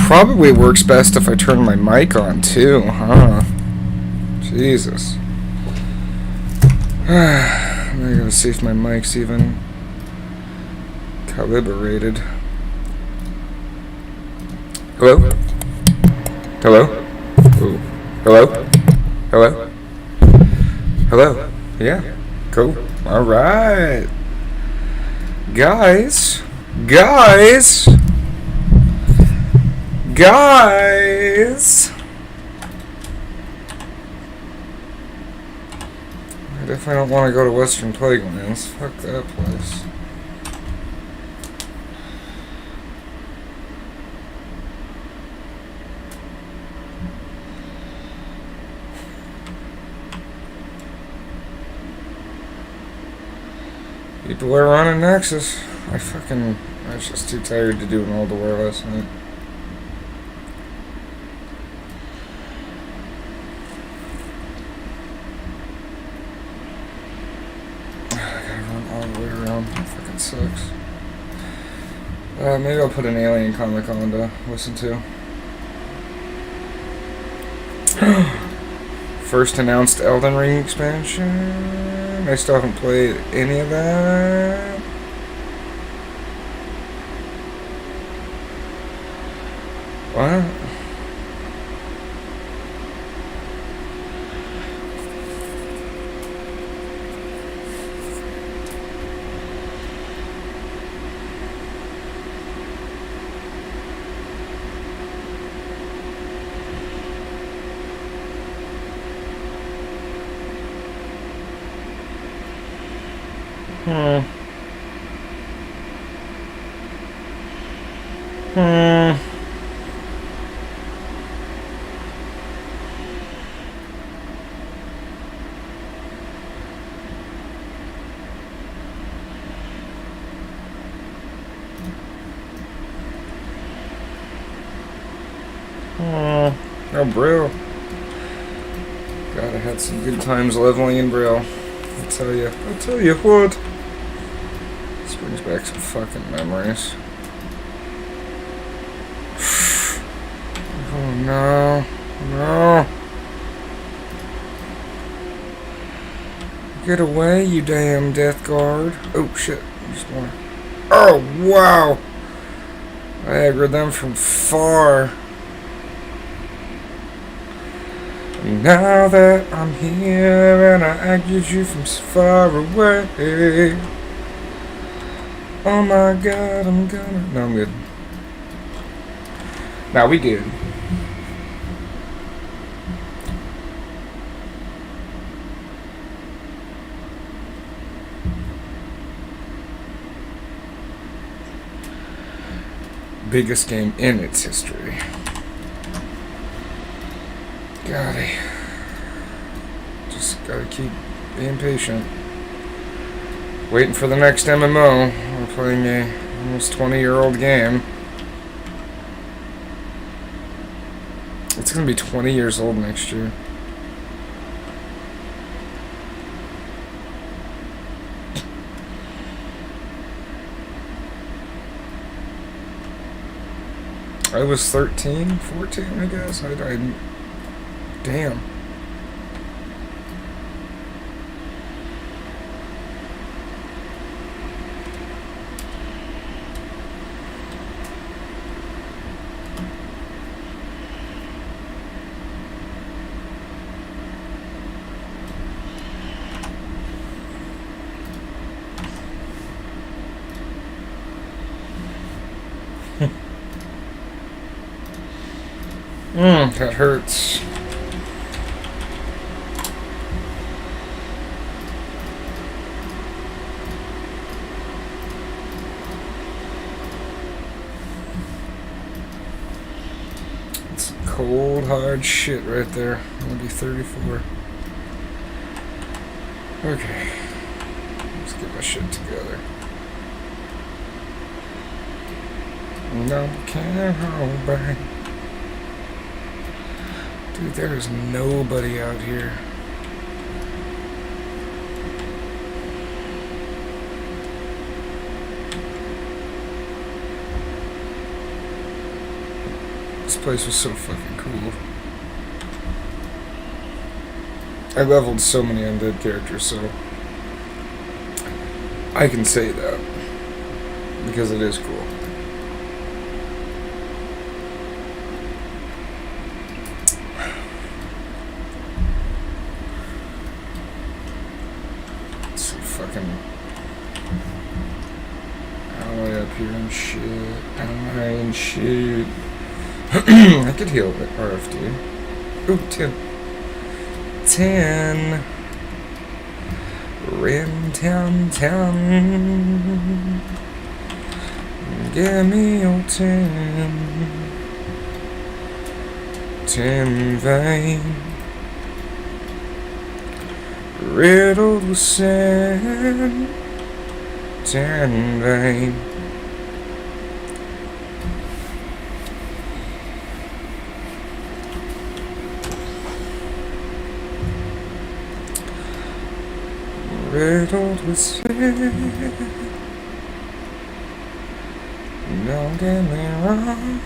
Probably works best if I turn my mic on too, huh? Jesus. I gotta see if my mic's even calibrated. Hello? Hello? Ooh. Hello? Hello? Hello? Yeah. Cool. Alright. Guys. Guys. Guys. I definitely don't want to go to Western Plaguelands. Fuck that place. People are running Nexus. I was just too tired to do an all the war last night. I gotta run all the way around. That fucking sucks. Maybe I'll put an alien comic on to listen to. First announced Elden Ring expansion. I still haven't played any of that. What? Oh, Brill. God, I had some good times leveling in Brill. I'll tell you what. This brings back some fucking memories. Oh no. No. Get away, you damn death guard. Oh shit. Just wanna... Oh wow. I aggroed them from far. Now that I'm here and I aggroed you from so far away. Oh my god, I'm gonna... No, I'm good. Now we good. Biggest game in its history. Just gotta keep being patient. Waiting for the next MMO. We're playing a almost 20-year-old game. It's gonna be 20 years old next year. I was 13, 14, I guess. Damn. That hurts. It's cold, hard shit right there. I'm gonna be 34. Okay. Let's get my shit together. No, can't hold back. Dude, there is nobody out here. place was so fucking cool. I leveled so many undead characters, so I can say that because it is cool. Let's see, fucking ally up here and shit. Ally and shit. I could heal it. RFD. Ooh, 10. 10. Rim town. Give me your 10. 10 vein. Riddled with sand. 10 vein. Riddled with sand. Don't get me wrong.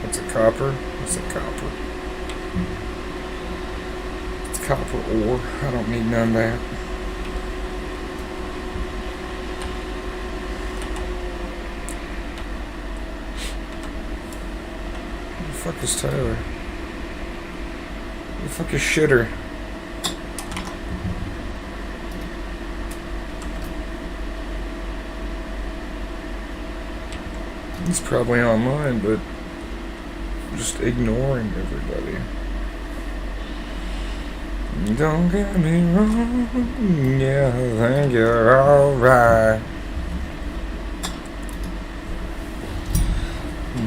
What's a copper? What's a copper? It's copper ore. I don't need none of that. Who the fuck is Tyler? Who the fuck is Shitter? He's probably online, but just ignoring everybody. Don't get me wrong, yeah, I think you're alright.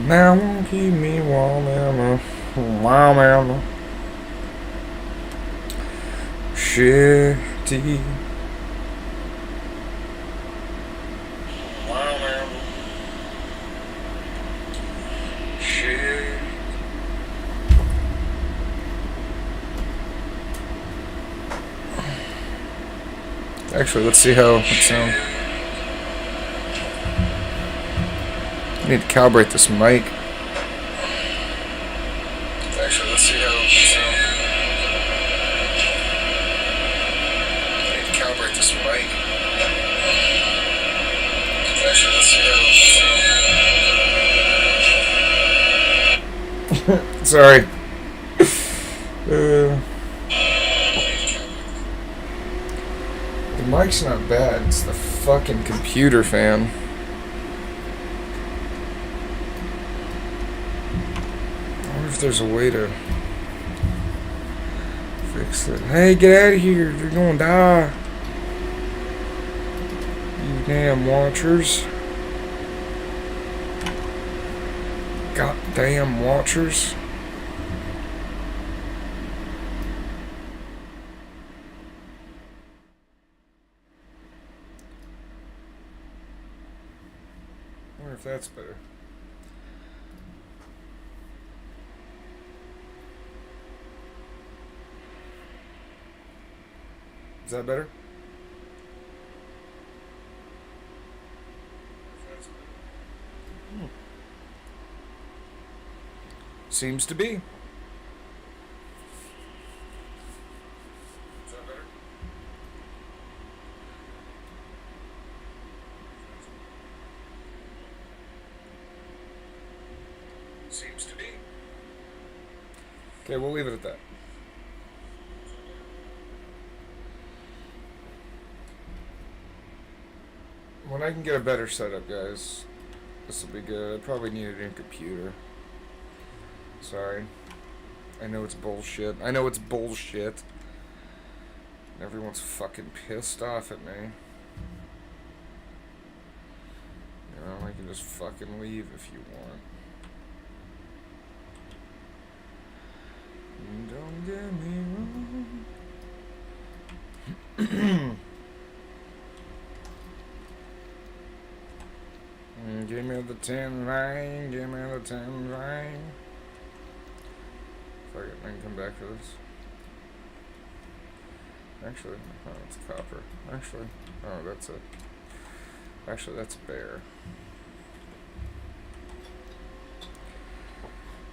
Now won't keep me warm in the shitty. Actually, let's see how it sounds. I need to calibrate this mic. Actually, let's see how it sounds. I need to calibrate this mic. Actually, let's see how it sounds. Sorry. The mic's not bad, it's the fucking computer, fan. I wonder if there's a way to fix it. Hey, get out of here, you're gonna die. You damn watchers. Goddamn watchers. I wonder if that's better. Is that better? Seems to be. Is that better? Seems to be. Okay, we'll leave it at that. When I can get a better setup, guys, this will be good. I probably need a new computer. Sorry. I know it's bullshit. I know it's bullshit. Everyone's fucking pissed off at me. You know, I can just fucking leave if you want. Don't get me wrong. Give me the 10 line, give me the 10 line. Fuck it, I can come back to this. Actually, oh, it's copper. Actually, oh, that's a. Actually, that's a bear.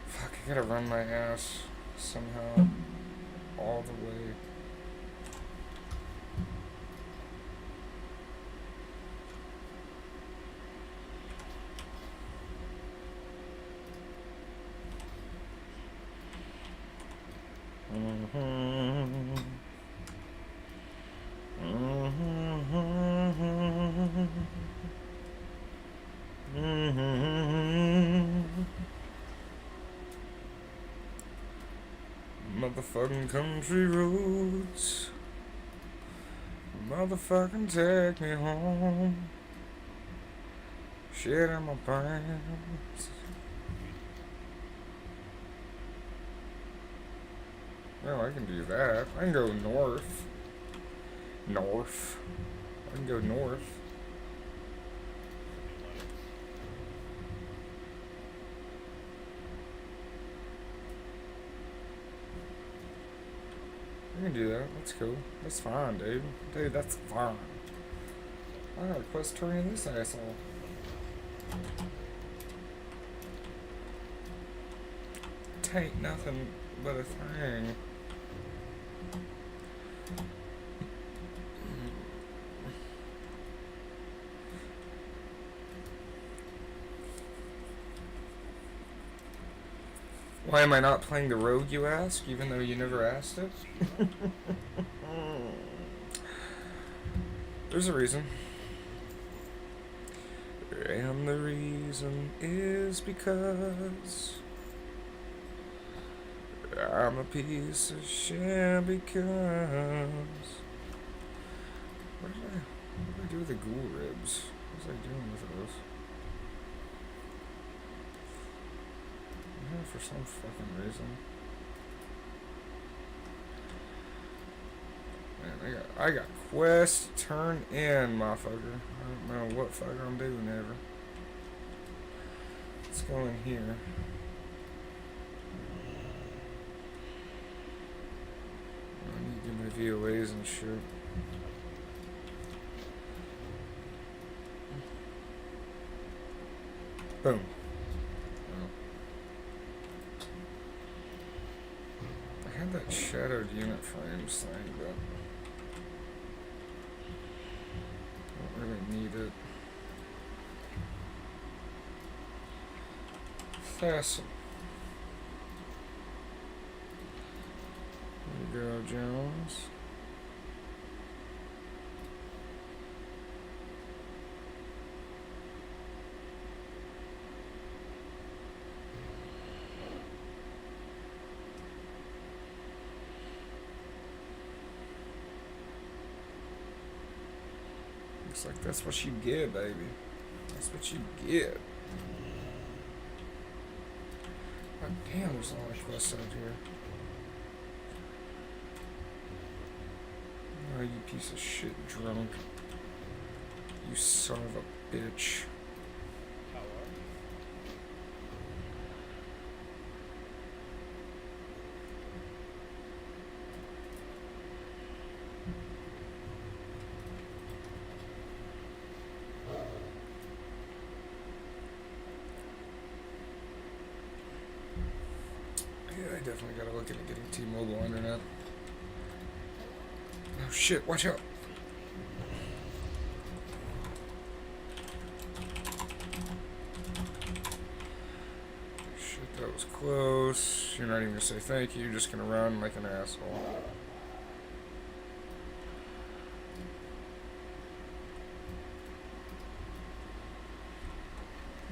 Fuck. I gotta run my ass somehow all the way. Motherfucking country roads, motherfucking take me home. Shit in my pants. Well, I can do that. I can go north. North. I can go north. I can do that. That's cool. That's fine, dude. Dude, that's fine. I gotta quest turning this asshole. Tain't nothing but a thing. Why am I not playing the rogue, you ask, even though you never asked it? There's a reason. And the reason is because I'm a piece of shit because... What did I do with the ghoul ribs? What was I doing with those? Yeah, for some fucking reason. Man, I got quest turn in, motherfucker. I don't know what fucker I'm doing ever. Let's go in here. I need to do my VOAs and shit. Boom. I had that shadowed unit frames thing, but I don't really need it. Fasten. There you go, Jones. Looks like that's what you get, baby. That's what you get. God damn, there's a lot of quests out here. Oh, you piece of shit drunk. You son of a bitch. Yeah, I definitely gotta look into getting T-Mobile internet. Oh shit, watch out. Shit, that was close. You're not even gonna say thank you, you're just gonna run like an asshole.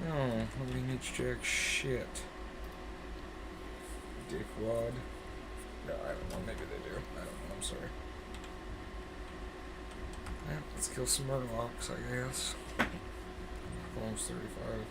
No, nobody needs jack shit. Dickwad. No, I don't know, maybe they do. I don't know, I'm sorry. Yeah, let's kill some Murlocs, I guess. Almost 35.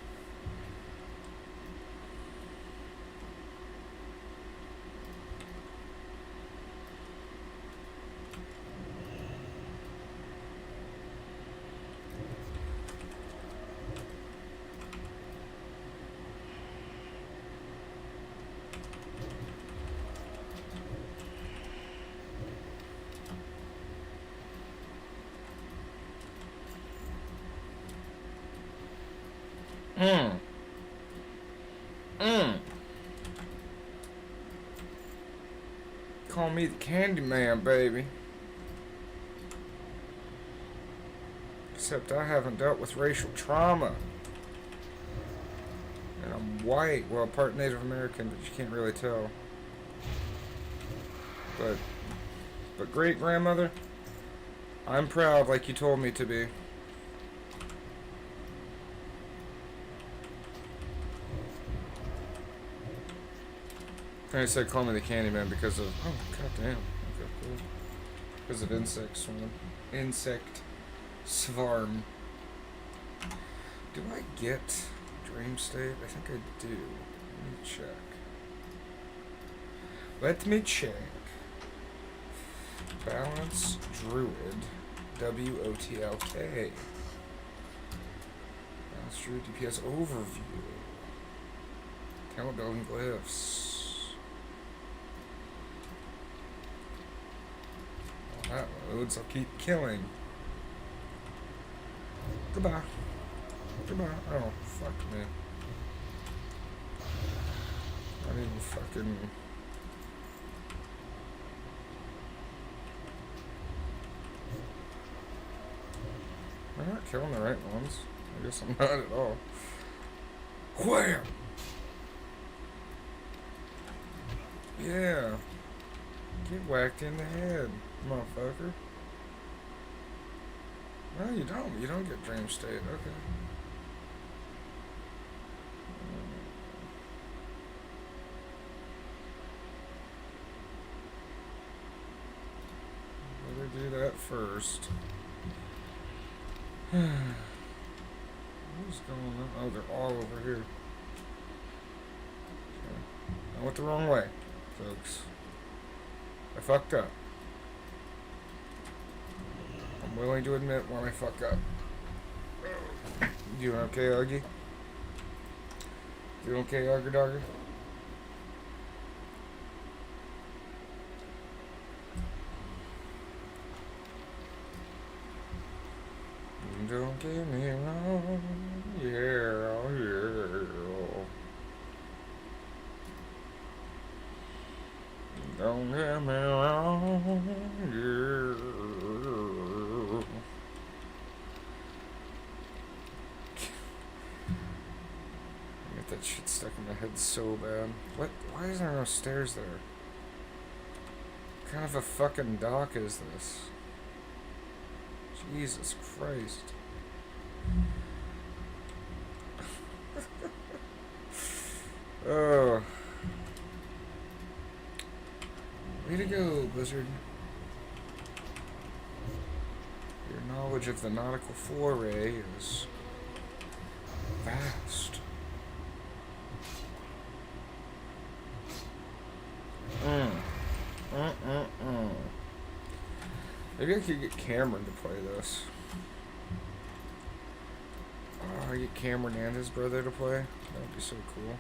call me the Candy Man, baby. Except I haven't dealt with racial trauma. And I'm white. Well, part Native American, but you can't really tell. But great-grandmother, I'm proud like you told me to be. I said call me the Candyman because of... Oh, goddamn. Okay, cool. Because of insect swarm. Insect swarm. Do I get dream state? I think I do. Let me check. Let me check. Balance druid. WOTLK. Balance druid DPS overview. Talent building glyphs. That loads, I'll keep killing. Goodbye. Goodbye. Oh, fuck me. Not even fucking... Am I not killing the right ones? I guess I'm not at all. Wham! Yeah. Get whacked in the head, motherfucker. No, you don't. You don't get dream state. Okay. Better do that first. What's going on? Oh, they're all over here. Okay. I went the wrong way, folks. I fucked up. I'm willing to admit when I fuck up. You okay, Augie? You okay, Auger Dogger? Don't get me wrong, yeah. Don't get me wrong, yeah. I get that shit stuck in my head so bad. What? Why is there no stairs there? What kind of a fucking dock is this? Jesus Christ. Oh. Way to go, Blizzard. Your knowledge of the nautical foray is vast. Maybe I could get Cameron to play this. Oh, I get Cameron and his brother to play. That would be so cool.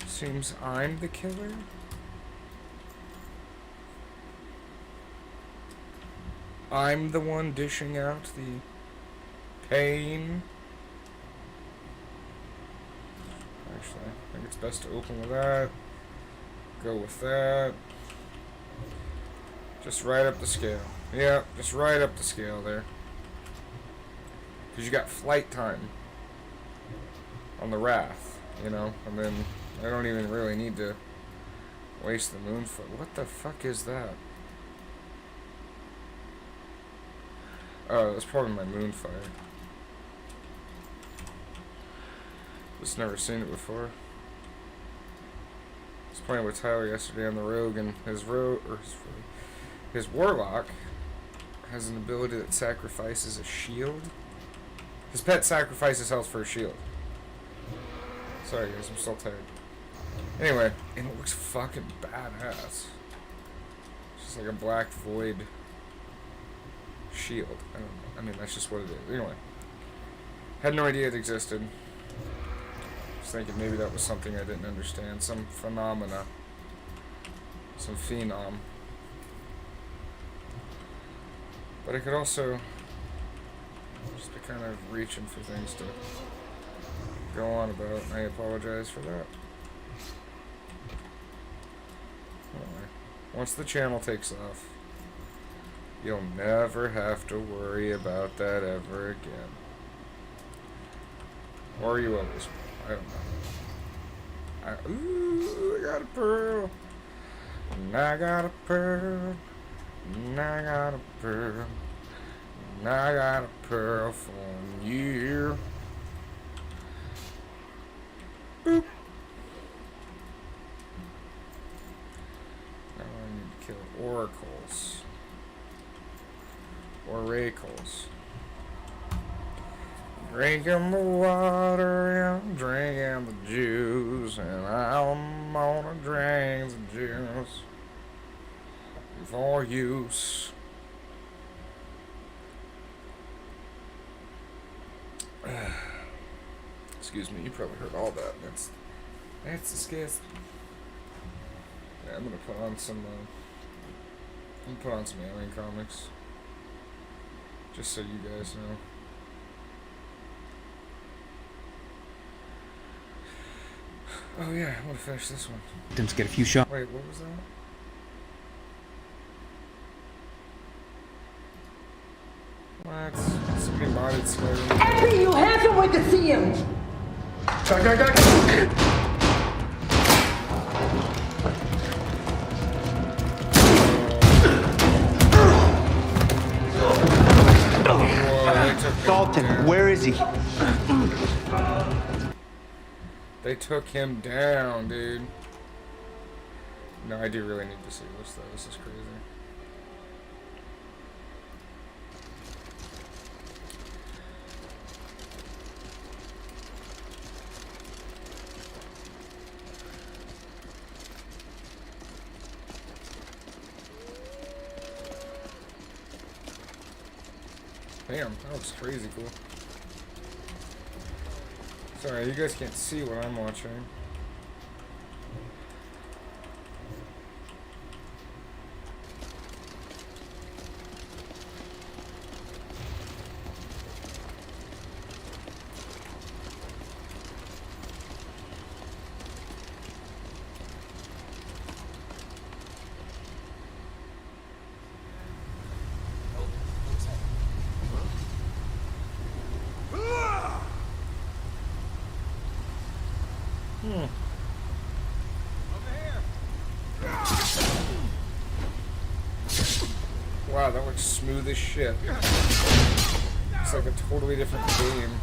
Seems I'm the killer? I'm the one dishing out the pain? Actually, I think it's best to open with that. Go with that. Just right up the scale. Yeah, just right up the scale there. Because you got flight time on the Wrath, you know, and then I don't even really need to waste the Moonfoot. What the fuck is that? Oh, that's probably my Moonfire. Just never seen it before. I was playing with Tyler yesterday on the Rogue, and his Warlock has an ability that sacrifices a shield. His pet sacrifices health for a shield. Sorry guys, I'm still tired. Anyway, and it looks fucking badass. It's just like a black void shield. I don't know. I mean, that's just what it is. Anyway. Had no idea it existed. Was thinking maybe that was something I didn't understand. Some phenomena. Some phenom. But I could also just be kind of reaching for things to go on about, and I apologize for that. Anyway, once the channel takes off, you'll never have to worry about that ever again. Or you always will. I don't know. Ooh, I got a pearl. And I got a pearl. And I got a pearl. And I got a pearl for you. Boop. Now I need to kill oracles. Oracles. Drinking the water and drinking the juice, and I'm gonna drink the juice for use. Excuse me, you probably heard all that. That's disgusting. Yeah, I'm gonna put on some alien comics, just so you guys know. Oh yeah, I'm gonna finish this one. Let's get a few shots. Wait, what was that? What? Somebody modded Skyrim. Eppy, you have to wait to see him! Dalton, where is he? They took him down, dude. No, I do really need to see this, though. This is crazy. Damn, that looks crazy cool. Sorry, you guys can't see what I'm watching. Wow, that looks smooth as shit. It's like a totally different game.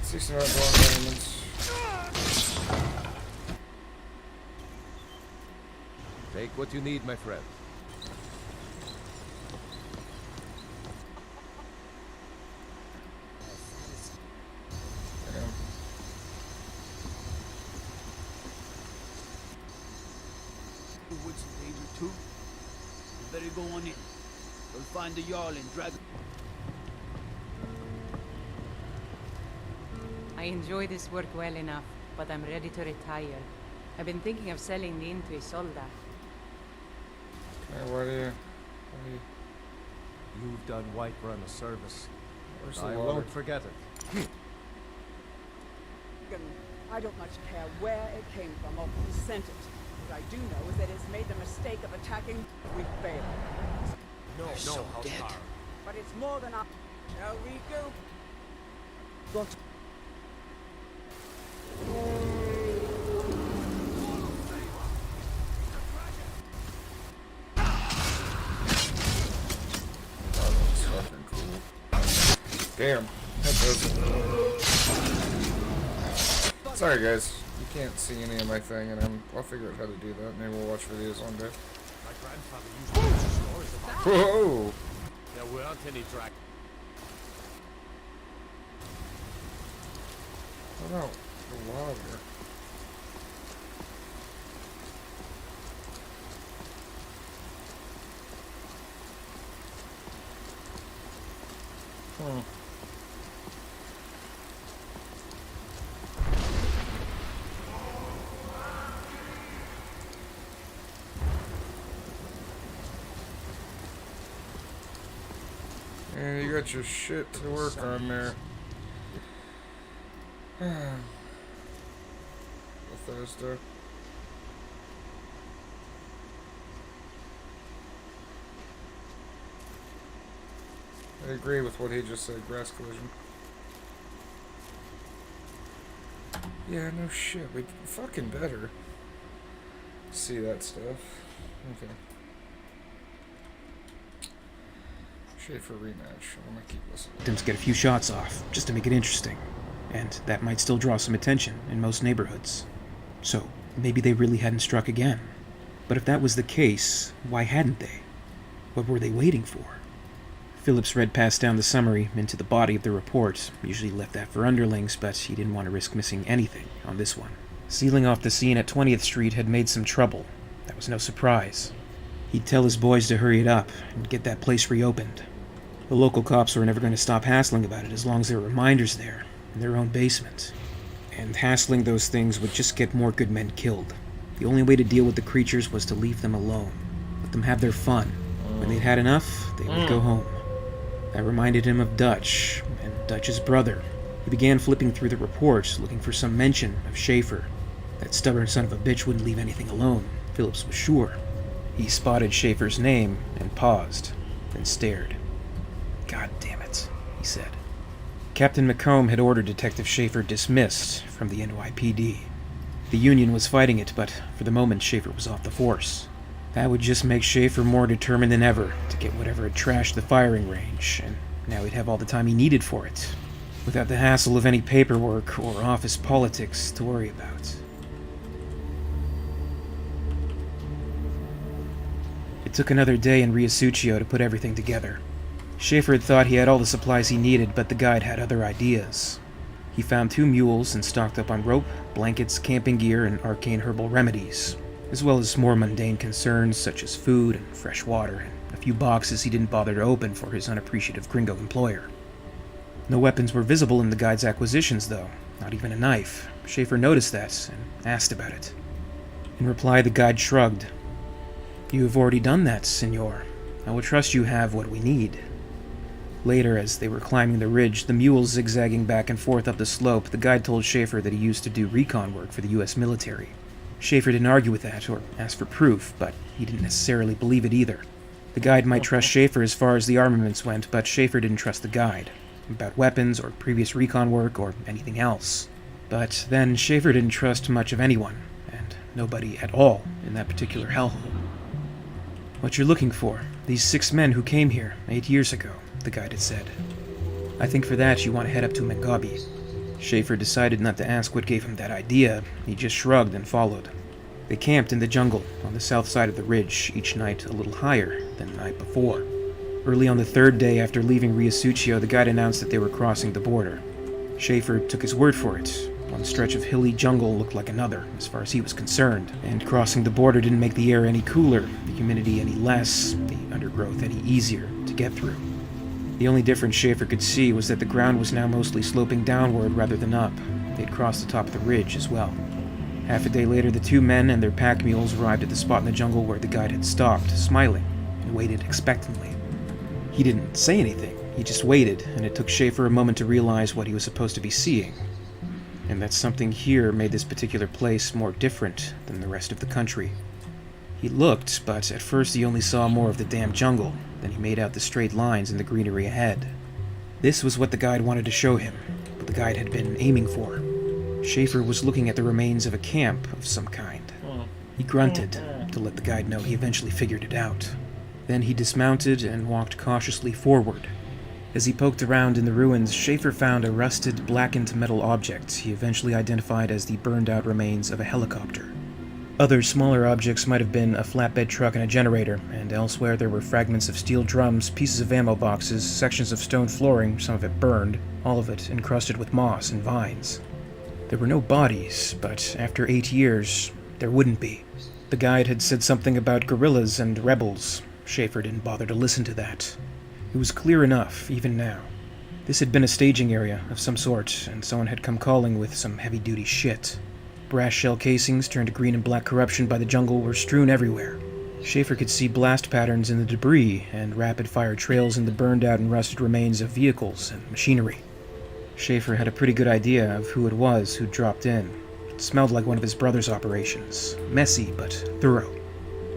See some other elements. Take what you need, my friend. The woods in danger too? You better go on in. We'll find the Jarl and drag. I enjoy this work well enough, but I'm ready to retire. I've been thinking of selling the inn to Isolda. What do you... You've done Whiterun a service. Where's the I water? won't forget it. I don't much care where it came from or who sent it. I do know is that it's made the mistake of attacking. We failed. No, Hellstar. But it's more than a... Now, Riku? Got Oh, that's fucking cool. Damn. That does. Sorry guys, you can't see any of my thing, and I'll figure out how to do that. Maybe we'll watch videos one day. My grandfather used to use stories about Whoa! there weren't any dragons. Oh no, the water. Hmm. And you got your shit to work on there. Bethesda. I agree with what he just said, grass collision. Yeah, no shit, we fucking better see that stuff. Okay. Schaefer rematch. I'm gonna keep listening. Victims get a few shots off, just to make it interesting. And that might still draw some attention in most neighborhoods. So, maybe they really hadn't struck again. But if that was the case, why hadn't they? What were they waiting for? Phillips read past down the summary into the body of the report. Usually left that for underlings, but he didn't want to risk missing anything on this one. Sealing off the scene at 20th Street had made some trouble. That was no surprise. He'd tell his boys to hurry it up and get that place reopened. The local cops were never going to stop hassling about it as long as there were reminders there, in their own basement. And hassling those things would just get more good men killed. The only way to deal with the creatures was to leave them alone. Let them have their fun. When they'd had enough, they would go home. That reminded him of Dutch, and Dutch's brother. He began flipping through the reports, looking for some mention of Schaefer. That stubborn son of a bitch wouldn't leave anything alone, Phillips was sure. He spotted Schaefer's name and paused, then stared. God damn it, he said. Captain McComb had ordered Detective Schaefer dismissed from the NYPD. The Union was fighting it, but for the moment Schaefer was off the force. That would just make Schaefer more determined than ever to get whatever had trashed the firing range, and now he'd have all the time he needed for it, without the hassle of any paperwork or office politics to worry about. It took another day in Riasuccio to put everything together. Schaefer had thought he had all the supplies he needed, but the guide had other ideas. He found 2 mules and stocked up on rope, blankets, camping gear, and arcane herbal remedies, as well as more mundane concerns such as food and fresh water, and a few boxes he didn't bother to open for his unappreciative gringo employer. No weapons were visible in the guide's acquisitions, though, not even a knife. Schaefer noticed that and asked about it. In reply, the guide shrugged. "You have already done that, senor. I will trust you have what we need." Later, as they were climbing the ridge, the mules zigzagging back and forth up the slope, the guide told Schaefer that he used to do recon work for the U.S. military. Schaefer didn't argue with that or ask for proof, but he didn't necessarily believe it either. The guide might trust Schaefer as far as the armaments went, but Schaefer didn't trust the guide about weapons or previous recon work or anything else. But then Schaefer didn't trust much of anyone, and nobody at all in that particular hellhole. "What you're looking for, these 6 men who came here 8 years ago," the guide had said. "I think for that you want to head up to Mengabi." Schaefer decided not to ask what gave him that idea. He just shrugged and followed. They camped in the jungle on the south side of the ridge, each night a little higher than the night before. Early on the 3rd day after leaving Riasuccio, the guide announced that they were crossing the border. Schaefer took his word for it. One stretch of hilly jungle looked like another, as far as he was concerned, and crossing the border didn't make the air any cooler, the humidity any less, the undergrowth any easier to get through. The only difference Schaefer could see was that the ground was now mostly sloping downward rather than up. They'd crossed the top of the ridge as well. Half a day later, the 2 men and their pack mules arrived at the spot in the jungle where the guide had stopped, smiling, and waited expectantly. He didn't say anything, he just waited, and it took Schaefer a moment to realize what he was supposed to be seeing. and that something here made this particular place more different than the rest of the country. He looked, but at first he only saw more of the damn jungle. Then he made out the straight lines in the greenery ahead. This was what the guide wanted to show him, what the guide had been aiming for. Schaefer was looking at the remains of a camp of some kind. He grunted to let the guide know he eventually figured it out. Then he dismounted and walked cautiously forward. As he poked around in the ruins, Schaefer found a rusted, blackened metal object he eventually identified as the burned-out remains of a helicopter. Other smaller objects might have been a flatbed truck and a generator, and elsewhere there were fragments of steel drums, pieces of ammo boxes, sections of stone flooring, some of it burned, all of it encrusted with moss and vines. There were no bodies, but after 8 years, there wouldn't be. The guide had said something about guerrillas and rebels. Schaefer didn't bother to listen to that. It was clear enough, even now. This had been a staging area of some sort, and someone had come calling with some heavy-duty shit. Brass shell casings turned to green and black corruption by the jungle were strewn everywhere. Schaefer could see blast patterns in the debris and rapid-fire trails in the burned-out and rusted remains of vehicles and machinery. Schaefer had a pretty good idea of who it was who'd dropped in. It smelled like one of his brother's operations. Messy, but thorough.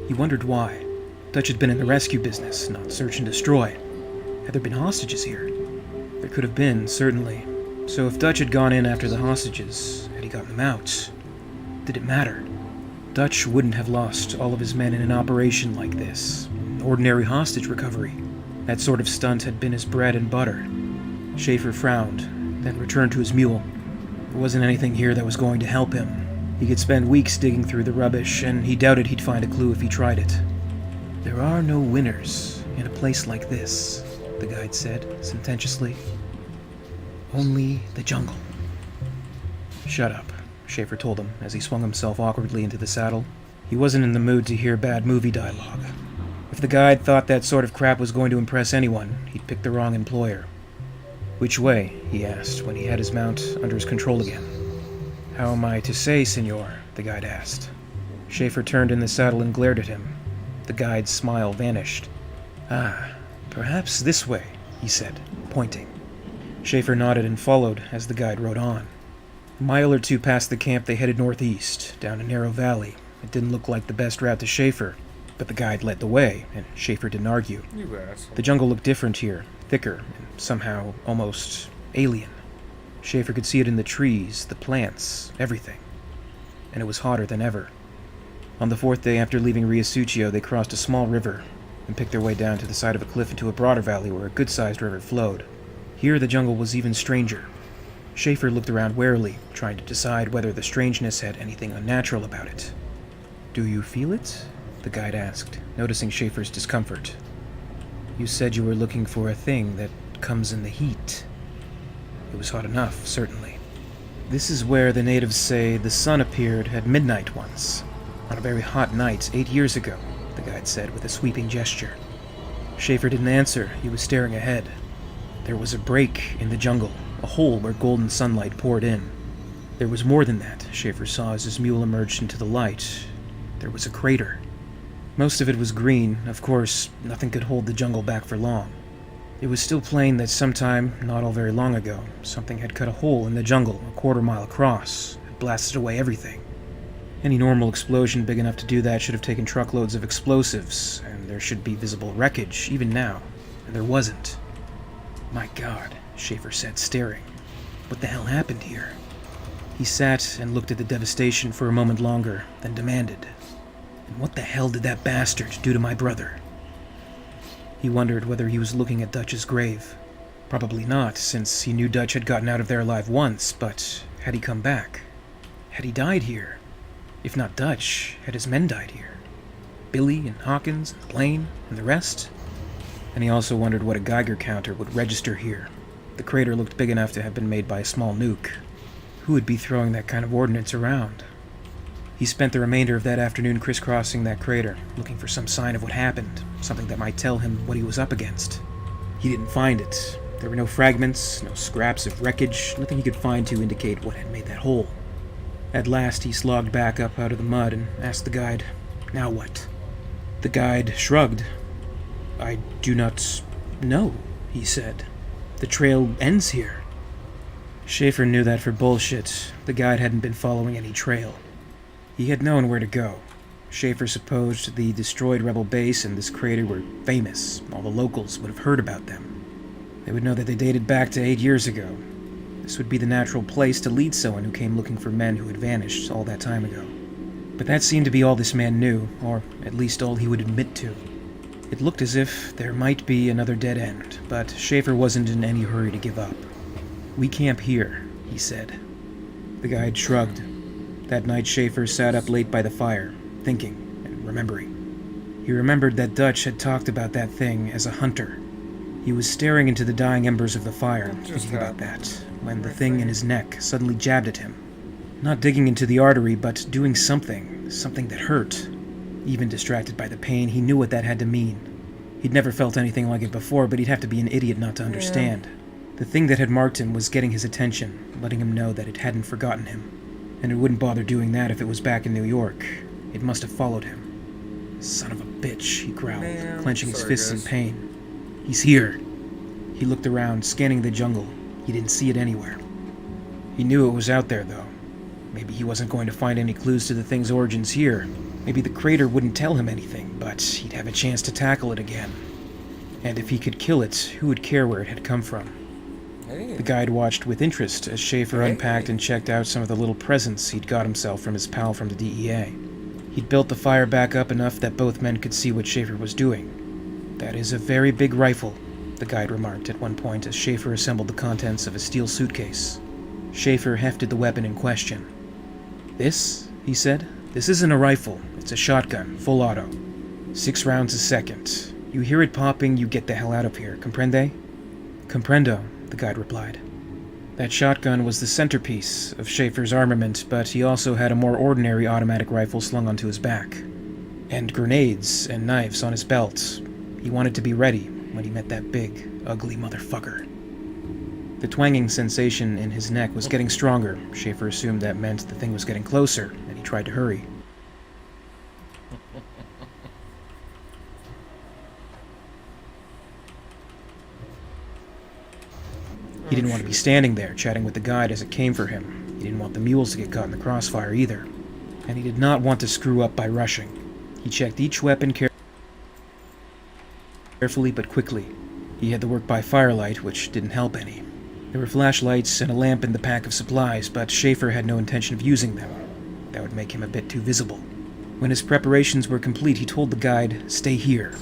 He wondered why. Dutch had been in the rescue business, not search and destroy. Had there been hostages here? There could have been, certainly. So if Dutch had gone in after the hostages, had he gotten them out? Did it matter? Dutch wouldn't have lost all of his men in an operation like this. Ordinary hostage recovery. That sort of stunt had been his bread and butter. Schaefer frowned, then returned to his mule. There wasn't anything here that was going to help him. He could spend weeks digging through the rubbish, and he doubted he'd find a clue if he tried it. There are no winners in a place like this, the guide said, sententiously. Only the jungle. Shut up, Schaefer told him as he swung himself awkwardly into the saddle. He wasn't in the mood to hear bad movie dialogue. If the guide thought that sort of crap was going to impress anyone, he'd picked the wrong employer. Which way? He asked when he had his mount under his control again. How am I to say, senor? The guide asked. Schaefer turned in the saddle and glared at him. The guide's smile vanished. Ah, perhaps this way, he said, pointing. Schaefer nodded and followed as the guide rode on. A mile or two past the camp, they headed northeast, down a narrow valley. It didn't look like the best route to Schaefer, but the guide led the way, and Schaefer didn't argue. You asshole. The jungle looked different here, thicker, and somehow almost alien. Schaefer could see it in the trees, the plants, everything. And it was hotter than ever. On the fourth day after leaving Riasuccio, they crossed a small river and picked their way down to the side of a cliff into a broader valley where a good-sized river flowed. Here the jungle was even stranger. Schaefer looked around warily, trying to decide whether the strangeness had anything unnatural about it. Do you feel it? The guide asked, noticing Schaefer's discomfort. You said you were looking for a thing that comes in the heat. It was hot enough, certainly. This is where the natives say the sun appeared at midnight once, on a very hot night 8 years ago, the guide said with a sweeping gesture. Schaefer didn't answer. He was staring ahead. There was a break in the jungle, a hole where golden sunlight poured in. There was more than that, Schaefer saw as his mule emerged into the light. There was a crater. Most of it was green. Of course, nothing could hold the jungle back for long. It was still plain that sometime, not all very long ago, something had cut a hole in the jungle a quarter-mile across. It blasted away everything. Any normal explosion big enough to do that should have taken truckloads of explosives, and there should be visible wreckage, even now. And there wasn't. My God, Schaefer said, staring. What the hell happened here? He sat and looked at the devastation for a moment longer, then demanded, and what the hell did that bastard do to my brother? He wondered whether he was looking at Dutch's grave. Probably not, since he knew Dutch had gotten out of there alive once, but had he come back? Had he died here? If not Dutch, had his men died here? Billy and Hawkins and Blaine and the rest? And he also wondered what a Geiger counter would register here. The crater looked big enough to have been made by a small nuke. Who would be throwing that kind of ordnance around? He spent the remainder of that afternoon crisscrossing that crater, looking for some sign of what happened, something that might tell him what he was up against. He didn't find it. There were no fragments, no scraps of wreckage, nothing he could find to indicate what had made that hole. At last he slogged back up out of the mud and asked the guide, "Now what?" The guide shrugged. "I do not know," he said. "The trail ends here." Schaefer knew that for bullshit, the guide hadn't been following any trail. He had known where to go. Schaefer supposed the destroyed rebel base and this crater were famous. All the locals would have heard about them. They would know that they dated back to 8 years ago. This would be the natural place to lead someone who came looking for men who had vanished all that time ago. But that seemed to be all this man knew, or at least all he would admit to. It looked as if there might be another dead end, but Schaefer wasn't in any hurry to give up. "We camp here," he said. The guide shrugged. That night Schaefer sat up late by the fire, thinking and remembering. He remembered that Dutch had talked about that thing as a hunter. He was staring into the dying embers of the fire, thinking about that, when the thing in his neck suddenly jabbed at him. Not digging into the artery, but doing something that hurt. Even distracted by the pain, he knew what that had to mean. He'd never felt anything like it before, but he'd have to be an idiot not to understand. The thing that had marked him was getting his attention, letting him know that it hadn't forgotten him. And it wouldn't bother doing that if it was back in New York. It must have followed him. "Son of a bitch," he growled, clenching his fists in pain. "He's here." He looked around, scanning the jungle. He didn't see it anywhere. He knew it was out there, though. Maybe he wasn't going to find any clues to the thing's origins here. Maybe the crater wouldn't tell him anything, but he'd have a chance to tackle it again. And if he could kill it, who would care where it had come from? The guide watched with interest as Schaefer unpacked and checked out some of the little presents he'd got himself from his pal from the DEA. He'd built the fire back up enough that both men could see what Schaefer was doing. "That is a very big rifle," the guide remarked at one point as Schaefer assembled the contents of a steel suitcase. Schaefer hefted the weapon in question. "This," he said, "this isn't a rifle. It's a shotgun, full auto. 6 rounds a second. You hear it popping, you get the hell out of here. Comprende?" "Comprendo," the guide replied. That shotgun was the centerpiece of Schaefer's armament, but he also had a more ordinary automatic rifle slung onto his back. And grenades and knives on his belt. He wanted to be ready when he met that big, ugly motherfucker. The twanging sensation in his neck was getting stronger. Schaefer assumed that meant the thing was getting closer, and he tried to hurry. He didn't want to be standing there, chatting with the guide as it came for him. He didn't want the mules to get caught in the crossfire either. And he did not want to screw up by rushing. He checked each weapon carefully but quickly. He had to work by firelight, which didn't help any. There were flashlights and a lamp in the pack of supplies, but Schaefer had no intention of using them. That would make him a bit too visible. When his preparations were complete, he told the guide, "Stay here."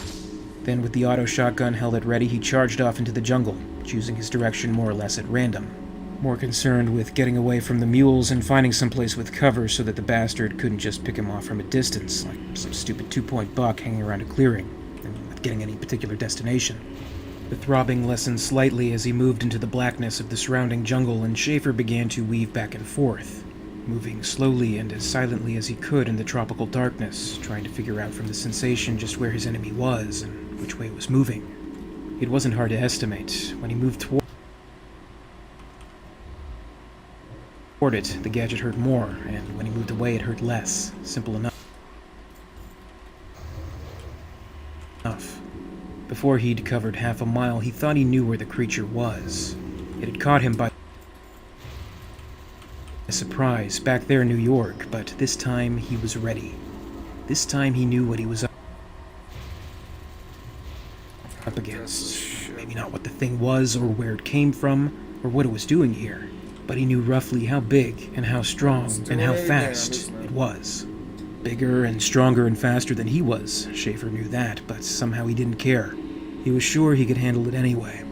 Then, with the auto shotgun held at ready, he charged off into the jungle, choosing his direction more or less at random. More concerned with getting away from the mules and finding someplace with cover so that the bastard couldn't just pick him off from a distance, like some stupid 2-point buck hanging around a clearing, than with getting any particular destination. The throbbing lessened slightly as he moved into the blackness of the surrounding jungle, and Schaefer began to weave back and forth, moving slowly and as silently as he could in the tropical darkness, trying to figure out from the sensation just where his enemy was and which way it was moving. It wasn't hard to estimate. When he moved toward it, the gadget hurt more, and when he moved away, it hurt less. Simple enough. Before he'd covered half a mile, he thought he knew where the creature was. It had caught him by surprise back there in New York, but this time he was ready. This time he knew what he was up against. Maybe not what the thing was, or where it came from, or what it was doing here, but he knew roughly how big and how strong and how fast it was. Bigger and stronger and faster than he was. Schaefer knew that, but somehow he didn't care. He was sure he could handle it anyway.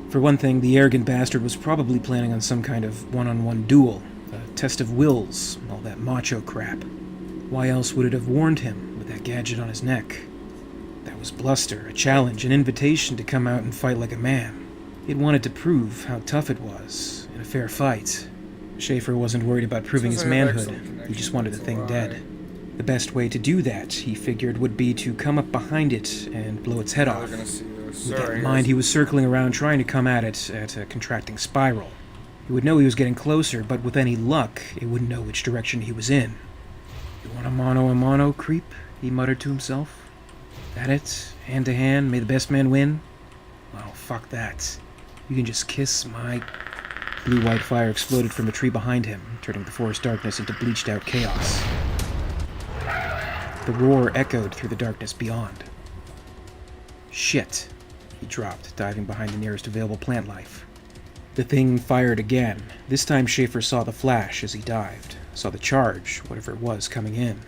For one thing, the arrogant bastard was probably planning on some kind of one-on-one duel, a test of wills, all that macho crap. Why else would it have warned him with that gadget on his neck? That was bluster, a challenge, an invitation to come out and fight like a man. It wanted to prove how tough it was, in a fair fight. Schaefer wasn't worried about proving his manhood, he just wanted the thing dead. The best way to do that, he figured, would be to come up behind it and blow its head off. With that in mind, he was circling around trying to come at it at a contracting spiral. He would know he was getting closer, but with any luck, it wouldn't know which direction he was in. "You want a mano, creep?" he muttered to himself. "That it? Hand to hand, may the best man win? Well, fuck that. You can just kiss my..." Blue-white fire exploded from a tree behind him, turning the forest darkness into bleached-out chaos. The roar echoed through the darkness beyond. Shit, he dropped, diving behind the nearest available plant life. The thing fired again. This time Schaefer saw the flash as he dived, saw the charge, whatever it was, coming in.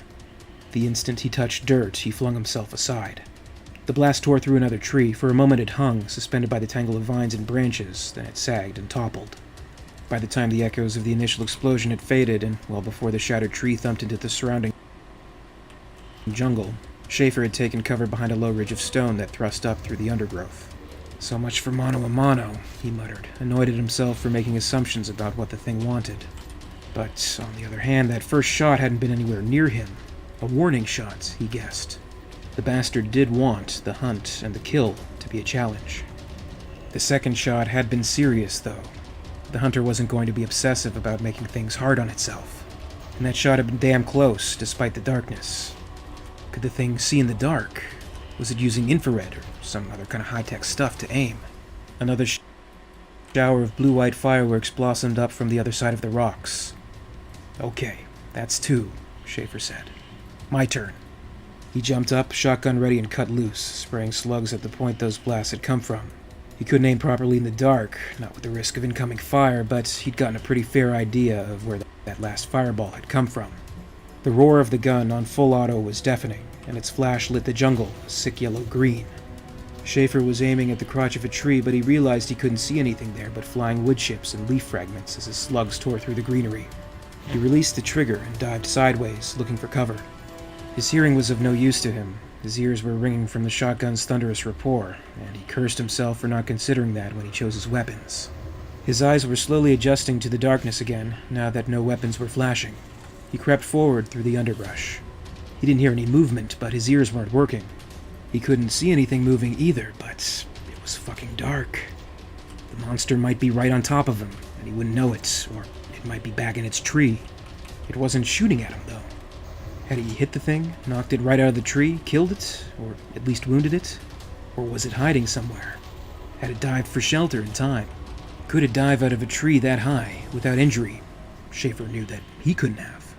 The instant he touched dirt, he flung himself aside. The blast tore through another tree. For a moment it hung, suspended by the tangle of vines and branches, then it sagged and toppled. By the time the echoes of the initial explosion had faded, and well before the shattered tree thumped into the surrounding jungle, Schaefer had taken cover behind a low ridge of stone that thrust up through the undergrowth. So much for mano a mano, he muttered, annoyed at himself for making assumptions about what the thing wanted. But, on the other hand, that first shot hadn't been anywhere near him. A warning shot, he guessed. The bastard did want the hunt and the kill to be a challenge. The second shot had been serious, though. The hunter wasn't going to be obsessive about making things hard on itself. And that shot had been damn close, despite the darkness. Could the thing see in the dark? Was it using infrared or some other kind of high-tech stuff to aim? Another shower of blue-white fireworks blossomed up from the other side of the rocks. Okay, that's two, Schaefer said. My turn. He jumped up, shotgun ready, and cut loose, spraying slugs at the point those blasts had come from. He couldn't aim properly in the dark, not with the risk of incoming fire, but he'd gotten a pretty fair idea of where that last fireball had come from. The roar of the gun on full auto was deafening, and its flash lit the jungle a sick yellow-green. Schaefer was aiming at the crotch of a tree, but he realized he couldn't see anything there but flying wood chips and leaf fragments as his slugs tore through the greenery. He released the trigger and dived sideways, looking for cover. His hearing was of no use to him. His ears were ringing from the shotgun's thunderous rapport, and he cursed himself for not considering that when he chose his weapons. His eyes were slowly adjusting to the darkness again, now that no weapons were flashing. He crept forward through the underbrush. He didn't hear any movement, but his ears weren't working. He couldn't see anything moving either, but it was fucking dark. The monster might be right on top of him, and he wouldn't know it, or it might be back in its tree. It wasn't shooting at him, though. Had he hit the thing, knocked it right out of the tree, killed it, or at least wounded it? Or was it hiding somewhere? Had it dived for shelter in time? Could it dive out of a tree that high, without injury? Schaefer knew that he couldn't have.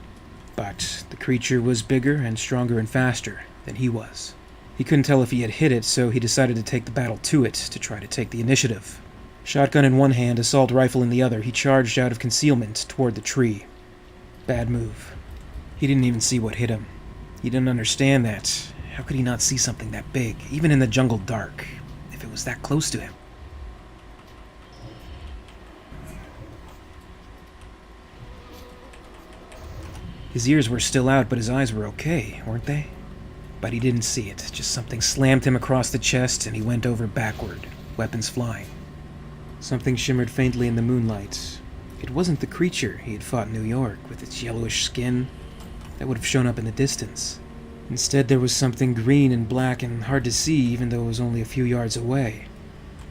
But the creature was bigger and stronger and faster than he was. He couldn't tell if he had hit it, so he decided to take the battle to it, to try to take the initiative. Shotgun in one hand, assault rifle in the other, he charged out of concealment toward the tree. Bad move. He didn't even see what hit him. He didn't understand that. How could he not see something that big, even in the jungle dark, if it was that close to him? His ears were still out, but his eyes were okay, weren't they? But he didn't see it. Just something slammed him across the chest, and he went over backward, weapons flying. Something shimmered faintly in the moonlight. It wasn't the creature he had fought in New York, with its yellowish skin. That would have shown up in the distance. Instead, there was something green and black and hard to see, even though it was only a few yards away.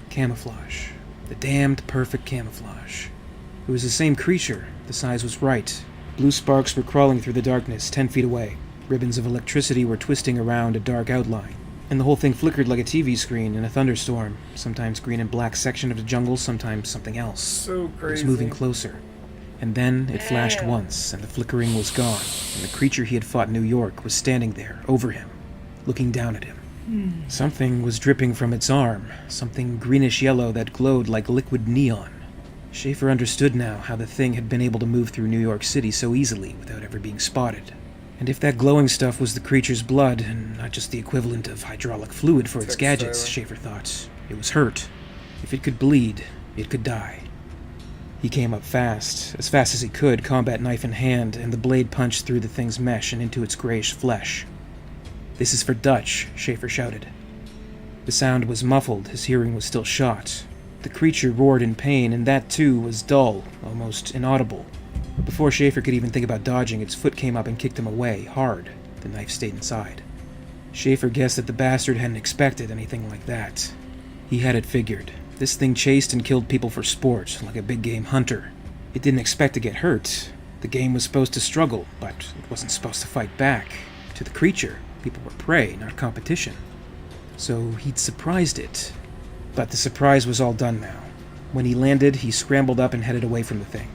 Camouflage. The damned perfect camouflage. It was the same creature. The size was right. Blue sparks were crawling through the darkness, 10 feet away. Ribbons of electricity were twisting around a dark outline. And the whole thing flickered like a TV screen in a thunderstorm. Sometimes green and black section of the jungle, sometimes something else. So crazy. It was moving closer. And then it flashed once, and the flickering was gone, and the creature he had fought in New York was standing there, over him, looking down at him. Something was dripping from its arm, something greenish-yellow that glowed like liquid neon. Schaefer understood now how the thing had been able to move through New York City so easily without ever being spotted. And if that glowing stuff was the creature's blood, and not just the equivalent of hydraulic fluid for its gadgets, Schaefer thought, it was hurt. If it could bleed, it could die. He came up fast as he could, combat knife in hand, and the blade punched through the thing's mesh and into its grayish flesh. "This is for Dutch," Schaefer shouted. The sound was muffled, his hearing was still shot. The creature roared in pain, and that too was dull, almost inaudible. But before Schaefer could even think about dodging, its foot came up and kicked him away, hard. The knife stayed inside. Schaefer guessed that the bastard hadn't expected anything like that. He had it figured. This thing chased and killed people for sport, like a big-game hunter. It didn't expect to get hurt. The game was supposed to struggle, but it wasn't supposed to fight back. To the creature, people were prey, not competition. So he'd surprised it. But the surprise was all done now. When he landed, he scrambled up and headed away from the thing.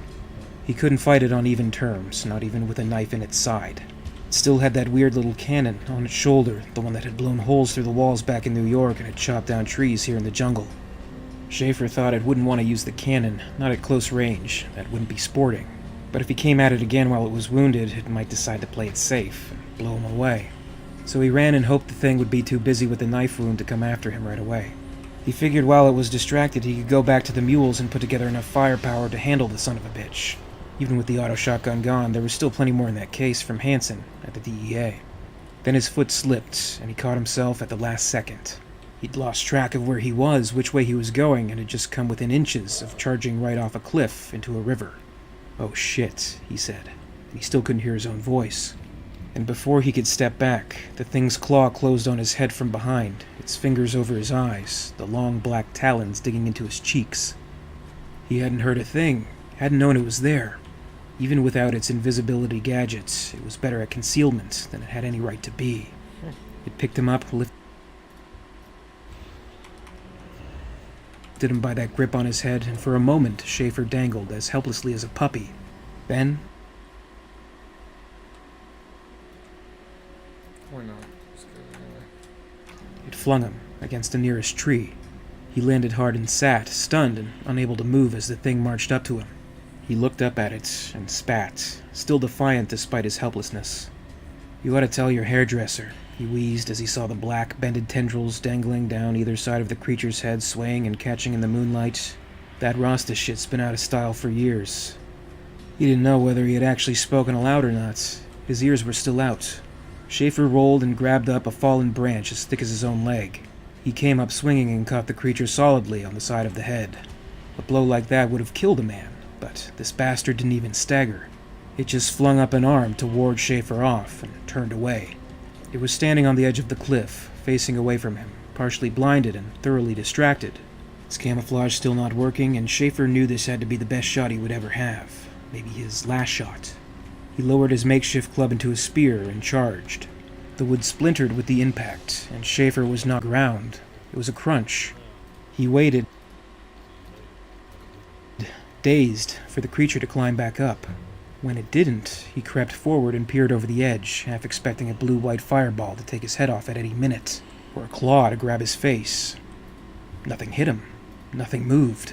He couldn't fight it on even terms, not even with a knife in its side. It still had that weird little cannon on its shoulder, the one that had blown holes through the walls back in New York and had chopped down trees here in the jungle. Schaefer thought it wouldn't want to use the cannon, not at close range. That wouldn't be sporting. But if he came at it again while it was wounded, it might decide to play it safe and blow him away. So he ran and hoped the thing would be too busy with the knife wound to come after him right away. He figured while it was distracted, he could go back to the mules and put together enough firepower to handle the son of a bitch. Even with the auto shotgun gone, there was still plenty more in that case from Hansen at the DEA. Then his foot slipped, and he caught himself at the last second. He'd lost track of where he was, which way he was going, and had just come within inches of charging right off a cliff into a river. "Oh shit," he said, and he still couldn't hear his own voice. And before he could step back, the thing's claw closed on his head from behind, its fingers over his eyes, the long black talons digging into his cheeks. He hadn't heard a thing, hadn't known it was there. Even without its invisibility gadgets, it was better at concealment than it had any right to be. It picked him up, lifted him by that grip on his head, and for a moment Schaefer dangled as helplessly as a puppy. Then Why not? Let's go anyway. it flung him against the nearest tree. He landed hard and sat, stunned and unable to move as the thing marched up to him. He looked up at it and spat, still defiant despite his helplessness. "You ought to tell your hairdresser," he wheezed as he saw the black, bended tendrils dangling down either side of the creature's head, swaying and catching in the moonlight. That Rasta shit's been out of style for years. He didn't know whether he had actually spoken aloud or not. His ears were still out. Schaefer rolled and grabbed up a fallen branch as thick as his own leg. He came up swinging and caught the creature solidly on the side of the head. A blow like that would have killed a man, but this bastard didn't even stagger. It just flung up an arm to ward Schaefer off and turned away. It was standing on the edge of the cliff, facing away from him, partially blinded and thoroughly distracted. His camouflage still not working, and Schaefer knew this had to be the best shot he would ever have. Maybe his last shot. He lowered his makeshift club into a spear and charged. The wood splintered with the impact, and Schaefer was knocked ground. It was a crunch. He waited, dazed, for the creature to climb back up. When it didn't, he crept forward and peered over the edge, half expecting a blue-white fireball to take his head off at any minute, or a claw to grab his face. Nothing hit him. Nothing moved.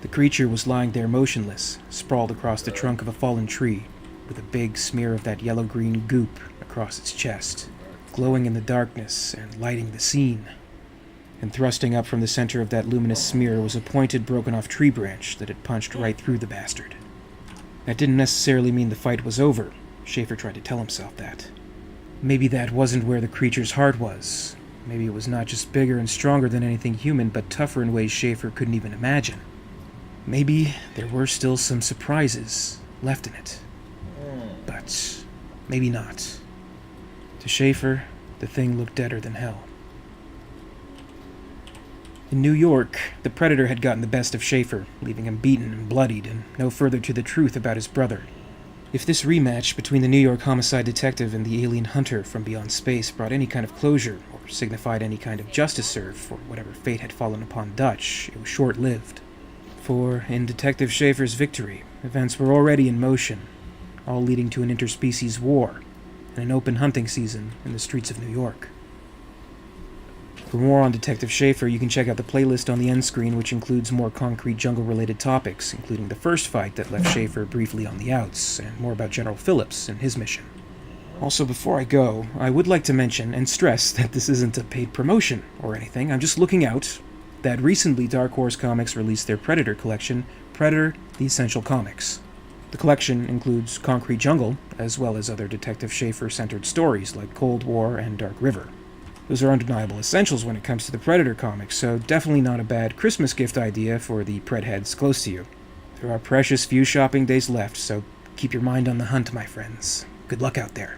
The creature was lying there motionless, sprawled across the trunk of a fallen tree, with a big smear of that yellow-green goop across its chest, glowing in the darkness and lighting the scene. And thrusting up from the center of that luminous smear was a pointed, broken-off tree branch that had punched right through the bastard. That didn't necessarily mean the fight was over. Schaefer tried to tell himself that. Maybe that wasn't where the creature's heart was. Maybe it was not just bigger and stronger than anything human, but tougher in ways Schaefer couldn't even imagine. Maybe there were still some surprises left in it. But maybe not. To Schaefer, the thing looked deader than hell. In New York, the Predator had gotten the best of Schaefer, leaving him beaten and bloodied, and no further to the truth about his brother. If this rematch between the New York homicide detective and the alien hunter from beyond space brought any kind of closure, or signified any kind of justice served for whatever fate had fallen upon Dutch, it was short-lived. For, in Detective Schaefer's victory, events were already in motion, all leading to an interspecies war, and an open hunting season in the streets of New York. For more on Detective Schaefer, you can check out the playlist on the end screen, which includes more concrete jungle-related topics, including the first fight that left Schaefer briefly on the outs, and more about General Phillips and his mission. Also, before I go, I would like to mention and stress that this isn't a paid promotion or anything. I'm just looking out that recently Dark Horse Comics released their Predator collection, Predator: The Essential Comics. The collection includes Concrete Jungle, as well as other Detective Schaefer-centered stories like Cold War and Dark River. Those are undeniable essentials when it comes to the Predator comics, so definitely not a bad Christmas gift idea for the Pred heads close to you. There are precious few shopping days left, so keep your mind on the hunt, my friends. Good luck out there.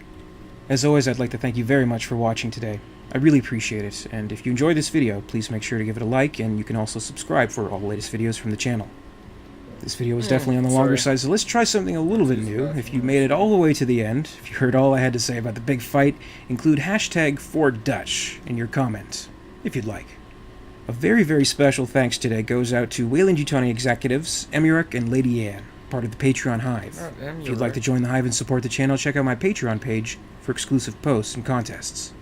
As always, I'd like to thank you very much for watching today. I really appreciate it, and if you enjoyed this video, please make sure to give it a like, and you can also subscribe for all the latest videos from the channel. This video was definitely on the longer side, so let's try something a little bit new. If you made it all the way to the end, if you heard all I had to say about the big fight, include hashtag #4Dutch in your comment, if you'd like. A very, very special thanks today goes out to Wayland Yutani executives, Emurek and Lady Anne, part of the Patreon Hive. If you'd like to join the Hive and support the channel, check out my Patreon page for exclusive posts and contests.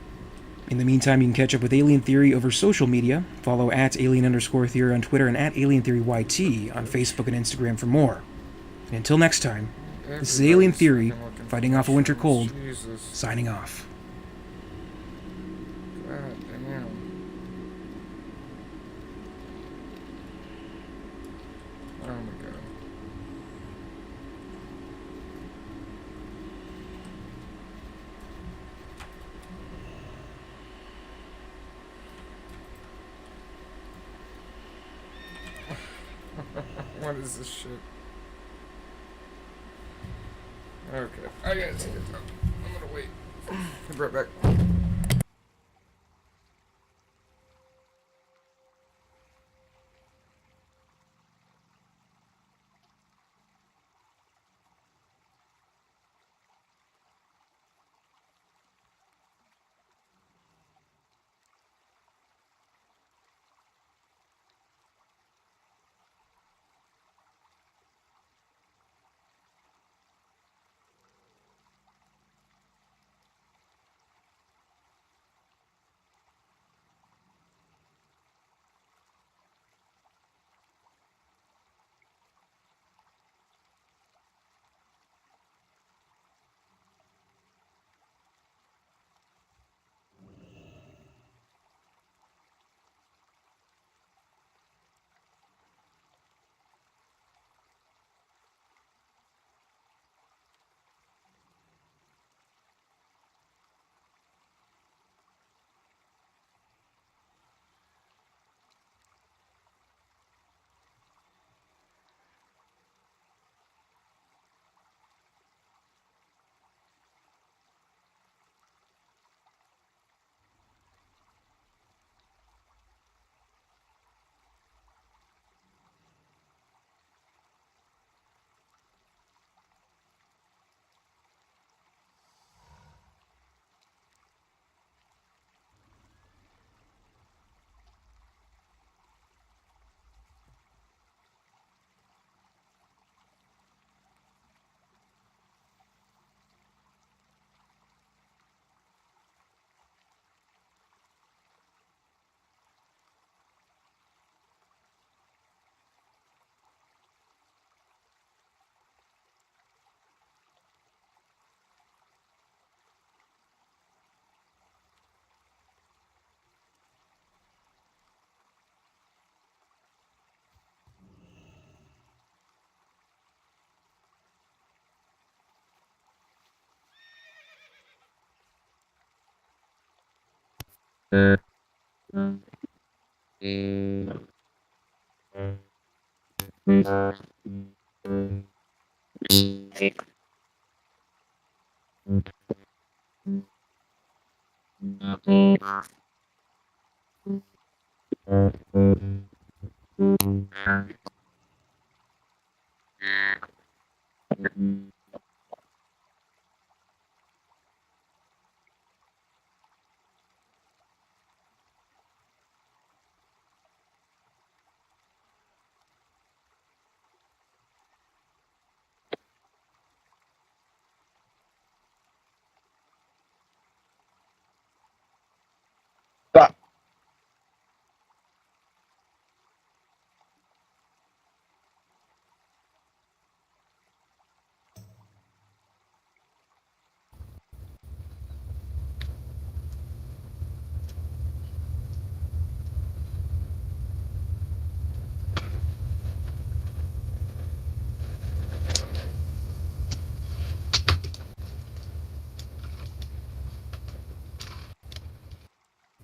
In the meantime, you can catch up with Alien Theory over social media. Follow at alien_theory on Twitter and at alientheoryyt on Facebook and Instagram for more. And until next time, this is Alien Theory, fighting off a winter cold, Jesus. signing off. God damn. Oh my god. What is this shit? Okay, I gotta take it down. I'm gonna wait. Be right back.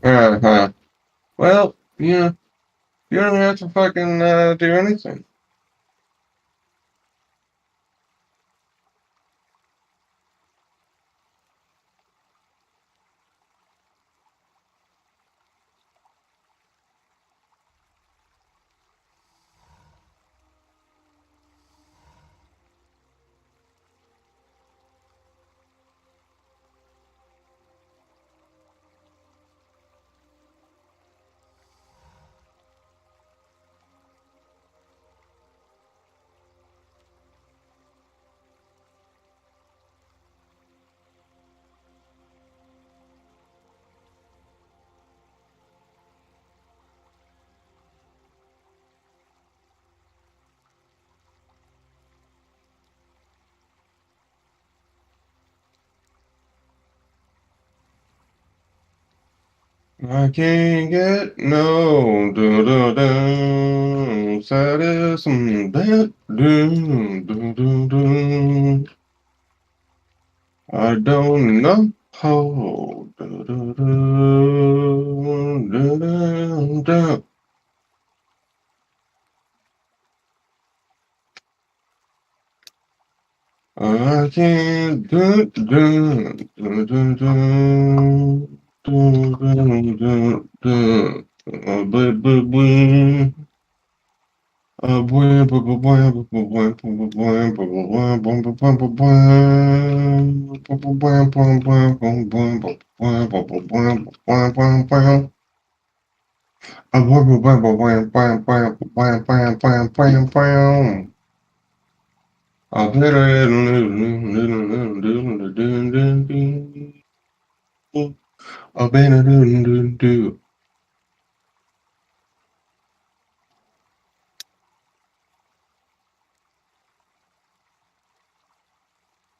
Uh-huh. Well, yeah, you don't have to fucking do anything. I can't get no do do do satisfaction. Do do do do. I don't know how. Do do do do do do. I can't do do do do do. Do do do do. Blah blah blah.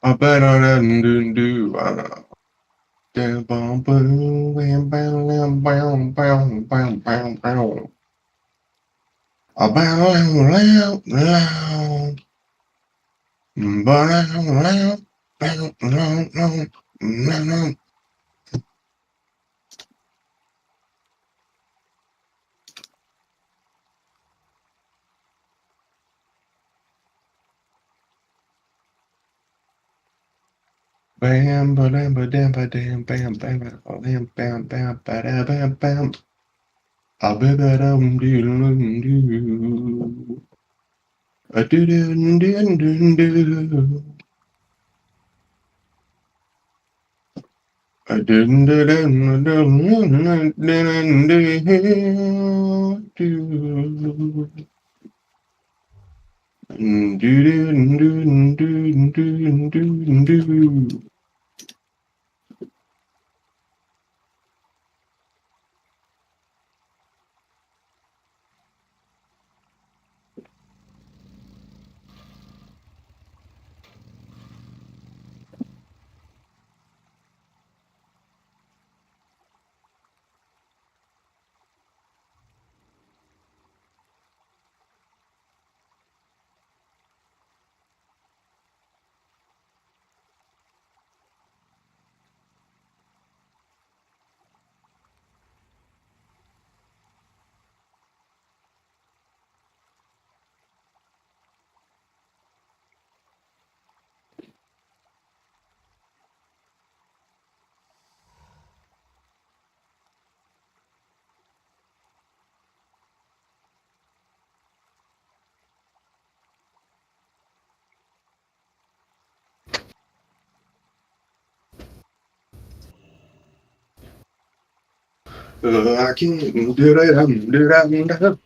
I bet I didn't do. Bam, bam, bam, bam, bam, bam, bam, bam, bam, bam. A bam, loud, loud, bam, loud, bam, loud, loud, loud. Bam, ba dam, ba dam, ba dam, bam, bam, bam, bam, bam, ba da, bam, bam. A ba ba dum doo doo doo. A doo doo doo doo doo. I didn't do I can't do that.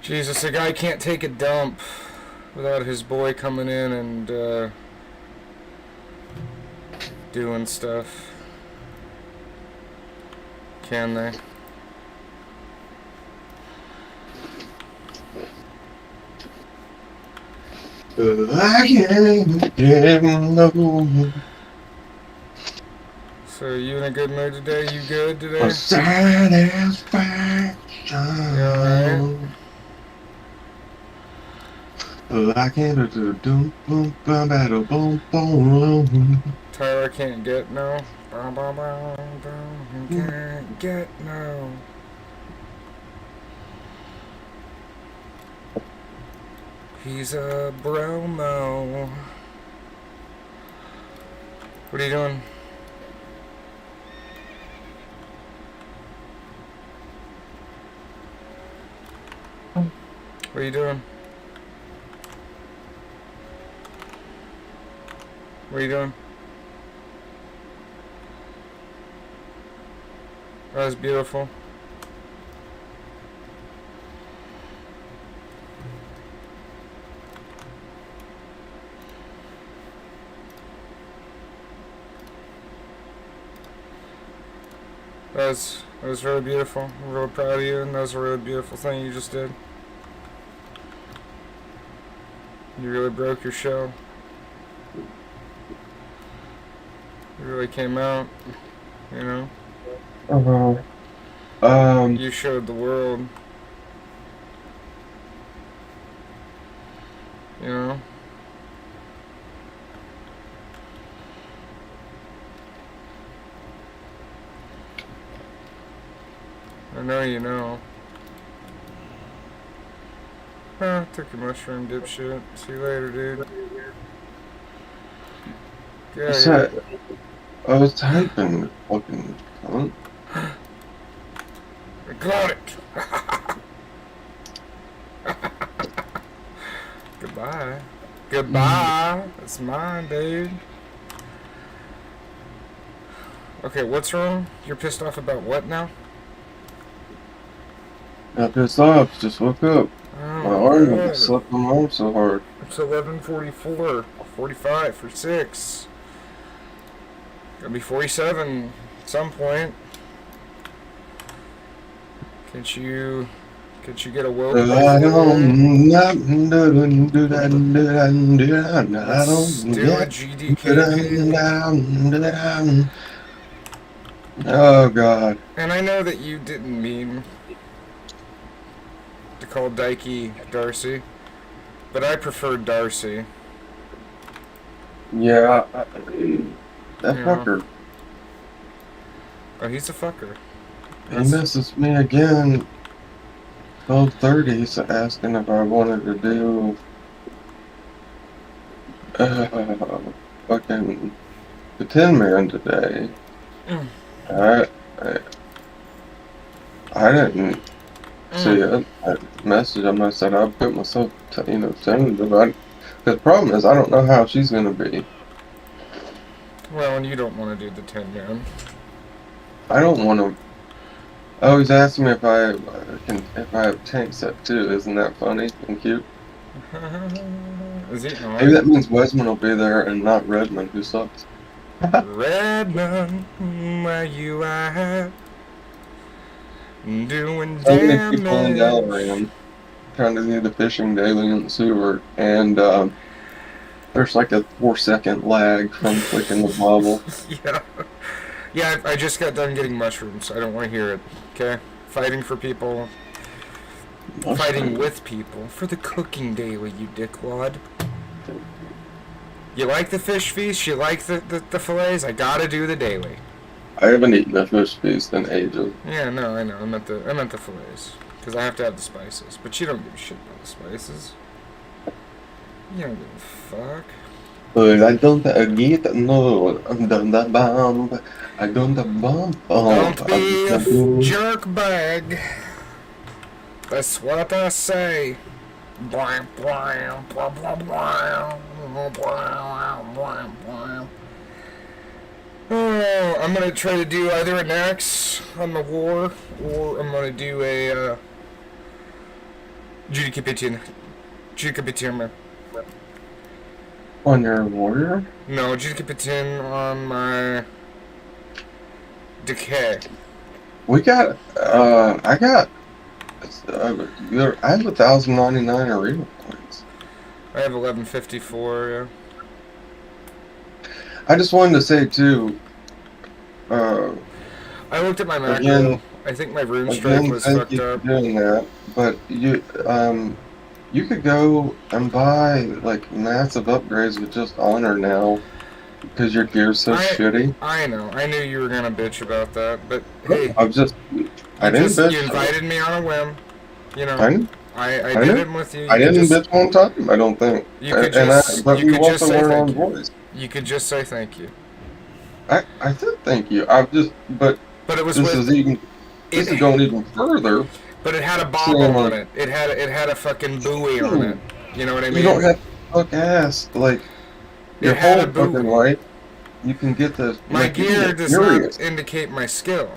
Jesus, a guy can't take a dump without his boy coming in and doing stuff. Can they? I can't get no So you in a good mood today? You good today? satisfaction. You alright? I can't do boom boom boom battle boom boom. Tyler can't get no. Bow, bow, bow, bow. He can't get no. He's a bromo. What are you doing? What are you doing? What are you doing? That was beautiful. That was really beautiful. I'm really proud of you, and that was a really beautiful thing you just did. You really broke your shell. You really came out, you know? You showed the world. You know? I know you know. Took your mushroom, dipshit. See you later, dude. Get out of here. I was typing, fucking cunt. I got it! Goodbye. Goodbye! That's mine, dude. Okay, what's wrong? You're pissed off about what now? Not pissed off, just woke up. Oh, My arm good. slept my arm so hard. It's 11:44, 45 for 6. Gonna be 47 at some point. Can't you get a woke? I don't do that. I Let's don't do a get. GDKP. Oh God. And I know that you didn't mean to call Dikey Darcy, but I prefer Darcy. Yeah. That Yeah. fucker. Oh, he's a fucker. He messaged me again. 12:30, asking if I wanted to do fucking the Tin Man today. I didn't see it. I messaged him. I said I put myself, tentative. But the problem is I don't know how she's gonna be. Well, and you don't want to do the 10 man. I don't want to. Oh, he's asking me if I have tank set too. Isn't that funny and cute? Is he not? Maybe that means Wesman will be there and not Redmond, who sucks. Redmond, where you at? Doing So many people in damage. Dalaran trying to do the fishing daily in the sewer, and there's like a 4-second lag from clicking the bubble. Yeah. Yeah, I just got done getting mushrooms. I don't want to hear it. Okay? Fighting for people. Fighting with people. For the cooking daily, you dickwad. You like the fish feast? You like the fillets? I gotta do the daily. I haven't eaten a fish feast in ages. Yeah, no, I know. I meant the fillets. Because I have to have the spices. But you don't give a shit about the spices. You don't give a fuck. But I don't get no, I'm done the bomb. I don't the bomb. Don't be a jerk bag. That's what I say. Blam, blam, blam, blam, blam, blam, blam, blam, blam. Oh, I'm gonna try to do either an axe on the war, or I'm gonna do a Judy Capitian. On your warrior? No, GDK on my decay. We got, I got, I have 1,099 arena points. I have 1154, yeah. I just wanted to say too, uh, I looked at my macro. again, I think my rune strike was thank fucked you for up. doing that, but you could go and buy, like, massive upgrades with just honor now, because your gear's so shitty. I know. I knew you were gonna bitch about that, but hey, I didn't bitch. you invited me on a whim. You know, I I did know. it with you. I didn't bitch one time, I don't think. But you we could just also say weren't thank on you. voice. You could just say thank you. I did thank you. But it was this is going even further. But it had a bobble on it. It had a fucking buoy on it. You know what I mean? You don't have to fuck ass. Like, your whole fucking life, you can get the... My gear does not indicate my skill.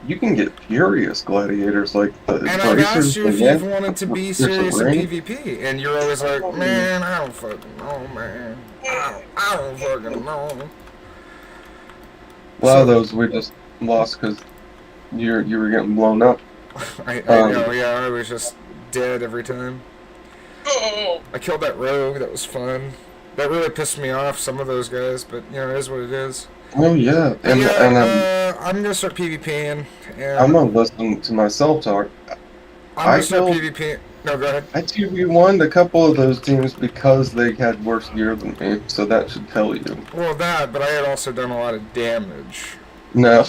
You can get furious gladiators like the And I've asked you if you've wanted to be serious in PvP, and you're always like, man, I don't fucking know, man. I don't fucking know. A lot of those we just lost because you were getting blown up. I know, yeah, I was just dead every time. I killed that rogue, that was fun. That really pissed me off, some of those guys, but, you know, it is what it is. Oh, yeah. I'm gonna start PvPing. I'm gonna listen to myself talk. I'm gonna start PvPing. No, go ahead. I 2v1'd a couple of those teams because they had worse gear than me, so that should tell you. Well, but I had also done a lot of damage. No.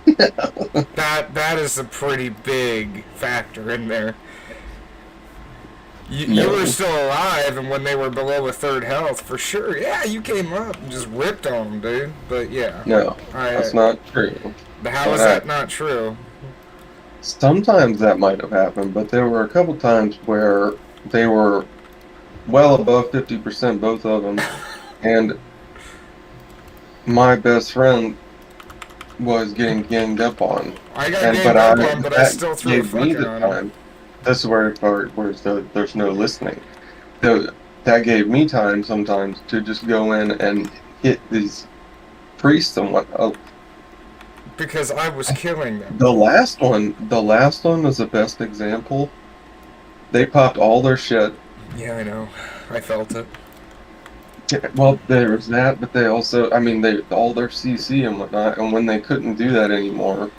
No. That is a pretty big factor in there. You were still alive, and when they were below a third health, for sure. Yeah, you came up and just ripped on them, dude. But yeah. No, that's not true. How is that not true? Sometimes that might have happened, but there were a couple times where they were well above 50%, both of them, and my best friend was getting ganged up on. I got ganged up on, but I still threw a fucking on him. This is where there's no listening. That gave me time sometimes to just go in and hit these priests and whatnot. Because I was killing them. The last one was the best example. They popped all their shit. Yeah, I know. I felt it. Yeah, well, there was that, but they also, I mean, all their CC and whatnot, and when they couldn't do that anymore,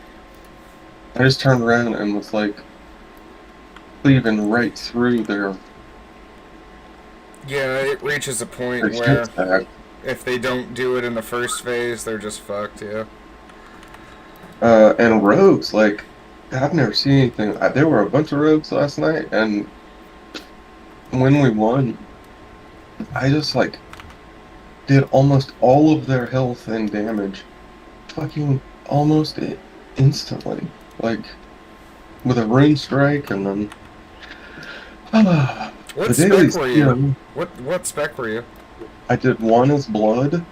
I just turned around and was like, cleaving right through their... Yeah, it reaches a point where if they don't do it in the first phase, they're just fucked, yeah. And rogues, like, I've never seen anything. There were a bunch of rogues last night, and when we won, I just, like, did almost all of their health and damage fucking almost instantly. Like, with a rune strike, and then... What spec were you? What spec were you? I did one as blood,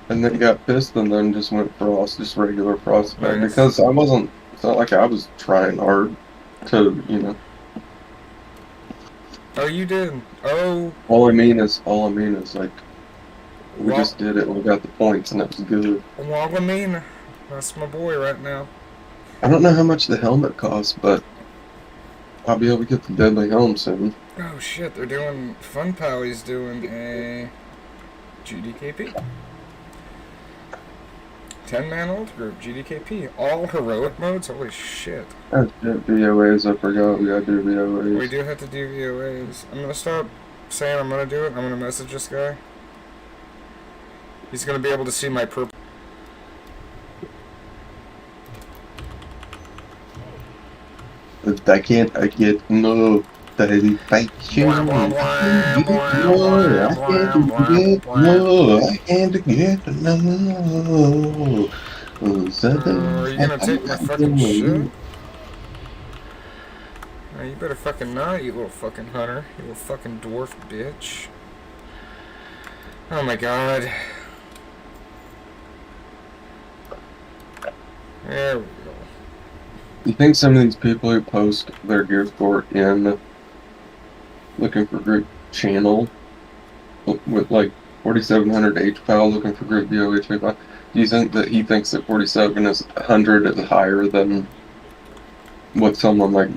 and then got pissed, and then just went frost, just regular frost spec, because I wasn't. It's not like I was trying hard to, you know. Oh, you did. Oh. All I mean is like, we just did it, and we got the points, and that was good. Well, I mean, that's my boy right now. I don't know how much the helmet costs, but I'll be able to get the deadly helm soon. Oh shit, they're doing... Fun Pally's doing a GDKP. 10-man ult group, GDKP. All heroic modes? Holy shit. VOAs, I forgot, we gotta do VOAs. We do have to do VOAs. I'm gonna stop saying I'm gonna do it. I'm gonna message this guy. He's gonna be able to see my purple... I get no satisfaction. I can't get no. Are you gonna take my fucking shit? Oh, you better fucking not, you little fucking hunter. You little fucking dwarf bitch. Oh my god. There we go. You think some of these people who post their gear score in looking for group channel with like 4,700 H-PAL looking for group BOH. Do you think that he thinks that 4,700 is higher than what someone like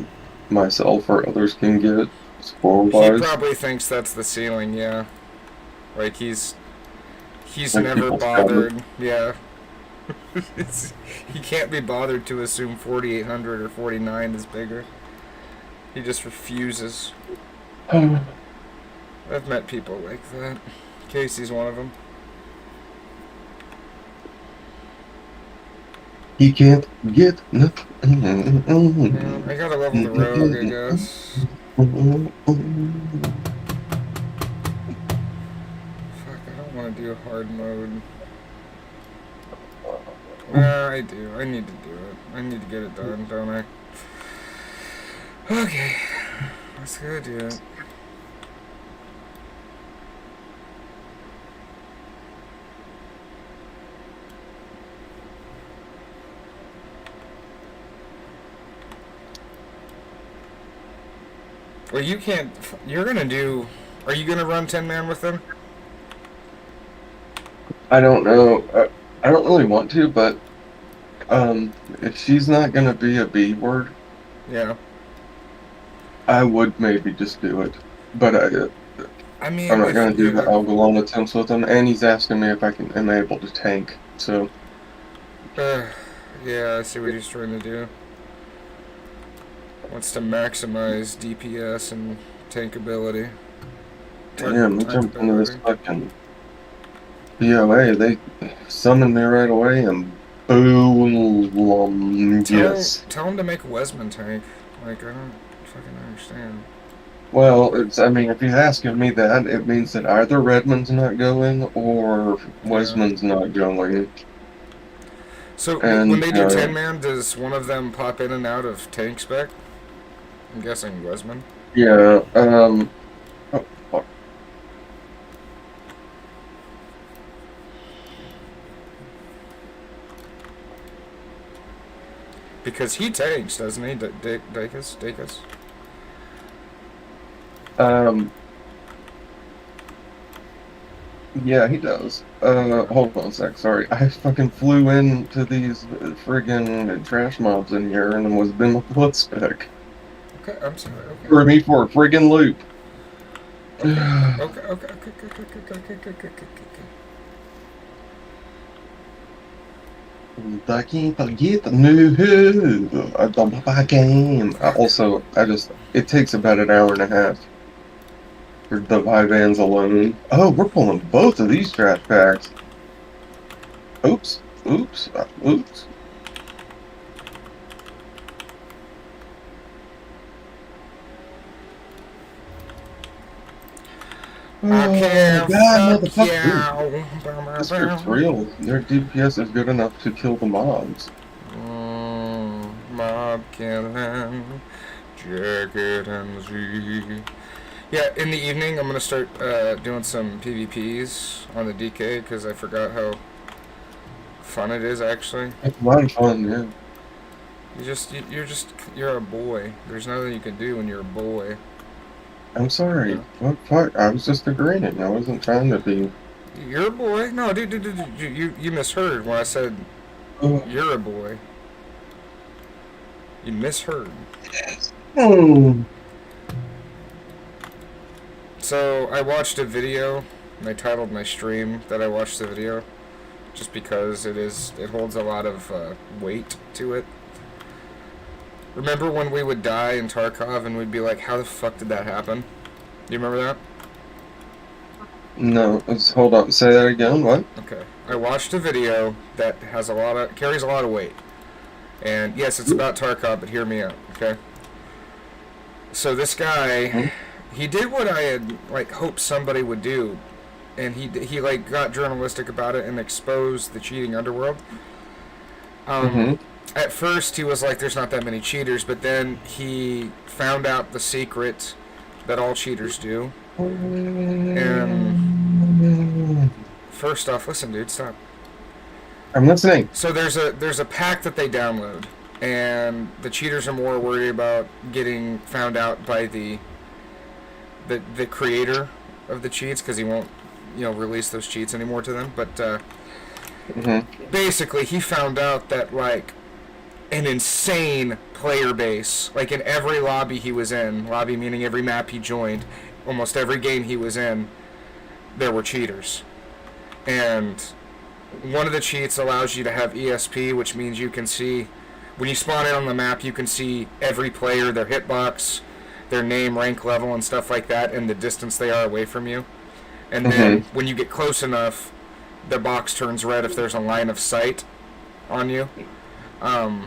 myself or others can get He score-wise? probably thinks that's the ceiling, yeah. Like he's Like never people bothered. Yeah. He can't be bothered to assume 4,800 or 49 is bigger. He just refuses. I've met people like that. Casey's one of them. He can't get nothing. Yeah, I gotta level the rogue, I guess. Fuck, I don't want to do hard mode. I do. I need to do it. I need to get it done, don't I? Okay. Let's go do it. Well, you can't. You're gonna do. Are you gonna run 10-man with them? I don't know. I don't really want to, but if she's not gonna be a B word, Yeah. I would maybe just do it. But I mean, I'm not if gonna do you the have, Algalon attempts with him, and he's asking me if am able to tank. So yeah, I see what he's trying to do. Wants to maximize DPS and tankability. damn, they jumped into this fucking BOA. They summoned me right away, and boom, yes. Tell him to make Wesman tank. Like, I don't fucking understand. Well, I mean, if he's asking me that, it means that either Redmond's not going or Wesman's not going. So, And, when they do 10-man, does one of them pop in and out of tank spec? I'm guessing Wesman. Yeah, oh, fuck. Because he tanks, doesn't he? Dacus? Yeah, he does. Hold on a sec, sorry. I fucking flew into these friggin' trash mobs in here and was in my blood spec. Okay, I'm sorry. Okay. Threw me for a friggin' loop. Okay. I can't forget the new the game. It takes about an hour and a half for the Vivans alone. Oh, we're pulling both of these trash packs. Oops. Okay, God, fuck motherfucker. This group's real. Their DPS is good enough to kill the mobs. Mob killing, jacket and Z. Yeah, in the evening I'm gonna start doing some PvPs on the DK because I forgot how fun it is actually. It's a lot of fun, yeah. You're a boy. There's nothing you can do when you're a boy. I'm sorry. What fuck? I was just agreeing. I wasn't trying to be. You're a boy? No, dude, you misheard when I said you're a boy. You misheard. Oh. So, I watched a video, and I titled my stream that I watched the video, just because it holds a lot of weight to it. Remember when we would die in Tarkov and we'd be like, how the fuck did that happen? Do you remember that? No, hold on. Say that again. What? Okay. I watched a video that carries a lot of weight. And yes, it's about Tarkov, but hear me out, okay? So this guy, he did what I had hoped somebody would do, and he got journalistic about it and exposed the cheating underworld. At first he was like, there's not that many cheaters, but then he found out the secret that all cheaters do. And first off, listen, dude, stop. I'm listening. So there's a pack that they download, and the cheaters are more worried about getting found out by the creator of the cheats, because he won't release those cheats anymore to them. But Mhm. basically, he found out that like an insane player base, like in every lobby he was in, lobby meaning every map he joined, almost every game he was in, there were cheaters. And one of the cheats allows you to have ESP, which means you can see, when you spawn in on the map, you can see every player, their hitbox, their name, rank level, and stuff like that, and the distance they are away from you. And then when you get close enough, the box turns red if there's a line of sight on you. And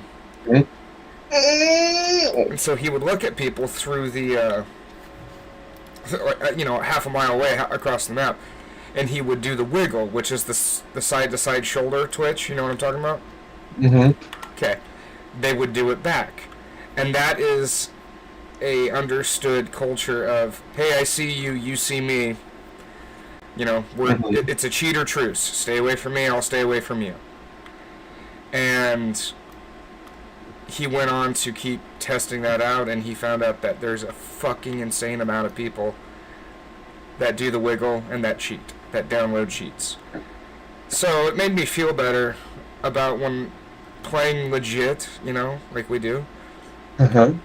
so he would look at people through the, half a mile away across the map, and he would do the wiggle, which is the side-to-side shoulder twitch. You know what I'm talking about? Okay. They would do it back. And that is a understood culture of, hey, I see you, you see me. It's a cheater truce. Stay away from me, I'll stay away from you. And he went on to keep testing that out, and he found out that there's a fucking insane amount of people that do the wiggle and that cheat, that download cheats. So it made me feel better about when playing legit, like we do, and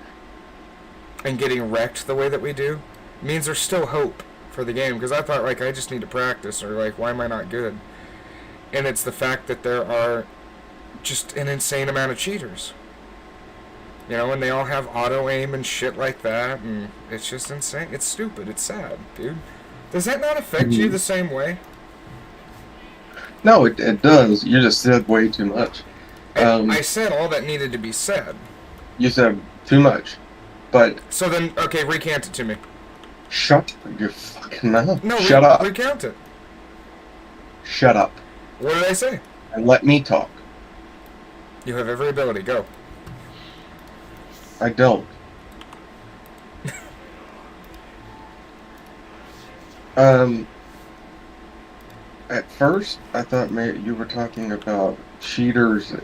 getting wrecked the way that we do, means there's still hope for the game, because I thought, like, I just need to practice, or like, why am I not good? And it's the fact that there are just an insane amount of cheaters. And they all have auto-aim and shit like that, and it's just insane. It's stupid. It's sad, dude. Does that not affect you the same way? No, it does. You just said way too much. I said all that needed to be said. You said too much, but... So then, okay, recant it to me. Shut your fucking mouth. No, shut up. Recount it. Shut up. What did I say? And let me talk. You have every ability. Go. I don't. At first, I thought maybe you were talking about cheaters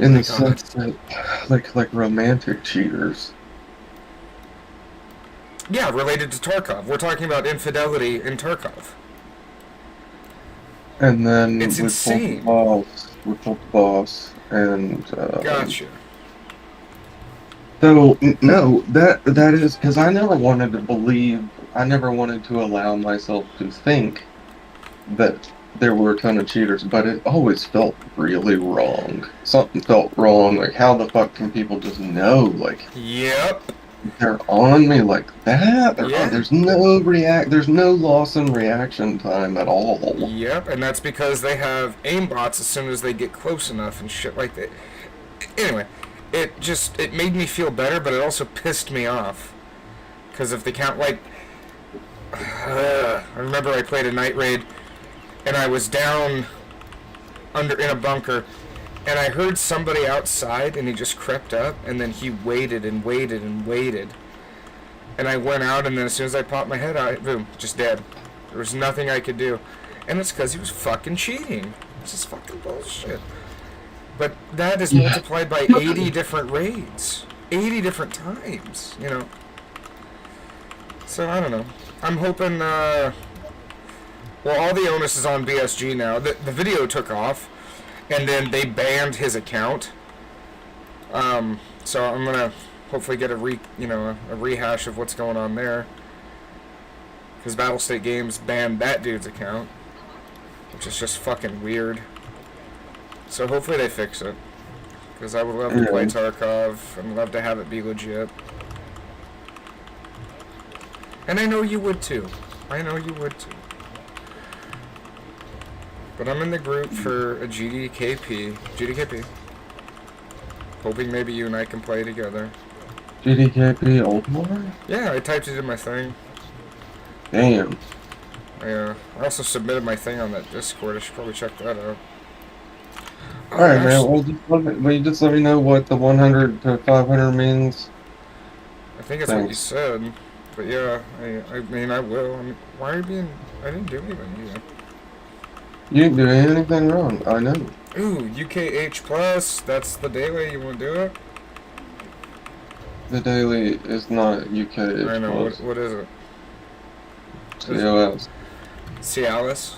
in the sense that, like romantic cheaters. Yeah, related to Tarkov. We're talking about infidelity in Tarkov. And then it's insane. We pulled the boss, and gotcha. So no, that is because I never wanted to believe. I never wanted to allow myself to think that there were a ton of cheaters, but it always felt really wrong. Something felt wrong. Like, how the fuck can people just know? Like, yep. They're on me like that. Yeah. There's no loss in reaction time at all. Yep, and that's because they have aimbots as soon as they get close enough and shit like that. Anyway, it made me feel better, but it also pissed me off. Because if they count, like, I remember I played a night raid, and I was down in a bunker, and I heard somebody outside, and he just crept up, and then he waited and waited and waited. And I went out, and then as soon as I popped my head out, boom, just dead. There was nothing I could do. And it's because he was fucking cheating. It's just fucking bullshit. But that is multiplied by 80 different raids. 80 different times, So, I don't know. I'm hoping, well, all the onus is on BSG now. The video took off. And then they banned his account. So I'm gonna hopefully get a rehash of what's going on there. Because Battlestate Games banned that dude's account, which is just fucking weird. So hopefully they fix it. Because I would love to play Tarkov and love to have it be legit. And I know you would too. I know you would too. But I'm in the group for a GDKP. Hoping maybe you and I can play together. GDKP Oldmore? Yeah, I typed it in my thing. Damn. Yeah. I also submitted my thing on that Discord. I should probably check that out. Alright, man. Well, just let me know what the 100 to 500 means. I think it's what you said. But yeah, I mean, I will. I mean, why are you being... I didn't do anything either. You didn't do anything wrong, I know. Ooh, UKH Plus, that's the daily, you want to do it? The daily is not UKH I know, Plus. what is it? COS. Cialis.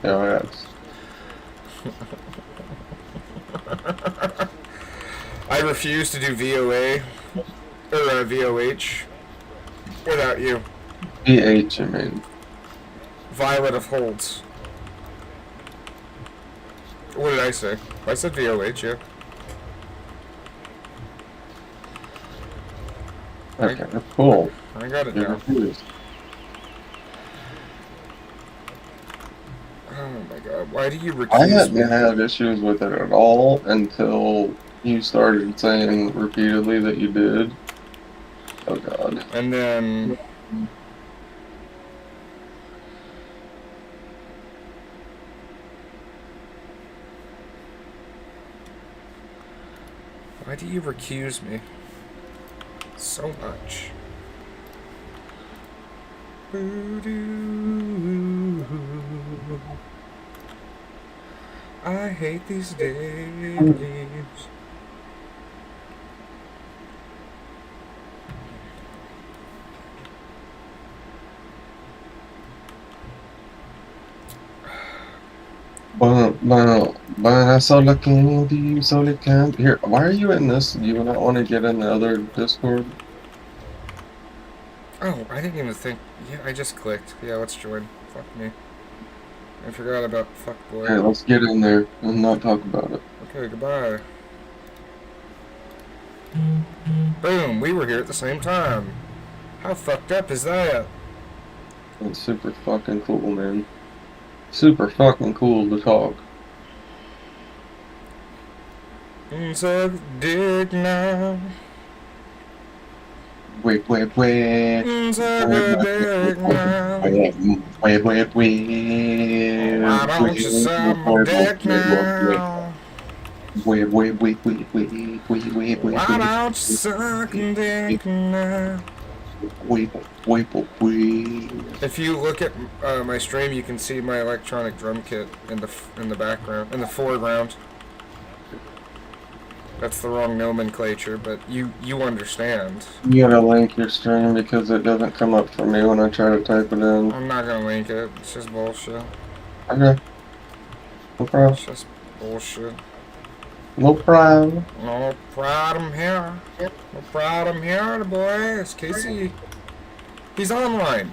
COS. I refuse to do VOA or VOH without you. VH, I mean. Violet of Holds. What did I say? I said VOH, yeah. Okay, cool. I got it You now. refused. Oh my god, why do you I recuse me? hadn't had issues with it at all until you started saying repeatedly that you did. Oh god. And then... Why do you recuse me? So much. I hate these days. I saw the candy, you saw the candy. Here, why are you in this? Do you not want to get in the other Discord? Oh, I didn't even think. Yeah, I just clicked. Yeah, let's join. Fuck me. I forgot about fuck boy. Okay, let's get in there and not talk about it. Okay, goodbye. Boom, we were here at the same time. How fucked up is that? It's super fucking cool, man. Super fucking cool to talk. Suck dick now. Wait. Suck a dick now. Why don't you suck my dick now? Why don't you suck a dick now? If you look at my stream, you can see my electronic drum kit in the background, in the foreground. That's the wrong nomenclature, but you understand. You gotta link your stream because it doesn't come up for me when I try to type it in. I'm not gonna link it. It's just bullshit. Okay. No problem. It's just bullshit. No problem. No problem here. No problem here, the boy. It's Casey. He's online.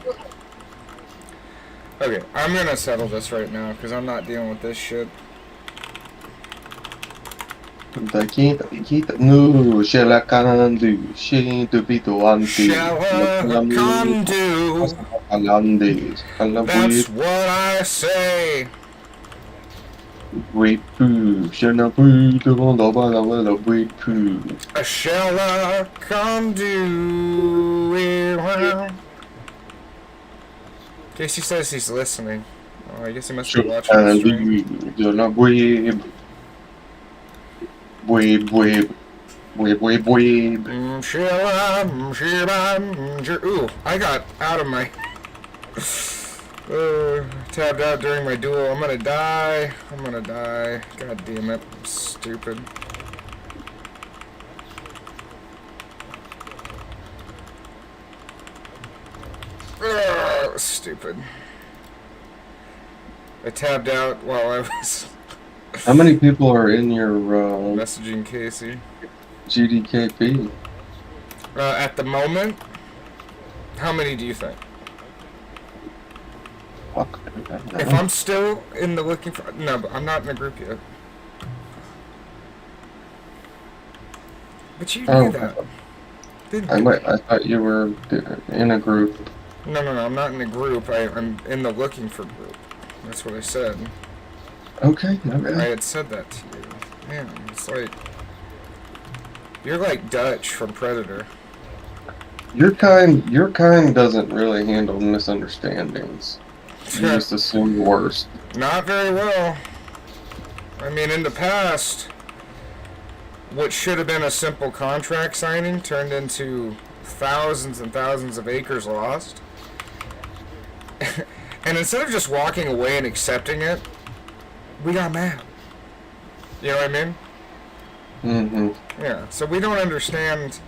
Okay, I'm gonna settle this right now because I'm not dealing with this shit. No, shall I can do? She to be the one Shall I do? That's what I say. Wait poo, shall I poo to one the wait poo. Shall I come do it? Casey says he's listening. Oh, I guess he must be watching the stream. Ooh, I got out of my... tabbed out during my duel. I'm gonna die. I'm gonna die. God damn it. I'm stupid. Stupid. I tabbed out while I was... How many people are in your messaging Casey. GDKP? At the moment, how many do you think? Fuck. If I'm still in the looking for... No, but I'm not in a group yet. But you knew that. Didn't you? I thought you were in a group. No, I'm not in a group. I'm in the looking for group. That's what I said. Okay, I okay. had said that to you. Man, it's like... You're like Dutch from Predator. Your kind doesn't really handle misunderstandings. You just assume the worst. Not very well. I mean, in the past, what should have been a simple contract signing turned into thousands and thousands of acres lost. And instead of just walking away and accepting it, we got mad. You know what I mean? Mm-hmm. Yeah, so we don't understand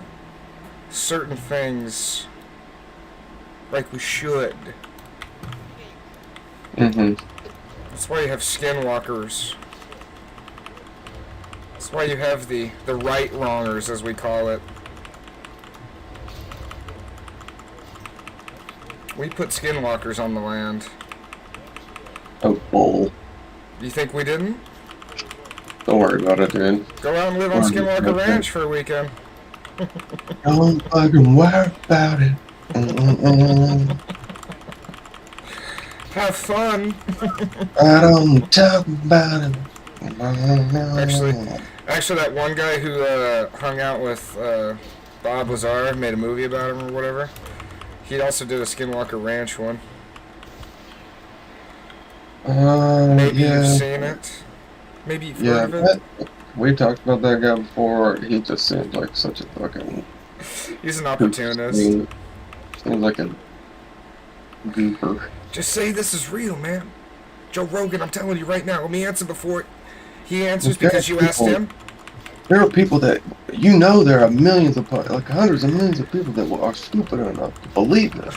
certain things like we should. Mm-hmm. That's why you have skinwalkers. That's why you have the right wrongers, as we call it. We put skinwalkers on the land. Oh, bull. You think we didn't? Don't worry about it, dude. Go out and live on Skinwalker Ranch for a weekend. Don't fucking worry about it. Mm-mm-mm. Have fun. I don't talk about it. Actually, that one guy who hung out with Bob Lazar, made a movie about him or whatever. He also did a Skinwalker Ranch one. Maybe yeah. you've seen it. Maybe you've heard of it. We talked about that guy before. He just seemed like such a fucking... He's an opportunist. Seemed like a goober. Just say this is real, man. Joe Rogan, I'm telling you right now. Let me answer before he answers because you asked him. There are people that, you know, there are millions of, like hundreds of millions of people that are stupid enough to believe this.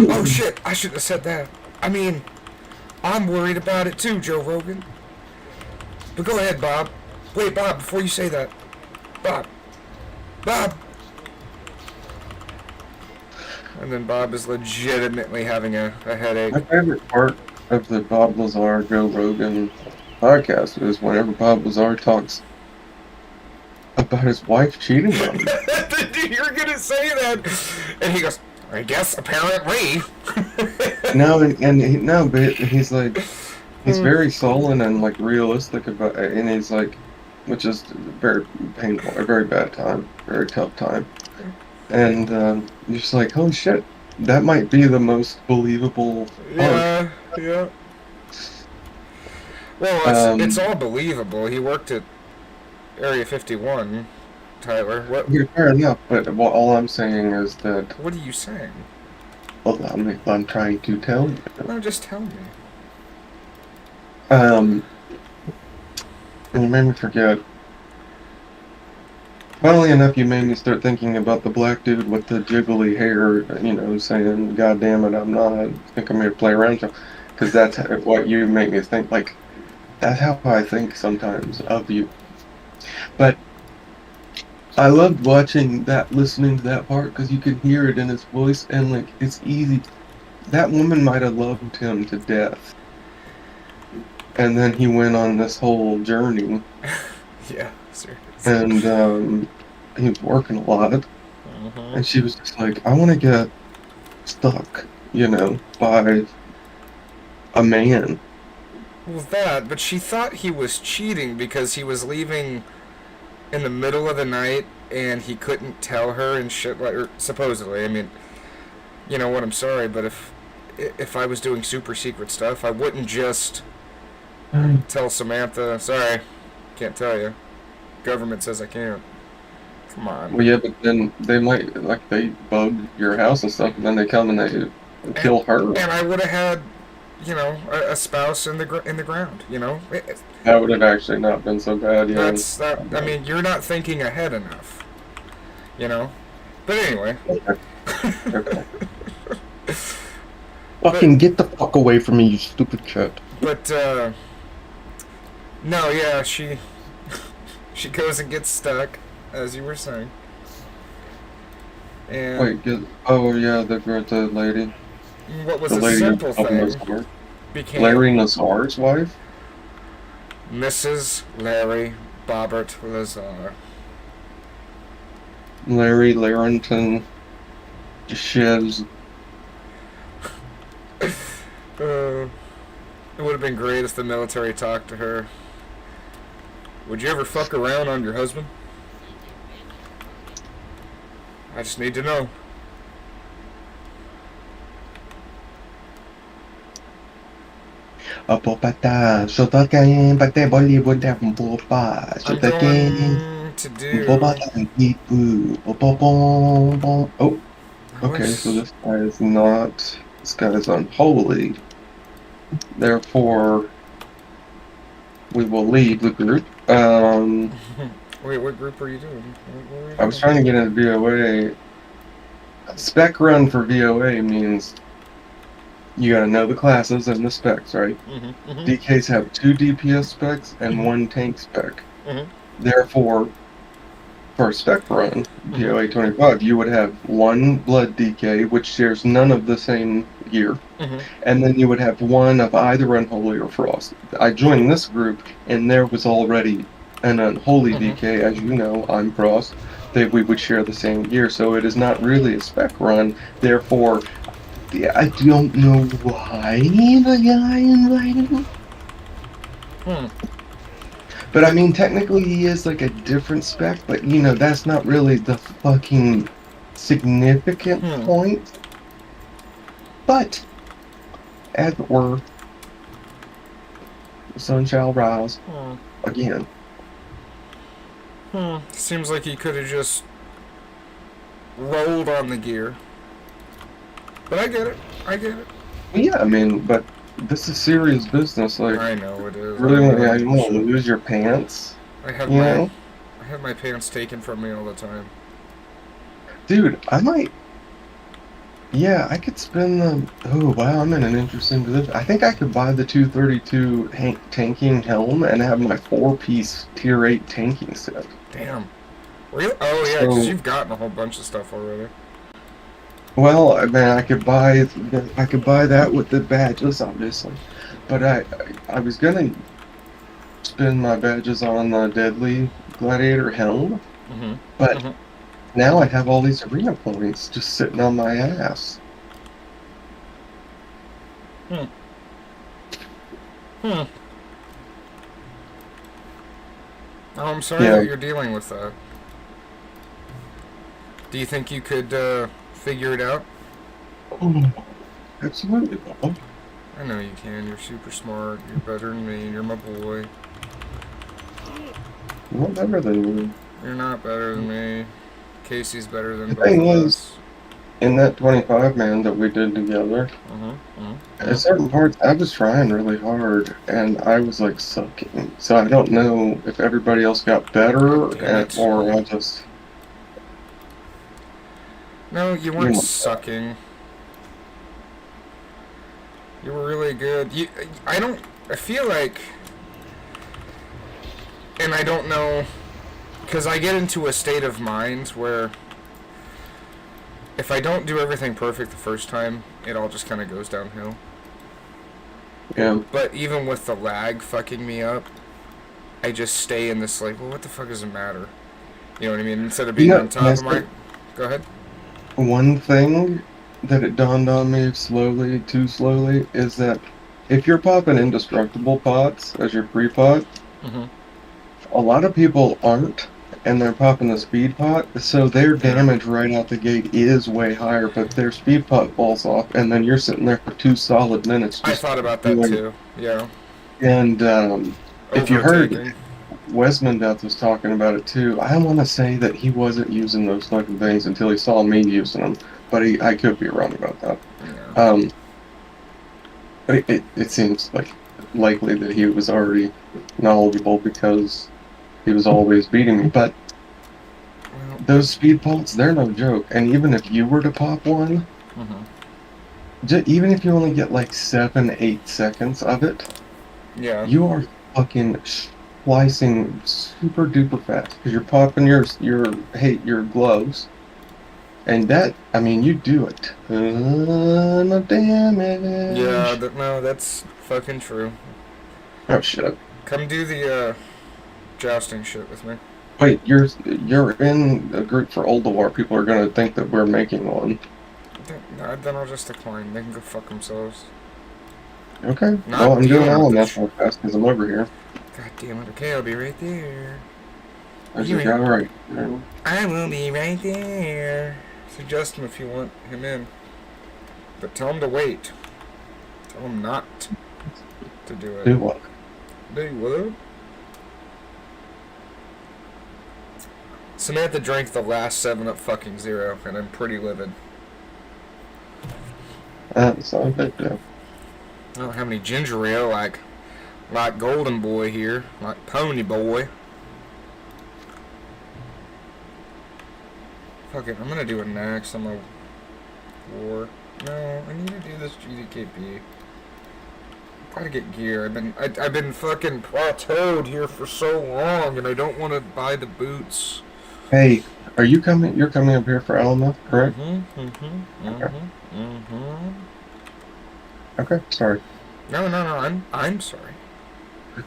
Oh shit, I shouldn't have said that. I mean, I'm worried about it too, Joe Rogan. But go ahead, Bob. Wait, Bob, before you say that. Bob. Bob! And then Bob is legitimately having a headache. My favorite part of the Bob Lazar, Joe Rogan podcast is whenever Bob Lazar talks about his wife cheating on him. You're gonna say that! And he goes, I guess apparently. No, but he's like, he's very sullen and like realistic about it, and he's like, which is very painful, a very bad time, very tough time, and you're just like, holy shit, that might be the most believable part. Yeah. Well, it's all believable. He worked at Area 51, Tyler. What? Yeah, fair enough, but all I'm saying is that. What are you saying? Well, I'm trying to tell you. No, just tell me. And you made me forget. Funnily enough, you made me start thinking about the black dude with the jiggly hair, you know, saying, God damn it, I'm not. I think I'm here to play around. Because that's what you make me think. Like, that's how I think sometimes of you. But I loved watching that, listening to that part, because you could hear it in his voice, and, like, it's easy. That woman might have loved him to death. And then he went on this whole journey. Yeah, seriously. And he was working a lot. And she was just like, I want to get stuck, you know, by a man. Well, but she thought he was cheating because he was leaving in the middle of the night and he couldn't tell her and shit, like, or supposedly. I mean, you know what, I'm sorry, but if I was doing super secret stuff, I wouldn't just tell Samantha, sorry, can't tell you. Government says I can't. Come on. Well, yeah, but then they might, like, they bug your house and stuff, and then they come and they kill her. And I would have had, you know, a spouse in the ground, you know? That would have actually not been so bad, yeah. I mean, you're not thinking ahead enough, you know? But anyway. Okay. Fucking get the fuck away from me, you stupid shit. But, no, yeah, she goes and gets stuck, as you were saying. And Wait, oh yeah, the lady. what was The a lady simple of thing Nazar. became Larry Nazar's wife? Mrs. Larry Bobbert Lazar. Larry Larrington Shivs. It would have been great if the military talked to her. Would you ever fuck around on your husband? I just need to know. Apopata, sotakan, pate Bollywood popa, I'm sotakan, going to do... Oh, I okay, wish- so this guy is not, this guy is unholy. Therefore, we will leave the group. Wait, what group are you doing? I was trying to get into DOA, spec run for VOA means you gotta know the classes and the specs, right? DKs have 2 DPS specs and 1 tank spec. Therefore, for a spec run, VOA 25, you would have 1 blood DK, which shares none of the same gear, and then you would have 1 of either Unholy or Frost. I joined this group, and there was already an Unholy DK, as you know, I'm Frost. We would share the same gear, so it is not really a spec run. Therefore, I don't know why the guy invited him. But I mean, technically he is like a different spec, but you know, that's not really the fucking significant point. But, as it were, the sun shall rise again. Seems like he could have just rolled on the gear. But I get it. I get it. Yeah, I mean, but this is serious business. Like, I know it is. really, you want to lose your pants? I have You my pants taken from me all the time. Dude, I might. Yeah, I could spend the. Oh, wow, I'm in an interesting position. I think I could buy the 232 tanking helm and have my 4-piece tier 8 tanking set. Damn. Really? Oh, yeah, because So- you've gotten a whole bunch of stuff already. Well, I mean, I could buy that with the badges, obviously, but I was gonna spend my badges on the Deadly Gladiator helm, but now I have all these arena points just sitting on my ass. Oh, I'm sorry Yeah. that you're dealing with that. Do you think you could figure it out? Oh, absolutely, Papa. I know you can. You're super smart. You're better than me. You're my boy. I'm not better than you. You're not better than me. Casey's better than The both thing of is, us. in that 25 man that we did together, at certain parts I was trying really hard and I was like sucking. So I don't know if everybody else got better or I just. No, you weren't sucking. You were really good. I feel like, and I don't know, because I get into a state of mind where if I don't do everything perfect the first time, it all just kind of goes downhill. Yeah. But even with the lag fucking me up, I just stay in this like, well, what the fuck does it matter? You know what I mean? Instead of being on top of my... Go ahead. One thing that it dawned on me slowly, too slowly, is that if you're popping indestructible pots as your pre-pot, a lot of people aren't, and they're popping the speed pot, so their damage right out the gate is way higher, but their speed pot falls off, and then you're sitting there for 2 solid minutes. I thought about that too, yeah. And if you heard, Overtaking. Wesman Death was talking about it too. I want to say that he wasn't using those fucking things until he saw me using them, but I could be wrong about that. Yeah. It seems like likely that he was already knowledgeable because he was always beating me. But those speed pots, they're no joke. And even if you were to pop one, even if you only get like 7-8 seconds of it, Yeah. you are fucking slicing super duper fast because you're popping your gloves, and that, I mean, you do a ton of damage. Yeah, no, that's fucking true. Oh shit. Come do the jousting shit with me. Wait, you're in a group for Oldawar. People are gonna think that we're making one. Then I'll just decline. They can go fuck themselves. Okay. Not Well, I'm doing dealing all with that this real fast because I'm over here. God damn it. Okay, I'll be right there. There's a guy right there. I will be right there. Suggest him if you want him in. But tell him to wait. Tell him not to do it. Do what? Do what? Samantha drank the last 7-Up fucking zero, and I'm pretty livid. That's not a big deal. I don't have any ginger ale like Golden Boy here, like Pony Boy. Fuck it, I'm gonna do it next. I'm gonna 4. No, I need to do this GDKP. Gotta get gear. I've been fucking plateaued here for so long, and I don't want to buy the boots. Hey, are you coming? You're coming up here for Alma, correct? Okay, sorry. No, I'm sorry.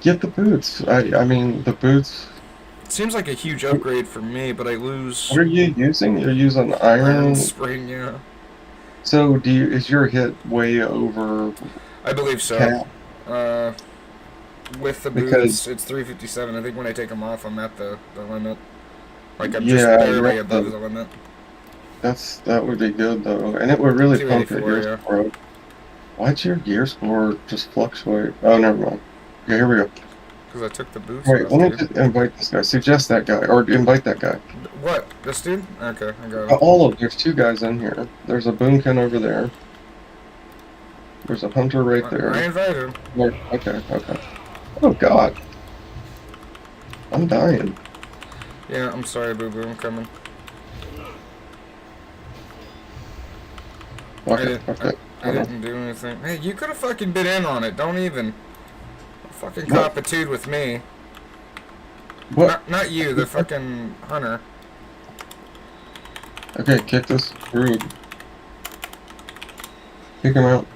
Get the boots. I mean, the boots. It seems like a huge upgrade for me, but I lose What are you using? You're using iron iron. spring, yeah. So, is your hit way over I believe so. cap? With the Because boots, it's 357. I think when I take them off, I'm at the limit. Like, I'm just yeah, barely you're above the limit. that would be good though, and it would really pump your 284, gear yeah. score up. Why'd your gear score just fluctuate? Oh, never mind. Okay, here we go. Because I took the boots Wait, off, let me dude. just invite this guy. Suggest that guy, or invite that guy. What? This dude? Okay, I got him. All of there's 2 guys in here. There's a boomkin over there. There's a hunter right there. I invited him. Okay. Oh God, I'm dying. Yeah, I'm sorry, Boo Boo. I'm coming. Okay. I didn't do anything. Hey, you could have fucking been in on it. Don't even fucking What? cop a dude with me. What? Not you, the fucking hunter. Okay, kick this druid. Kick him out.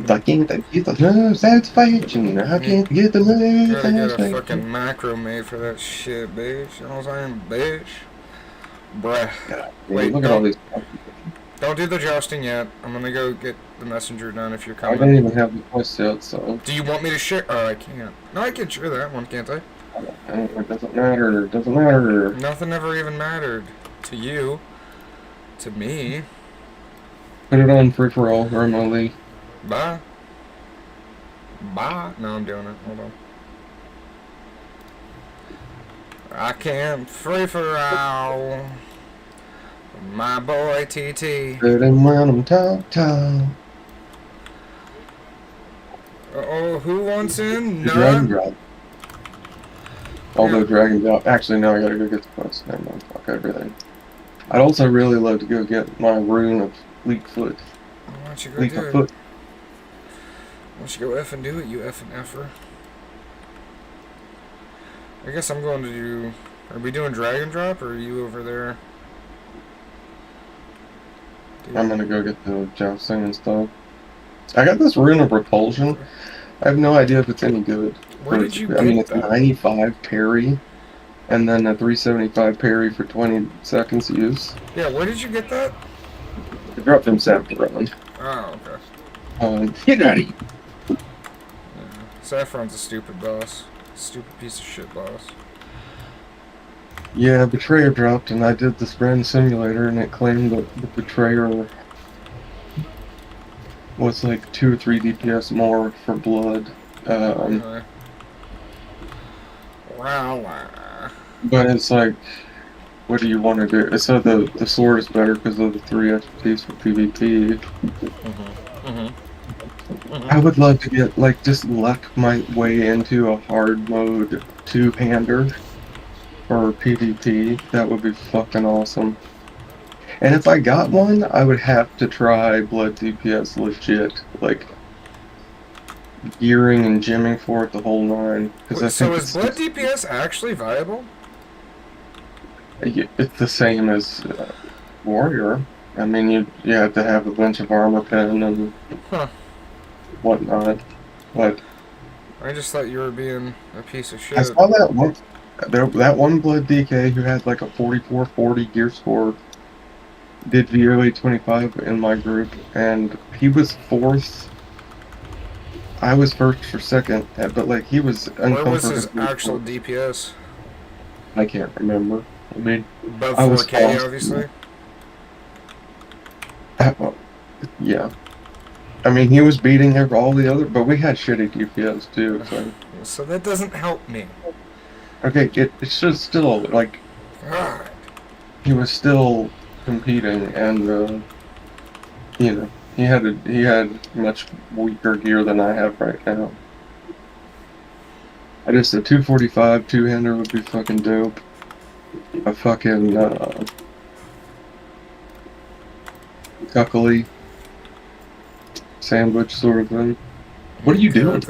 I can't get the love satisfaction. I can't get the love Gotta get a satisfaction. fucking macro made for that shit, bitch. You know what I'm saying, bitch? Bruh. God, Wait, look at all these. Don't do the jousting yet. I'm gonna go get the messenger done if you're I coming. don't even have the quest yet, so Do you want me to share? Oh, I can't. No, I can share that one, can't I? it doesn't matter. It doesn't matter. Nothing ever even mattered. To you. To me. Put it on free for all remotely. Bye. Bye. No, I'm doing it. Hold on. I can't free for all. My boy TT. Put him when I'm top. Oh, who wants in? The dragon None. drop. Although dragon drop. Actually, no, I gotta go get the quest. Never mind. Fuck everything. I'd also really love to go get my rune of Fleetfoot. Why don't you go Fleet do of it? foot. Why don't you go F and do it, you F and F'er? I guess I'm going to do... Are we doing drag and drop, or are you over there? I'm gonna go get the jousting and stuff. I got this rune of repulsion. I have no idea if it's any good. Where did you I mean, get it's that? 95 parry, and then a 375 parry for 20 seconds use. Yeah, where did you get that? I dropped him Saffron. Oh, okay. Get out of here. Yeah. Saffron's a stupid boss. Stupid piece of shit boss. Yeah, Betrayer dropped, and I did the sprint simulator, and it claimed that the Betrayer was like 2 or 3 DPS more for blood. Anyway. Wow. But it's like, what do you want to do? So the sword is better because of the 3 expertise for PvP. I would love to get, like, just luck my way into a hard mode 2-hander for PvP. That would be fucking awesome. And if I got one, I would have to try blood DPS legit, like gearing and gymming for it the whole 9. Because I So think is blood DPS actually viable? it's the same as warrior. I mean, you have to have a bunch of armor pen and whatnot. But I just thought you were being a piece of shit. I saw that one blood DK who had like a 4440 gear score did VOA 25 in my group, and he was 4th. I was 1st or 2nd, but like he was Where was his uncomfortably actual 4th. DPS? I can't remember. I mean, Above I was 4K, lost. obviously. Yeah. I mean, he was beating all the other, but we had shitty DPS too. So that doesn't help me. Okay, it's just still like God. he was still competing, and you know, he had much weaker gear than I have right now. I just a 245 2-hander would be fucking dope. A fucking cuckly sandwich sort of thing. What are you doing?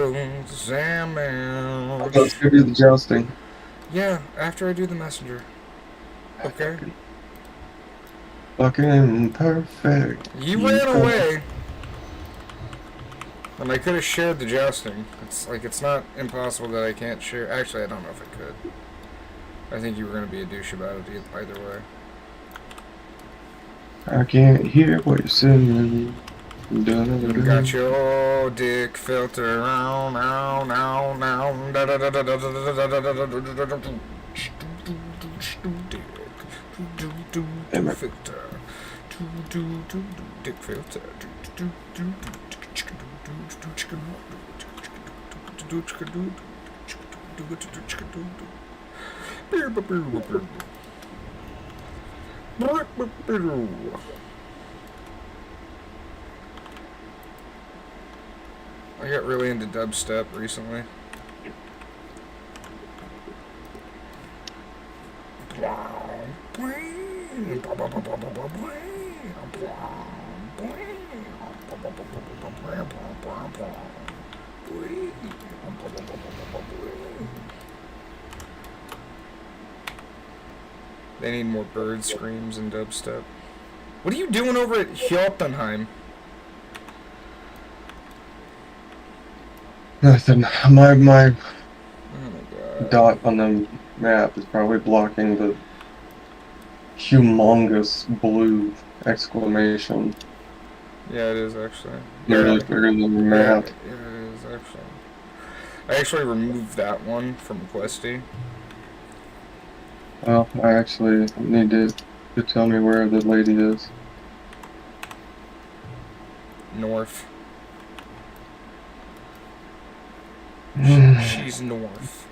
Salmon. Let's go do the jousting. Yeah, after I do the messenger. Okay. Fucking perfect. You ran away. And I could have shared the jousting. It's not impossible that I can't share. Actually, I don't know if I could. I think you were gonna be a douche about it either way. I can't hear what you're saying. You got your dick filter on, da da da da da da da da da da da da. Dick filter. Dick filter. I got really into dubstep recently. They need more bird screams and dubstep. What are you doing over at Jotunheim? Nothing. My Oh my god. dot on the map is probably blocking the humongous blue exclamation. Yeah, it is actually. Literally bigger than the map. Yeah, it is actually. I actually removed that one from Questy. Well, I actually need to tell me where the lady is. North. She's north.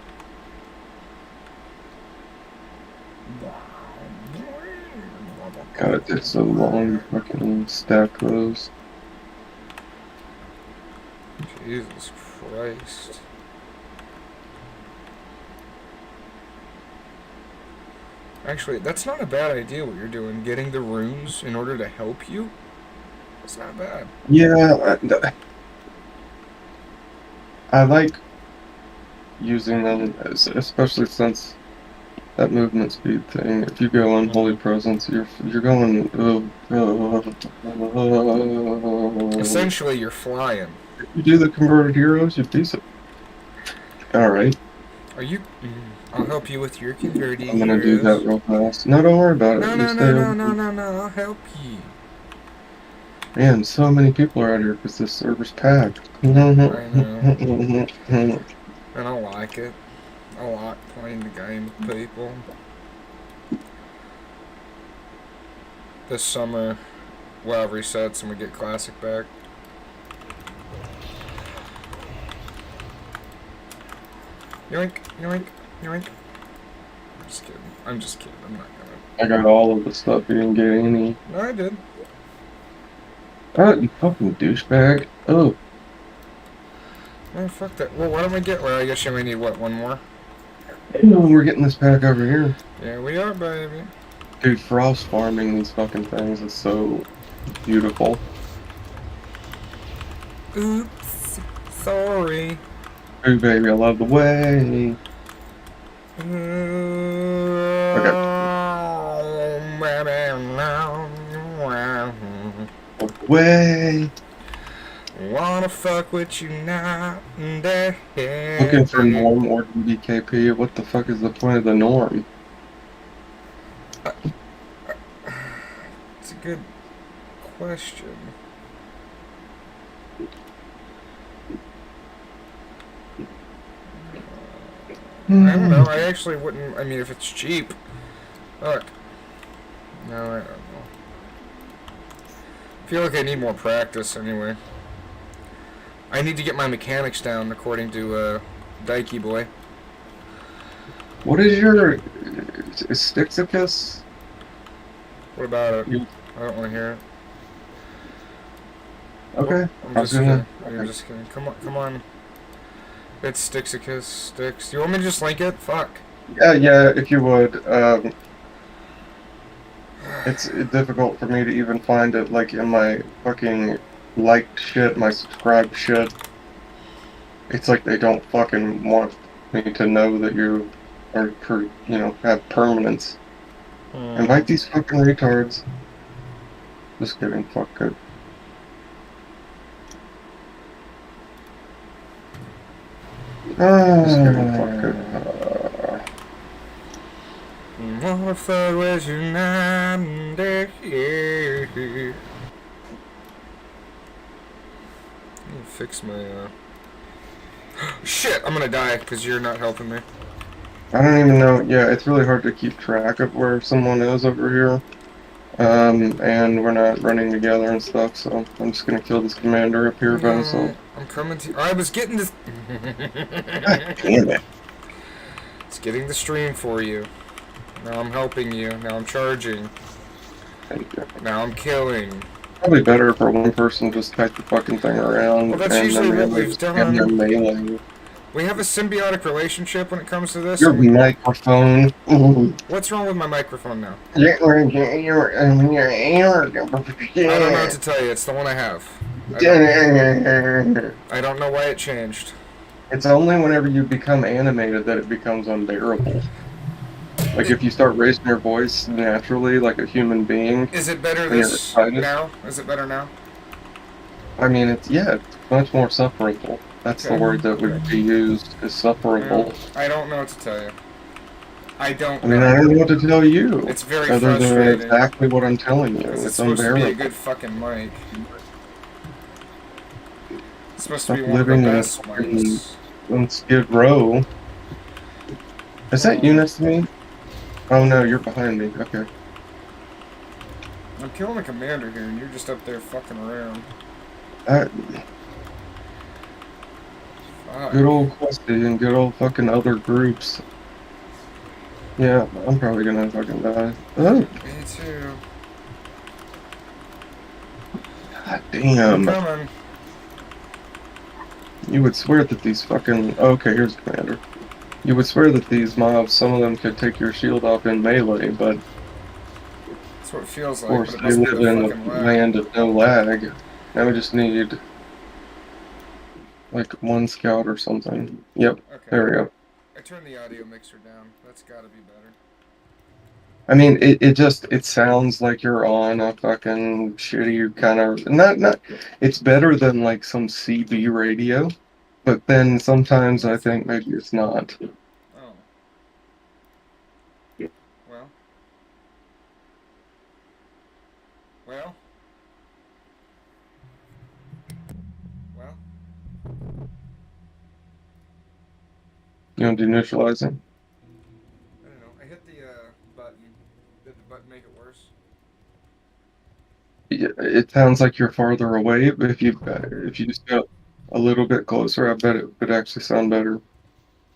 God, it takes so long to fucking stack those. Jesus Christ. Actually, that's not a bad idea what you're doing. Getting the runes in order to help you. It's not bad. Yeah, I like using them, especially since that movement speed thing. If you go on Holy Presence, you're going. Essentially, you're flying. If you do the converted heroes, you piece it. All right, Are you? I'll help you with your converted I'm gonna do that real fast. No, don't worry about it. No, You no, stay no, no, over no, here. no, no. I'll help you. Man, so many people are out here because this server's packed. I know. And I like it. I like playing the game with people. This summer, we'll have resets and we get Classic back. Yoink, yoink, yoink. I'm just kidding. I'm just kidding. I'm not gonna. I got all of the stuff. You didn't get any. No, I did. You fucking douchebag. Oh. Oh, fuck that. Well, what am I get? Well, I guess you only need, what, one more? We're getting this pack over here. Yeah, we are, baby. Dude, frost farming these fucking things is so beautiful. Oops. Sorry. Ooh, baby, I love the way. Way. Wanna fuck with you now and then. Looking for norm or DBKP. What the fuck is the point of the norm? It's a good question. I don't know. I actually wouldn't. I mean, if it's cheap. Look. No, I don't know. I feel like I need more practice anyway. I need to get my mechanics down, according to Dikey Boy. What is your Stixicus? What about it? You- I don't want to hear it. Okay. I'm just kidding. I'm just kidding. Come on, come on. It's Stixicus. Sticks. You want me to just link it? Fuck. Yeah, if you would. It's difficult for me to even find it, like, in my fucking liked shit, my subscribed shit. It's like they don't fucking want me to know that you are, have permanence. Invite these fucking retards. Just kidding, fuck it. Just kidding, fuck it. What if I was your number here? Let me fix my, Shit, I'm gonna die because you're not helping me. I don't even know. Yeah, it's really hard to keep track of where someone is over here. And we're not running together and stuff, so I'm just gonna kill this commander up here by myself. I'm coming to you. I was getting this. God damn it. It's getting the stream for you. Now I'm helping you. Now I'm charging. Thank you. Now I'm killing. Probably better for one person just type the fucking thing around. Well, that's and usually then what we've just have their done. melee. We have a symbiotic relationship when it comes to this. Your microphone. Ooh. What's wrong with my microphone now? I I don't know what to tell you. It's the one I have. I don't know why it changed. It's only whenever you become animated that it becomes unbearable. Like if you start raising your voice naturally, like a human being. Is it better when you're this excited. now? Is it better now? I mean, it's much more sufferable. That's the word that would be used, is sufferable. I don't know what to tell you. I don't I don't know what to tell you. It's very other than frustrating. exactly what I'm telling you. It's It's supposed to be a unbearable. good fucking mic. It's supposed Stop to be one of the living in best mics. on Skid Row. Is that you next to me? Oh no, you're behind me. Okay. I'm killing a commander here, and you're just up there fucking around. Fuck. Good old Questy and good old fucking other groups. Yeah, I'm probably gonna fucking die. Oh, Me too. god damn. I'm coming. You would swear that these fucking... Okay, here's the commander. You would swear that these mobs, some of them could take your shield off in melee, but... That's what it feels Of like, course, but it they doesn't live do the in a fucking lag. land of no lag. Now we just need... like, one scout or something. Yep, Okay. there we go. I turned the audio mixer down. That's gotta be better. I mean, it sounds like you're on a fucking shitty kind of... Not... It's better than, like, some CB radio. But then sometimes I think maybe it's not. Oh. Well. Well. Well. You want to do neutralizing? I don't know. I hit the button. Did the button make it worse? It sounds like you're farther away, but if you just go a little bit closer, I bet it would actually sound better.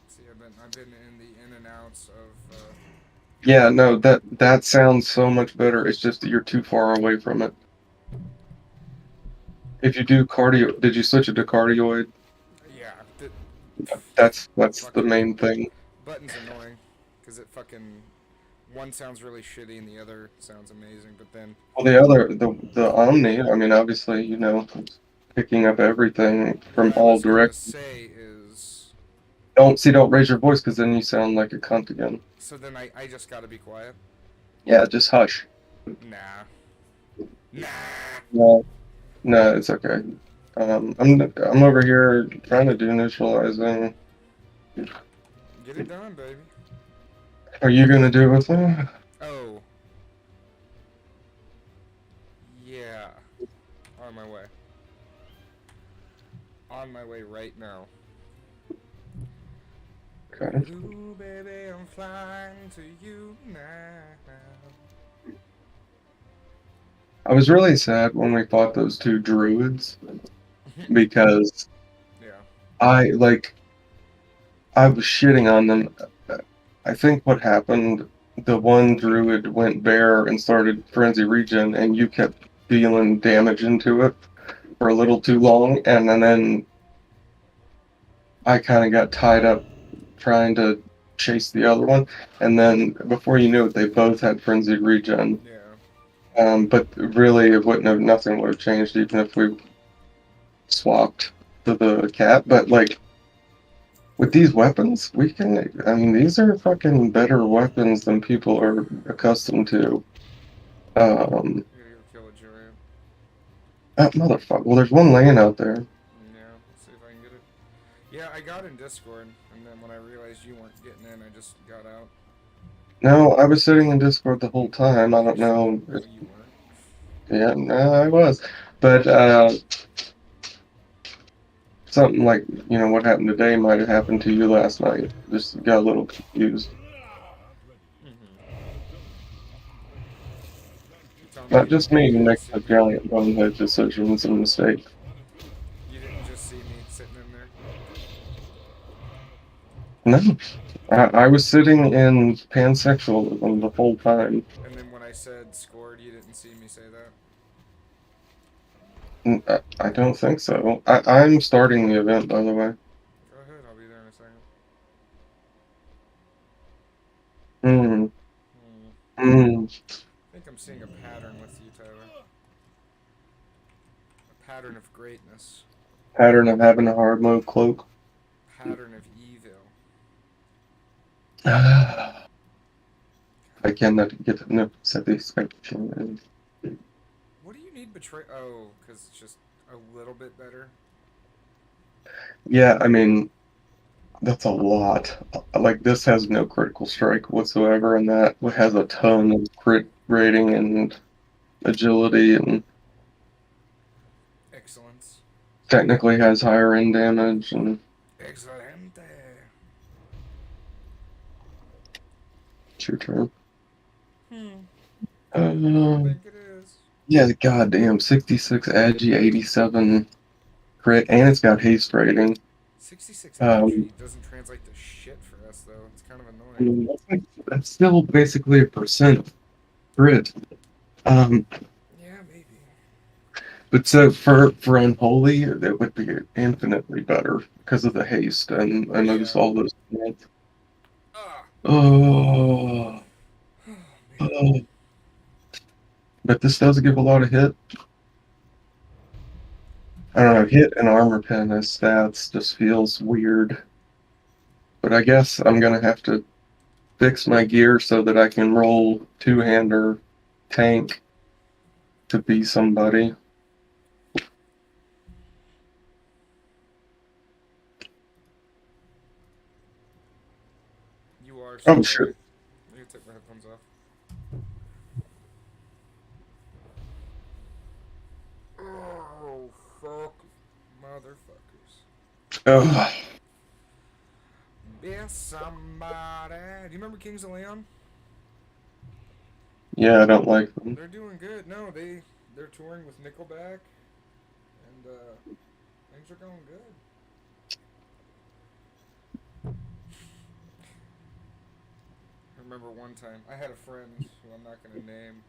See, I've been in the in and outs of. Yeah, no, that sounds so much better. It's just that you're too far away from it. If you do cardio, did you switch it to cardioid? Yeah. That's the main thing. Button's annoying, because it fucking one sounds really shitty and the other sounds amazing, but then. Well, the Omni, I mean, obviously, it's picking up everything from all directions. Say is. Don't raise your voice, because then you sound like a cunt again. So then I just gotta be quiet. Yeah, just hush. Nah. No, it's okay. I'm over here trying to do neutralizing. Get it done, baby. Are you gonna do it with me? Oh. Yeah. On my way. On my way right now. Okay. Ooh, baby, I'm flying to you now. I was really sad when we fought those two druids because I was shitting on them. I think what happened, the one druid went bare and started frenzy regen, and you kept dealing damage into it for a little too long, and then I kind of got tied up trying to chase the other one, and then before you knew it, they both had frenzied regen. Yeah. But really, it wouldn't have. Nothing would have changed even if we swapped to the cat. But like with these weapons, we can. I mean, these are fucking better weapons than people are accustomed to. Um, I gotta go kill a giant. motherfucker. Well, there's one laying out there. Yeah, let's see if I can get it. Yeah, I got in Discord, and then when I realized you weren't getting in, I just got out. No, I was sitting in Discord the whole time. I don't know. No, you weren't. Yeah, no, I was. But something like, what happened today might have happened to you last night. Just got a little confused. You telling me Not just me you who didn't makes see the me? giant bonehead decisions and mistakes. You didn't just see me sitting in there? No, I was sitting in pansexualism the whole time. And then when I said scored, you didn't see me say that? I don't think so. I'm starting the event, by the way. Go ahead, I'll be there in a second. Hmm. Hmm. Hmm. I think I'm seeing a pattern with you, Tyler. A pattern of greatness. Pattern of having a hard mode cloak. Pattern of evil. I cannot get no satisfaction. What do you need betray? Oh, because it's just a little bit better. Yeah, I mean, that's a lot. Like, this has no critical strike whatsoever, and that has a ton of crit rating and agility, and Excellence. technically has higher end damage. And Excelente. it's your turn. I Uh, think it is. yeah, goddamn, 66 agi, 87 crit, and it's got haste rating. 66 Um, ag doesn't translate to shit for us, though. It's kind of I annoying. mean, that's still basically a percent crit. Um, Yeah, maybe. but so for unholy, it would be infinitely better because of the haste and I noticed Yeah. all those. Ah. Oh, Oh, man. oh. But this does give a lot of hit. I don't know, hit and armor pen as stats just feels weird. But I guess I'm gonna have to fix my gear so that I can roll two-hander tank to be somebody. You are Oh somebody. shit. I need to take my headphones off. Oh, fuck. Motherfuckers. Ugh. Be somebody. Do you remember Kings of Leon? Yeah, I don't like them. They're doing good. No, they're touring with Nickelback, and things are going good. I remember one time I had a friend who I'm not gonna name,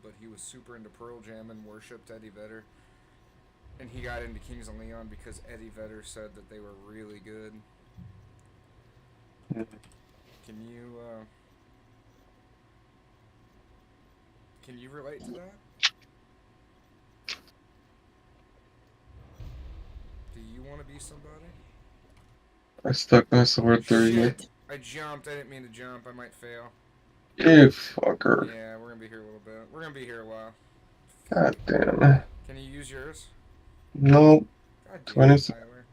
but he was super into Pearl Jam and worshipped Eddie Vedder, and he got into Kings of Leon because Eddie Vedder said that they were really good. Can you can you relate to that? Do you want to be somebody? I stuck my sword through you. Shit! I jumped. I didn't mean to jump. I might fail. You fucker. Yeah, we're gonna be here a little bit. We're gonna be here a while. God damn. Can you use yours? No. God damn it, 20. Tyler.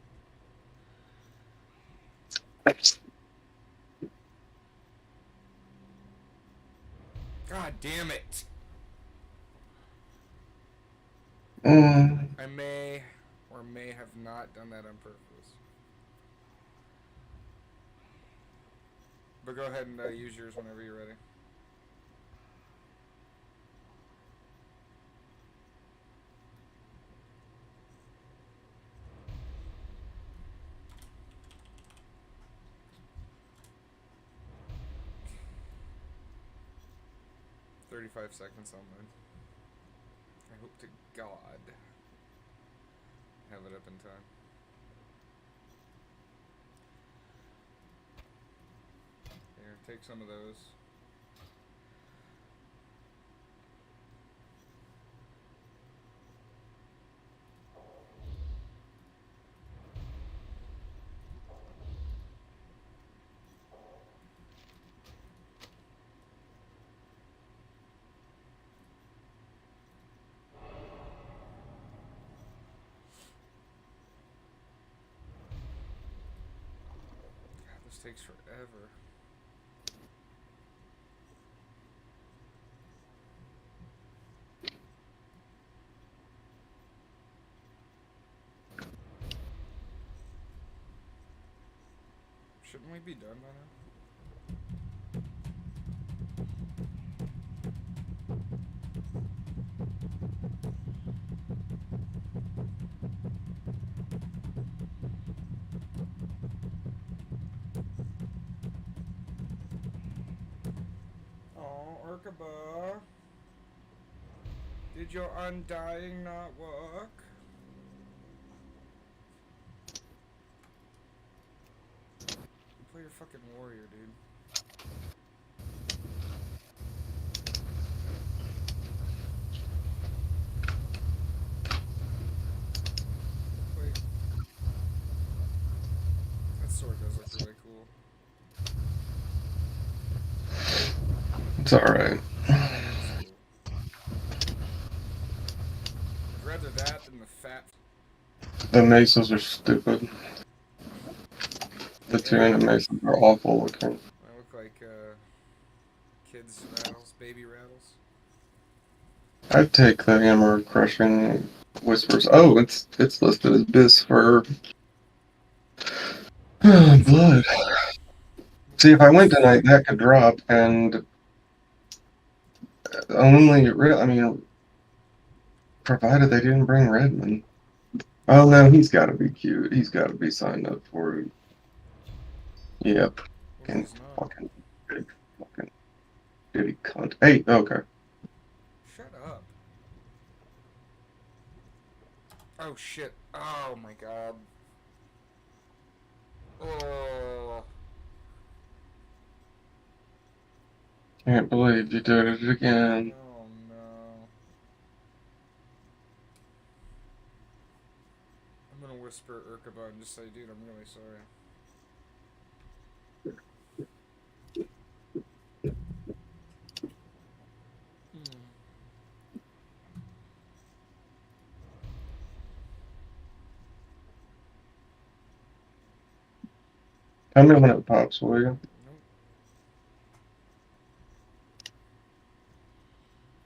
God damn it. Mm. I may or may have not done that on purpose. But go ahead and use yours whenever you're ready. "35 seconds on mine. I hope to God have it up in time. Here, take some of those. takes forever. Shouldn't we be done by now? Oh, Urkaba. Did your undying not work? Play your fucking warrior, dude. Wait. That sword does look really cool. It's alright. That's cool. I'd rather that than the fat. The maces are stupid. The two-handed maces are awful looking. They look like kids' rattles, baby rattles. I'd take the hammer crushing whispers. Oh, it's listed as bis for blood. See, if I went tonight, that could drop, and only real. I mean, provided they didn't bring Redmond. Oh no, he's got to be cute. He's got to be signed up for it. Yep. What if he's not? Fucking big fucking diddy cunt. Hey, okay. Shut up. Oh shit. Oh my god. Oh. Can't believe you did it again. Oh no. I'm gonna whisper Urkaba and just say, dude, I'm really sorry. Tell me when it pops, will you? Nope.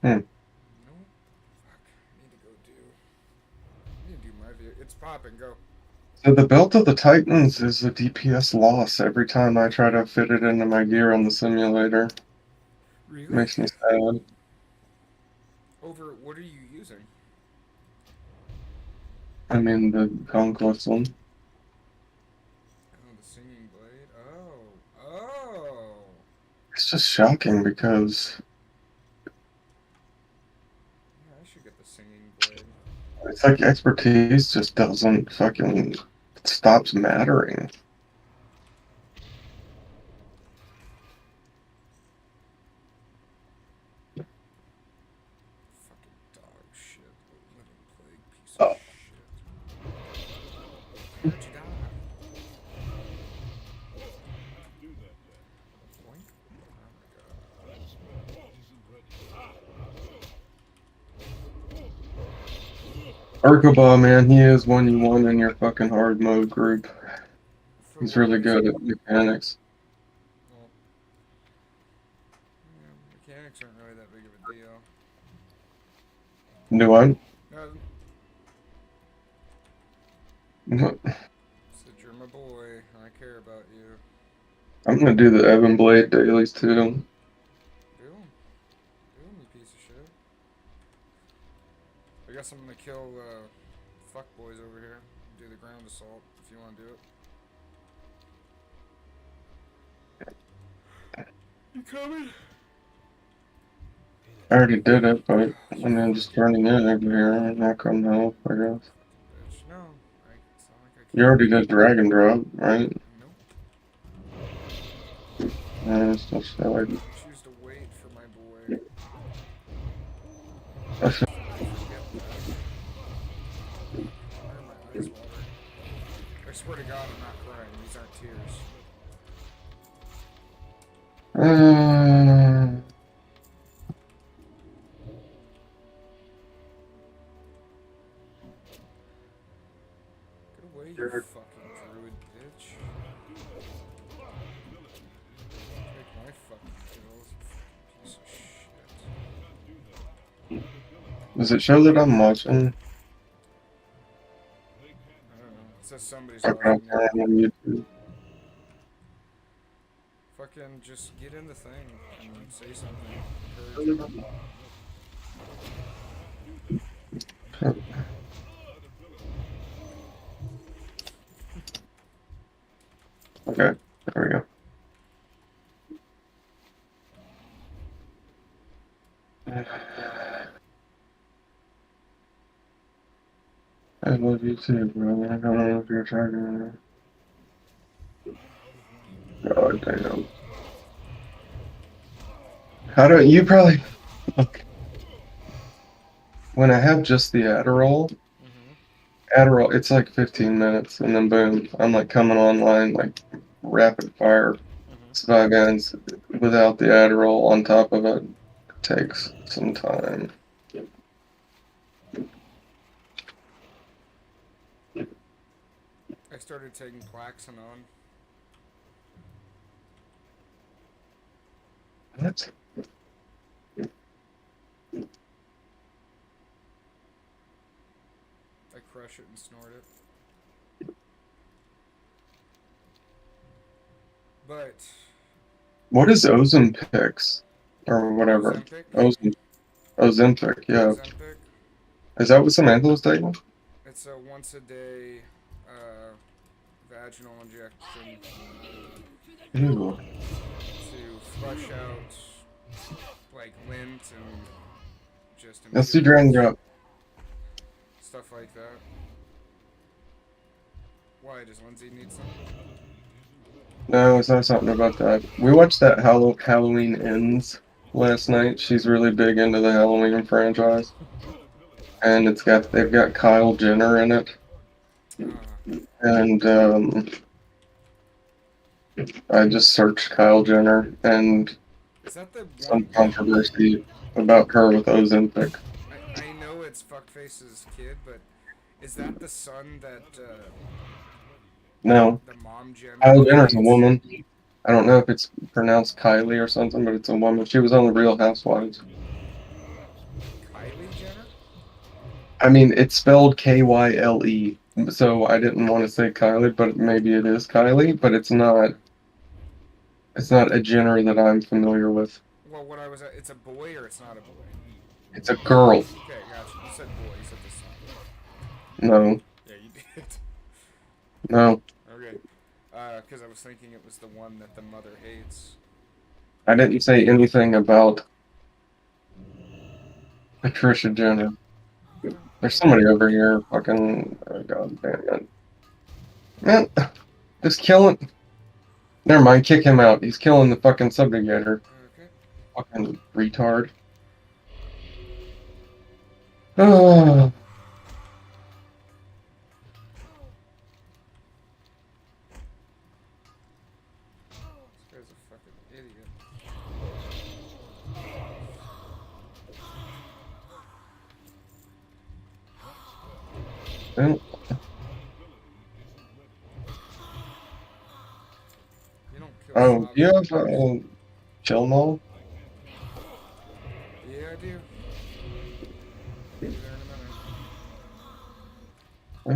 Hmm. Nope. Fuck. I need to go do. I need to do my video. It's popping. Go. So the Belt of the Titans is a DPS loss every time I try to fit it into my gear on the simulator. Really? Makes me sad. Over. What are you using? I mean, the Conquest one. Oh, the singing blade. Oh. Oh. It's just shocking because Yeah, I should get the singing blade. it's like expertise just doesn't fucking it stops mattering. Fucking dog shit. Living plague piece of Oh. shit. Where'd you die? Boink. Oh my god. Urkaba, man, he is one you want in your fucking hard mode group. For He's what really reason? good at mechanics. Well, yeah, mechanics aren't really that big of a deal. Do I? Said you're my boy. I care about you. I'm gonna do the Evan Blade dailies too. Do 'em. Do 'em, you piece of shit. I guess I'm gonna kill fuck boys over here. Do the ground assault if you want to do it. You coming? I already did it, but I mean, I'm just turning in over here and I'll come help, I guess. Bitch, no. It's not like I You already did drag and drop, right? Nope. It's just like, Choose to wait for my boy. I feel Why are my eyes watering? I swear to God, I'm not crying. These aren't tears. Get away, you fucking druid bitch. Does it show that I'm watching? I don't know. It says somebody's Okay, watching I'm you. on YouTube. Fucking just get in the thing and say something encouraging. Okay, there we go. I love you too, bro. I don't know if you're talking. God damn. How do you probably look when I have just the Adderall? Mm-hmm. Adderall, it's like 15 minutes, and then boom, I'm like coming online like rapid fire. Mm-hmm. Spy guns without the Adderall on top of it takes some time. I started taking Plaxenon. What? I crush it and snort it. But What is Ozempic or whatever? Ozempic, Ozempic, yeah. Ozempic, Is that what Samantha was taking? it's a once a day vaginal injection Ew. to flush out like lint and just Let's do Dragon impurities, Drop. stuff like that. Why does Lindsay need some? No, it's not something about that. We watched that Halloween Ends last night. She's really big into the Halloween franchise. And they've got Kyle Jenner in it. And I just searched Kyle Jenner and Is that the some one? controversy about her with Ozempic. I know it's Fuckface's kid, but is that the son that No, the mom Jenner Kyle Jenner's a hates? woman. I don't know if it's pronounced Kylie or something, but it's a woman. She was on the Real Housewives. Kylie Jenner? I mean, it's spelled Kyle, so I didn't want to say Kylie, but maybe it is Kylie, but it's not. It's not a Jenner that I'm familiar with. Well, what I was at, it's a boy or it's not a boy? It's a girl. Okay, gotcha. You said boy, you said the son. No, Yeah, you did. no, Okay. Because I was thinking it was the one that the mother hates. I didn't say anything about Patricia Jenner. There's somebody over here. Fucking, oh god damn it. Man, just killing. Never mind, kick him out. He's killing the fucking subjugator. Okay. Fucking retard. Oh. This guy's a fucking idiot. And, You don't kill oh, slob you have monsters. chill mall? Yeah, I do. Be there in a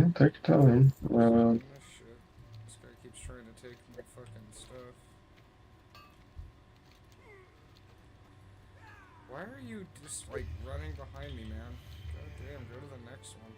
minute. Well, take your time. Fucking this shit. This guy keeps trying to take my fucking stuff. Why are you just like running behind me, man? God damn, go to the next one.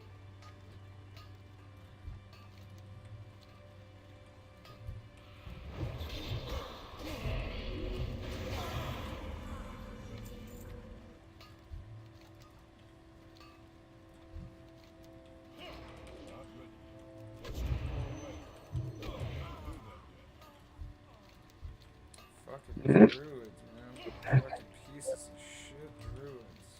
Fucking Mm. druids, man. Fucking pieces of shit druids.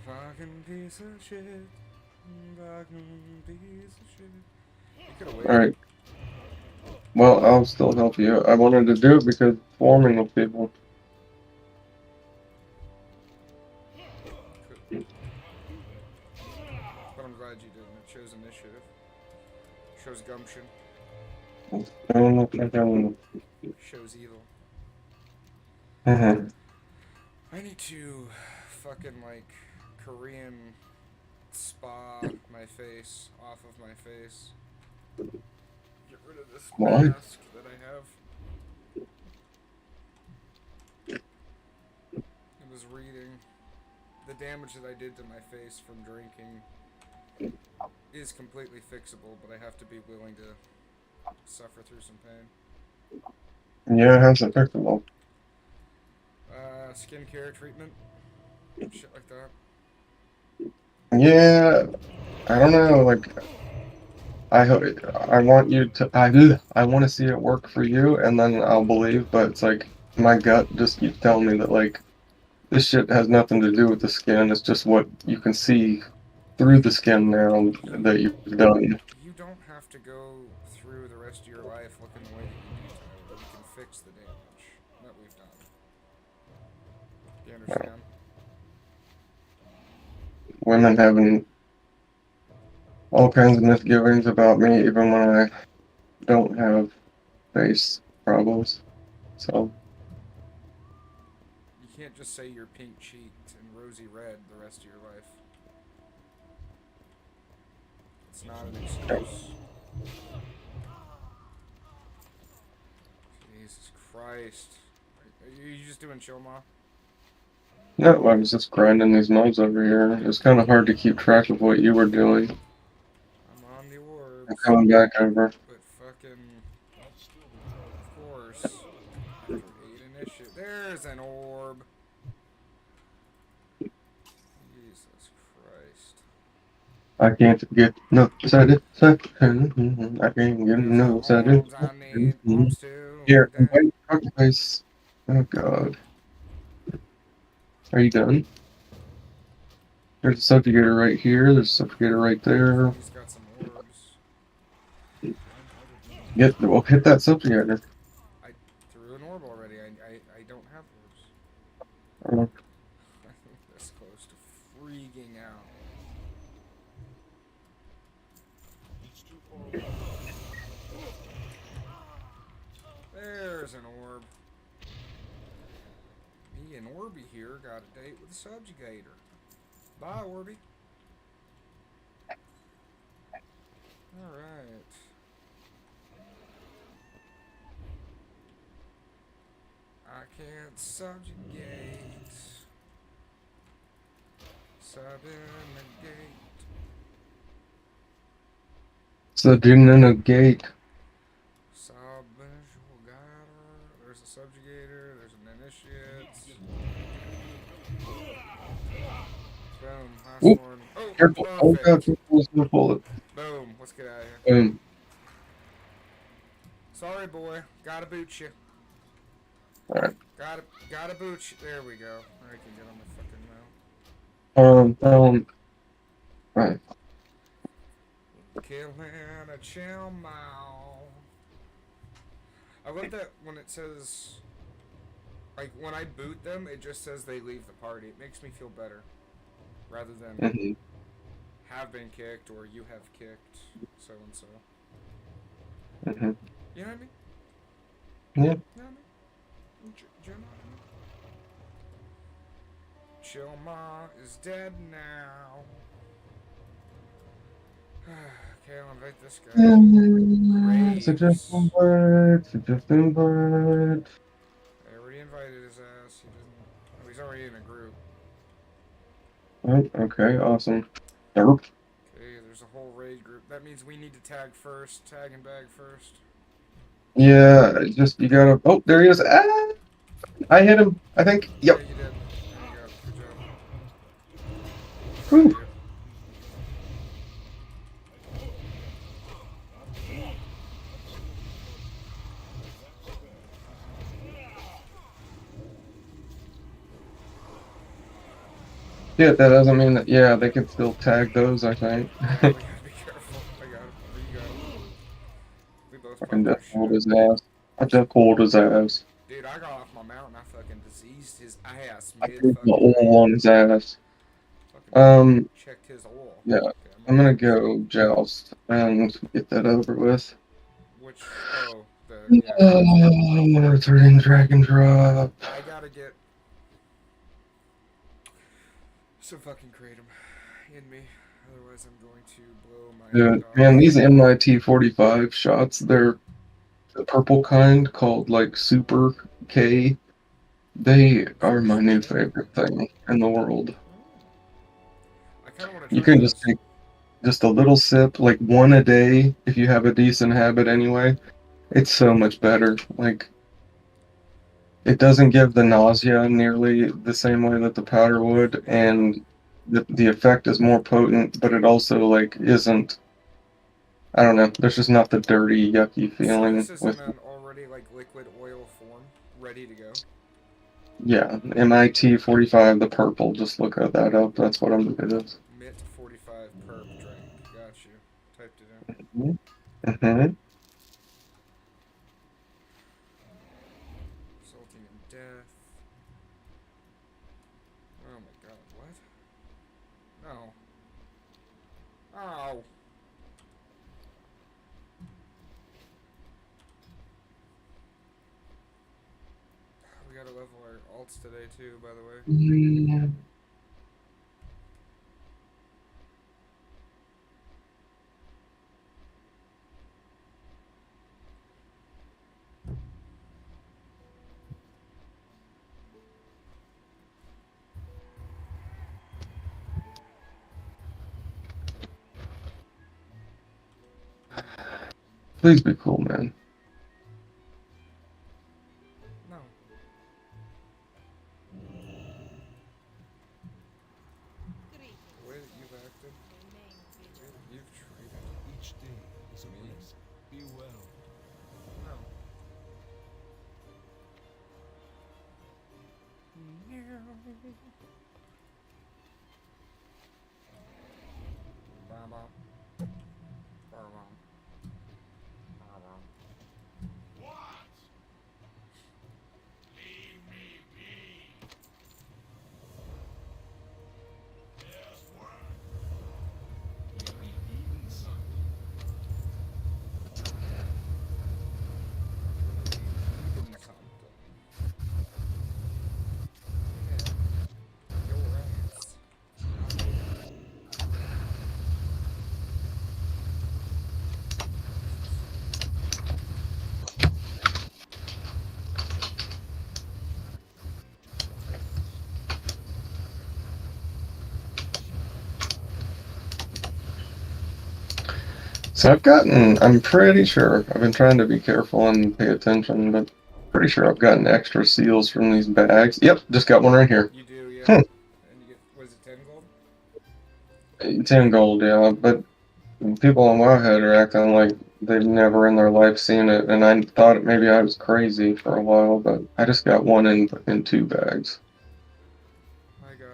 Fucking piece of shit. Fucking piece of shit. You could've waited. Alright. Well, I'll still help you. I wanted to do it because forming with people. But I'm glad you didn't. It chose initiative. Shows gumption. Don't look like I want Shows evil. to. I need to fucking like Korean spa my face off of my face. Get rid of this Why? mask that I have. I was reading the damage that I did to my face from drinking is completely fixable, but I have to be willing to suffer through some pain. Yeah, how's it fixable? Skincare treatment, shit like that. Yeah, I don't know. Like, I want you to. I want to see it work for you, and then I'll believe. But it's like my gut just keeps telling me that like this shit has nothing to do with the skin. It's just what you can see through the skin now that you've done. You don't have to go through the rest of your life looking the way that you do, Tyler. We can fix the damage that we've done. You understand? Women having all kinds of misgivings about me, even when I don't have face problems. So You can't just say you're pink cheeked and rosy red the rest of your life. It's not an excuse. Jesus Christ. Are you just doing chill, Ma? no, I was just grinding these mobs over here. It was kind of hard to keep track of what you were doing. I'm on the orbs. I'm coming back over. But fucking. Of course. After 8 initiative. There's an orb. Jesus Christ. I can't get no satisfaction. I can't get There's no the orbs I need. satisfaction. Orbs too. Here, Damn. wait, guys. Oh god. Are you done? There's a subjugator right here. There's a subjugator right there. He's got some orbs. Well, hit that subjugator. I threw an orb already. I don't have orbs. Uh, I think this close to freaking out. There's an orb. Me and Orby here got a date with the subjugator. Bye, Orby. Alright. I can't subjugate. Sub in the gate. subjugating in a gate. Sub visual guider. There's a subjugator. There's an initiate. Boom. Last Ooh, one. Oh, Careful. Oh perfect. god, careful with the bullet. Boom. Let's get out of here. Boom. Sorry, boy. Gotta boot you. Alright. Gotta boot you. There we go. I can get on the fucking mount. Right. Killing a chill mouth. I love that when it says, like, when I boot them, it just says they leave the party. It makes me feel better. Rather than Mm-hmm. have been kicked or you have kicked so and so. Mm-hmm. You know what I mean? Yeah. You know what I mean? Do you know what I mean? Chilma is dead now. Okay, I'll invite this guy. Suggest invite. Suggest invite. I already invited his ass. He doesn't. Oh, he's already in a group. Oh, okay, awesome. Derp. Okay, there's a whole raid group. That means we need to tag first. Tag and bag first. Yeah, just you gotta. Oh, there he is. Ah, I hit him. I think. Yep. Yeah, you did. There you go. Good job. Whew. Proud of you. Yeah, that doesn't mean that. Yeah, they can still tag those. I think. We gotta be careful. I got him. You got him. We both Fucking popped our just pulled shit. his ass. I just pulled his ass. Dude, I got off my mount and I fucking diseased his ass I mid put the fucking oil raid. on his ass. Fucking checked his oil. Yeah. Okay, I'm gonna go joust and get that over with. Which, oh, yeah. Oh, returning drag and drop. I gotta get some fucking kratom in me, otherwise I'm going to blow my Dude, head man, off. these MIT 45 shots, they're the purple kind called like Super K. They are my new favorite thing in the world. I kind of want to You try can just those. take just a little sip, like one a day, if you have a decent habit anyway. It's so much better. Like, it doesn't give the nausea nearly the same way that the powder would, and the effect is more potent, but it also, like, isn't. I don't know. There's just not the dirty, yucky So this feeling is in with. an already like liquid oil form, ready to go. Yeah, MIT 45, the purple. Just look at that up. That's what I'm looking at. MIT 45 perp drink. Got you. Typed it in. Mm-hmm. Resulting in death. Oh my god, what? No. Oh. We gotta level our alts today too, by the way. Mm. Please be cool, man. No. The way that you've acted, you've treated Each day is a me. blessing. Be well. No. Baba. Baba. Baba. Eating something. Yeah. Your ass. So I'm pretty sure, I've been trying to be careful and pay attention, but pretty sure I've gotten extra seals from these bags. Yep, just got one right here. You do, yeah. Hmm. And you get, was it 10 gold? 10 gold, yeah, but people on Wowhead are acting like they've never in their life seen it, and I thought maybe I was crazy for a while, but I just got one in 2 bags. I got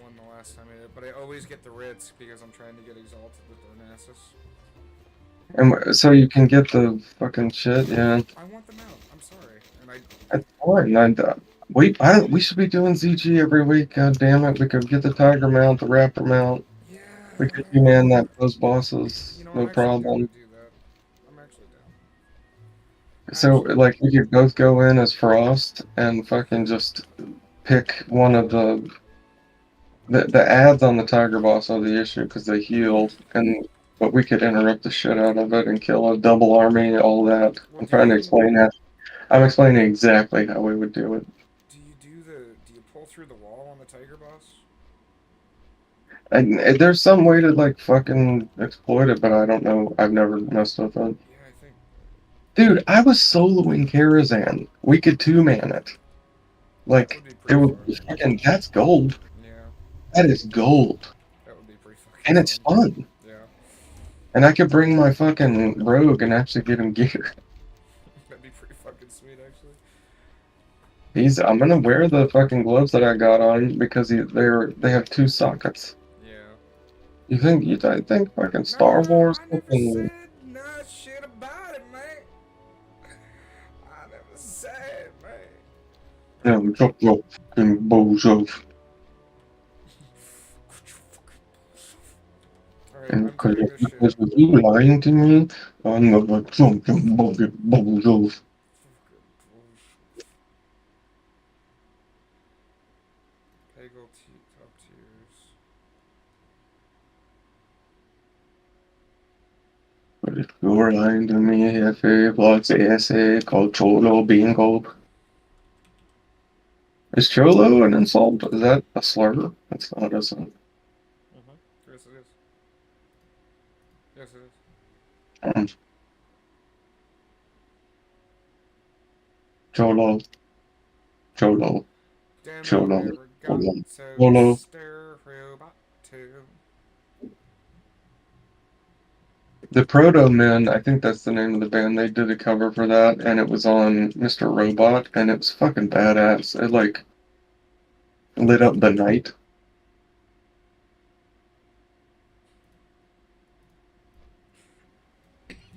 one the last time I did it, but I always get the Ritz because I'm trying to get exalted with Darnassus. And so you can get the fucking shit, yeah. I want them out. I'm sorry. And I. That's fine. We should be doing ZG every week. God damn it, we could get the Tiger mount, the Raptor mount. Yeah. We could man that those bosses, You know, I'm no actually down to problem. do that. I'm actually down. So, Actually. like, we could both go in as Frost and fucking just pick one of the ads on the Tiger boss are the issue because they healed, and but we could interrupt the shit out of it and kill a double army, all that. Well, I'm trying to explain that. I'm explaining exactly how we would do it. Do you pull through the wall on the Tiger boss? And there's some way to like fucking exploit it, but I don't know. I've never messed with it. Yeah, I think. Dude, I was soloing Karazhan. We could two-man it. That Like, would be it pretty would be fun. fucking, that's gold. Yeah, That is gold. that would be pretty fucking And it's fun. fun. Yeah. And I could bring my fucking rogue and actually get him gear. That'd be pretty fucking sweet, actually. I'm gonna wear the fucking gloves that I got on because they have 2 sockets. Yeah. I think fucking No, Star Wars I never fucking said no shit about it, man. I never said, man. yeah, drop your fucking balls off. Alright, And I'm turning this shit. because if you lying to me, I'm gonna drunk and bubbles off. Peggle top tiers. But if you're lying to me, F plus ese called Cholo Bingo. Is Cholo an insult? Is that a slur? That's not, is it? Yes, it is. Yes, it is. Cholo, Cholo, Damn it, Cholo, never got Cholo, so Cholo. robot 2. The Proto Men, I think that's the name of the band. They did a cover for that, and it was on Mr. Robot, and it was fucking badass. It like lit up the night.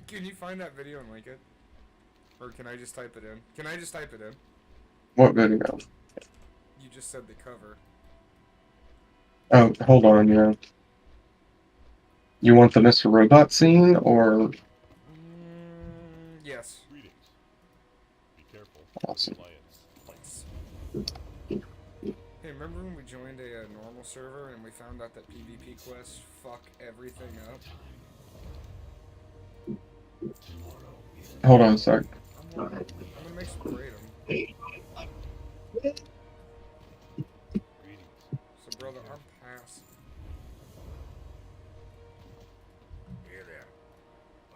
Can you find that video and link it? Or can I just type it in? Can I just type it in? What video? You just said the cover. Oh, hold on, yeah. You want the Mr. Robot scene, or Yes. Greetings. Be careful. awesome? Please. Hey, remember when we joined a normal server and we found out that PvP quests fuck everything up? Hold on a sec. I'm gonna make some kratom. Greetings. So, brother, I'm past. Here there.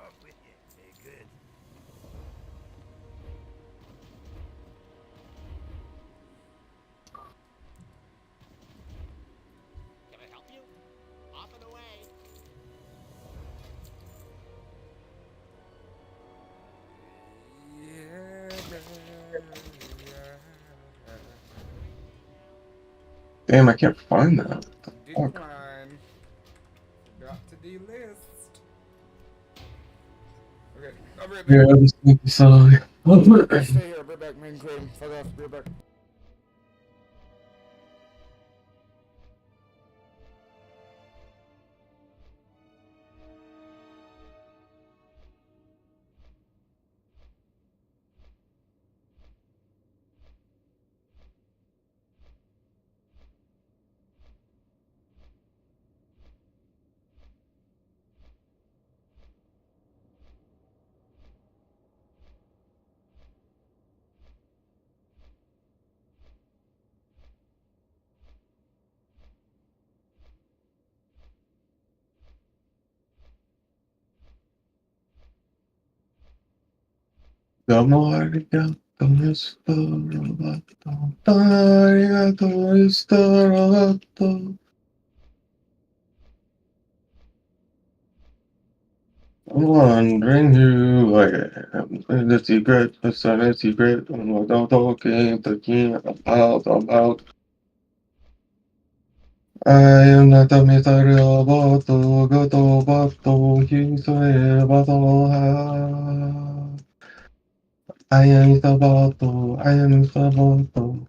Up with you. Hey, good. Can I help you? Off and away. Damn, I can't find that. What the fuck? Decline. Forgot to delist. Okay, I'll be right back. Yeah, this is the song. Stay here, I'll be back, main kratom. Fuck off, be right back. Como arigato, Mr. Roboto. Arigato, Mr. Roboto. I'm wondering who I am. And the secret, the silent secret. I'm not talking about. I am not a Mr. Roboto, Goto, Bato, Hisue, Bato, I am Mr. Bato, I am Mr. Bato.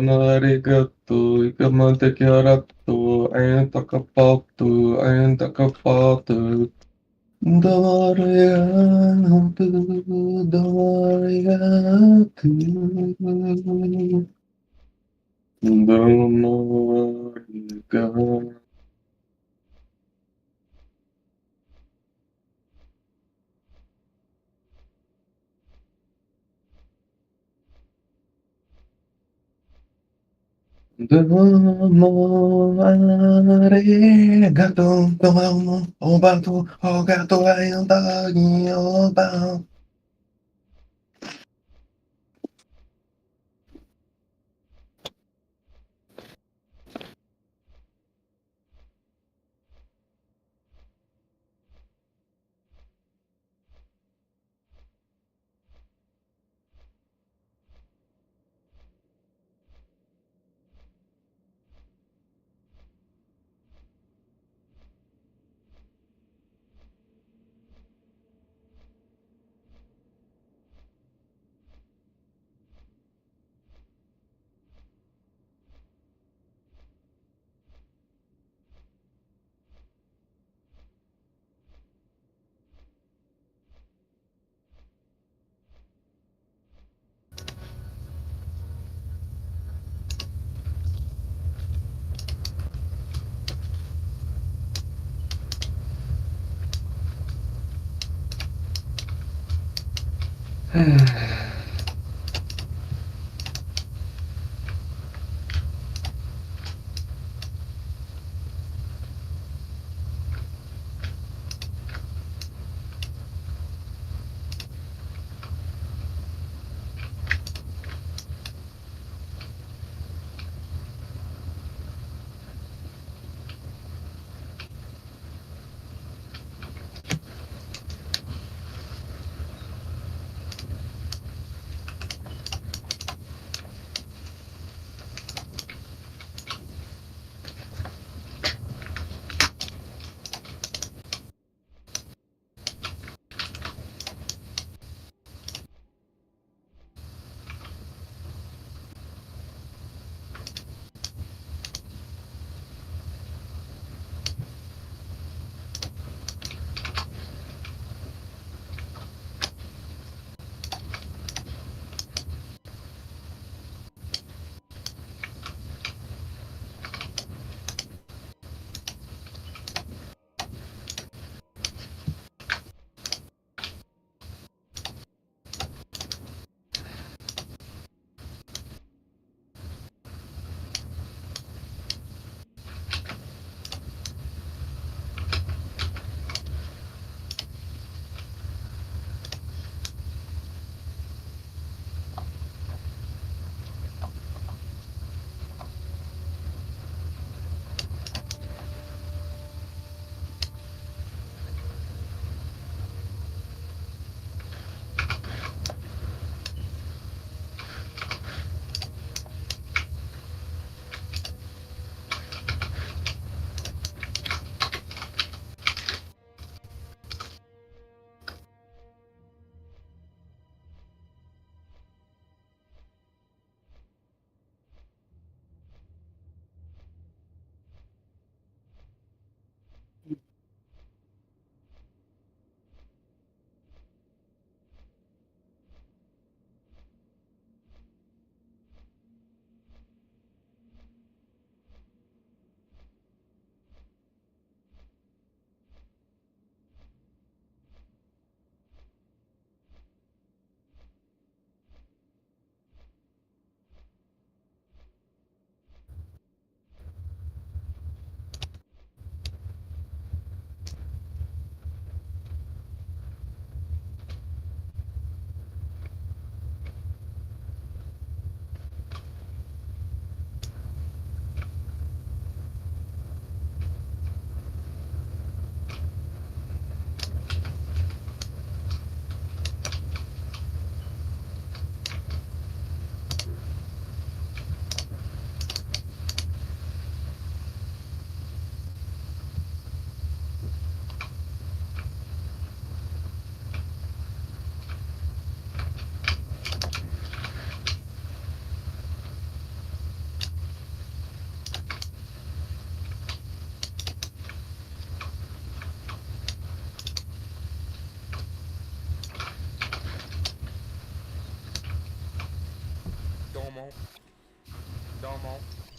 arigato, ikamateki arato, ain't talk about to, ain't talk about to. Don't worry, don't worry, don't worry, Arigato, tomo, obato, ogato, ayandagi, oba.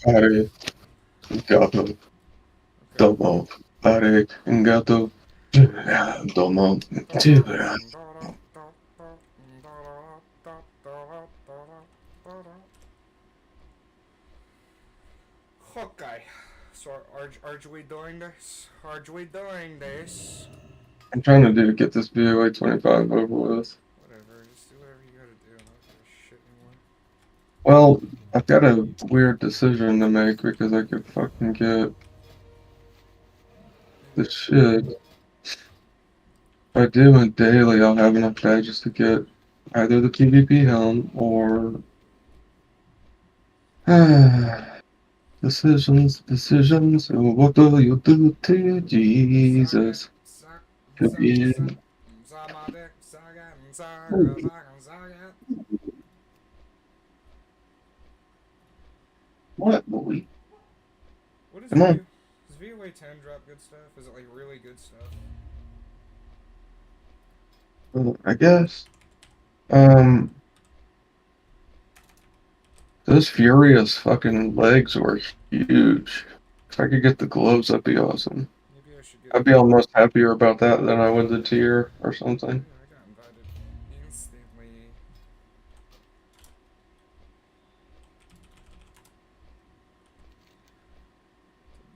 Arigato. Okay. Domo. Arigato. Domo. Okay. So are we doing this? Are we doing this? I'm trying to get this BOA 25 over with. Whatever. Just do whatever you gotta do. I don't give a shit anymore. Well, I've got a weird decision to make because I could fucking get the shit. If I do it daily, I'll have enough badges to get either the PvP helm or decisions, decisions. What do you do to Jesus? Could be what, boy? What is Come on. Does VOA 10 drop good stuff? Is it like really good stuff? I guess. Those Furious fucking legs were huge. If I could get the gloves, that'd be awesome. Maybe I should get. I'd be almost happier about that than I would the tier or something. Yeah, I got invited instantly.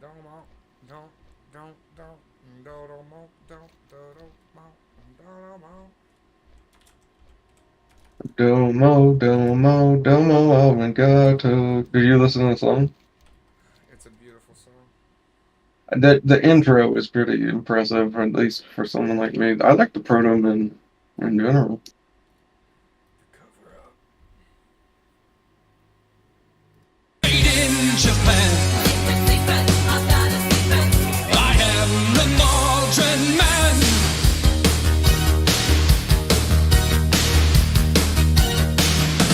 Domo, domo, domo, arigato. Did you listen to the song? It's a beautiful song. The intro is pretty impressive, at least for someone like me. I like the proto in general. Cover up. In Japan, I am the Northern man.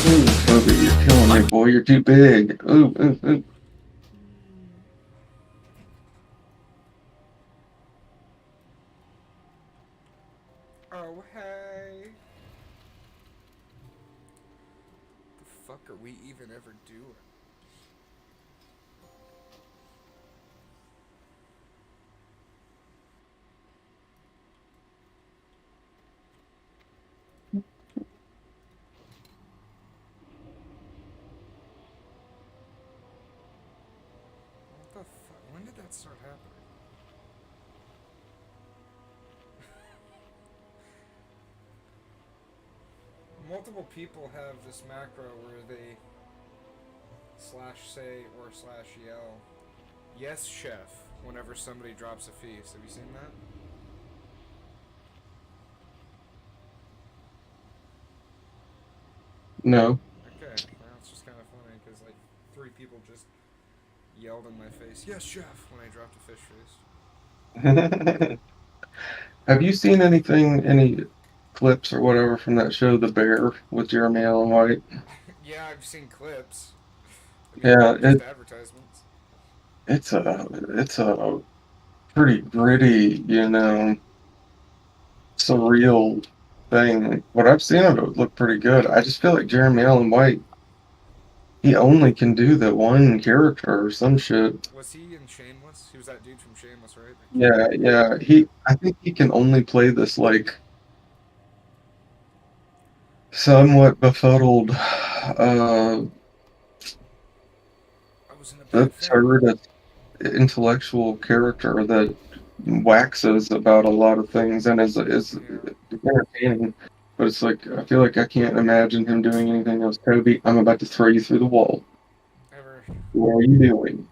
Ooh, Toby, you're killing me, boy. You're too big. Ooh, ooh, ooh. Oh hey. The fuck are we even ever doing? What the fuck? When did that start happening? Multiple people have this macro where they /say or /yell yes chef whenever somebody drops a feast. Have you seen that? No. Okay, well it's just kind of funny because like 3 people just yelled in my face yes chef when I dropped a fish feast. Have you seen any clips or whatever from that show, The Bear, with Jeremy Allen White? Yeah, I've seen clips. I mean, Yeah, just advertisements. it's a pretty gritty, surreal thing. What I've seen of it looked pretty good. I just feel like Jeremy Allen White, he only can do that one character or some shit. Was he in Shameless? He was that dude from Shameless, right? Yeah, yeah. I think he can only play this like somewhat befuddled, I was in a bad family. absurd intellectual character that waxes about a lot of things and is Yeah. entertaining. But it's like I feel like I can't imagine him doing anything else. Toby, I'm about to throw you through the wall. Ever What are you doing?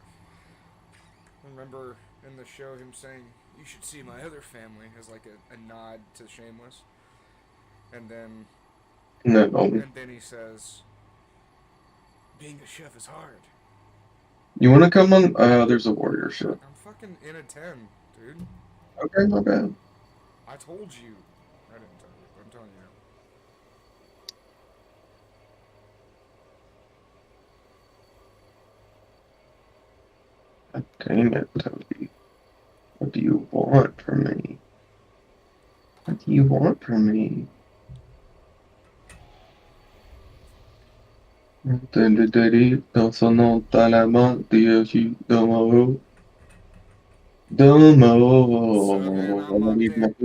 remember in the show him saying, "You should see my other family," as like a nod to Shameless, and then No. he says, "Being a chef is hard." You want to come on? There's a warrior ship. I'm fucking in a 10, dude. Okay, my bad. I told you. I didn't tell you, but I'm telling you now. Dang it, Toby. What do you want from me? What do you want from me? Non sono l'amante, io ci domo. Domo. Sucking on my dick,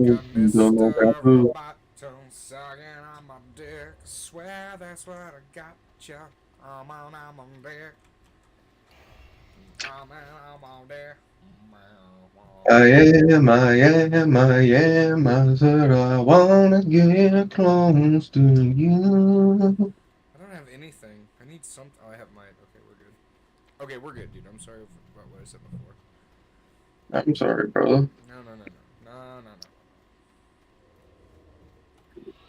Domo Mr. capo. Roboto. Sucking on my dick. Swear that's what I got ya. I'm on dick. I'm on dick. I said I wanna get close to you. I don't have anything. I need some. Oh, I have mine. Okay, we're good. Okay, we're good, dude. I'm sorry about what I said before. I'm sorry, brother. No, no, no, no. No, no, no.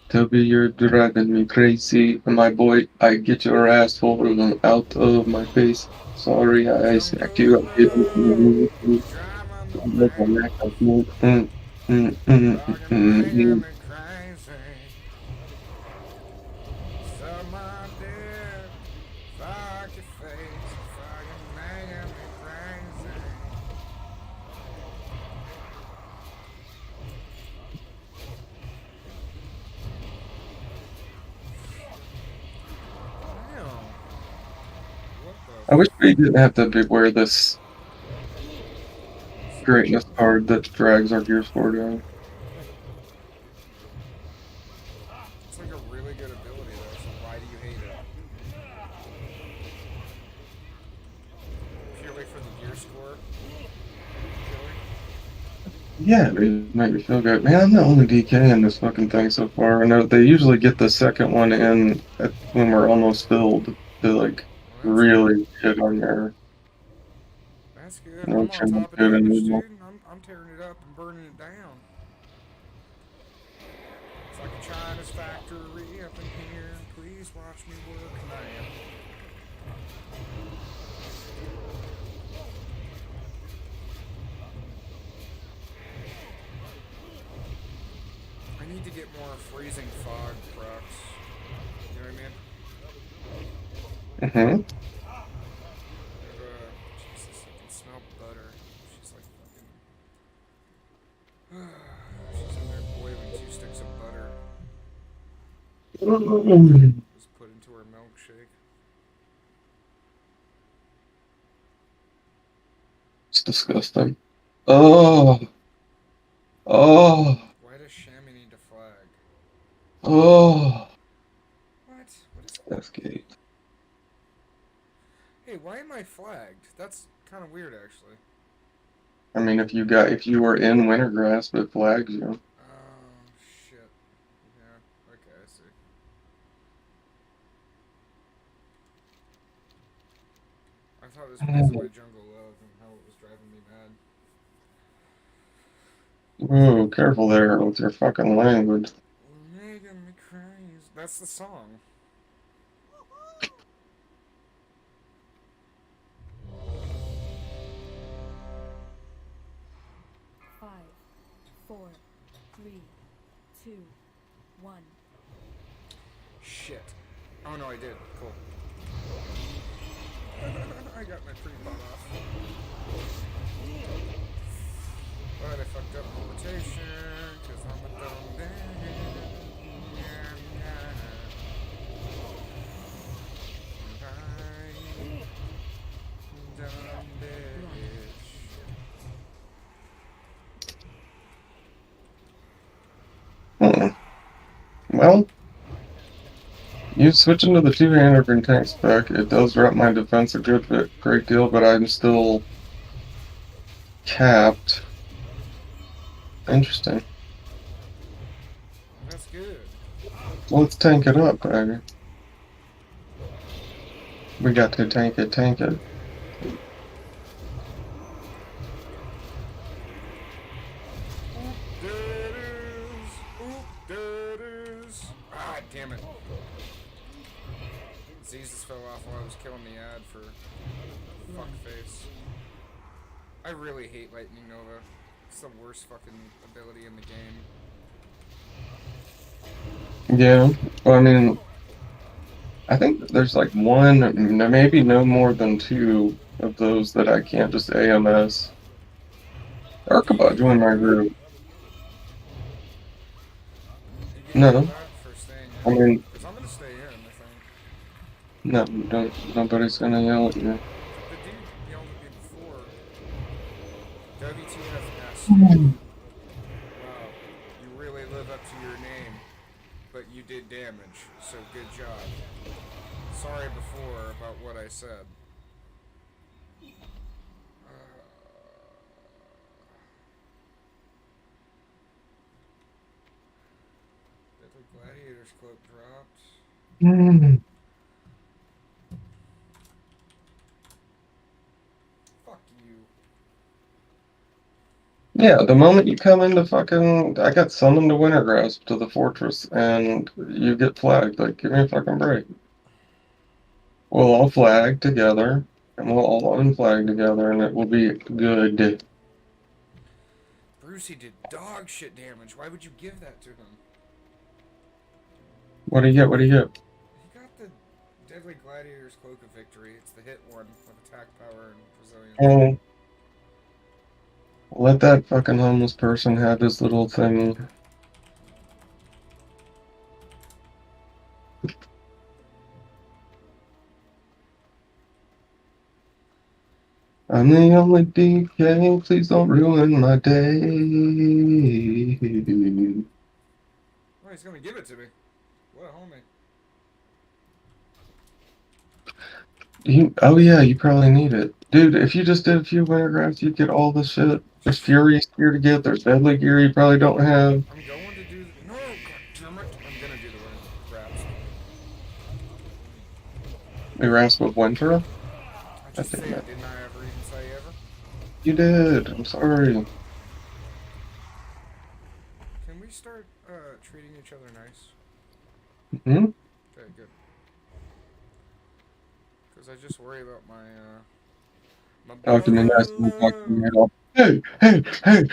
Toby, you're driving me crazy. My boy, I get your asshole out of my face. Sorry, I smacked Jungle you. love, driving me mad, fucking making me crazy. Suck my dick, fuck your face, fucking making me crazy. Damn. What I wish the we didn't have to wear this greatness card that drags our gear score down. It's like a really good ability though, so why do you hate it? Purely for the gear score? Yeah, it made me feel good. Man, I'm the only DK in this fucking thing so far. I know they usually get the second one in when we're almost filled to like Well, that's good. really hit on your That's good. no I'm on chance top of good damage, anymore. dude. I'm tearing it up and burning it down. It's like a China's factory up in here. Please watch me work now. I need to get more freezing fog procs. You know what I mean? Mm-hmm. Jesus, I can smell butter. She's like fucking. She's in there boiling 2 sticks of butter. Just put into her milkshake. It's disgusting. Oh, oh, Why does Shammy need to flag? oh. What? What is. That's gay. Hey, why am I flagged? That's kind of weird, actually. I mean, if you were in Wintergrass, it flags you. Oh, shit. Yeah, okay, I see. I thought it was because of my jungle love and how it was driving me mad. Ooh, careful there with your fucking language. Making me crazy. That's the song. Five, four, three, two, one. Shit. Oh no, I did. Cool. I got my pre-pot off. But I fucked up the rotation, cause I'm a dumb bitch. Dumb bitch. Well, you switching to the two-hander in tank spec, it does drop my defense a great deal, but I'm still capped. Interesting. That's good. Well, let's tank it up, baby. We got to tank it, tank it. There it is. Oop, there it is. Ah, damn it. Jesus fell off while I was killing the ad for fuckface. I really hate Lightning Nova. It's the worst fucking ability in the game. Yeah, well, I mean, I think there's like one, maybe no more than two of those that I can't just AMS. Arkaba, join my group. You get yelled No, at for staying I in? mean, Because I'm gonna stay in, I think. No, don't. Nobody's gonna yell at you. The dude yelled at me before. WTF SJ. Wow, you really live up to your name, but you did damage, so good job. Sorry before about what I said. Deadly Gladiator's cloak dropped. Mm. Fuck you. Yeah, the moment you come into fucking, I got summoned to Wintergrasp to the fortress, and you get flagged. Like, give me a fucking break. We'll all flag together, and we'll all unflag together, and it will be good. Brucey did dog shit damage. Why would you give that to him? What do you get? What do you get? He got the Deadly Gladiator's Cloak of Victory. It's the hit one with attack power and resilience. Oh, let that fucking homeless person have his little thing. I'm the only DK, please don't ruin my day. Oh, he's gonna give it to me. What a homie. Oh yeah, you probably need it. Dude, if you just did a few wintergrafts, you'd get all the shit. There's Fury's gear to get, there's Deadly gear you probably don't have. I'm going to do no, goddammit. I'm gonna do the winter grabs. We raced with Winter? I God just damn said, it. didn't I ever even say ever? You did, I'm sorry. Can we start treating each other nice? Hmm? Okay, good. Because I just worry about my Talk to me nice, brother don't talk to me love. at all. Hey, hey, hey!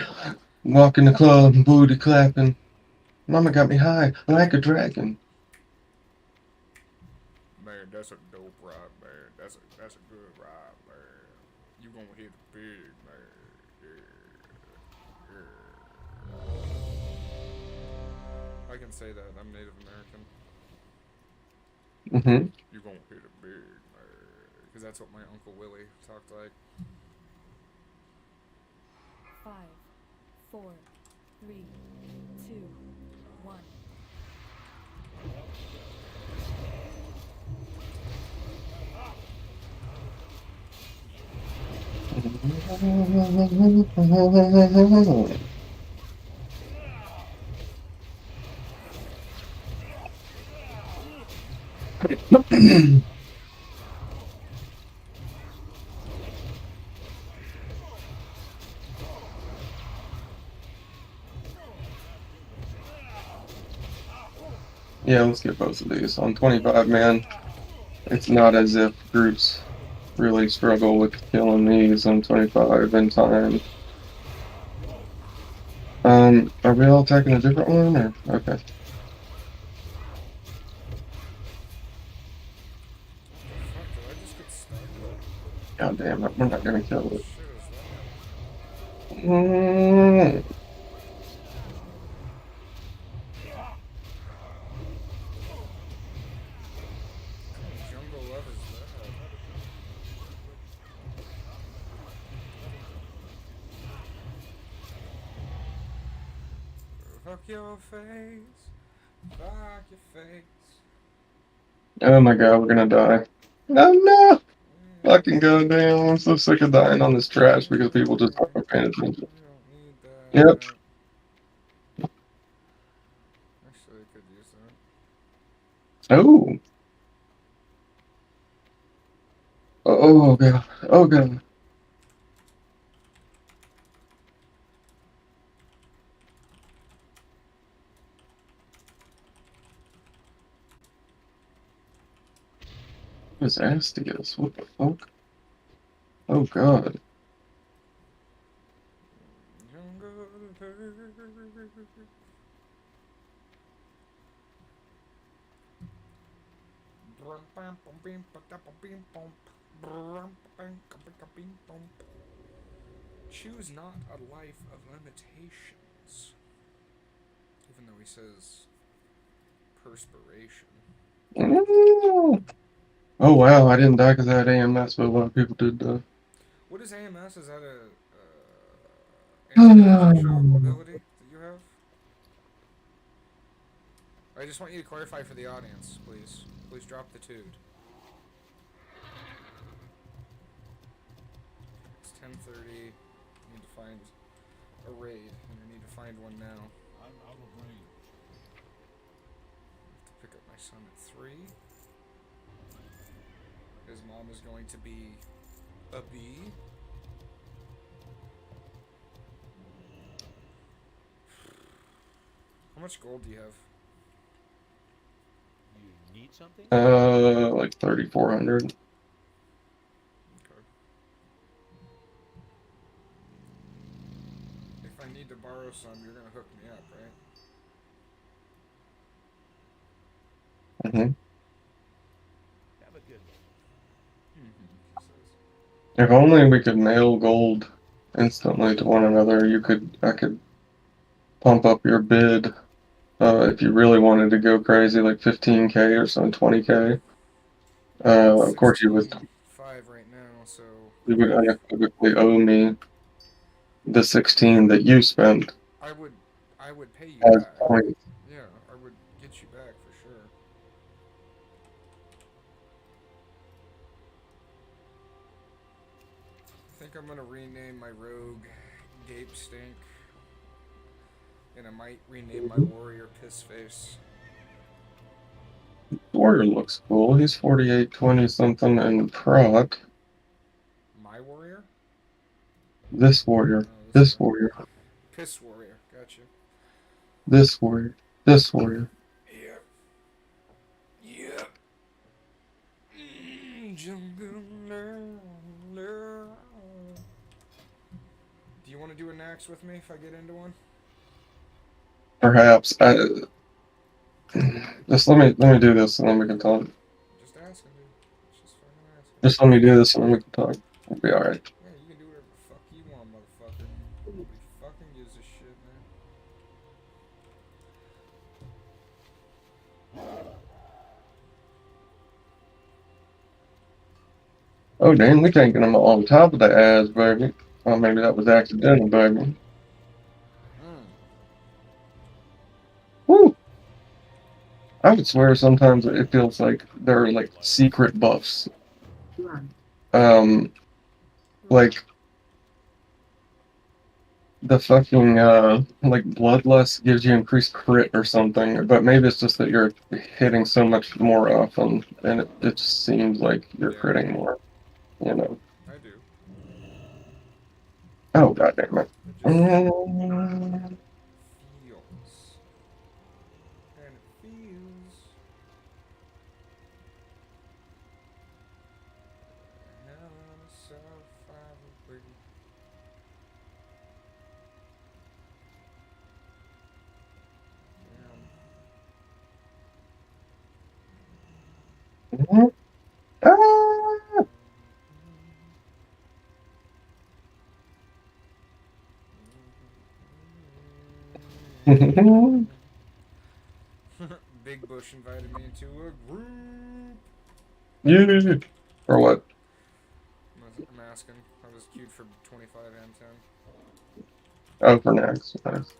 Walk in the club, booty clapping. Mama got me high like a dragon. Man, that's a dope ride, man. That's a good ride, man. You gonna hit big, man. Yeah. Yeah. I can say that. I'm Native American. Mm-hmm. You gonna hit it big, man. Because that's what my Uncle Willie talked like. 5, 4, 3, 2, 1. Yeah, let's get both of these. On 25, man, it's not as if groups really struggle with killing these on 25 in time. Are we all taking a different one, or? Okay. Fuck, did I just get stuck? God damn it, we're not gonna kill it. Shit is that? Mm. Jungle love is that? Fuck your face. Fuck your face. Oh my god, we're gonna die. Oh no! Fucking goddamn, I'm so sick of dying on this trash because people just aren't paying attention. We don't need Yep. that. Actually, I could use that. Oh. Oh god. Oh god. His ass to get us. What the fuck? Oh god. Choose not a life of limitations. Even though he says perspiration. Mm. Oh wow, I didn't die because I had AMS, but a lot of people did die. What is AMS? Is that a anti-infantry ability that you have? I just want you to clarify for the audience, please. Please drop the tude. It's 10:30. I need to find a raid, and I need to find one now. I'm out of range. I have to pick up my son at 3. His mom is going to be a bee. How much gold do you have? You need something? Like 3,400. Okay. If I need to borrow some, you're gonna hook me up, right? Mm-hmm. Have a good one. Mm-hmm. He says. If only we could mail gold instantly to one another, I could pump up your bid. If you really wanted to go crazy, like 15K or something, 20K. Of course, 16.5 right now, so you would unequivocally owe me the 16 that you spent I would pay you as back. points. Yeah, I would get you back for sure. I think I'm gonna rename my rogue Gape Stink, and I might rename my warrior Piss Face. Warrior looks cool. He's 48, 20 something, and proc. My warrior? This warrior. Oh, this This guy. warrior. Piss warrior. Gotcha. This warrior. This warrior. Yep. Yep. Jungle. Do you want to do a Nax with me if I get into one? Perhaps. Just let me do this and then we can talk. Just asking, dude. Just fucking asking. Just let me do this and then we can talk. We'll be alright. Yeah, you can do whatever the fuck you want, motherfucker. Nobody fucking gives a shit, man. Oh, damn, we can't get him on top of the ass, baby. Oh, maybe that was accidental, baby. Woo! I would swear sometimes it feels like there are, like, secret buffs. Like, the fucking, like, Bloodlust gives you increased crit or something, but maybe it's just that you're hitting so much more often, and it just seems like you're Yeah, critting more, you know? I do. Oh, god damn it. It just feels. And it feels. Hell on a survival. Ah! Big Bush invited me into a group. Yeah. Or what? I'm asking. I was queued for 25 and 10. Oh, for next. Nice.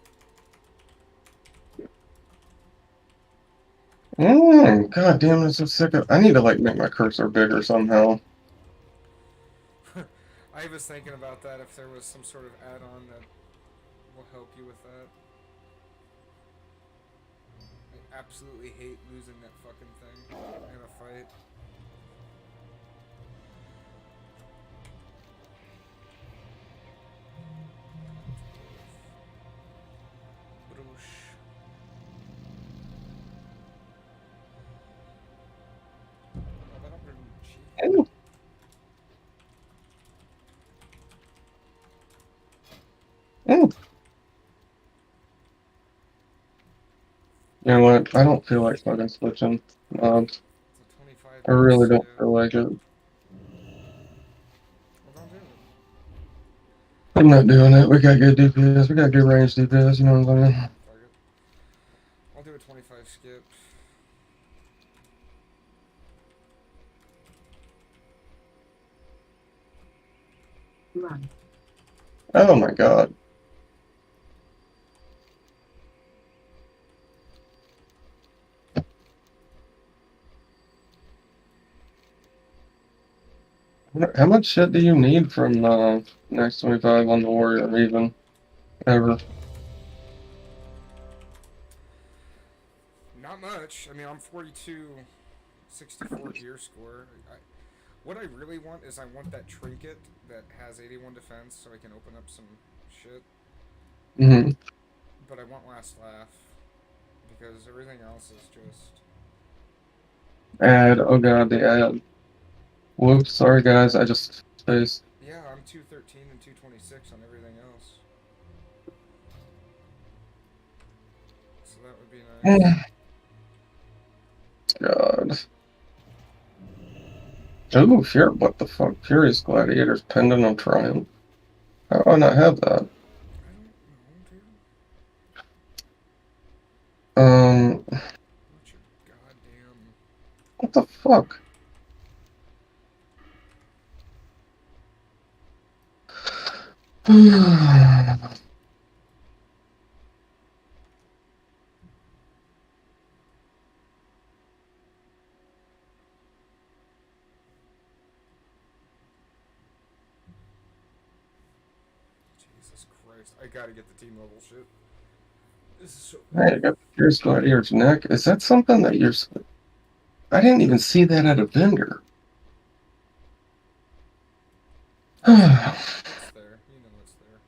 God damn, I'm so sick of. I need to like make my cursor bigger somehow. I was thinking about that if there was some sort of add-on that will help you with that. I absolutely hate losing that fucking thing in a fight. Ooh. Ooh. You know what? I don't feel like fucking switching. I really don't feel like it. I'm not doing it. We got good DPS. We got good range DPS. You know what I'm saying? I'll do a 25 skip. Oh my god. How much shit do you need from next 25 on the warrior even? Ever? Not much. I mean, I'm 42, 64 gear score. What I really want is I want that trinket that has 81 defense so I can open up some shit. Mm-hmm. But I want last laugh because everything else is just. Ad. Oh god, the ad. Whoops, sorry guys, I just spaced. Yeah, I'm 213 and 226 on everything else. So that would be nice. God. Oh, sure, what the fuck? Furious Gladiators Pendant of Triumph. How do I not have that? I don't know, dude. What's your goddamn. What the fuck? Jesus Christ. I gotta get the team level shit. This is so Hey, I got the Furious Gladiator's neck. Is that something that you're... I didn't even see that at a vendor. It's there. You know it's there.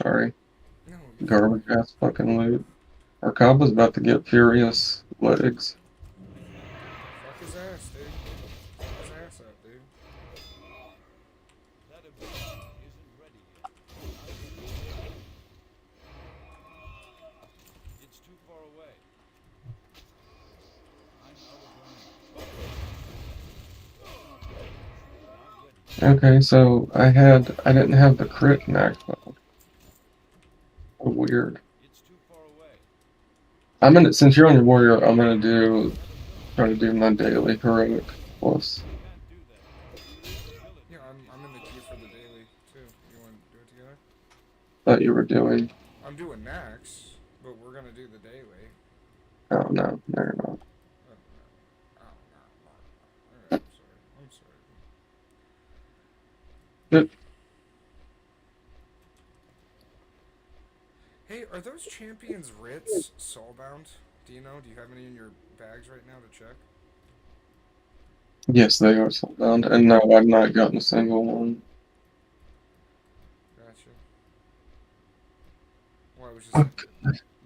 Sorry. No, you're Garbage fine. ass fucking loot. Our cop was about to get Furious legs. Fuck his ass, dude. Fuck his ass up, dude. That ability isn't ready yet. It's too far away. I'm out of range. Okay, so I didn't have the crit max though. Oh, weird. It's too far away. I'm gonna, since you're on your warrior, I'm gonna try to do my daily heroic plus. Can't do that. Yeah, I'm in the queue for the daily, too. You wanna do it together? That you were doing. I'm doing max, but we're gonna do the daily. Oh no, no, you're not. Oh, no. Oh, no. Alright, I'm sorry. I'm sorry. Good. Hey, are those champions writs soulbound? Do you know? Do you have any in your bags right now to check? Yes, they are soulbound, and no, I've not gotten a single one. Gotcha. Well, I was just Okay.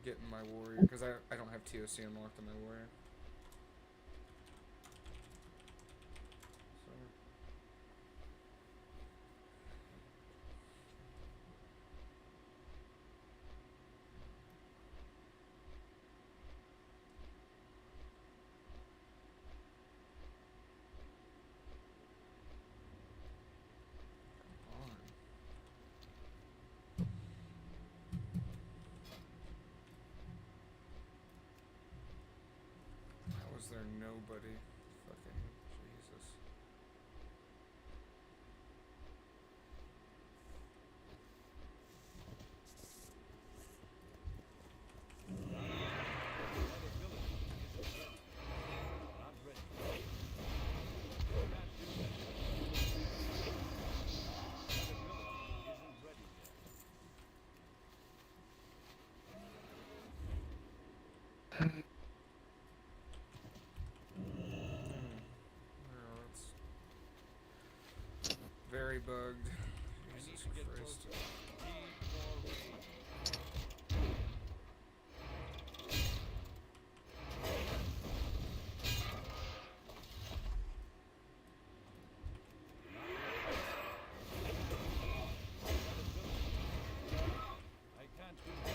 getting my warrior, because I don't have TOC unlocked on my warrior. So. How is there nobody? Fucking Jesus. Not ready. Isn't ready yet. No, it's very bugged. Jesus Christ. I can't do that.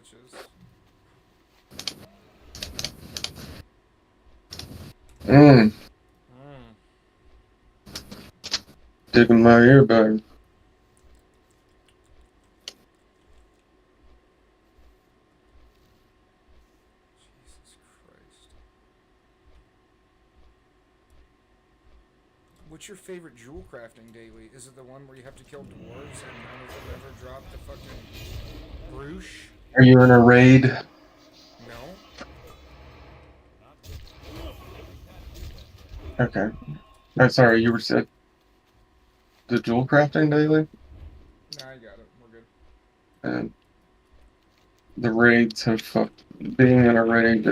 bitches. Mmm, Mm. digging my earbud. Jesus Christ. What's your favorite jewel crafting daily? Is it the one where you have to kill dwarves and none of them ever drop the fucking brooch? Are you in a raid? No? Not ready. I can't do that yet. Okay. Oh, sorry, you were said the jewel crafting daily? Nah, I got it. We're good. And the raids have fucked. Being in a raid,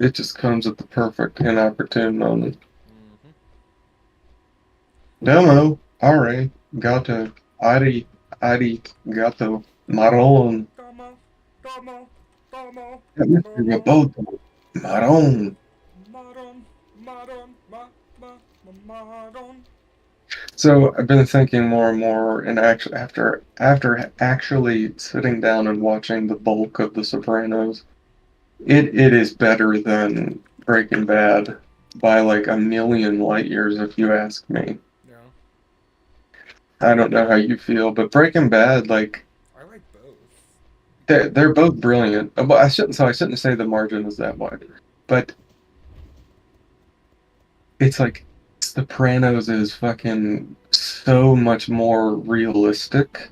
it just comes at the perfect inopportune moment. Mm-hmm. Demo, alright, gato, ari, gato, marron. Tomo, tomo, tomo, Mr. tomo. Roboto, marron. Maron, maron, maron. So I've been thinking more and more, and actually, after actually sitting down and watching the bulk of The Sopranos, it is better than Breaking Bad by like a million light years, if you ask me. Yeah. I don't know how you feel, but Breaking Bad, like I like both. they're both brilliant. But I shouldn't say the margin is that wide, but it's like Sopranos is fucking so much more realistic,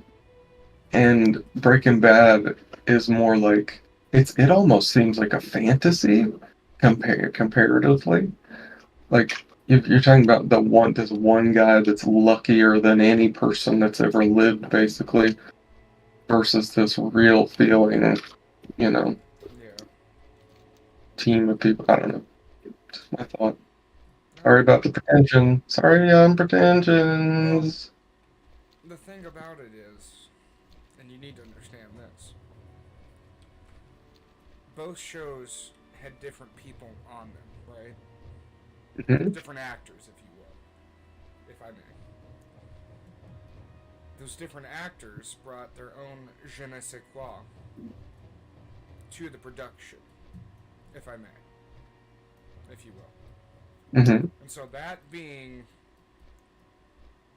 and Breaking Bad is more like it almost seems like a fantasy comparatively. Like if you're talking about this one guy that's luckier than any person that's ever lived, basically, versus this real feeling, you know, Yeah. team of people. I don't know. Just my thought. Sorry No. about the pretension. Sorry on Well, pretensions. the thing about it is, and you need to understand this, both shows had different people on them, right? Hmm. Different actors, if you will, if I may. Those different actors brought their own je ne sais quoi to the production, if I may, if you will. Hmm. And so that being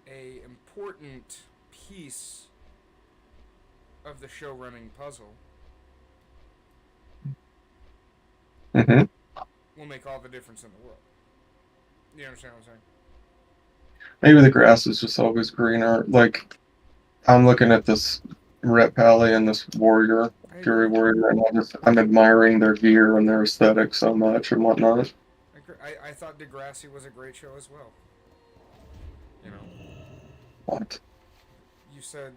a important piece of the show running puzzle Hmm. will make all the difference in the world. You understand what I'm saying? Maybe the grass is just always greener. Like I'm looking at this Rep Pally and this warrior, I Fury agree. warrior, and I'm admiring their gear and their aesthetic so much and whatnot. I thought Degrassi was a great show as well. You know, What? you said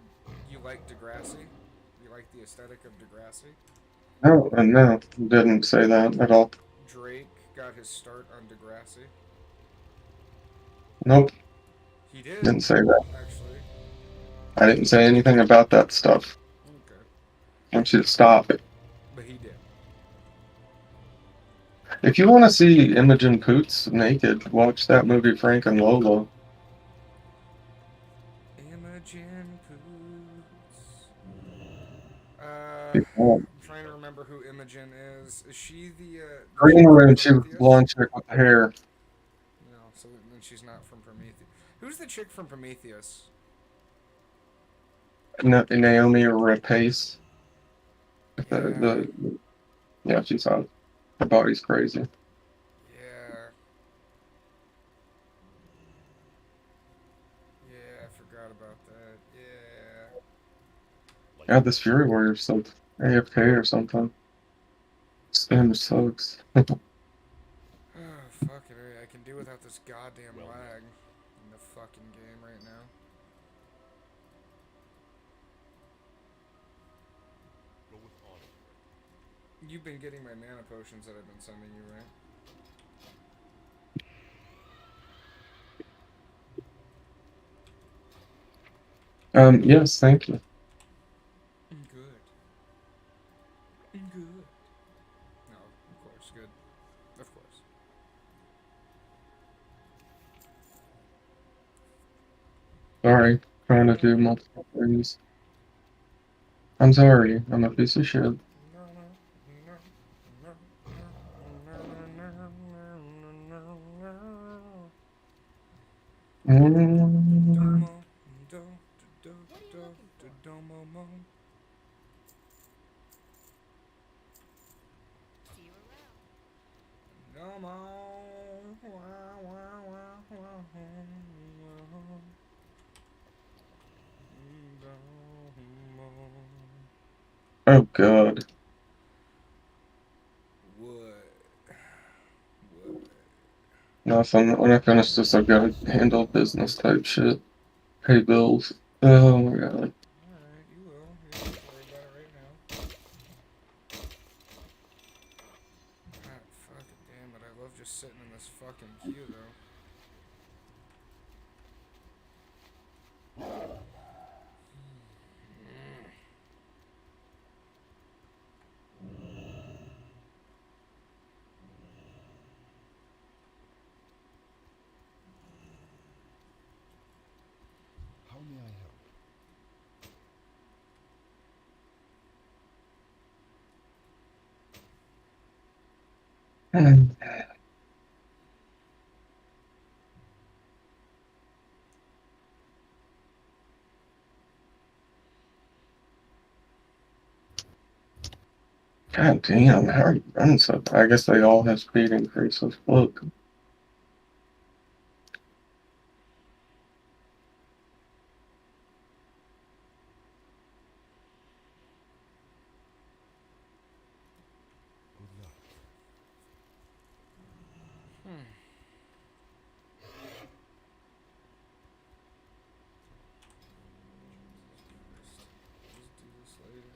you like Degrassi. You like the aesthetic of Degrassi. No, no, didn't say that at all. Drake got his start on Degrassi. Nope, He did, didn't say that. actually. I didn't say anything about that stuff. Okay. I want you to stop it. But he did. If you want to see Imogen Poots naked, watch that movie Frank and Lola. Imogen Poots. If you want. I'm trying to remember who Imogen is. Is she the Green chick from Room, she was the Prometheus? blonde chick with the hair. No, so then she's not from Prometheus. Who's the chick from Prometheus? Naomi Rapace. Yeah, Yeah, she's hot. Her body's crazy. yeah, yeah. I forgot about that. Yeah. Yeah, this Fury Warrior's so AFK or something. Spam sucks. Oh, fuck it. I can do without this goddamn lag in the fucking game right now. Go with honor. You've been getting my mana potions that I've been sending you, right? Yes, thank you. Good. Good. No, of course, good. Of course. Sorry, trying to do multiple things. I'm sorry, I'm a piece of shit. No, Mm. Domo, domo, mo. See you around. Domo, wah, wah, wah, wah, wah. Domo. Oh god. What? Nothing. When I finish this, I've got to handle business type shit. Pay bills. Oh my god. Alright, you will. You don't have to worry about it right now. God, fucking damn it. I love just sitting in this fucking queue, though. How may I help? God damn, how are you running so? I guess they all have speed increases. Look. Good luck. Let's do this later.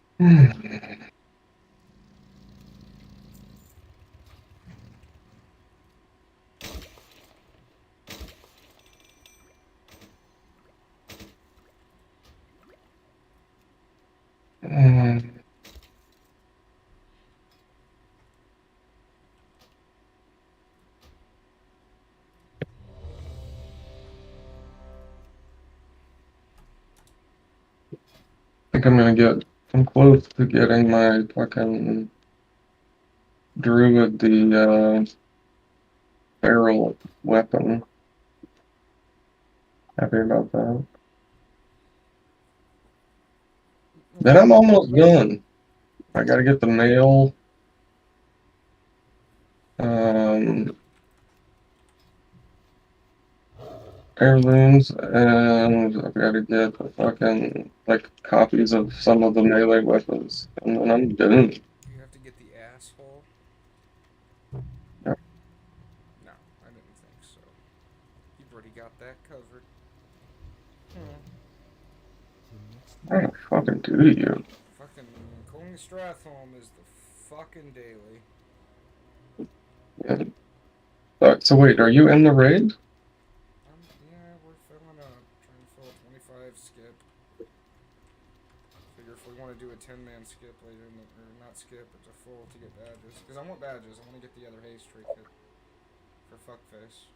I think I'm gonna get. I'm close to getting my fucking druid the barrel weapon. Happy about that. Then I'm almost done. I gotta get the mail. Um, heirlooms, and I've got to get the fucking like copies of some of the melee weapons, and then I'm done. You have to get the asshole? Yeah. No, I didn't think so. You've already got that covered. Till next What time. the fucking do to you? Fucking Coney Strathholm is the fucking daily. Yeah. So wait, are you in the raid? Yeah, we're filling up. Trying to fill a 25 skip. Figure if we want to do a 10-man skip later, or not skip, but a full to get badges. Because I want badges. I want to get the other haste tree kit. For fuckface.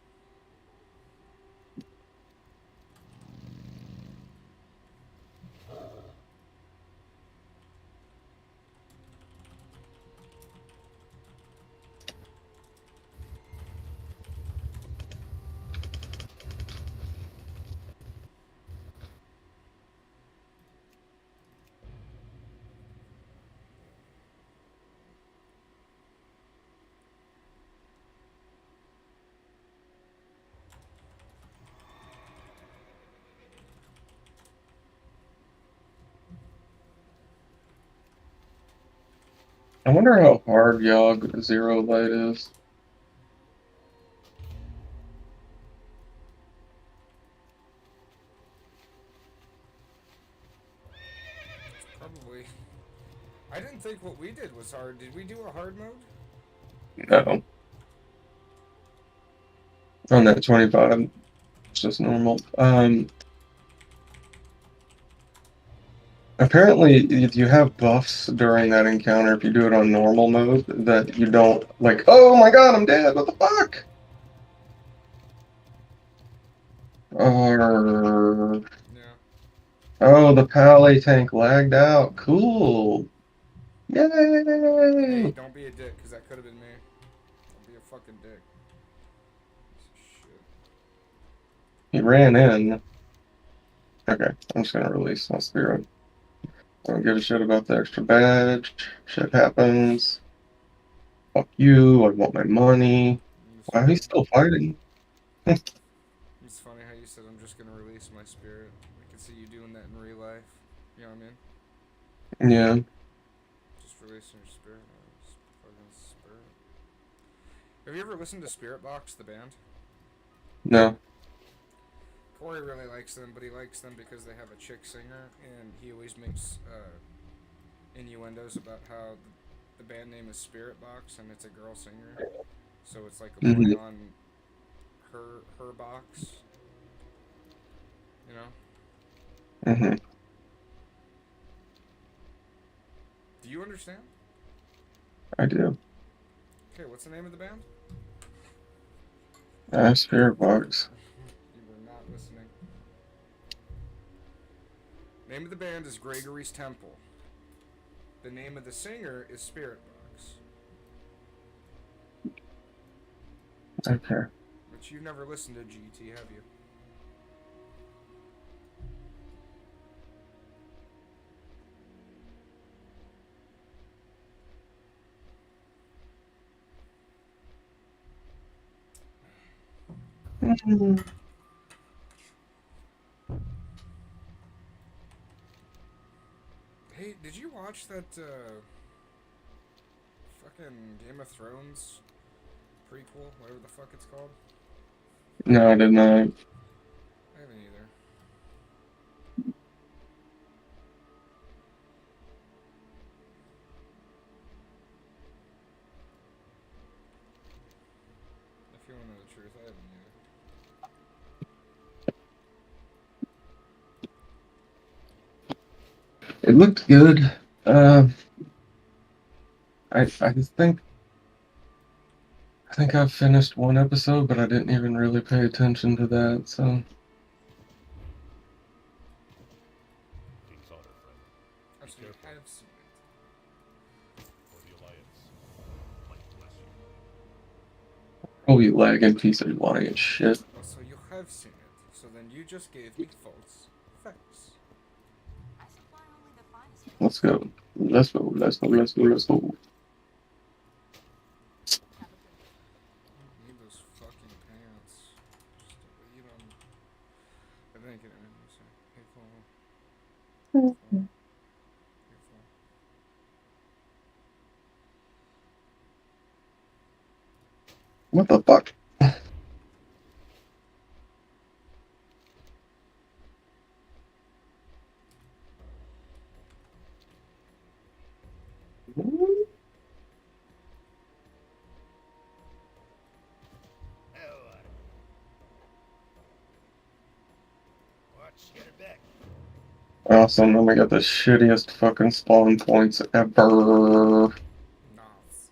I wonder how hard Yogg Zero Light is. It's probably... I didn't think what we did was hard. Did we do a hard mode? No. On that 25, it's just normal. Apparently, you have buffs during that encounter if you do it on normal mode that you don't like. Oh my god, I'm dead. What the fuck? Yeah. Oh, the Pally tank lagged out. Cool. Hey, Yay! don't be a dick, because that could have been me. Don't be a fucking dick. Shit. He ran in. Okay, I'm just gonna release my spirit. I don't give a shit about the extra badge. Shit happens. Fuck you. I want my money. It's Why funny. he's still fighting? It's funny how you said I'm just gonna release my spirit. I can see you doing that in real life. You know what I mean? Yeah. Just releasing your spirit. Fucking spirit. Have you ever listened to Spirit Box, the band? No. Corey really likes them, but he likes them because they have a chick singer, and he always makes innuendos about how the band name is Spirit Box and it's a girl singer, so it's like a play Hmm. on her box, you know? Hmm. Do you understand? I do. Okay, what's the name of the band? Spirit box. You were not listening. Name of the band is Gregory's Temple. The name of the singer is Spirit Box. Okay. But you've never listened to GT, have you? Mhm. Hey, did you watch that fucking Game of Thrones prequel, whatever the fuck it's called? No, I did not. I haven't either. If you want to know the truth, I haven't either. It looked good. Uh, I think I've finished one episode, but I didn't even really pay attention to that. So King's honor, friend. Oh, Be so you careful, have seen it. or the Alliance might bless you. oh, you lagging piece of lion shit. Oh, so you have seen it. So then you just gave me false facts. Let's go. Let's go. Let's go. Let's go. Let's go. I don't need those fucking pants. Just delete them. I didn't get anything. So, hey, Paul. Hey, Paul. Hey, Paul. What the fuck? Awesome. Then we got the shittiest fucking spawn points ever. Nice.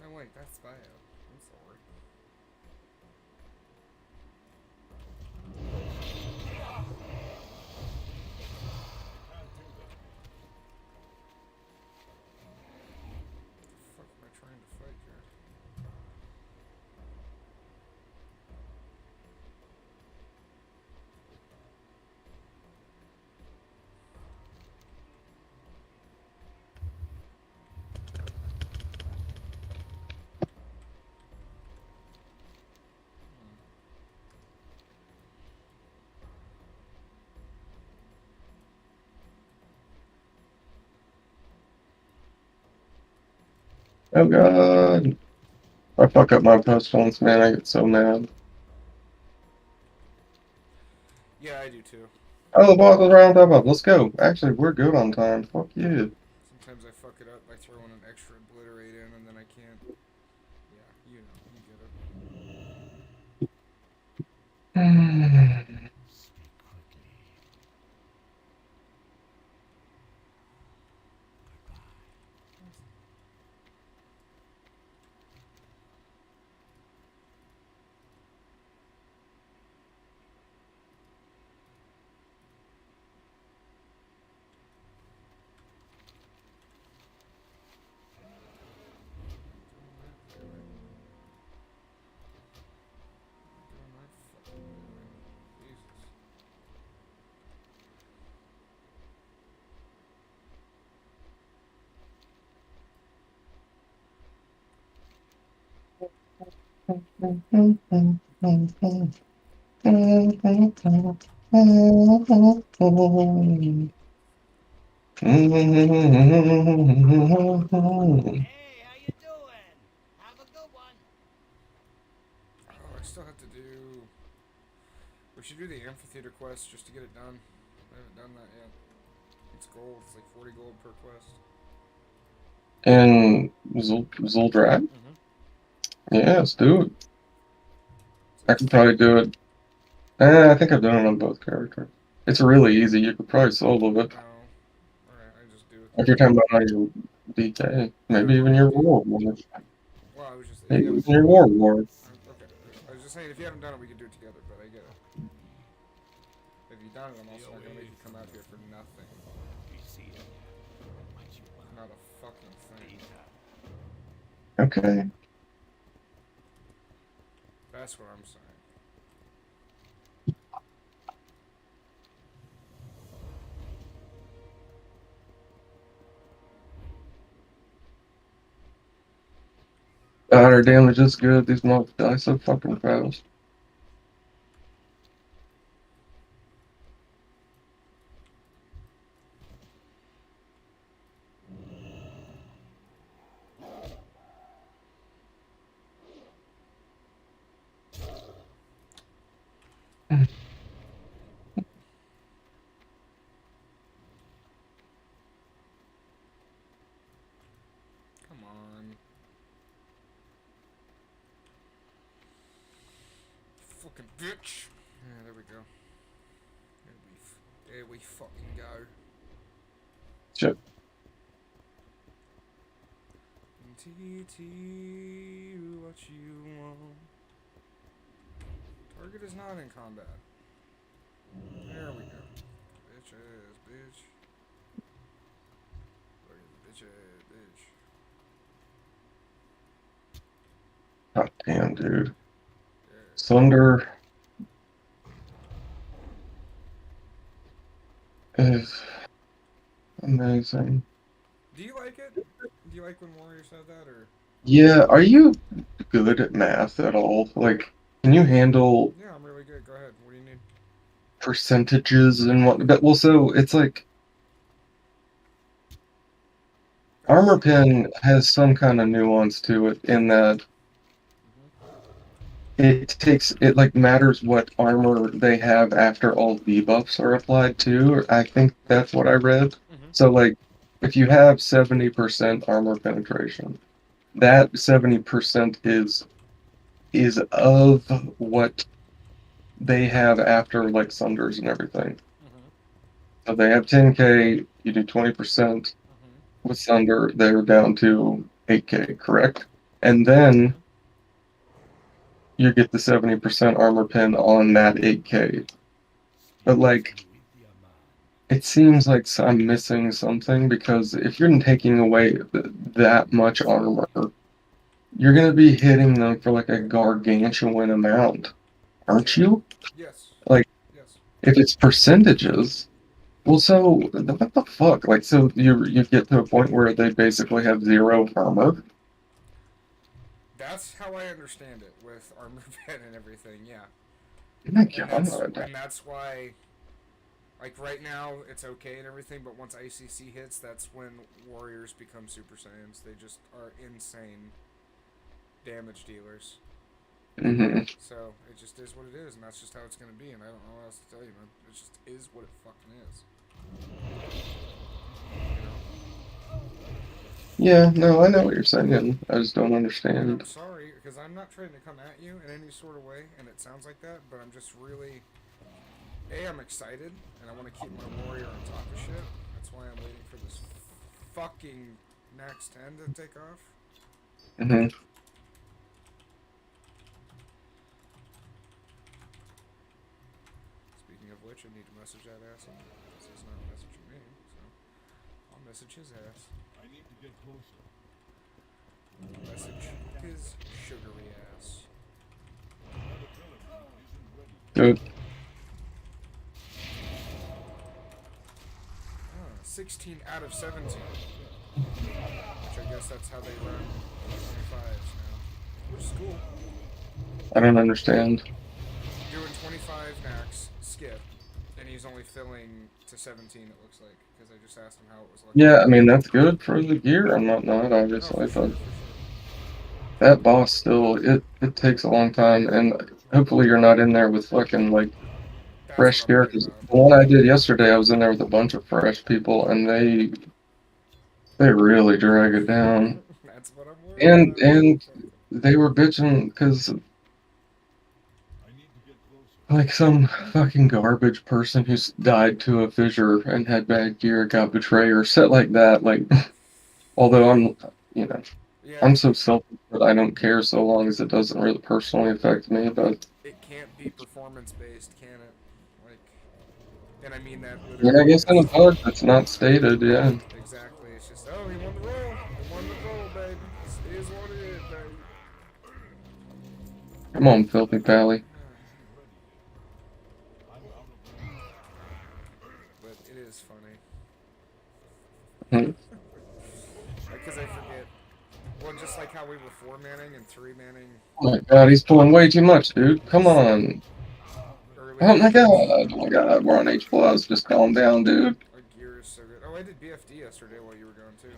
No, wait, that's bad. I'm sorry. What the fuck am I trying to fight here? Oh god. If I fuck up my pestilence, man, I get so mad. Yeah, I do too. Oh, the boss is round top up. Let's go. Actually, we're good on time. Fuck you. Sometimes I fuck it up by throwing an extra obliterate in and then I can't. Yeah, you know, you get it. Speak quickly. Hey, how you doing? Have a good one. Oh, I still have to do. We should do the amphitheater quest just to get it done. I haven't done that yet. It's gold. It's like 40 gold per quest. And Zul'Drag? Mm-hmm. Yeah, let's do it. It's I like could probably do it. I think I've done it on both characters. It's really easy. You could probably solo it. oh, alright. I just do it. If you're talking about your DK, maybe even your War War. Well, I was just if Maybe you even haven't. your War War. Okay. I was just saying if you haven't done it, we could do it together. But I get it. If you've done it, I'm also not gonna make you come out here for nothing. Not a fucking thing. Okay. That's what I'm saying. Our damage is good. These mobs die so fucking fast. Come on. Fucking bitch. Yeah, there we go. There we fucking go. Shit. TT, what you want? Target is not in combat. There we go. Bitch ass, bitch. Look at the bitch ass, bitch. God damn, dude. Yeah. Sunder is amazing. Do you like it? Do you like when warriors have that, or? Yeah, are you good at math at all? Like, can you handle Yeah, I'm really good. Go ahead. What do you need? percentages and what? But well, so it's like Armor Pen has some kind of nuance to it in that it takes it like matters what armor they have after all debuffs are applied to. I think that's what I read. So like if you have 70% armor penetration, that 70% is of what they have after like Sunders and everything. So they have 10k, you do 20% with Sunder, they're down to 8k, correct? And then you get the 70% armor pen on that 8k. But like, it seems like I'm missing something because if you're taking away that much armor, you're going to be hitting them for like a gargantuan amount, aren't you? Yes. Like, Yes. if it's percentages, well, so what the fuck? Like, so you get to a point where they basically have zero armor. That's how I understand it with armor pen and everything. Yeah. Oh my And that's why, like right now, it's okay and everything, but once ICC hits, that's when warriors become Super Saiyans. They just are insane damage dealers. Mm-hmm. So it just is what it is, and that's just how it's gonna be. And I don't know what else to tell you, man. It just is what it fucking is. You know? Yeah, no, I know what you're saying. I just don't And understand. I'm sorry, because I'm not trying to come at you in any sort of way, and it sounds like that, but I'm just really... I'm excited, and I want to keep my warrior on top of shit. That's why I'm waiting for this fucking Max 10 to take off. Mm-hmm. Speaking of which, I need to message that asshole, because he's not messaging me, so I'll message his ass. I need to get closer. Message his sugary ass. Another pillar isn't ready. Good. 16 out of 17. Which I guess that's how they run 25s now. Which is cool. I don't understand. Doing 25 knacks, skip, and he's only filling to 17, it looks like, because I just asked him how it was looking. Yeah, I mean, that's good for the gear and whatnot, No, for obviously, sure, but for sure. that boss still, it takes a long time, and hopefully you're not in there with fucking, like, That's what fresh I'm gear, worried because about. the one I did yesterday, I was in there with a bunch of fresh people, and they really drag it down. That's what I'm worried And, about. they were bitching, because, I need to get closer. like, some fucking garbage person who died to a fissure and had bad gear got betrayed or shit like that, like, although you know, Yeah, I'm so selfish that I don't care so long as it doesn't really personally affect me, but it can't be performance based, can it? Like, and I mean that yeah, I literally. guess in a bug that's not stated, yeah. Exactly. It's just, oh, he won the roll. He won the roll, baby. It is what it is, baby. Come on, filthy pally. I'm out of range. But it is funny. Hmm. Because I forget. Well, just like how we were 4-manning and 3-manning Oh my god, he's pulling way too much, dude. Come on. earlier in games. Oh my god, we're on H plus. Just calm down, dude. Our gear is so good. Oh, I did BFD yesterday while you were gone, too.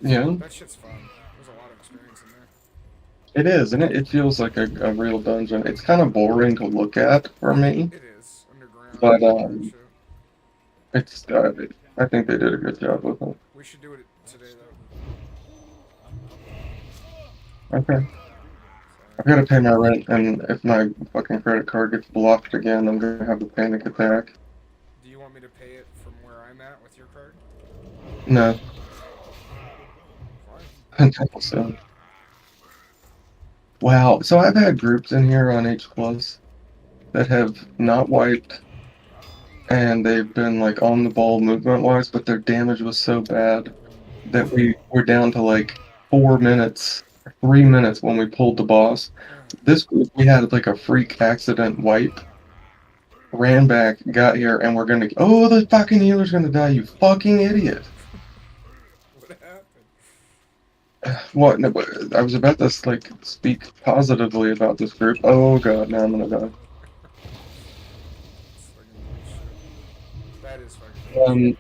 Yeah, That shit's fun. There's a lot of experience in there. it is, and it feels like a real dungeon. It's kind of boring to look at for me, It is. Underground but and all that shit. it's I think they did a good job with it. We should do it today, though. Okay. I've got to pay my rent, and if my fucking credit card gets blocked again, I'm gonna have a panic attack. Do you want me to pay it from where I'm at with your card? No, Fine. until soon. Wow. So I've had groups in here on H Plus that have not wiped, and they've been like on the ball movement wise, but their damage was so bad that we were down to like 4 minutes, 3 minutes when we pulled the boss. This group, we had like a freak accident wipe, ran back, got here, and we're gonna. Oh, the fucking healer's gonna die, you fucking idiot. What happened? What? No, I was about to like speak positively about this group. Oh god, now I'm gonna die. It's fucking bullshit. That is fucking bullshit. Um,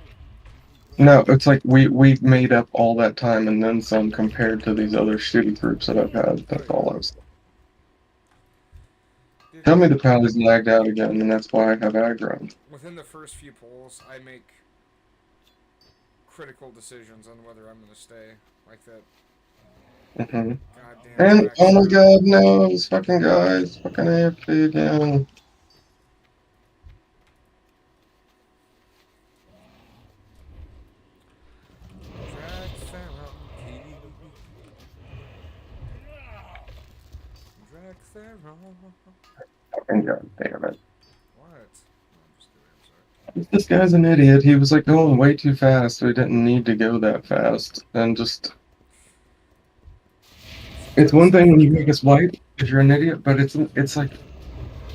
no, it's like we made up all that time and then some compared to these other shitty groups that I've had. Oh, That's yeah. all I was. Dude, Tell me the pally's lagged out again, and that's why I have aggro. within the first few polls, I make critical decisions on whether I'm going to stay. Like that Hmm. goddamn And black oh my syrup. god, no, this fucking guy's fucking AFK again. Black syrup key. Black syrup. Fucking god damn it. What? No, I'm just kidding. I'm sorry. This guy's an idiot. He was like going way too fast. We didn't need to go that fast. And just, it's Sometimes one stuff thing when like you make that. us wipe because you're an idiot, but it's like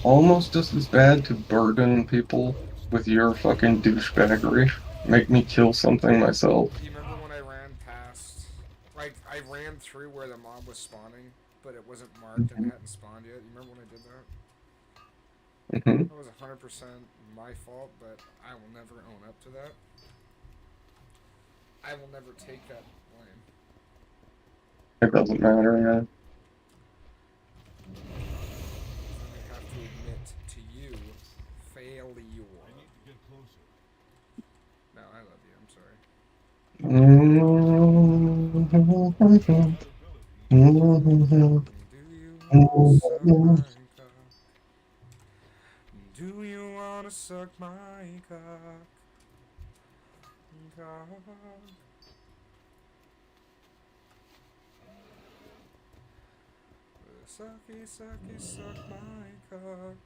almost just as bad to burden people with your fucking douchebaggery. Make me kill something myself. Do you remember when I ran past? Like, I ran through where the mob was spawning, but it wasn't marked and it hadn't spawned yet. You remember when I did that? Hmm. That was 100% my fault, but I will never own up to that. I will never take that blame. It doesn't matter, yeah. I have to admit to you, failure. I need to get closer. No, I love you. I'm sorry. Do you wanna suck my cock? Do you wanna suck my cock? Cock. Sucky, sucky, suck my cock,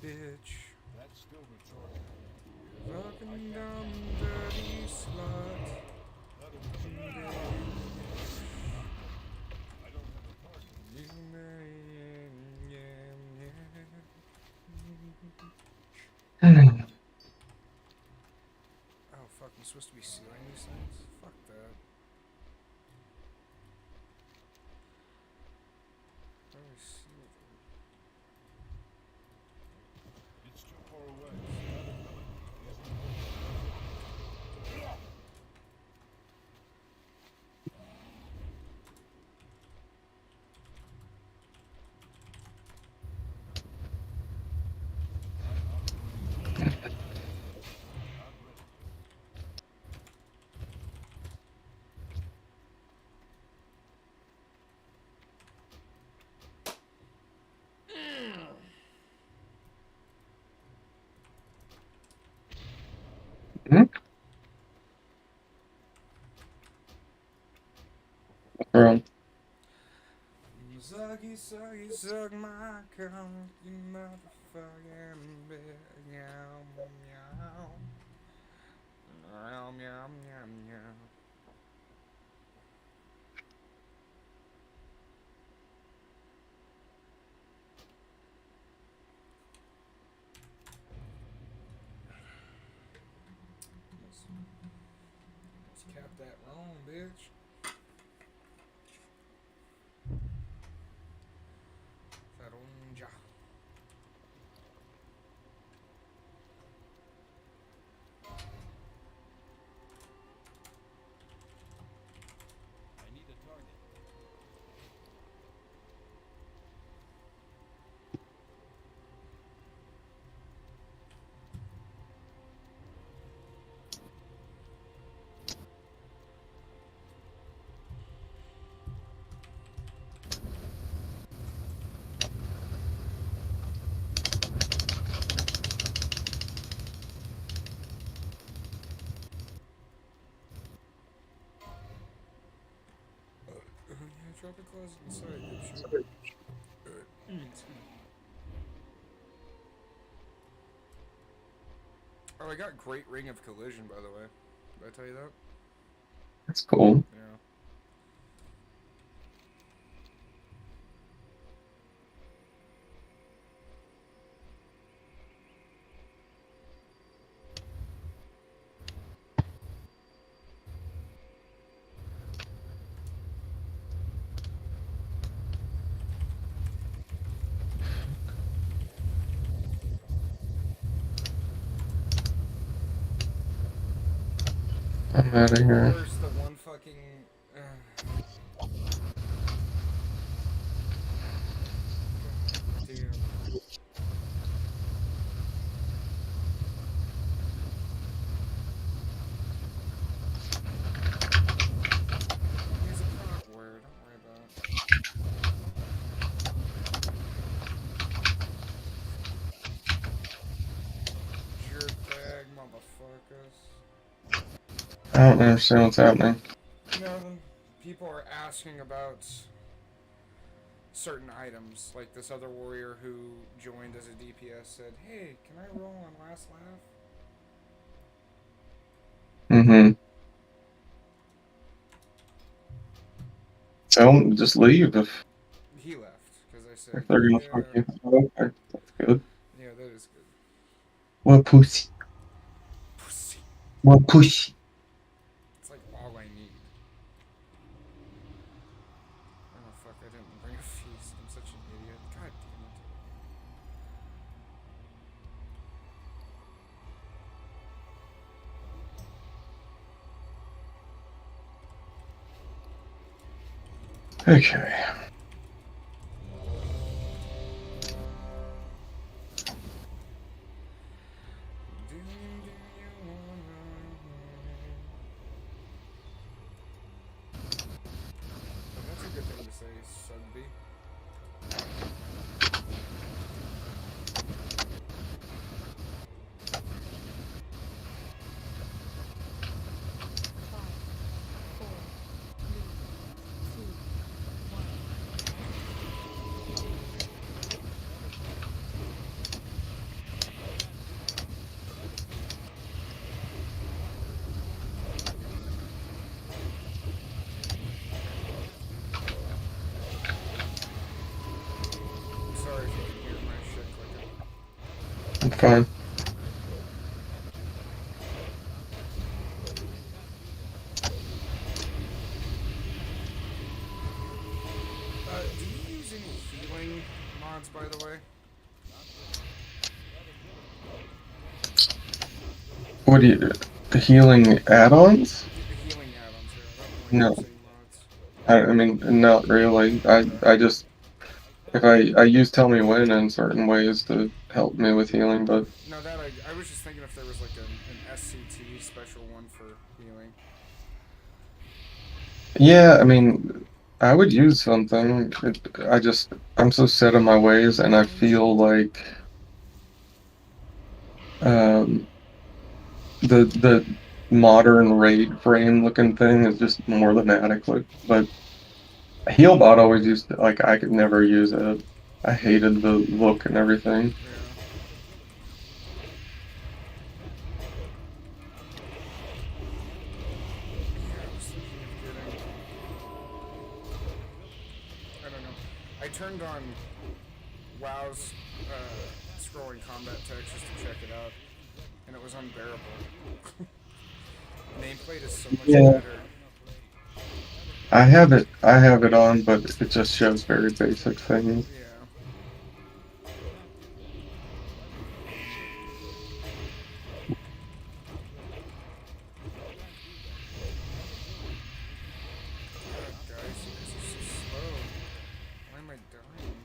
bitch. That's still recharging. Fucking dumb, dirty slut. Let him come in. Bitch. I don't have a target. You Oh fuck, I'm supposed to be sealing these things? Fuck that. How do I seal you suck my cock, you motherfucking bitch. Meow, meow. Meow, meow, meow, meow. Let's cap that wrong, bitch. Faronja. I need a target. Yeah, drop a closet inside, dipshit. Oh, I got Great Ring of Collision, by the way. Did I tell you that? That's cool. Yeah. I'm out of here. First, the one fucking. Damn. He's a proc word. Don't worry about it. Jerkbag motherfuckers. I don't understand what's happening. Nothing. People are asking about certain items. Like this other warrior who joined as a DPS said, "Hey, can I roll on last laugh?" Mm-hmm. Tell them just leave if He left because I said, they're gonna "Yeah, fuck you. Okay, that's good. yeah, that is good." What pussy? Pussy. What pussy? It's like all I need. Oh fuck! I didn't bring a feast. I'm such an idiot. God damn it. Okay. Do you wanna? Oh, that's a good thing to say, Sugby. Five, four, three, two, one. Sorry if you can hear my shit clicking. I'm fine. Do you use any healing mods, by the way? What do you? The healing add-ons? The healing add-ons here. I don't really No. use any mods. I mean, not really. I just if I use tell me when in certain ways to help me with healing, but No, that I was just thinking if there was like an SCT special one for healing. yeah, I mean, I would use something. I'm so set in my ways, and I feel like um, the modern raid frame looking thing is just more than adequate. But Healbot always used to, like, I could never use it. I hated the look and everything. Yeah. Yeah, I was thinking of getting. I don't know. I turned on WoW's scrolling combat text just to check it out, and it was unbearable. Nameplate is so much Yeah. better. I have it on, but it just shows very basic things. Yeah. God, guys, you guys are so slow. Why am I dying?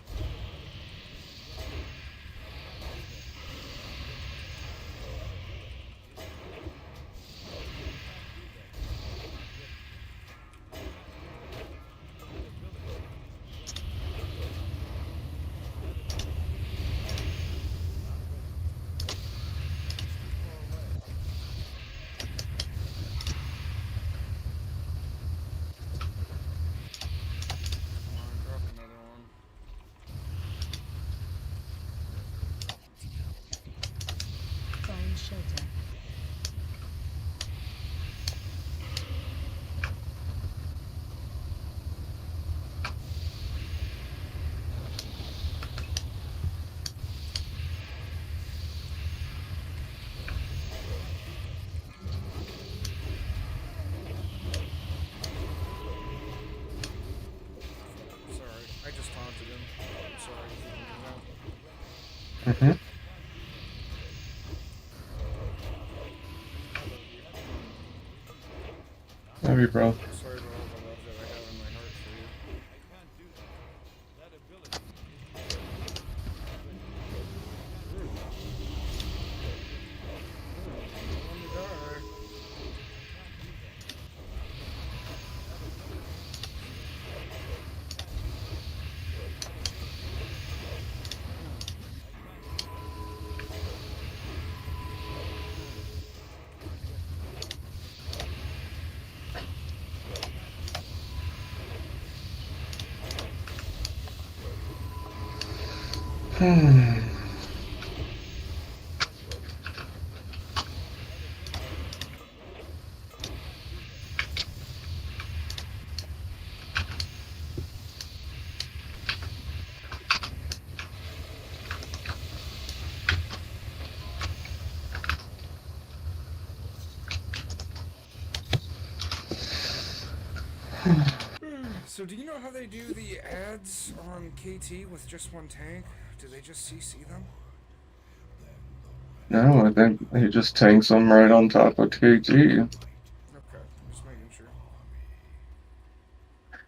Come on, drop another one. Find shelter. Sorry, I just taunted him. I'm sorry if you can do that. Mm-hmm. I love you. Love you, bro. Sorry about all the love that I have in my heart for you. I can't do that. That ability Don't let me die. So do you know how they do the ads on KT with just one tank? Do they just CC them? No, I think he just tanks them right on top of TG. Okay, just making sure.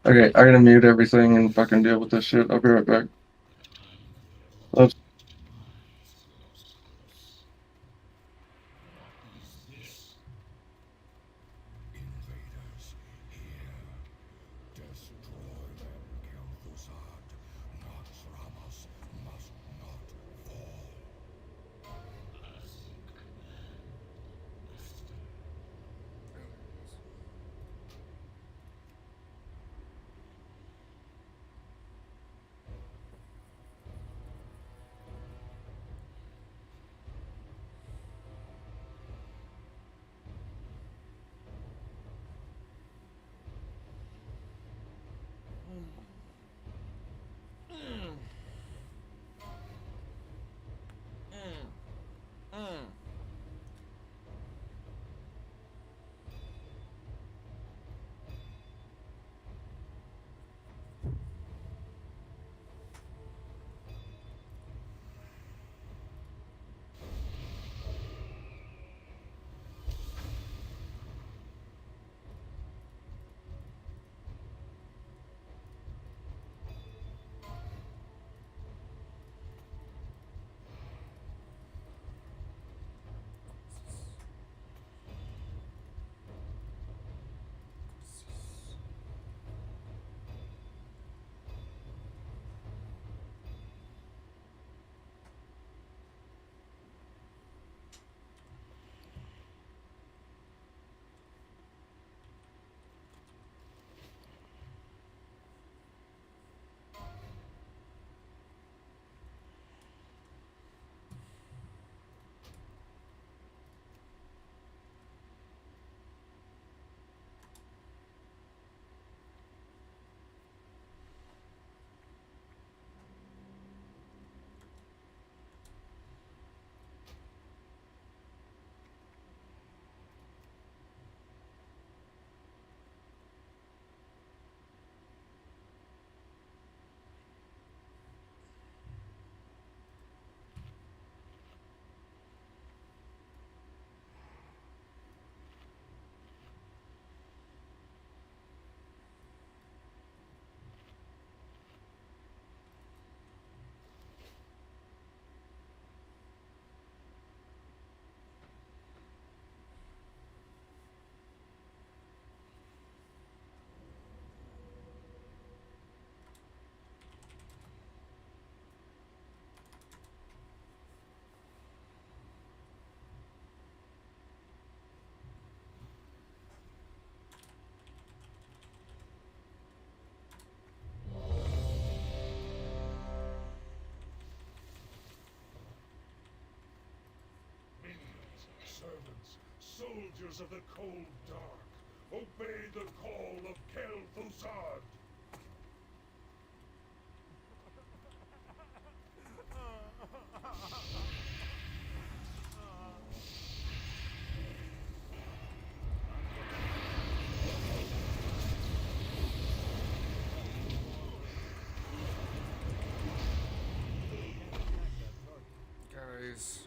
Okay, I gotta mute everything and fucking deal with this shit. I'll be right back. Love. Soldiers of the cold dark, obey the call of Kel-Thuzad! Guys.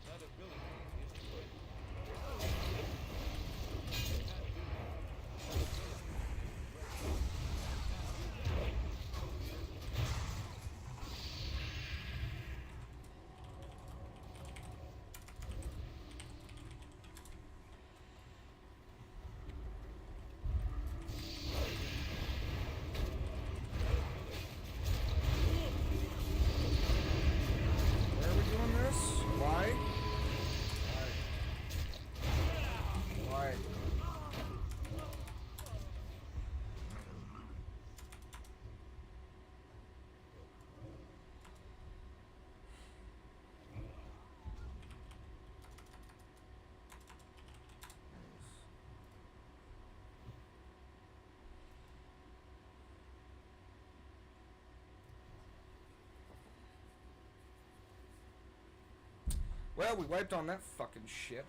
That ability is good. Why are we doing this? Why? Why? Why? Well, we wiped on that fucking shit.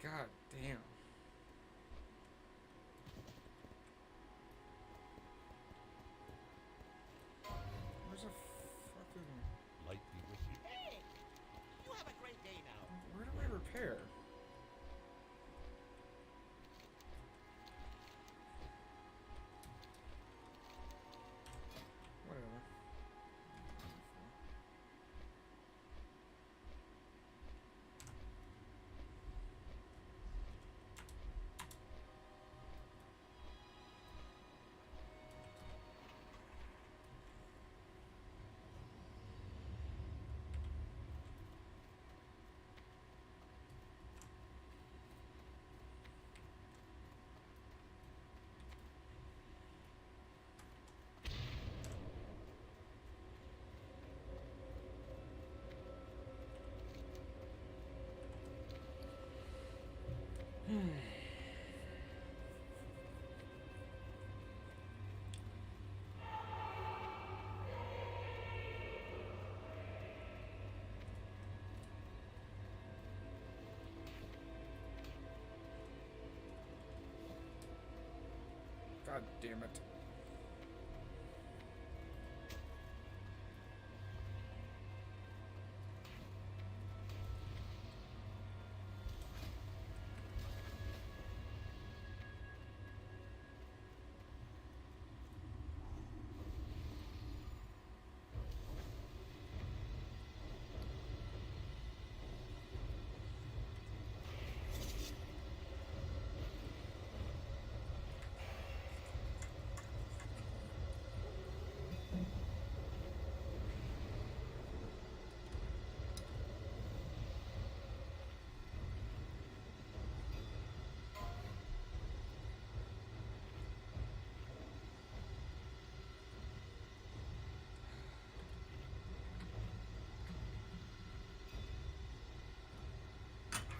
God damn. Where's a fucking... Light be with you. Hey! You have a great day now. Where do I repair? Whatever. God damn it.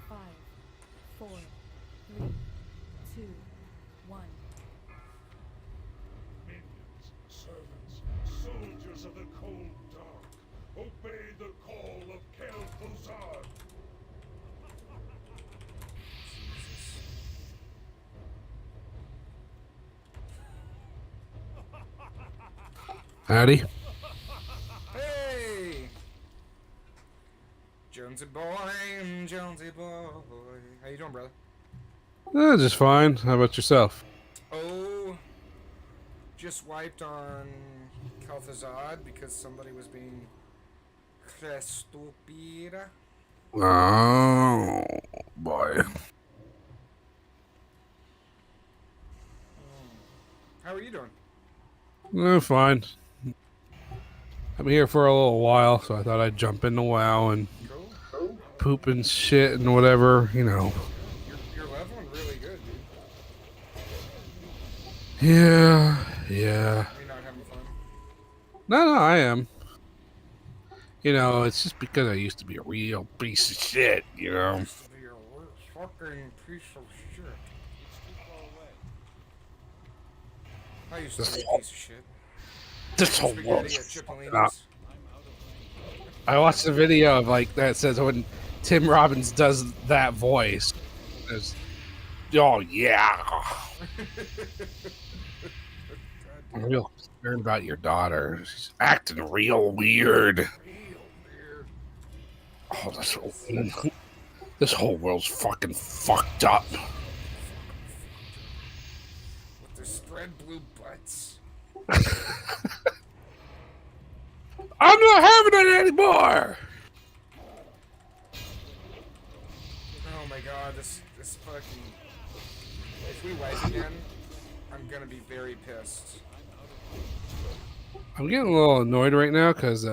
Five, 4, 3, 2, 1. Minions, servants, soldiers of the cold dark, obey the call of Kel-Thuzad! Howdy. Hey! Jonesy boy, Jonesy boy. How you doing, brother? Just fine. How about yourself? Oh, just wiped on Kalthazad because somebody was being stupid. Oh boy. How are you doing? Fine. I'm here for a little while, so I thought I'd jump into WoW and Cool. poop and shit and whatever, you know. You're leveling really good, dude. Yeah. Are you not having fun? No, I am. You know, it's just because I used to be a real piece of shit, you know. Used to be a real fucking piece of shit. It's too far away. I used to be a piece of shit. This whole Spaghetti world's at fucking up. Cipollini's. I watched a video of like that says when Tim Robbins does that voice. There's, oh yeah. I'm real concerned about your daughter. She's acting real weird. Oh, this whole world's fucking fucked up. With their spread blue butts. I'm not having it anymore. Oh my god, this fucking... If we wipe again, I'm gonna be very pissed. I'm getting a little annoyed right now because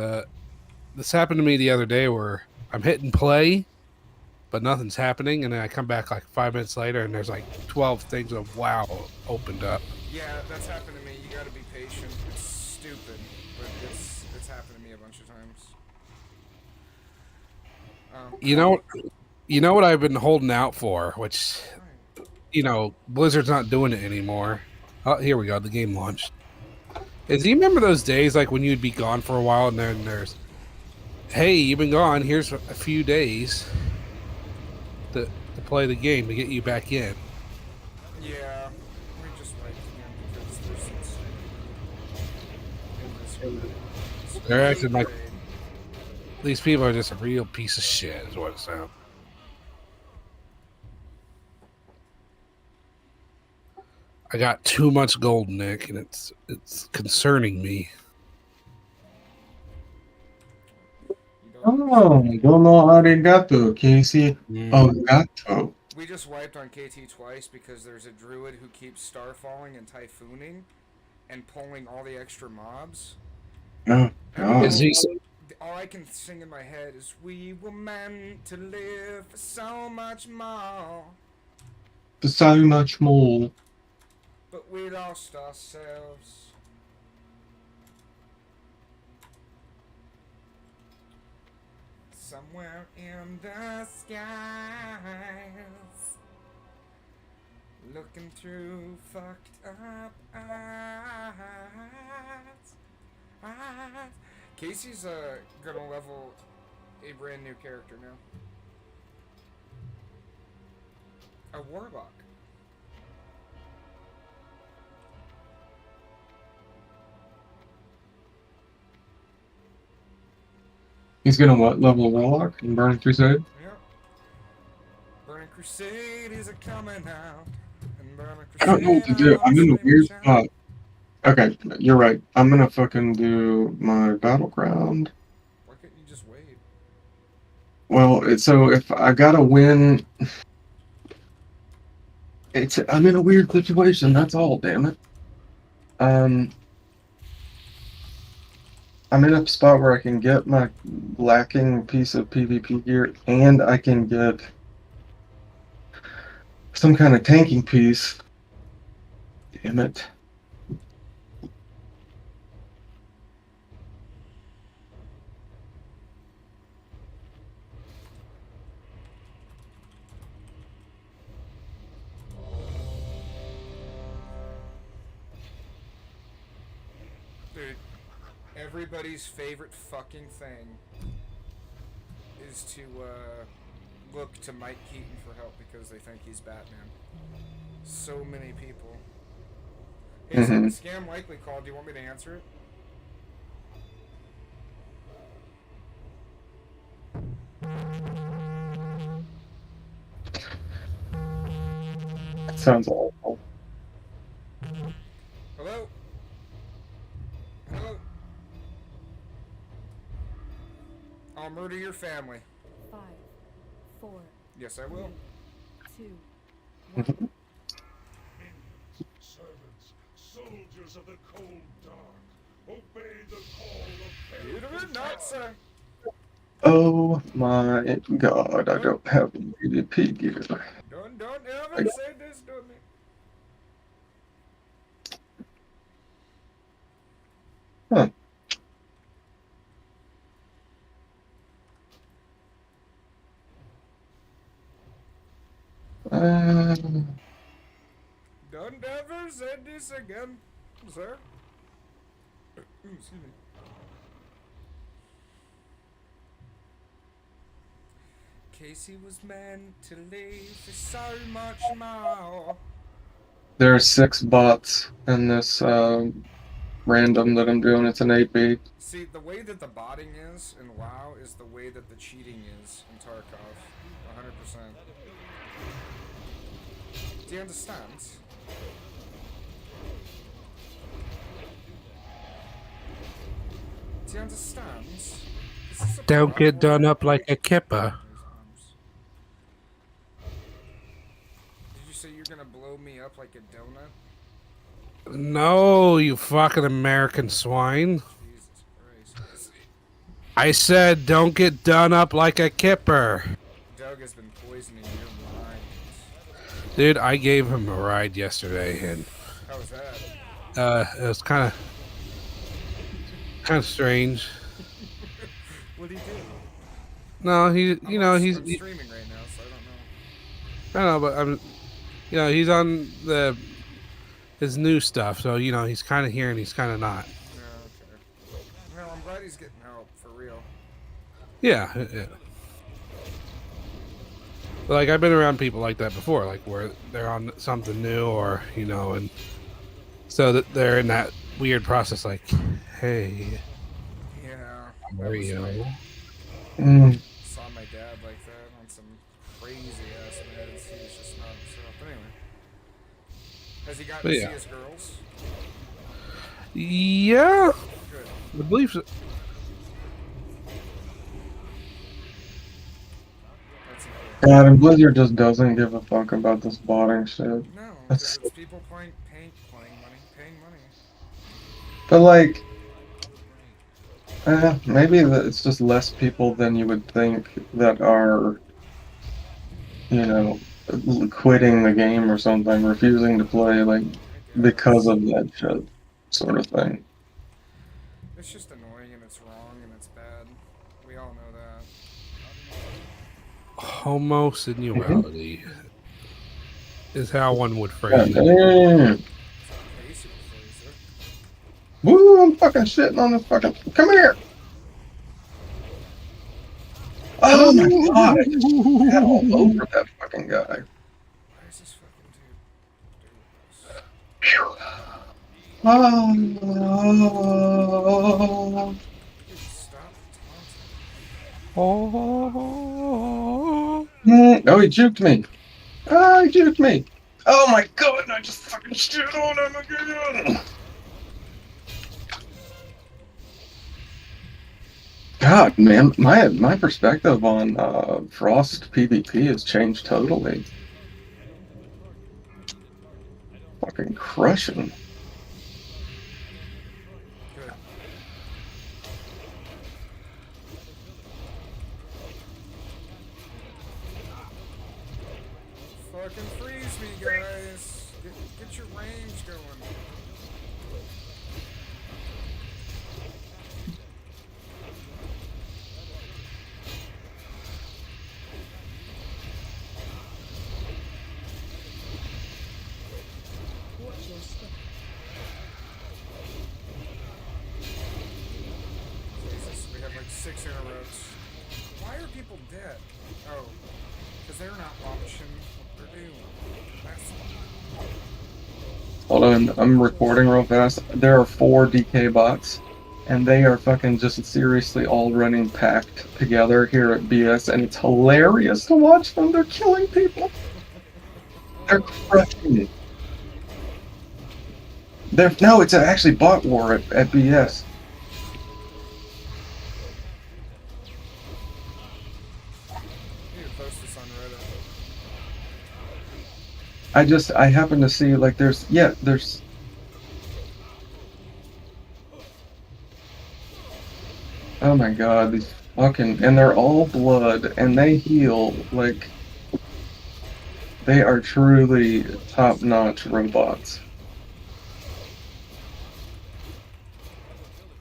this happened to me the other day where I'm hitting play, but nothing's happening, and then I come back like 5 minutes later, and there's like 12 things of WoW opened up. Yeah, that's happened to me. You gotta be patient. It's stupid, but it's happened to me a bunch of times. You know what I've been holding out for, which, you know, Blizzard's not doing it anymore. Oh, here we go. The game launched. Do you remember those days like when you'd be gone for a while and then there's, hey, you've been gone. Here's a few days to play the game to get you back in. Yeah, we just wiped again because there's some They're acting like these people are just a real piece of shit, is what it sounds. I got too much gold, Nick, and it's concerning me. Oh, dono arigato, Casey. Oh, gato. We just wiped on KT twice because there's a druid who keeps starfalling and typhooning and pulling all the extra mobs. Oh, God. Is he? All I can sing in my head is, we were meant to live for so much more, For so much more. but we lost ourselves. Somewhere in the skies, looking through fucked up eyes. Casey's gonna level a brand new character now. A warlock. He's gonna what? Level a Warlock in Burning Crusade? Yep. Burning Crusade is a coming out. And Burning I don't know what to do. I'm in a weird spot. Okay, you're right. I'm gonna fucking do my Battleground. Why couldn't you just wait? Well, so if I gotta win, I'm in a weird situation. That's all. Damn it. I'm in a spot where I can get my lacking piece of PvP gear, and I can get some kind of tanking piece. Damn it. Dude, everybody's favorite fucking thing is to look to Mike Keaton for help because they think he's Batman. So many people. Hey, so the scam likely called. Do you want me to answer it? That sounds awful. Hello? I'll murder your family. 5, 4, Yes, I will. 2, 1. Servants, soldiers of the cold dark, obey the call of You do it not, sir. Oh my god, I don't have any PvP gear. Don't ever I- say this to me. Huh. Don't ever say this again, sir. Excuse me. Casey was meant to leave for so much more. There are 6 bots in this random that I'm doing. It's an 8B. See, the way that the botting is in WoW is the way that the cheating is in Tarkov. 100%. Do you understand? Do you understand? This is a Don't get problem. done up like a kipper. Did you say you're gonna blow me up like a donut? No, you fucking American swine. Jesus Christ. I said don't get done up like a kipper. Doug has been poisoning your mind. Dude, I gave him a ride yesterday, and How was that? it was kind of strange. What'd he do? No, he's I'm streaming right now, so I don't know. I know, but he's on his new stuff, so he's kind of here and he's kind of not. No, okay. Well, I'm glad he's getting help, for real. Yeah. Like, I've been around people like that before, like where they're on something new, or and so that they're in that weird process, like, hey, Yeah. Mario. Saw my dad like that on some crazy ass meds. He was just not himself. But anyway. Has he gotten to see his girls? Yeah. Good. I believe so. God, and Blizzard just doesn't give a fuck about this botting shit. No, because it's people paying money. But like, maybe it's just less people than you would think that are, quitting the game or something, refusing to play, like, because of that shit, sort of thing. It's just annoying and it's wrong and it's bad. We all know that. Homosexuality is how one would phrase it. Woo, I'm fucking shitting on this fucking... Come here! Oh my god, I just had all over that fucking guy. Why is this fucking dude Phew. Oh. Stop Oh, he juked me. Oh, he juked me. Oh my god, and I just fucking shit on him again. God, man, my perspective on Frost PvP has changed totally. Fucking crushing. Good. Fucking freeze me, guys. Get your range going. Jesus, we have like 6 interrupts. Why are people dead? Oh, because they're not watching what they're doing. That's why. Hold on, I'm recording real fast. There are 4 DK bots, and they are fucking just seriously all running packed together here at BS, and it's hilarious to watch them. They're killing people. They're crushing it. No, it's actually bot war at BS. I happen to see like there's. Oh my god, these fucking and they're all blood and they heal like they are truly top-notch robots.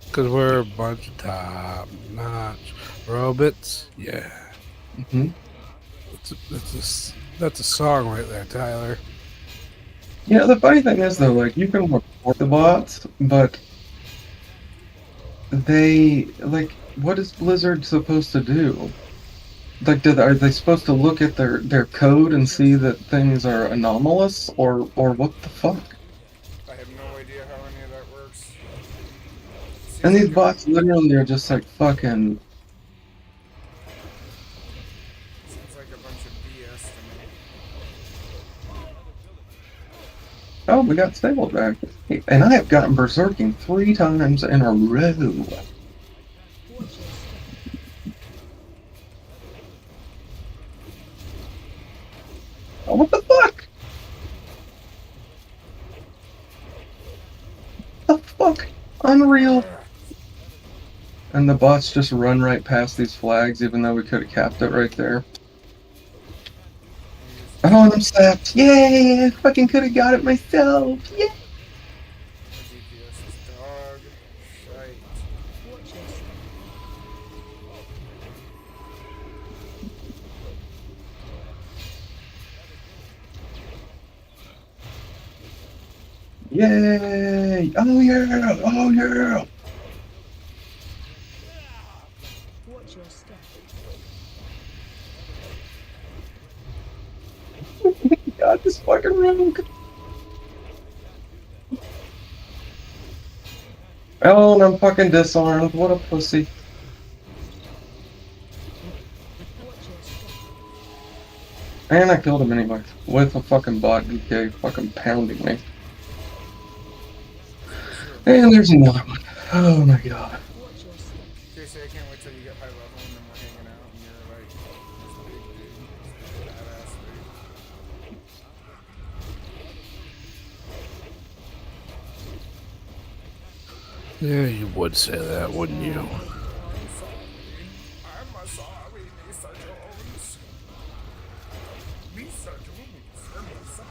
Because we're a bunch of top-notch robots. Yeah. Hmm. That's a song right there, Tyler. Yeah, the funny thing is though, like you can report the bots, but they like what is Blizzard supposed to do? Like, are they supposed to look at their code and see that things are anomalous, or what the fuck? I have no idea how any of that works. And Seems these like a bots literally are just like fucking. seems like a bunch of BS to me. Oh, we got stable back, and I have gotten berserking 3 times in a row. Oh, what the fuck? The fuck? Unreal. And the bots just run right past these flags, even though we could have capped it right there. Oh, and I'm sapped. Yay! I fucking could have got it myself. Yay! My DPS is dog shite. Yay! Oh yeah! Oh yeah! Watch your step. God, this fucking rogue. Oh, and I'm fucking disarmed. What a pussy. And I killed him anyway. With a fucking bot DK fucking pounding me. And there's another one. Oh my god. Casey, I can't wait till you get high level and then we're hanging out and you're like this big dude, this badass dude. Yeah, you would say that, wouldn't you? I'm sorry, Mr. Jones. Mr. Jones, I'm sorry.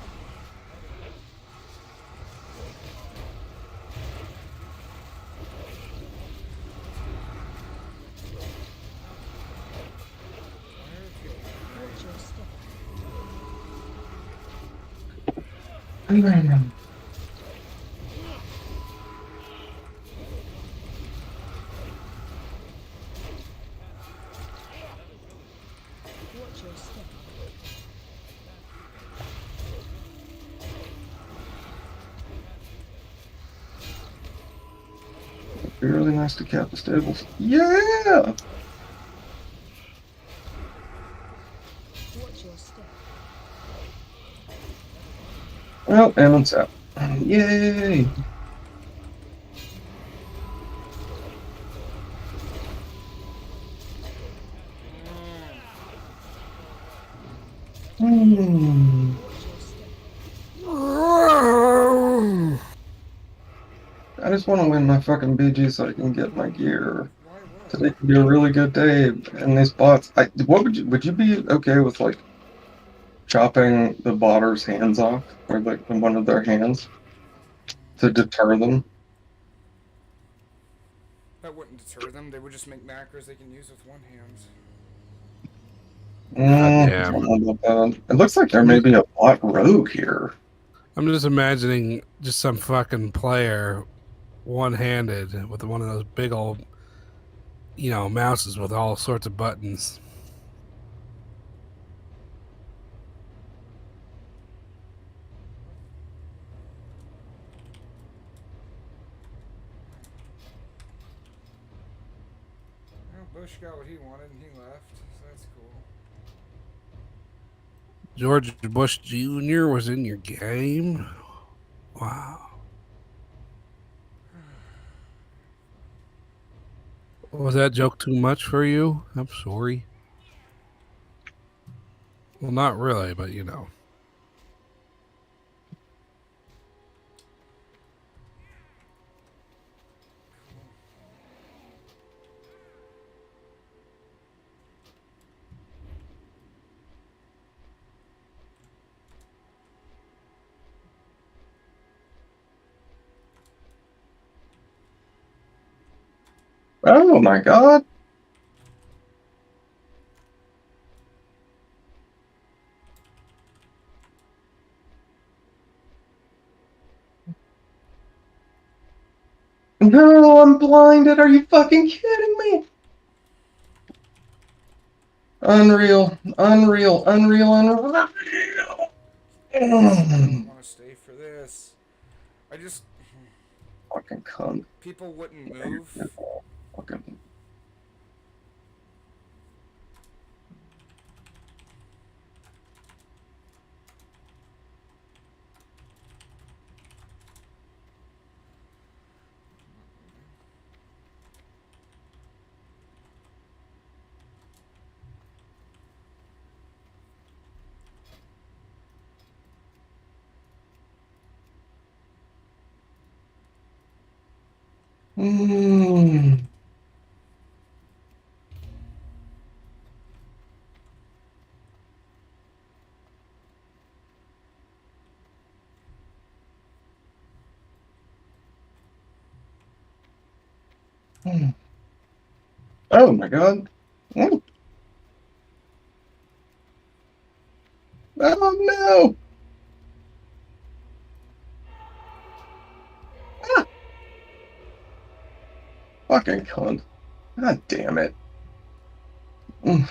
It'd be really nice to cap the stables. Yeah! Well, Ammon's out. Yay! Hmm. I just want to win my fucking BG so I can get my gear. Today could be a really good day, and these bots. What would you be okay with like chopping the botter's hands off, or like one of their hands, to deter them? That wouldn't deter them. They would just make macros they can use with one hand. I Damn. don't know about that. It looks like there may be a bot rogue here. I'm just imagining just some fucking player one-handed with one of those big old, mouses with all sorts of buttons. Well, Bush got what he wanted and he left, so that's cool. George Bush Jr. was in your game? Wow. Was that joke too much for you? I'm sorry. Well, not really, but Oh my god. No, I'm blinded. Are you fucking kidding me? Unreal, unreal, unreal, unreal. I don't want to stay for this. I just Fucking cunt. people wouldn't move. Fucking. Mm. Mm. Oh my god. Mm. Oh no. Ah, fucking cunt. God damn it. Mm.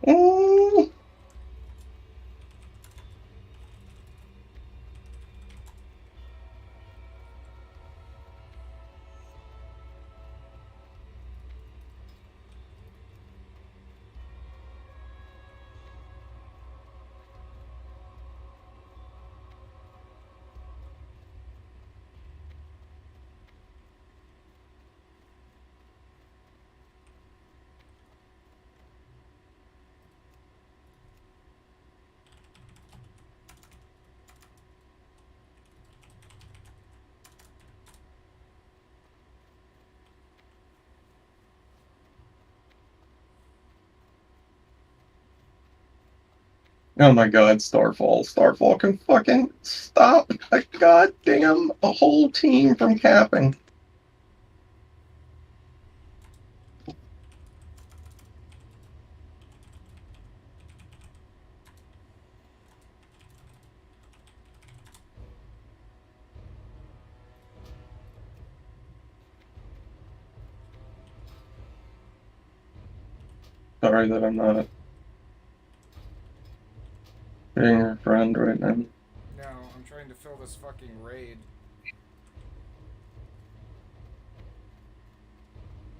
Mm. Oh my god, Starfall. Starfall can fucking stop a goddamn a whole team from capping. Sorry that I'm not being your friend right now. No, I'm trying to fill this fucking raid.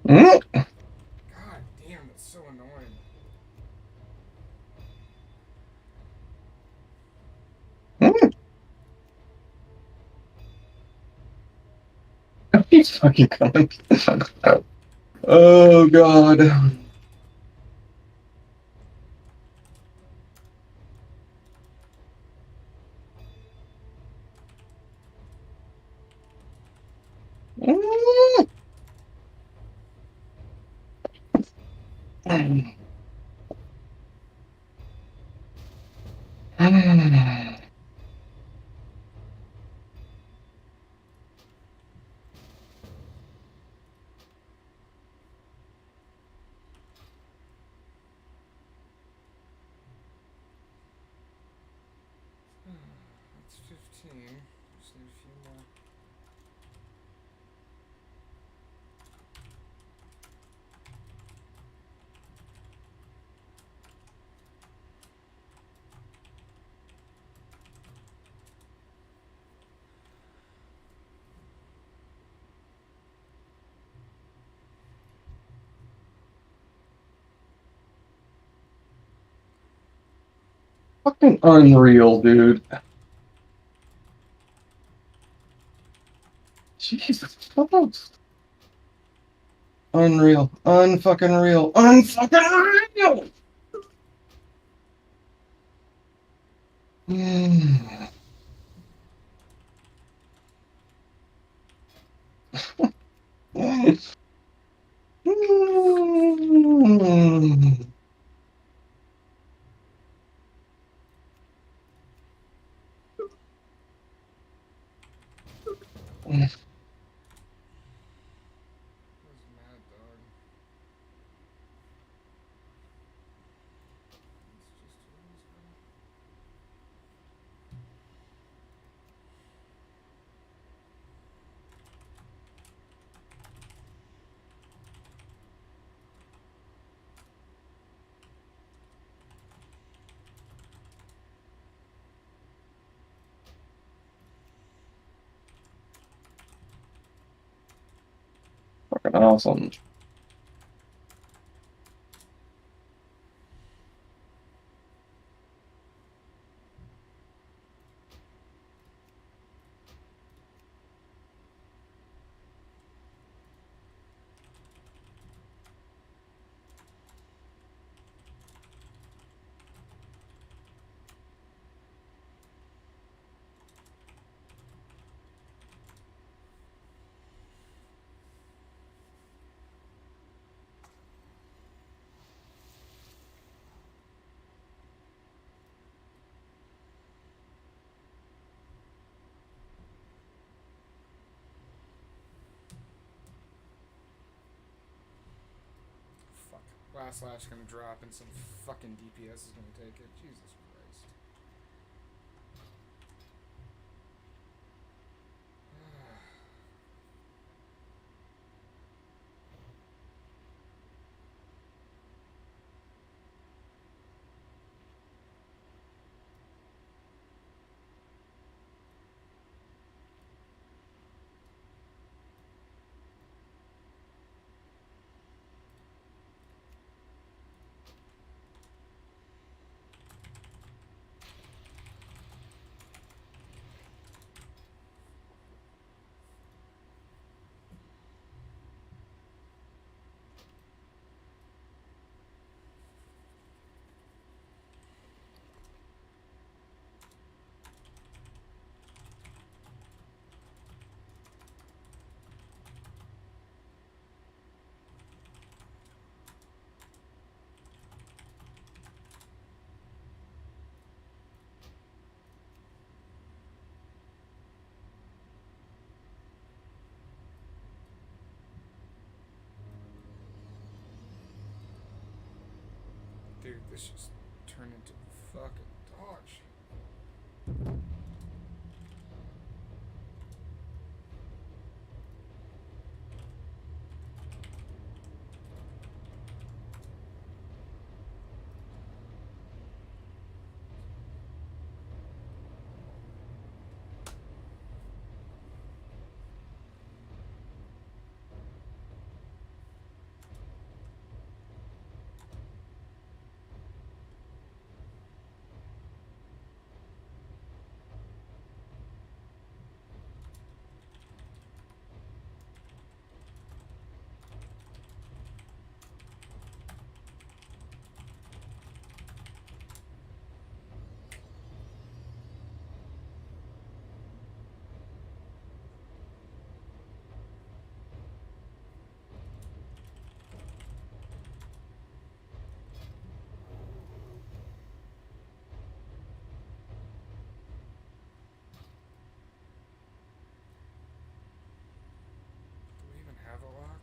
Mm. God damn, that's so annoying. Mm. He's fucking coming. Oh god. Mm. Mm. That's 15. Just need a few more. Fucking unreal, dude. Jesus Christ. Unreal. Unfucking real. Unfucking real! Mm. Mm. Fucking awesome. Fuck. Last slash gonna drop and some fucking DPS is gonna take it. Jesus Christ. Dude, this just turned into fucking dog shit. Do we even have a lock?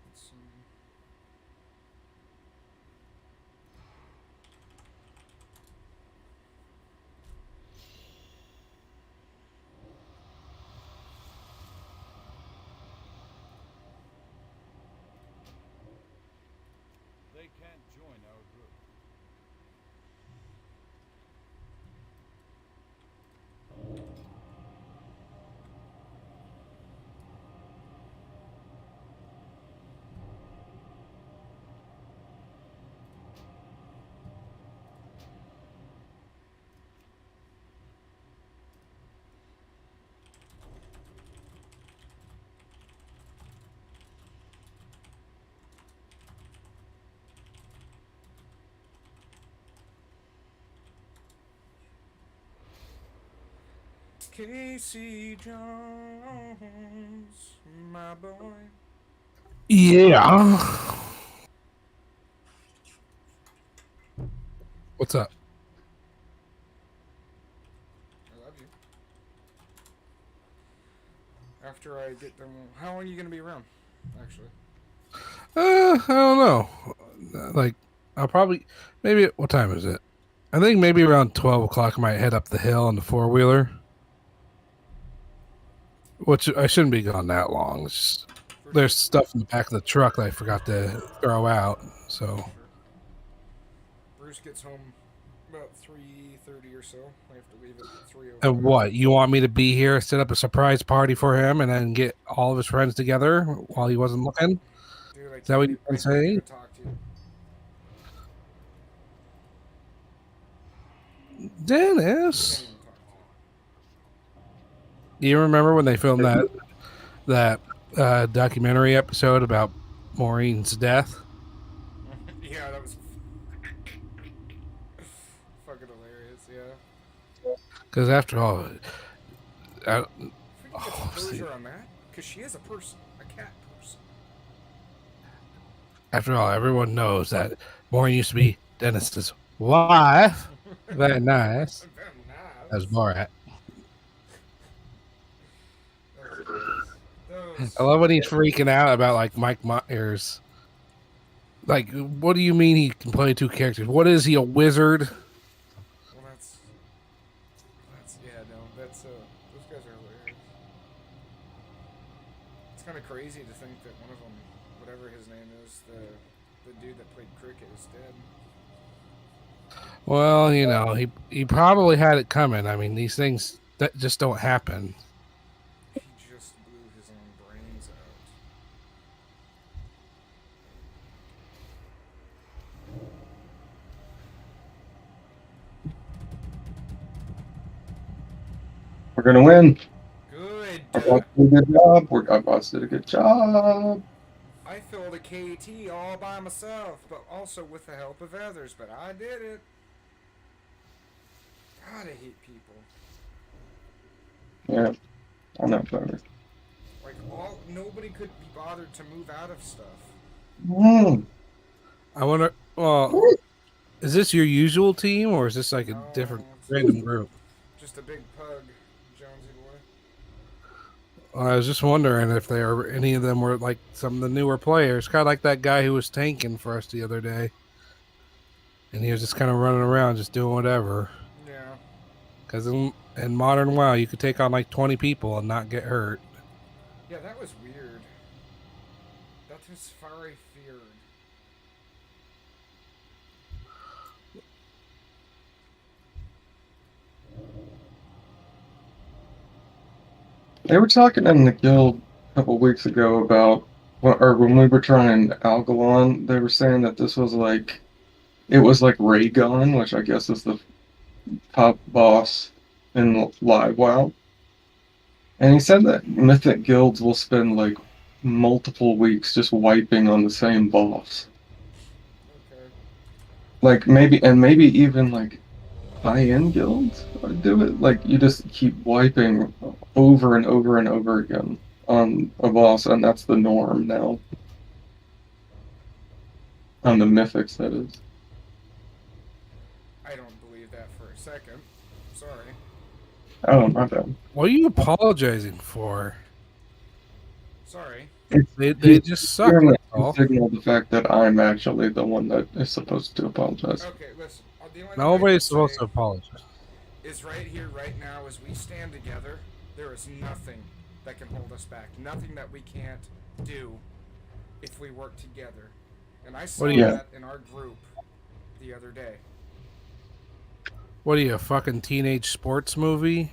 Let's see. They can't join our group. Casey Jones, my boy. Yeah. What's up? I love you. After I get done, how long are you gonna be around? Actually, I don't know. Like, I'll probably maybe. What time is it? I think maybe around 12 o'clock. I might head up the hill on the 4-wheeler. which I shouldn't be gone that long. There's stuff in the back of the truck that I forgot to throw out. So Bruce gets home about 3:30 or so. I have to leave at 3:05. and what you want me to be here, set up a surprise party for him, and then get all of his friends together while he wasn't looking? Dude, Is that what you I can can't even say? talk to you. Dennis, do you remember when they filmed that documentary episode about Maureen's death? Yeah, that was fucking hilarious. Yeah. Because after all, If we can get some closure on that, because she is a person, a cat person. after all, everyone knows that Maureen used to be Dennis's wife. Very nice. Very nice. That's Borat. Those. I love when he's freaking out about like Mike Myers. Like, what do you mean he can play two characters? What is he, a wizard? Well, that's yeah, no, that's those guys are hilarious. It's kind of crazy to think that one of them, whatever his name is, the dude that played cricket, is dead. Well, you know, he probably had it coming. I mean, these things that just don't happen. He just blew his own brains out. We're gonna win. Good. Our boss did a good job. Our boss did a good job. I filled a KT all by myself, but also with the help of others, but I did it. God, I hate people. Yeah, I know better. Like, nobody could be bothered to move out of stuff. I wonder, well, is this your usual team or is this like a different random group? Just a big pug, Jonesy boy. I was just wondering if any of them were like some of the newer players, kind of like that guy who was tanking for us the other day. And he was just kind of running around, just doing whatever. Yeah. Because in modern WoW, you could take on like 20 people and not get hurt. Yeah, that was weird. That was very weird. They were talking in the guild a couple weeks ago about, or when we were trying Algalon, they were saying that this was like, it was like Raygun, which I guess is the top boss in live WoW. And he said that mythic guilds will spend like multiple weeks just wiping on the same boss. Okay. Like maybe even like high-end guilds do it. Like you just keep wiping over and over and over again on a boss, and that's the norm now. On the mythics, that is. I don't believe that for a second. Sorry. Oh, my bad. What are you apologizing for? Sorry. They just suck. That's all. Signal the fact that I'm actually the one that is supposed to apologize. Okay, listen. The only thing I Nobody's can supposed say to apologize. is right here, right now, as we stand together, there is nothing that can hold us back. Nothing that we can't do if we work together. And I saw that in our group the other day. What are you, a fucking teenage sports movie?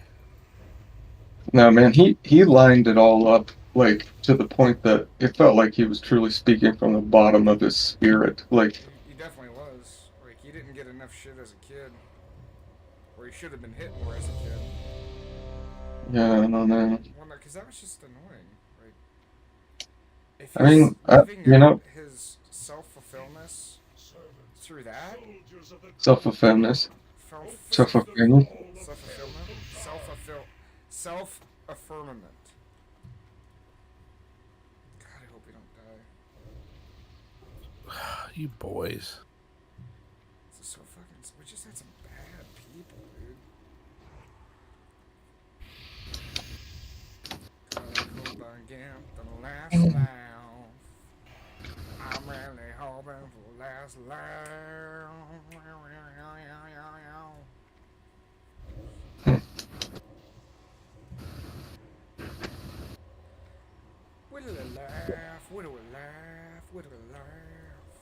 No, man, he lined it all up, like, to the point that it felt like he was truly speaking from the bottom of his spirit. Like, He definitely was. Like, he didn't get enough shit as a kid. Or he should have been hit more as a kid. yeah, I don't know. Well, no, because that was just annoying. Like, if I mean, you know, his self-fulfillment through that, self-fulfillment. self-affirmament. God, I hope we don't die. You boys. This is so fucking. We just had some bad people, dude. Hope I get the last laugh. I'm really hoping for the last laugh. With a laugh, with a laugh, with a laugh.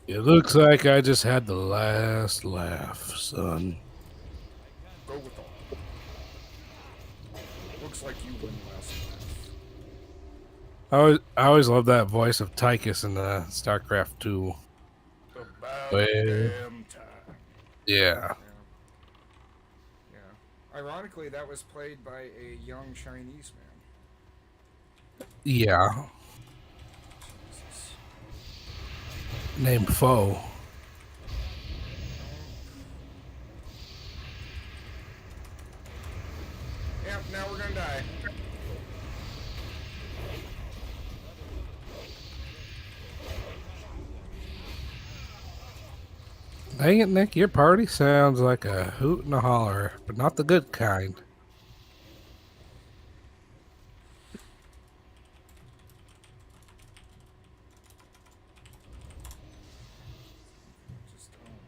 It looks like I just had the last laugh, son. Go with all. Looks like you win last laugh. I always love that voice of Tychus in StarCraft 2. About Well, damn time. yeah. Yeah. Ironically, that was played by a young Chinese man. Yeah. Jesus. Named Foe. Yep, now we're gonna die. Dang it, Nick, your party sounds like a hoot and a holler, but not the good kind. Just don't.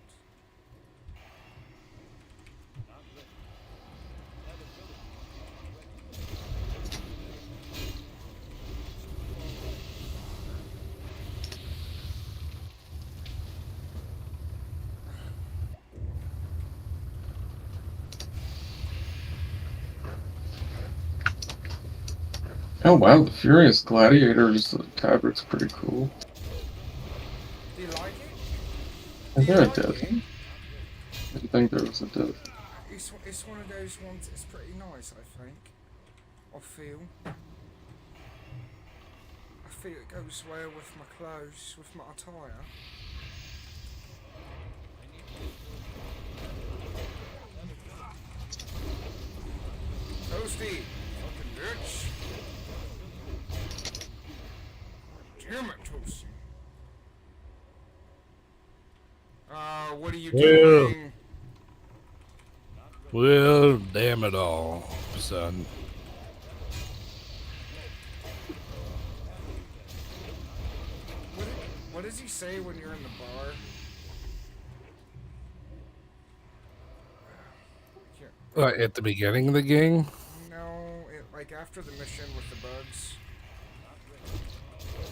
Oh wow, the Furious Gladiators tablet's pretty cool. Do you like it? Is there a like disc? it? I didn't think there was a disc. It's one of those ones. It's pretty nice, I think. I feel it goes well with my clothes, with my attire. Toasty, fucking bitch. Damn it, Toasty. What are you doing? Well, damn it all, son. What does he say when you're in the bar? At the beginning of the game? No, like after the mission with the bugs.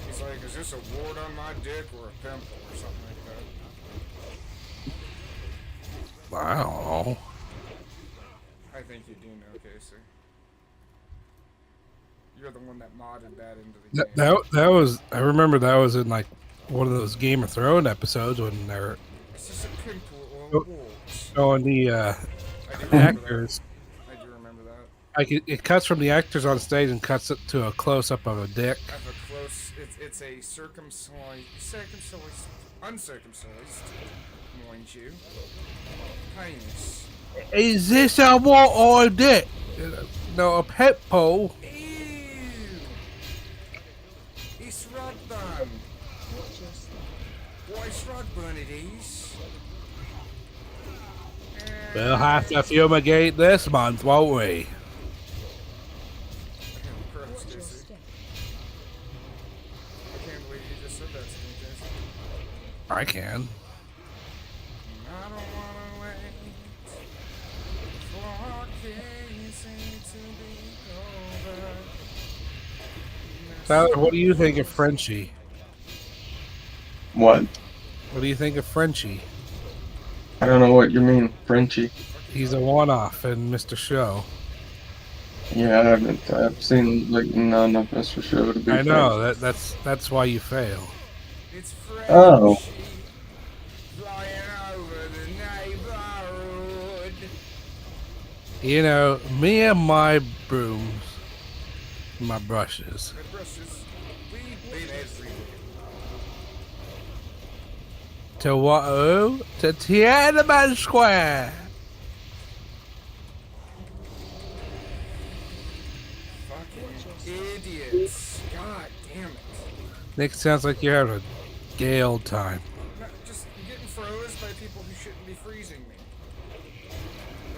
He's like, is this a wart on my dick or a pimple or something like that? I don't know. I think you do know, Casey. You're the one that modded that into the game. That was, I remember that was in like one of those Game of Thrones episodes when they're Is this a pimple or a wart? showing the actors. I do remember that. Like it cuts from the actors on stage and cuts it to a close up of a dick. I have a close. It's a uncircumcised, mind you, penis. Is this a what or dick? No, a pet pole. Ew! It's rug burn. Why it's rug burn it is? We'll have to fumigate this month, won't we? Correct, Casey. I can't believe you just said that to me, Casey. I can. I don't wanna wait for Casey to be over. Tyler, what do you think of Frenchie? What? What do you think of Frenchie? I don't know what you mean, Frenchie. He's a one-off in Mr. Show. Yeah, I haven't. I've seen like none of Mr. Show to be I know fair. that's why you fail. It's Frenchie Oh. flying over the neighborhood. You know, me and my brooms, my brushes. My brushes, we've been everywhere. To what? Oh, to Tiananmen Square. Fucking idiots. God damn it. Nick, sounds like you're having a gay old time. No, just getting froze by people who shouldn't be freezing me.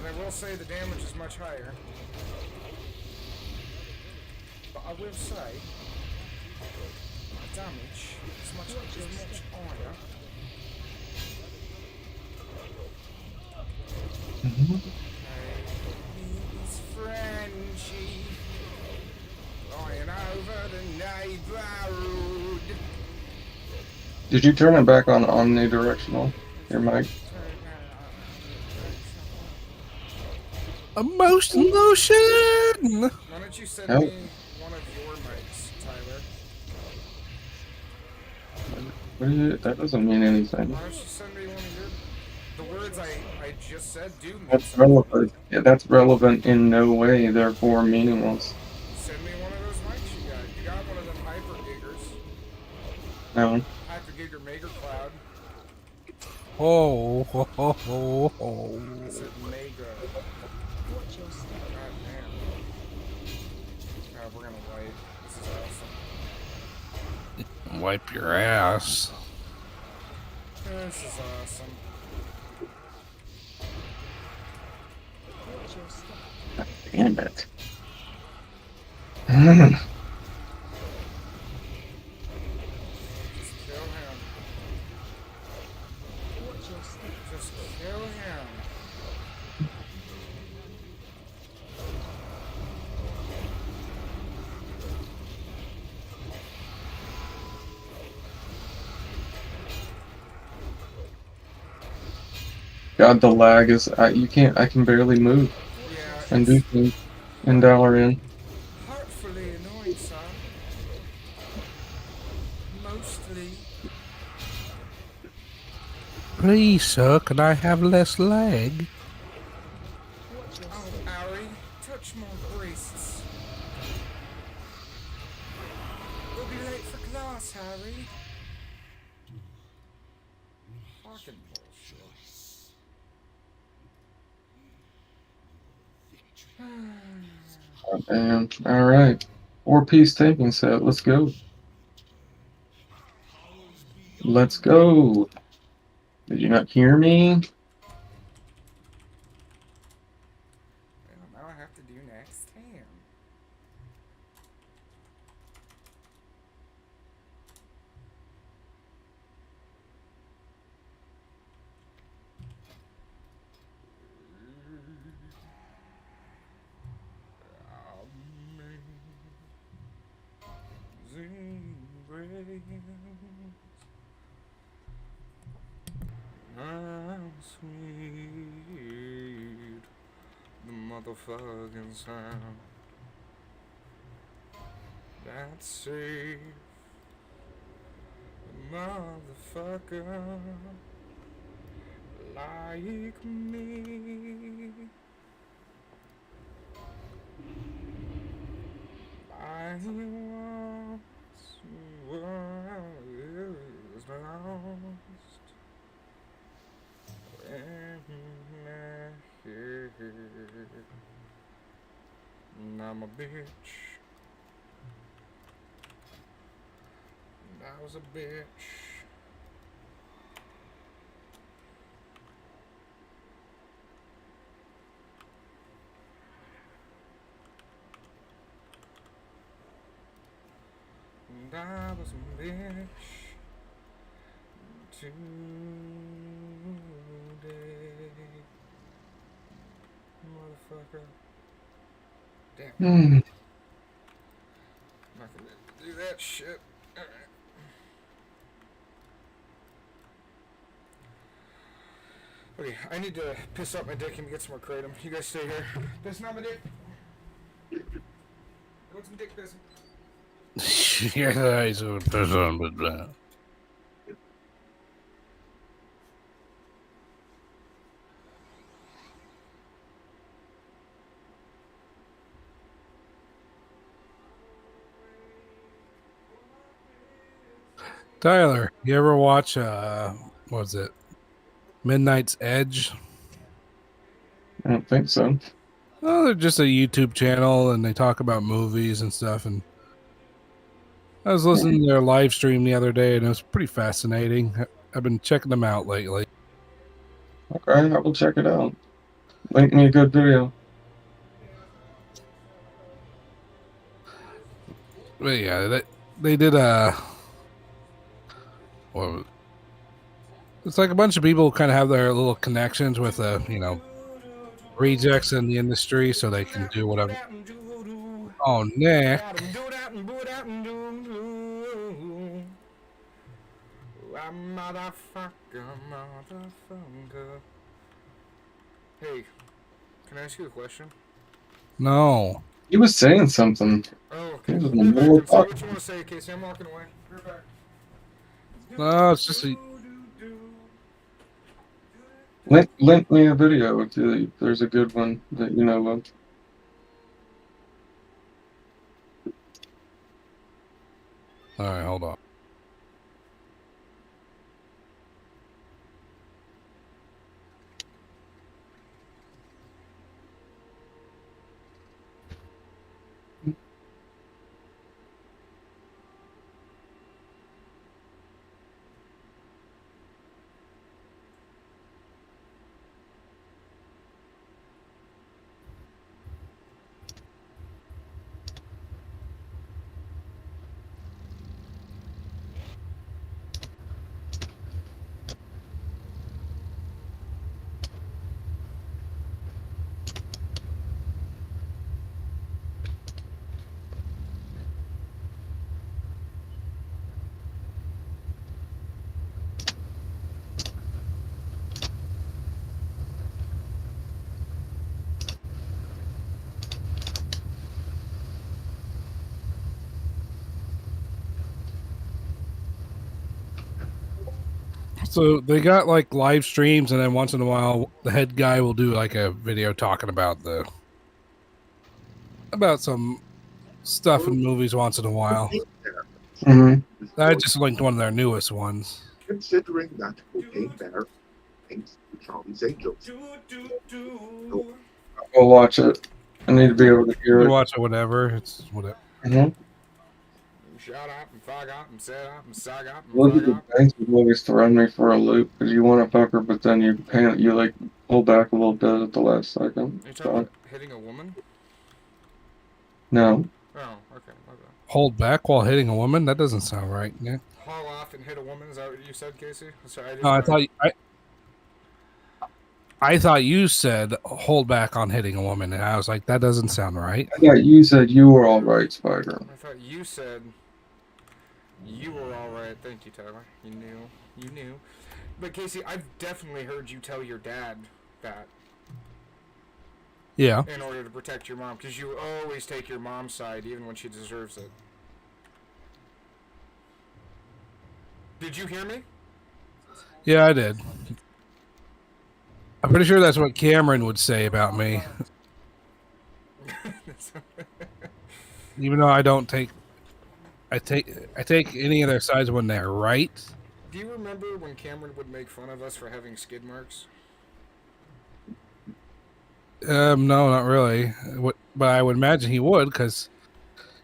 But I will say the damage is much higher. But I will say, the damage is much higher. It's Frenchie flying over the neighborhood. Did you turn it back on omnidirectional? Your mic? Emotion lotion. Why don't you send Hell. me one of your mics, Tyler? What do you, that doesn't mean anything. Why don't you send me one of your... The words I just said do mean That's something. relevant. Yeah, that's relevant in no way, therefore meaningless. Send me one of those mics you got. You got one of them hyper giggers. No. Hyper gigger maker cloud. Oh, ho, ho, ho, ho. I said mega. Watch your step. God damn. We're gonna wipe. This is awesome. Wipe your ass. This is awesome. Watch your step. God damn it. Just kill him. Watch your step. Just kill him. God, the lag is. You can't. I can barely move Yeah, and do things in Dalaran. heartfully annoying, son. Mostly. Please, sir, can I have less leg? Oh, Ari, touch more breasts. We'll be late for class, Harry. Fucking bullshit. Oh, damn. All right. 4-piece taping set. Let's go. Let's go. Did you not hear me? Well, now I have to do next time. I'm sweet, the motherfucking sound that's safe, the motherfucker like me. I once was lost in my head, and I'm a bitch, and I was a bitch. And I was a bitch today, motherfucker. Damn. I'm not gonna do that shit. Alright. Okay, I need to piss out my dick and get some more kratom. You guys stay here. Pissing out my dick. I want some dick pissing. Your eyes are on with that. Tyler, you ever watch what was it? Midnight's Edge? I don't think so. Oh, they're just a YouTube channel and they talk about movies and stuff. And I was listening to their live stream the other day and it was pretty fascinating. I've been checking them out lately. Okay, I will check it out. Link me a good video. But yeah, they did well, it's like a bunch of people kind of have their little connections with rejects in the industry so they can do whatever. Oh, Nick. Motherfucker. Hey, can I ask you a question? No. He was saying something. Oh, He okay. was in Be the right back. middle Then of say what talking. you want to say, Casey. I'm walking away. Be right back. No, it's just a, Link me a video if there's a good one that you know of. all right, hold on. So they got like live streams, and then once in a while, the head guy will do like a video talking about some stuff in movies once in a while. Mm-hmm. I just linked one of their newest ones. Considering that cocaine bear thanks to Charlie's Angels. I'll watch it. I need to be able to You hear can it. watch it whatever. It's whatever. Mm-hmm. Shut up and fuck up and set up and suck up and Look fuck at the up. banks of movies to run me for a loop because you want to fuck her, but then you like pull back a little bit at the last second. Are you talking So about hitting a woman? no, Oh, okay. Okay. Hold back while hitting a woman? That doesn't sound right. Yeah. Haul off and hit a woman? Is that what you said, Casey? Sorry, I didn't. No, I thought you said hold back on hitting a woman, and I was like, that doesn't sound right. I thought you said you were all right, Spider. I thought you said you were all right. Thank you, Tyler. You knew. You knew. But Casey, I've definitely heard you tell your dad that. Yeah. In order to protect your mom, because you always take your mom's side, even when she deserves it. Did you hear me? Yeah, I did. I'm pretty sure that's what Cameron would say about me. Even though I don't take, I take any of their sides when they're right. Do you remember when Cameron would make fun of us for having skid marks? No, not really. But I would imagine he would, because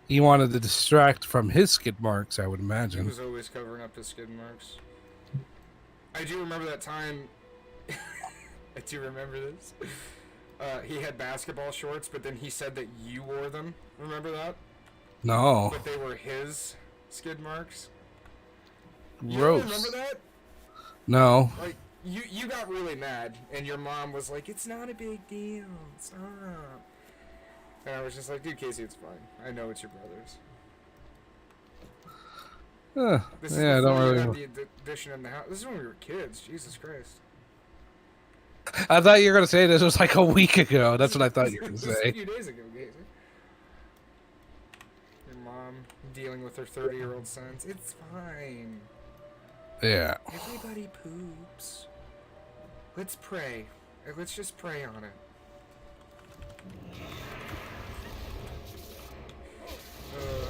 he wanted to distract from his skid marks, I would He imagine. was always covering up his skid marks. I do remember that time. I do remember this. He had basketball shorts, but then he said that you wore them. Remember that? No. But they were his skid marks. Gross. You don't remember that? No. Like, you got really mad, and your mom was like, "It's not a big deal. Stop." And I was just like, "Dude, Casey, it's fine. I know it's your brother's." This is Yeah, I don't before you really. had the addition in the house. This is when we were kids. Jesus Christ. I thought you were gonna say this was like a week ago. That's what I thought you were gonna This is a say. few days ago, Casey. Your mom dealing with her 30-year-old sons. It's fine. Yeah. Everybody poops. Let's pray. Let's just pray on it.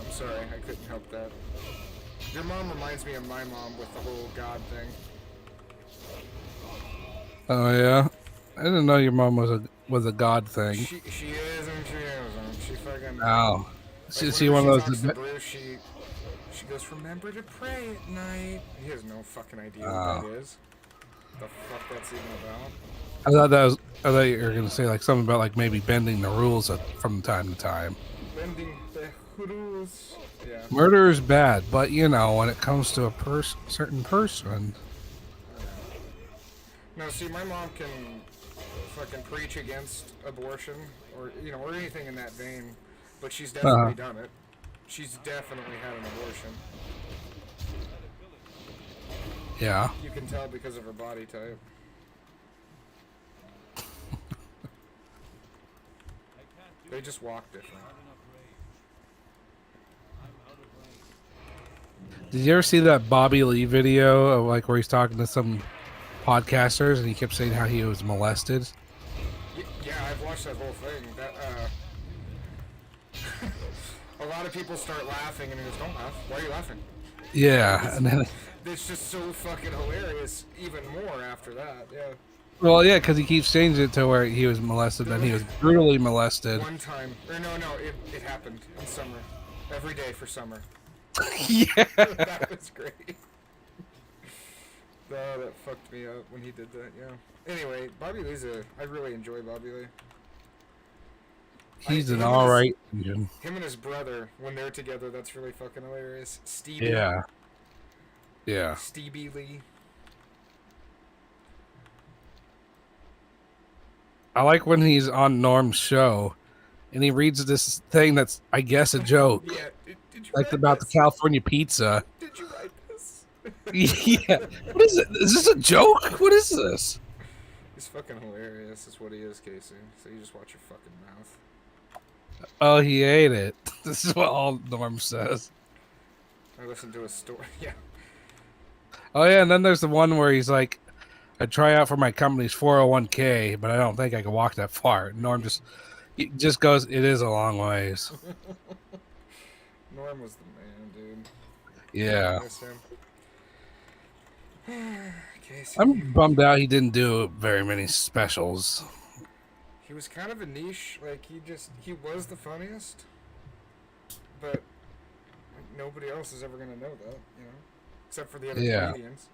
I'm sorry, I couldn't help that. Your mom reminds me of my mom with the whole God thing. Oh yeah. I didn't know your mom was a god thing. She is and she isn't. She fucking. Oh. Like, Is she whenever one of she those? talks to Bruce, she goes, "Remember to pray at night." He has no fucking idea what that is. The fuck that's even about. I thought you were gonna say like something about like maybe bending the rules from time to time. Bending the rules. Yeah. Murder is bad, but you know when it comes to a certain person. No, see, my mom can fucking preach against abortion or or anything in that vein, but she's definitely done it. She's definitely had an abortion. Yeah. You can tell because of her body type. They just walk different. Did you ever see that Bobby Lee video of like where he's talking to some podcasters and he kept saying how he was molested? Yeah, I've watched that whole thing. That a lot of people start laughing and he goes, "Don't laugh. Why are you laughing?" Yeah, and then It's just so fucking hilarious. Even more after that, yeah. well, yeah, because he keeps changing it to where he was molested, then he was brutally molested. One time, or no, it happened in summer. Every day for summer. Yeah, That was great. Oh, that fucked me up when he did that. Yeah. Anyway, Bobby Lee's I really enjoy Bobby Lee. he's an him and all his- right dude. Him and his brother, when they're together, that's really fucking hilarious. Stevie. Yeah, yeah. Stevie Lee. I like when he's on Norm's show and he reads this thing that's, I guess, a joke, Yeah. Did you like write about this? the California pizza. Did you write this? Yeah, what is it? Is this a joke? What is this? He's fucking hilarious. That's what he is, Casey. So you just watch your fucking mouth. Oh, he ate it. This is what all Norm says. I listened to a story. Yeah. Oh yeah, and then there's the one where he's like, I try out for my company's 401k, but I don't think I can walk that far. Norm he just goes, it is a long ways. Norm was the man, dude. Yeah. I miss him. Casey. I'm bummed out he didn't do very many specials. He was kind of a niche. Like, he was the funniest. But nobody else is ever going to know that, you know? Except for the other comedians.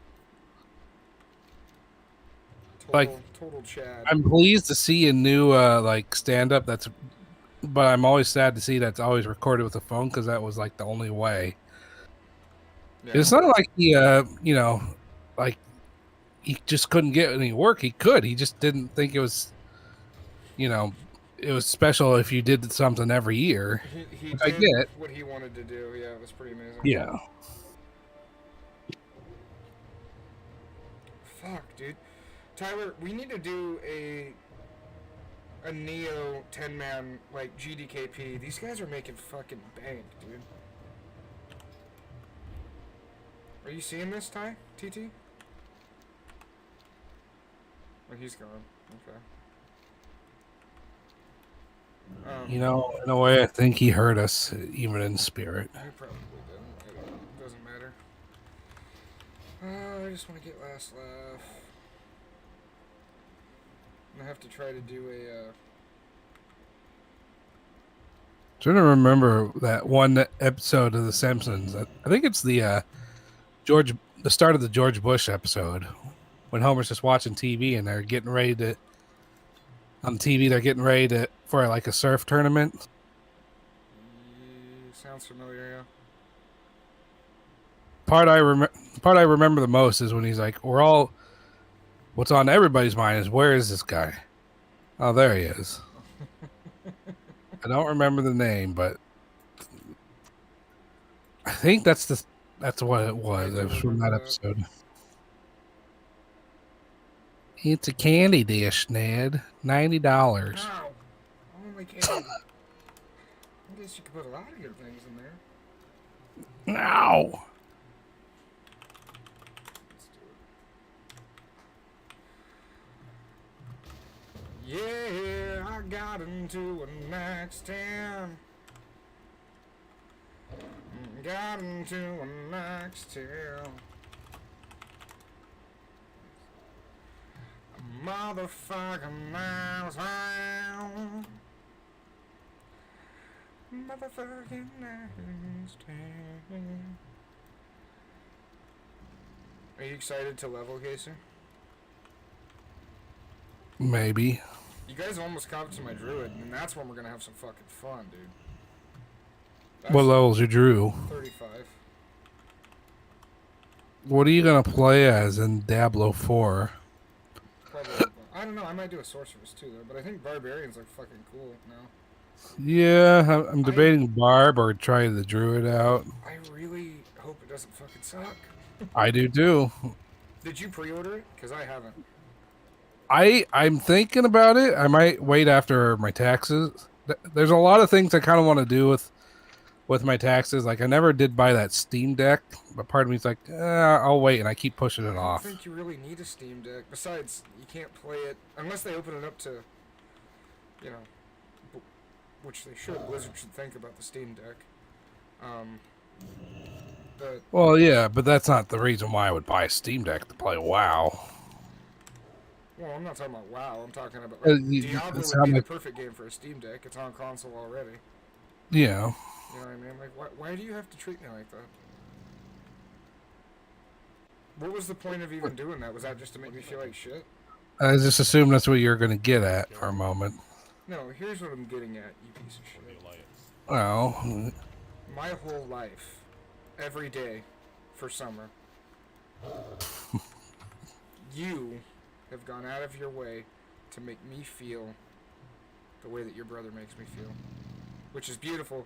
Total Chad. I'm pleased to see a new like stand-up but I'm always sad to see that's always recorded with a phone because that was like the only way. Yeah. It's not like he like he just couldn't get any work. He could. He just didn't think it was it was special if you did something every year. He I did get. what he wanted to do. Yeah, it was pretty amazing. Yeah. Fuck, dude. Tyler, we need to do a Neo 10-man, like, GDKP. These guys are making fucking bank, dude. Are you seeing this, Ty? TT? Oh, he's gone. Okay. In a way, I think he hurt us, even in spirit. He probably didn't. It doesn't matter. I just want to get last laugh. I have to try to do Trying to remember that one episode of The Simpsons. I think it's the start of the George Bush episode when Homer's just watching TV and they're getting ready to on TV. They're getting ready for like a surf tournament. sounds familiar, yeah. Part I remember the most is when he's like, what's on everybody's mind is where is this guy? Oh, there he is. I don't remember the name, but I think that's what it was. It was from that episode. It's a candy dish, Ned. $90. Wow. Only candy. I guess you could put a lot of good things in there. No. Yeah, I got into a max 10. Got into a max 10. Motherfucking max 10. Motherfucking max 10. Are you excited to level, Casey? Maybe. You guys almost caught up to my druid, and that's when we're gonna have some fucking fun, dude. What levels you drew? 35. What are you gonna play as in Diablo 4? Probably. I don't know. I might do a sorceress too, though. But I think barbarians look fucking cool now. Yeah, I'm debating Barb or try the Druid out. I really hope it doesn't fucking suck. I do too. Did you pre-order it? Because I haven't. I'm thinking about it. I might wait after my taxes. There's a lot of things I kind of want to do with my taxes. Like I never did buy that Steam Deck, but part of me's like, I'll wait, and I keep pushing it I don't off. think you really need a Steam Deck. Besides, you can't play it unless they open it up to, you know, which they should. Blizzard should think about the Steam Deck. But Well, yeah, but that's not the reason why I would buy a Steam Deck to play WoW. well, I'm not talking about WoW. I'm talking about like, Diablo It's would how be the much, perfect game for a Steam Deck. It's on console already. you know. You know what I mean? Like, why do you have to treat me like that? What was the point of even doing that? Was that just to make me feel like shit? I just assumed that's what you're going to get at for a moment. No, here's what I'm getting at, you piece of shit. Well, My whole life, every day, for summer, you have gone out of your way to make me feel the way that your brother makes me feel. Which is beautiful,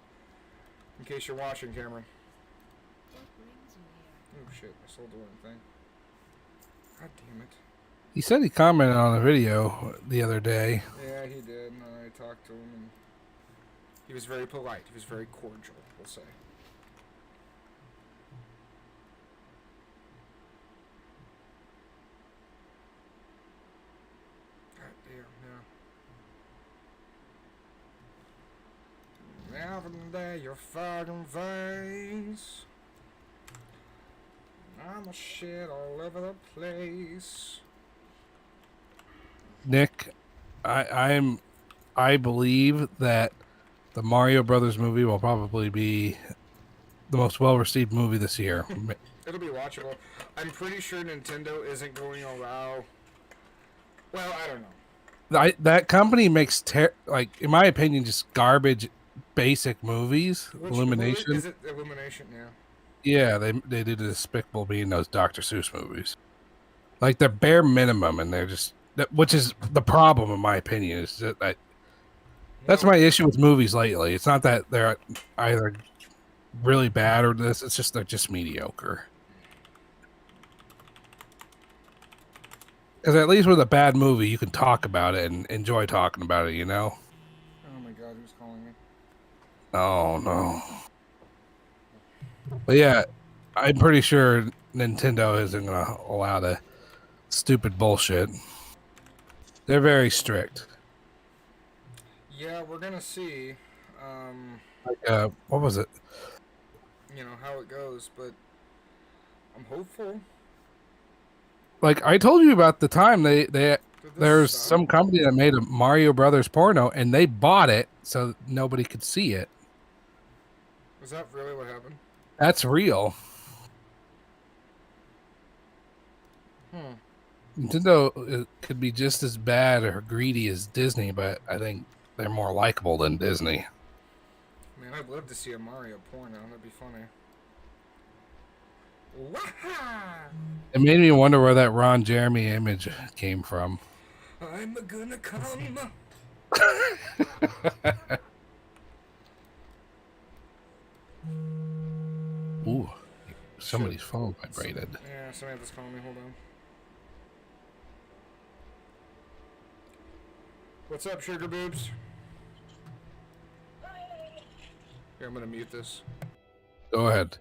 in case you're watching, Cameron. Oh shit, I sold the wrong thing. God damn it. he said he commented on a video the other day. Yeah, he did, and I talked to him, and he was very polite. He was very cordial, we'll say. God damn, yeah. Now and there, your fucking face. I'm a shit all over the place. Nick, I believe that the Mario Brothers movie will probably be the most well-received movie this year. It'll be watchable. I'm pretty sure Nintendo isn't going to allow... Well, I don't know. That company makes, like, in my opinion, just garbage, basic movies. Illumination. Is it Illumination? Yeah. Yeah, they did the Despicable Me in those Dr. Seuss movies. Like, they're bare minimum, and they're just... Which is the problem, in my opinion, is that that's my issue with movies lately. It's not that they're either really bad or this. It's just they're just mediocre. Because at least with a bad movie, you can talk about it and enjoy talking about it, you know? Oh my god, who's calling me? Oh, no. But yeah, I'm pretty sure Nintendo isn't going to allow the stupid bullshit. They're very strict. Yeah, we're gonna see. Like, what was it? You know how it goes, but I'm hopeful. Like I told you about the time there's suck? some company that made a Mario Brothers porno and they bought it so nobody could see it. Was that really what happened? That's real. Nintendo could be just as bad or greedy as Disney, but I think they're more likable than Disney. Man, I'd love to see a Mario porno. That'd be funny. Waha! It made me wonder where that Ron Jeremy image came from. I'm gonna come. Ooh, somebody's phone vibrated. Yeah, Samantha's calling me. Hold on. What's up, sugar boobs? Here, I'm gonna mute this. Go ahead.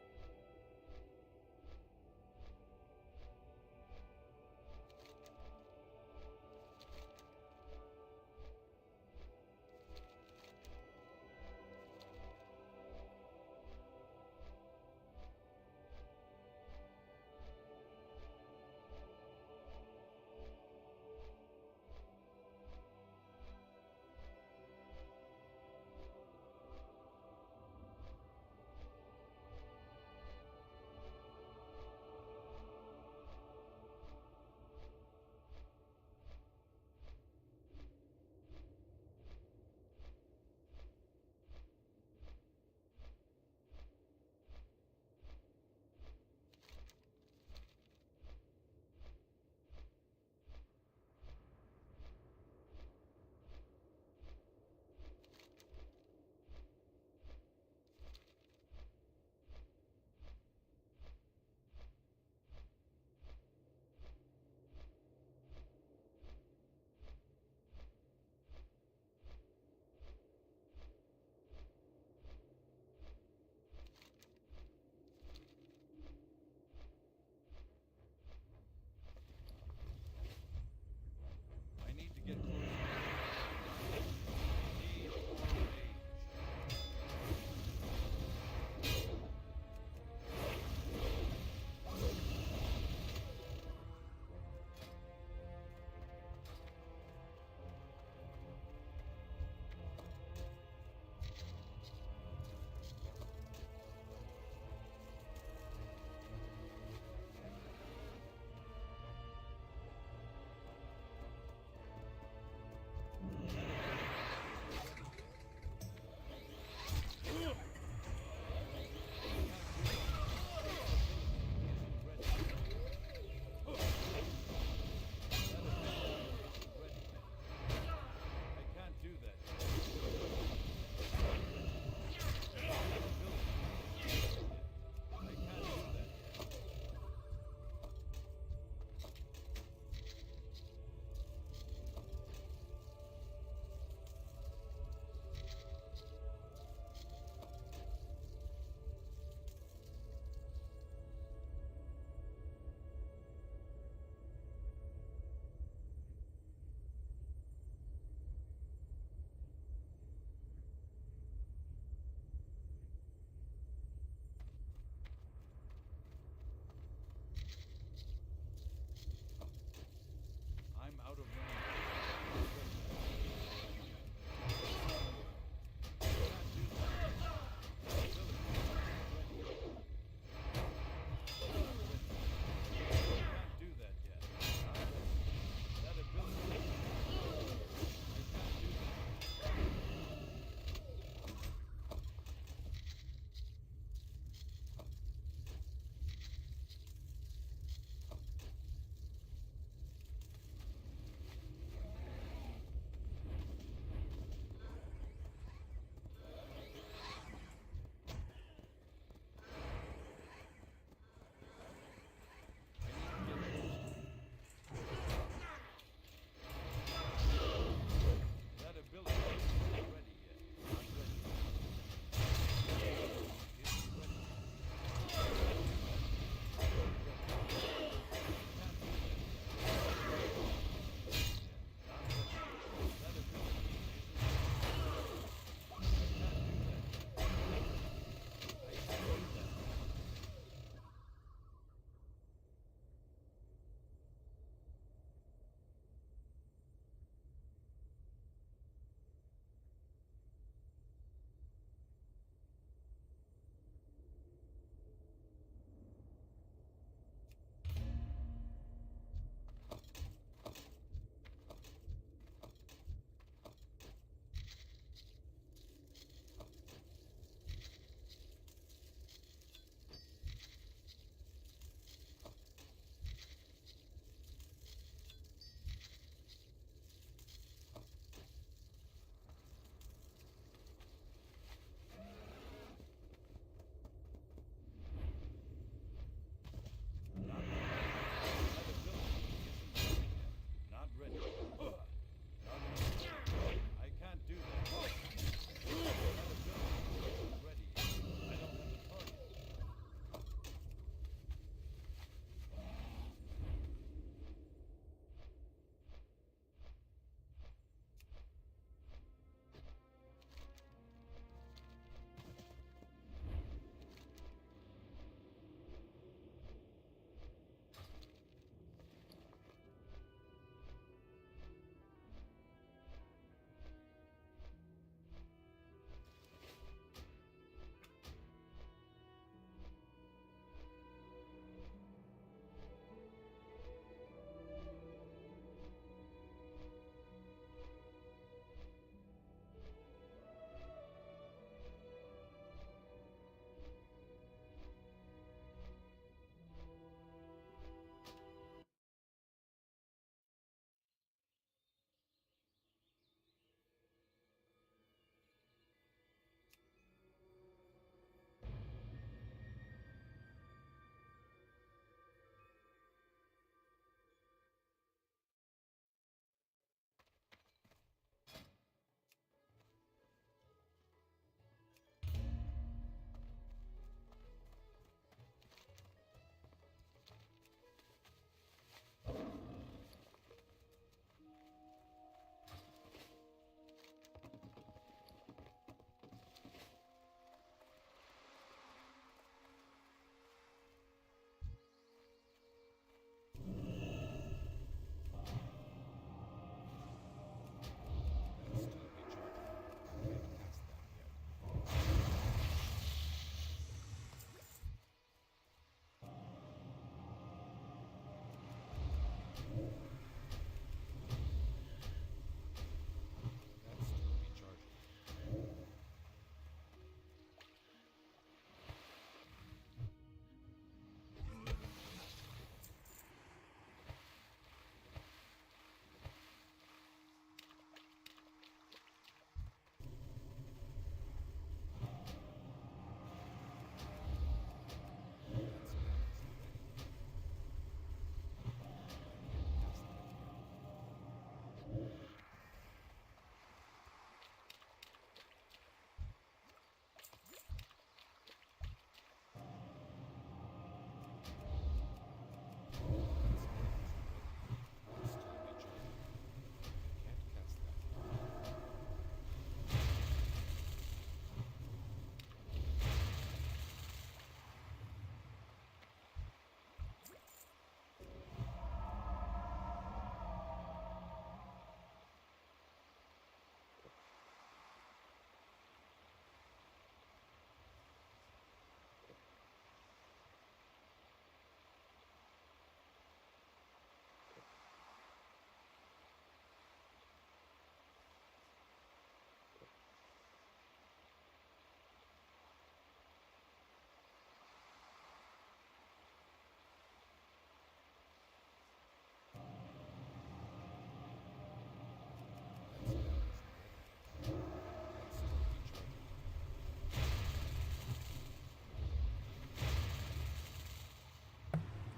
That's still recharging.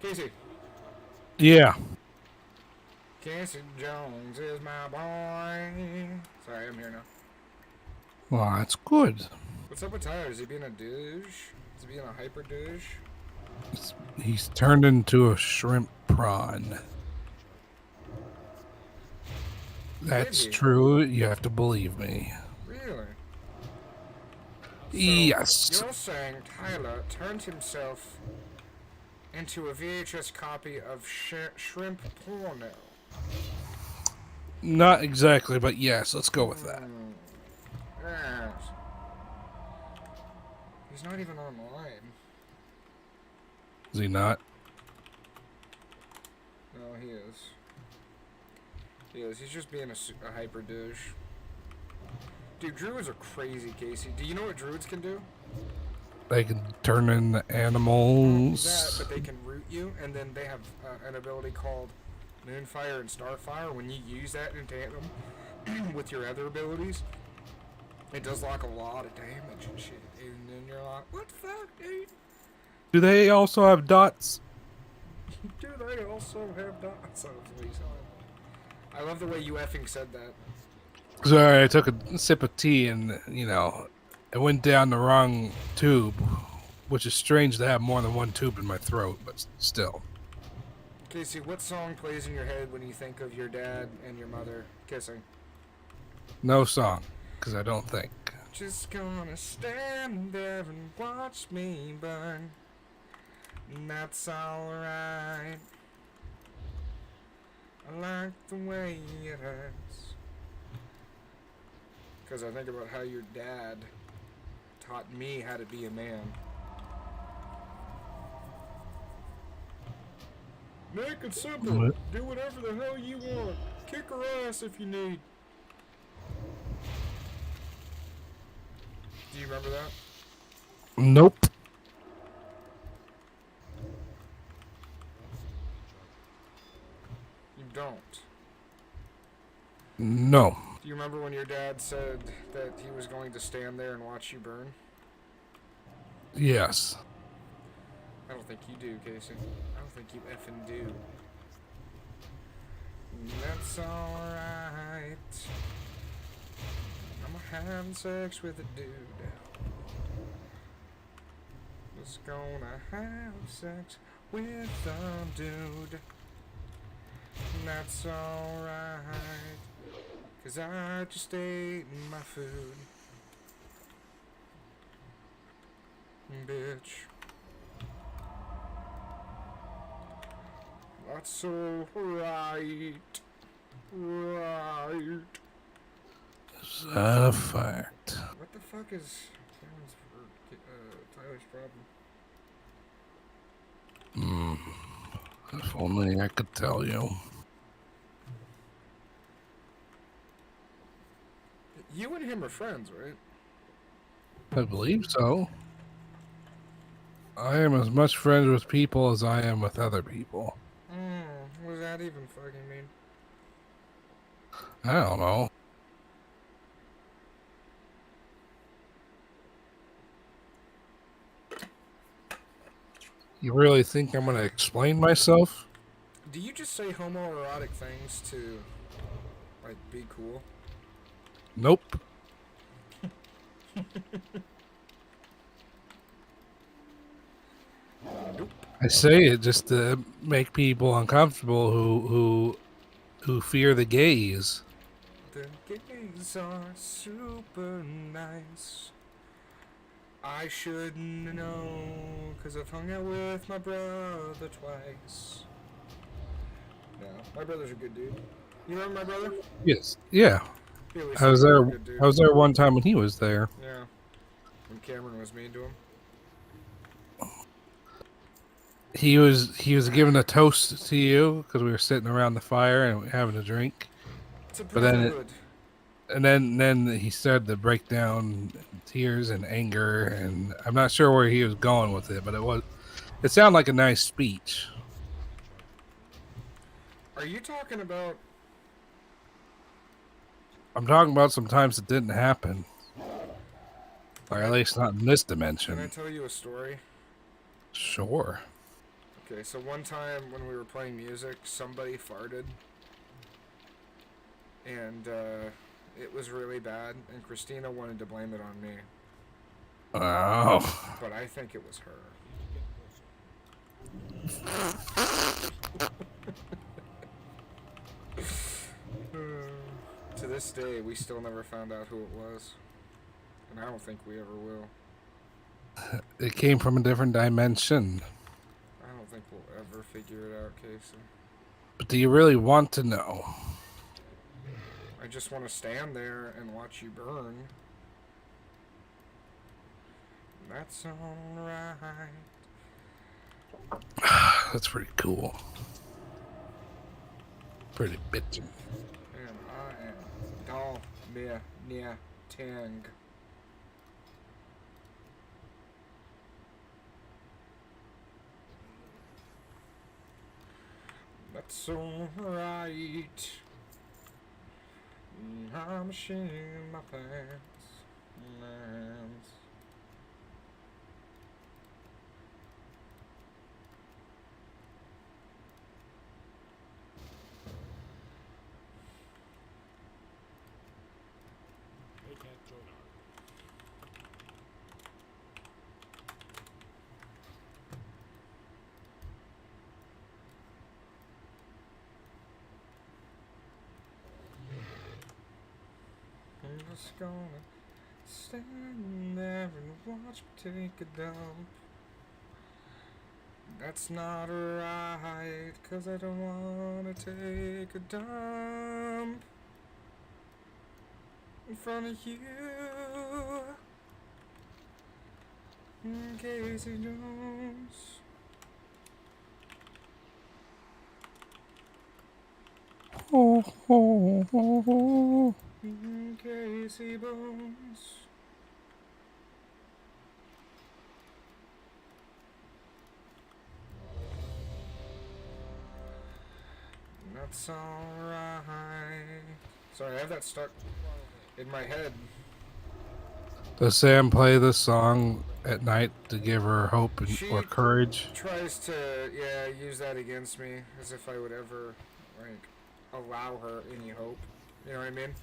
Casey. Yeah. Casey Jones is my boy. Sorry, I'm here now. Well, that's good. What's up with Tyler? Is he being a douche? Is he being a hyper douche? He's turned into a shrimp prawn. That's he? true. You have to believe me. Really? So, Yes. You're saying Tyler turned himself into a VHS copy of shrimp porno? Not exactly, but yes, let's go with that. Yes. He's not even online. Is he not? No, he is. He is. He's just being a hyper douche. Dude, druids are crazy, Casey. Do you know what druids can do? They can turn into animals. That, but they can root you, and then they have an ability called Moonfire and Starfire. When you use that in tandem with your other abilities, it does like a lot of damage and shit. And then you're like, what the fuck, dude? Do they also have dots? Do they also have dots? I love the way you effing said that. Sorry, I took a sip of tea and, it went down the wrong tube, which is strange to have more than one tube in my throat, but still. Casey, what song plays in your head when you think of your dad and your mother kissing? No song, because I don't think. Just gonna stand there and watch me burn. That's alright. I like the way it hurts. Because I think about how your dad taught me how to be a man. Make it simple. What? Do whatever the hell you want. Kick her ass if you need. Do you remember that? Nope. You don't. No. Do you remember when your dad said that he was going to stand there and watch you burn? Yes. I don't think you do, Casey. I don't think you effing do. That's alright. I'm having sex with a dude. Just gonna have sex with a dude. That's alright. 'Cause I just ate my food. Bitch. That's so right. Right. Is that a fact? What the fuck is Tyler's problem? If only I could tell you. You and him are friends, right? I believe so. I am as much friends with people as I am with other people. What does that even fucking mean? I don't know. You really think I'm going to explain myself? Do you just say homoerotic things to, like, be cool? Nope. Nope. I say it just to make people uncomfortable who fear the gays. The gays are super nice. I should know, cause I've hung out with my brother twice. No, my brother's a good dude. You remember my brother? Yes. Yeah. He always I said was you were there. a good dude. I was there one time when he was there. Yeah. When Cameron was mean to him. He was giving a toast to you because we were sitting around the fire and having a drink. It's a But then brotherhood. then he started to break down in tears and anger, and I'm not sure where he was going with it, but it sounded like a nice speech. Are you talking about... I'm talking about sometimes it didn't happen. Or at least not in this Can I dimension. tell you a story? Sure. Okay, so one time when we were playing music, somebody farted. And, it was really bad, and Christina wanted to blame it on me. Oh. But I think it was her. To this day, we still never found out who it was. And I don't think we ever will. It came from a different dimension. I don't think we'll ever figure it out, Casey. But do you really want to know? I just want to stand there and watch you burn. That's alright. That's pretty cool. Pretty bitchin'. And I am Dominating. That's alright. I'm shitting my pants. I'm just gonna stand there and watch me take a dump. That's not right, 'cause I don't wanna take a dump in front of you. Casey Jones. Casey Bones. That's alright. Sorry, I have that stuck in my head. Does Sam play this song at night to give her hope or She courage? tries to, use that against me, as if I would ever, like, allow her any hope. You know what I mean?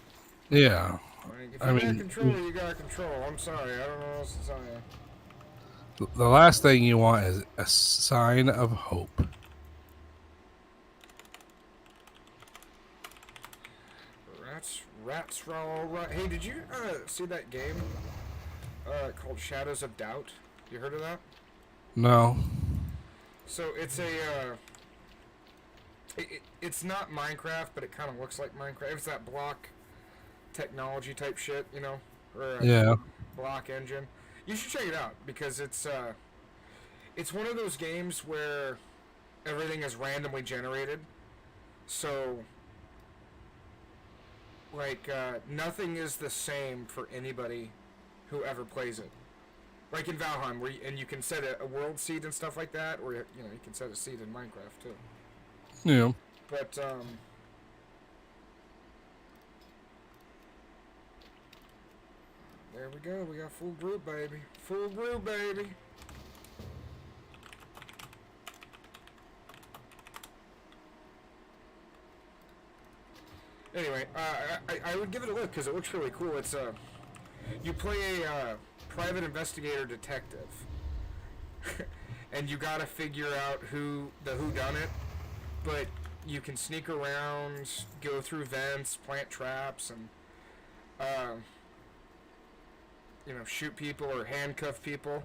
Yeah. Like, if I you got mean, control, you got control. I'm sorry, I don't know what else to tell you. the last thing you want is a sign of hope. Rats are all right. Hey, did you see that game called Shadows of Doubt? You heard of that? No. So it's a it's not Minecraft, but it kind of looks like Minecraft. It's that block technology type shit, you know, or Yeah. block engine. You should check it out because it's one of those games where everything is randomly generated. So like, nothing is the same for anybody who ever plays it. Like in Valheim, and you can set a world seed and stuff like that, or, you know, you can set a seed in Minecraft, too. Yeah. But, there we go. We got full group, baby. Full group, baby. Anyway, I would give it a look because it looks really cool. It's you play a private investigator detective, and you gotta figure out who done it. But you can sneak around, go through vents, plant traps, and you know, shoot people or handcuff people.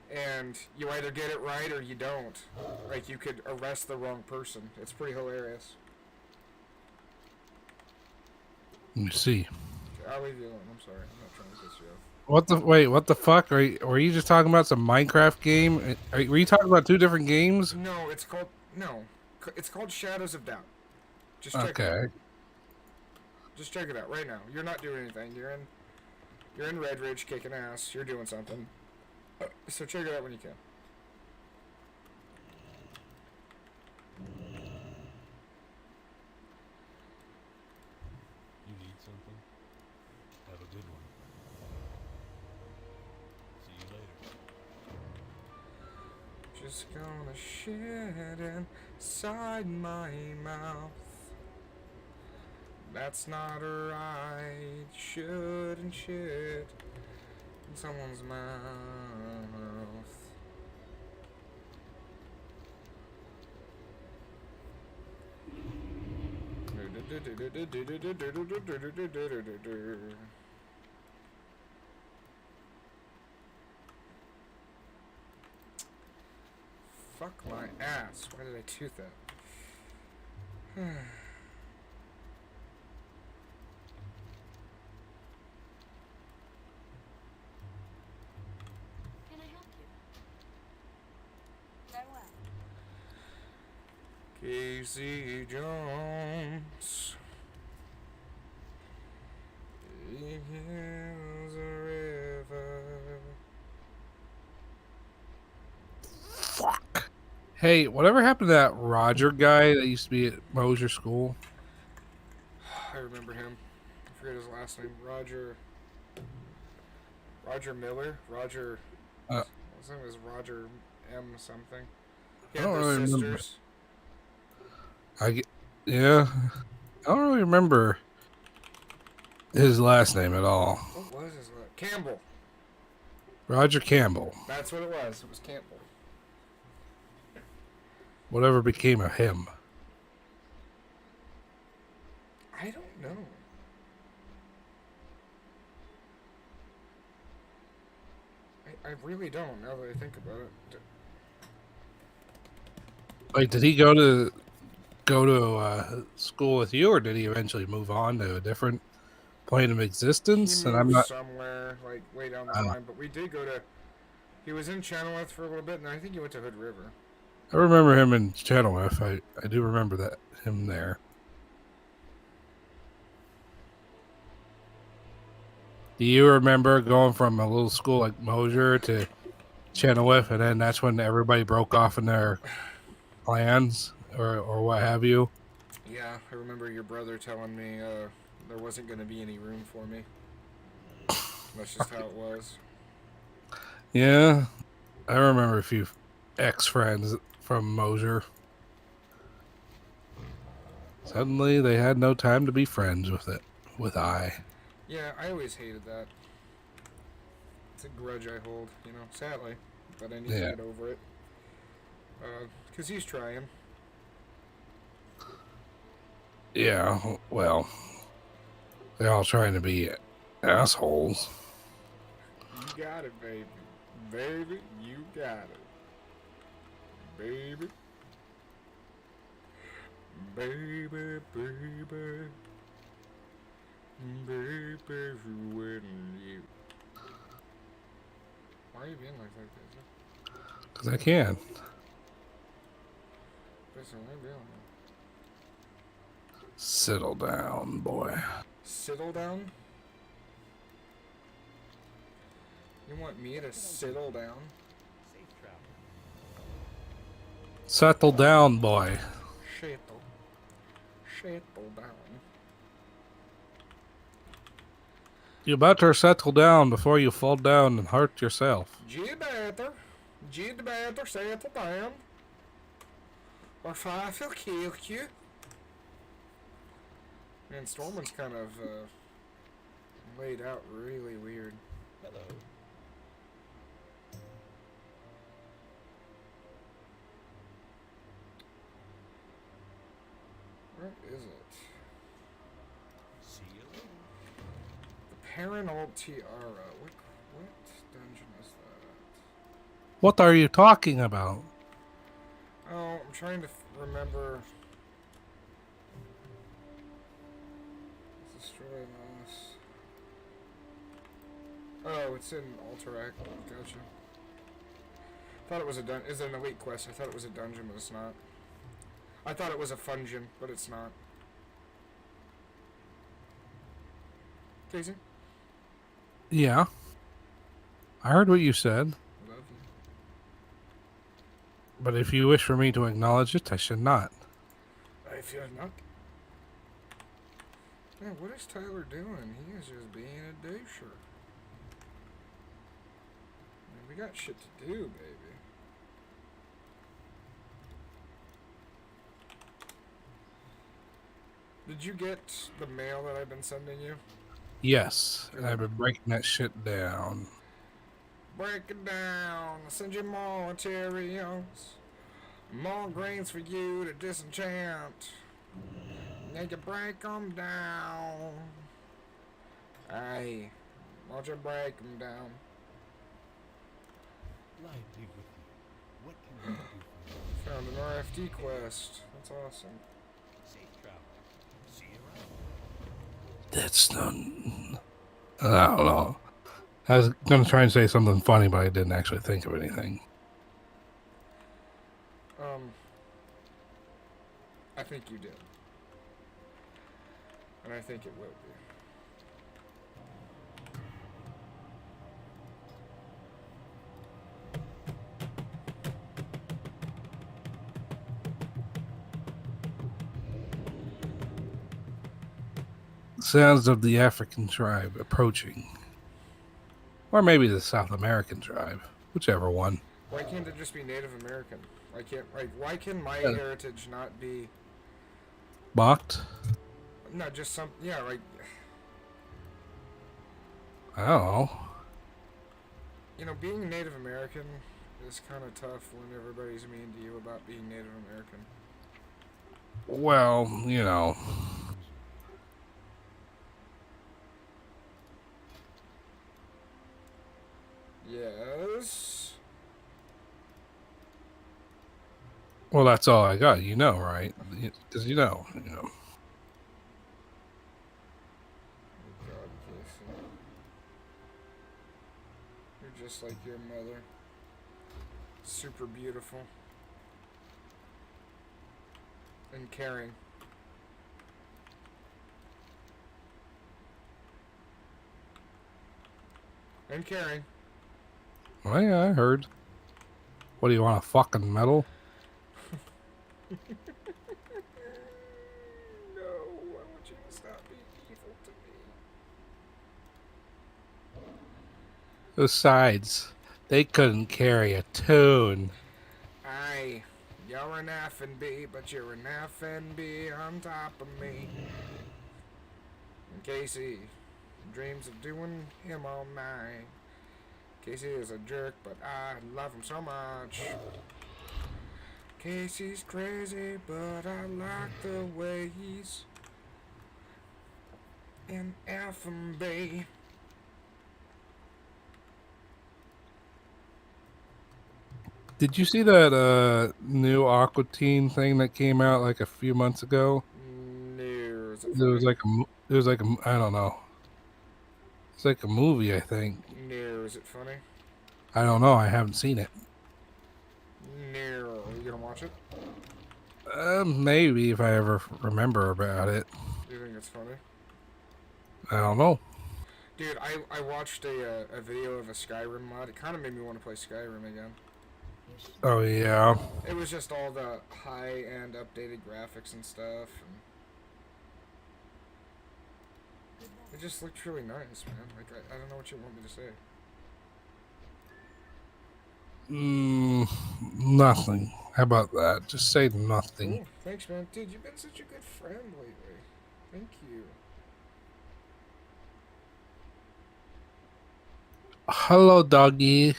And you either get it right or you don't. Like, you could arrest the wrong person. It's pretty hilarious. Let me see. Okay, I'll leave you alone. I'm sorry. I'm not trying to piss you off. What the fuck? Were you just talking about some Minecraft game? Were you talking about two different games? No, it's called Shadows of Doubt. Just check it out. Okay. Just check it out right now. You're not doing anything. You're in Red Ridge kicking ass. You're doing something. So check it out when you can. You need something? Have a good one. See you later. Just gonna shit inside my mouth. That's not right. Shouldn't shit in someone's mouth. Fuck my ass. Why did I toot that? Can I help you? Farewell. Casey Jones. He is a river. Fuck. Hey, whatever happened to that Roger guy that used to be at Mosier School? I remember him. I forget his last name. Roger Miller. Roger. His name was Roger M. something. He I had don't those really remember. sisters. Yeah. I don't really remember his last name at all. What was his last? Campbell. Roger Campbell. That's what it was. It was Campbell. Whatever became of him. I don't know. I really don't, now that I think about it. Like, did he go to school with you, or did he eventually move on to a different plane of existence? He And I'm moved not. somewhere, like, way down the line, but we did go to... He was in Chenoweth for a little bit, and I think he went to Hood River. I remember him in Chenoweth. I do remember that him there. Do you remember going from a little school like Mosier to Chenoweth, and then that's when everybody broke off in their plans or what have you? Yeah, I remember your brother telling me there wasn't going to be any room for me. That's just how it was. Yeah, I remember a few ex-friends from Mosier. Suddenly, they had no time to be friends with I. Yeah, I always hated that. It's a grudge I hold, you know, sadly. But I need to get over it. Because he's trying. Yeah, well, they're all trying to be assholes. You got it, baby. Baby, you got it. Baby. Baby, baby. Baby, when you... Why are you being like that, Because I can. Listen, why are you being like that? Settle down, boy. Settle down? You want me to settle down? Safe travel. Settle down, boy. Settle. Settle down. You better settle down before you fall down and hurt yourself. You better settle down. Or if I will kill you. Man, Stormwind's kind of laid out really weird. Hello. Where is it? See you later. The Paranoid Tiara. What dungeon is that? What are you talking about? Oh, I'm trying to remember. Destroy this. Oh, it's in Alterac. Gotcha. Thought it was a dungeon. Is it an elite quest? I thought it was a dungeon, but it's not. I thought it was a fungeon, but it's not. Casey? Yeah. I heard what you said, Love you. but if you wish for me to acknowledge it, I should not. I feel not. Man, what is Tyler doing? He is just being a doucher. Man, we got shit to do, baby. Did you get the mail that I've been sending you? Yes, and I've been breaking that shit down. Break it down. I'll send you more Cheerios. More grains for you to disenchant. Now you break them down. Aye. Won't you break them down? Life be with you. What can we do for you? Found an RFD quest. That's awesome. Safe travel. See you around. That's none. I don't know. I was going to try and say something funny, but I didn't actually think of anything. I think you did. And I think it will be. Sounds of the African tribe approaching. Or maybe the South American tribe. Whichever one. Why can't it just be Native American? Why can my heritage not be... Mocked? No, just some... Yeah, like... I don't know. You know, being Native American is kind of tough when everybody's mean to you about being Native American. Well, you know. Yes. Well, that's all I got. You know, right? Because you know. Oh God, Casey. You're just like your mother. Super beautiful. And caring. And caring. Oh, yeah, I heard. What do you want, a fucking medal? No, I want you to stop being evil to me. Besides, they couldn't carry a tune. Aye, you're an F&B, but you're an F&B on top of me. And Casey dreams of doing him all night. Casey is a jerk, but I love him so much. Casey's crazy, but I like the way he's an F&B. Did you see that new Aqua Teen thing that came out like a few months ago? No, is it It funny? was like a, I don't know. It's like a movie, I think. No, is it funny? I don't know. I haven't seen it. No, are you gonna watch it? Maybe if I ever remember about it. Do you think it's funny? I don't know. Dude, I watched a video of a Skyrim mod. It kind of made me want to play Skyrim again. Oh yeah. It was just all the high-end updated graphics and stuff. And it just looked really nice, man. Like, I don't know what you want me to say. Nothing. How about that? Just say nothing. Cool. Thanks, man. Dude, you've been such a good friend lately. Thank you. Hello, doggy.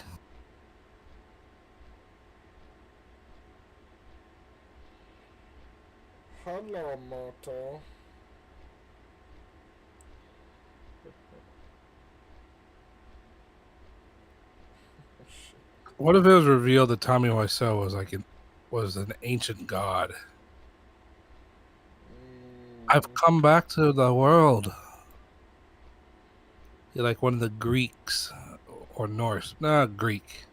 Hello, mortal. What if it was revealed that Tommy Wiseau was an ancient god? I've come back to the world. You're like one of the Greeks or Norse. Nah, Greek.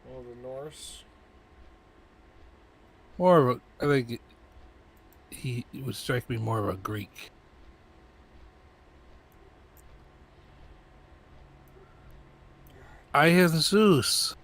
Well, the Norse. More of a, I think he would strike me more of a Greek. I am Zeus.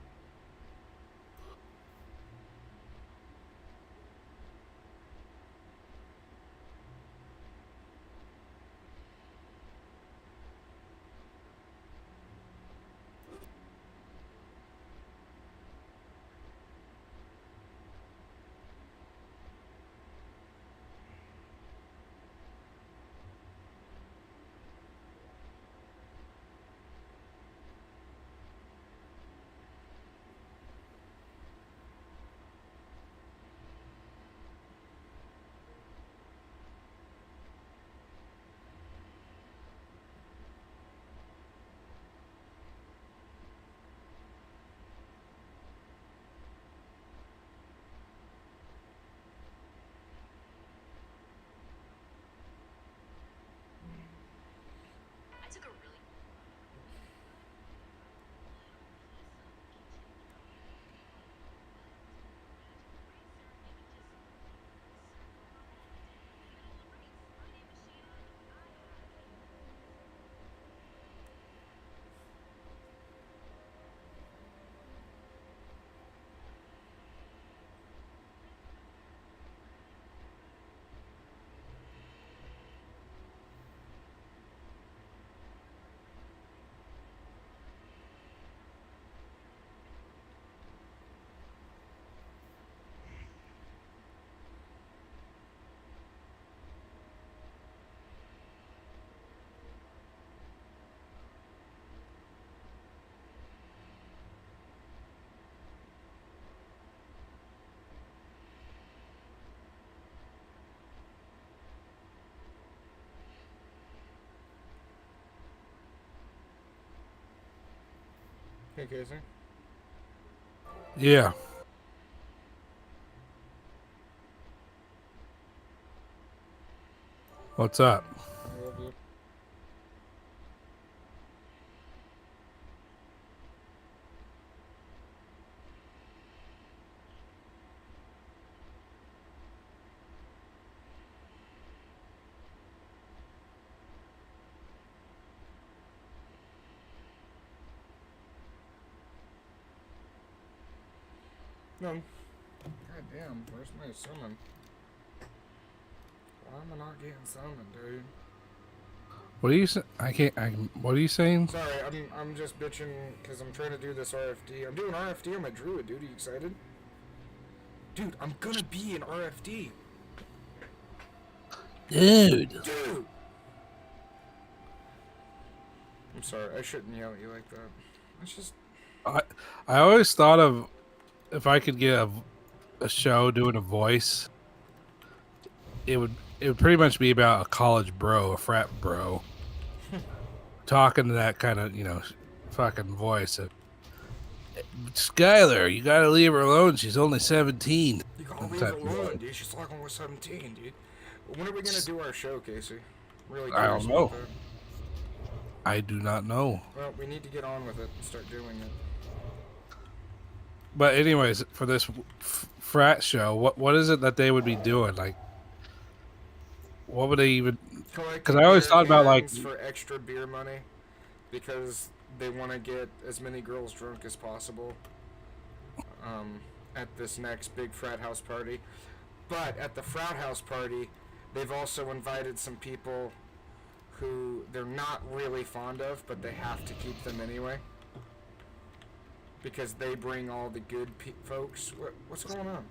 Hey, Casey. Yeah. What's up? I love you. No. God damn, where's my summon? Why am I not getting summoned, dude? What are you saying? What are you saying? Sorry, I'm just bitching because I'm trying to do this RFD. I'm doing RFD on my druid, dude. Are you excited? Dude, I'm gonna be an RFD. Dude. Dude! I'm sorry, I shouldn't yell at you like that. It's just... I always thought of if I could get a show doing a voice, it would pretty much be about a college bro, a frat bro, talking to that kind of, fucking voice. Skylar, you gotta leave her alone. She's only 17. You gotta leave her alone, dude. She's like almost 17, dude. When are we gonna do our show, Casey? Really I don't curious know. about that. I do not know. Well, we need to get on with it and start doing it. But anyways, for this frat show, what is it that they would be doing? Like, what would they even Collecting I always beer thought about, like, cans for extra beer money because they want to get as many girls drunk as possible at this next big frat house party. But at the frat house party, they've also invited some people who they're not really fond of, but they have to keep them anyway. Because they bring all the good folks. What's going on?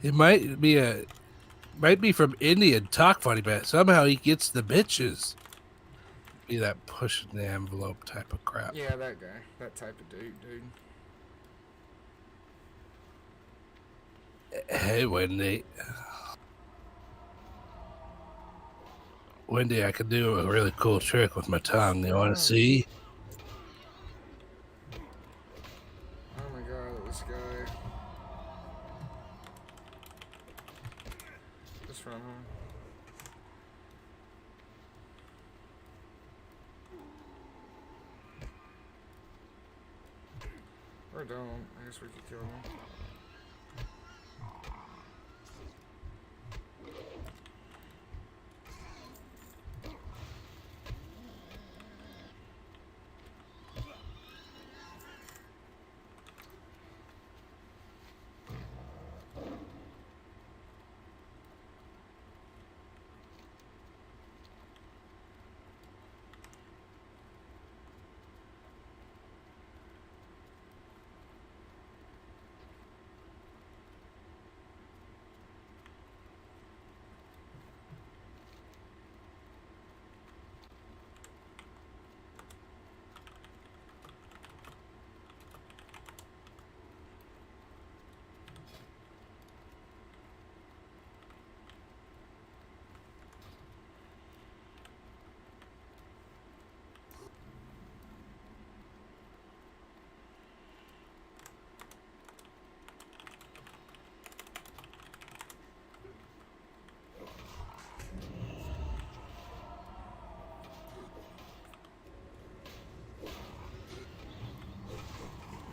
it might be from India. Talk funny, but somehow he gets the bitches. Be that pushing the envelope type of crap. Yeah, that guy. That type of dude. Hey, Wendy. Wendy, I could do a really cool trick with my tongue. You want to see? Oh my god, this guy. Just run home. Or don't. I guess we could kill him.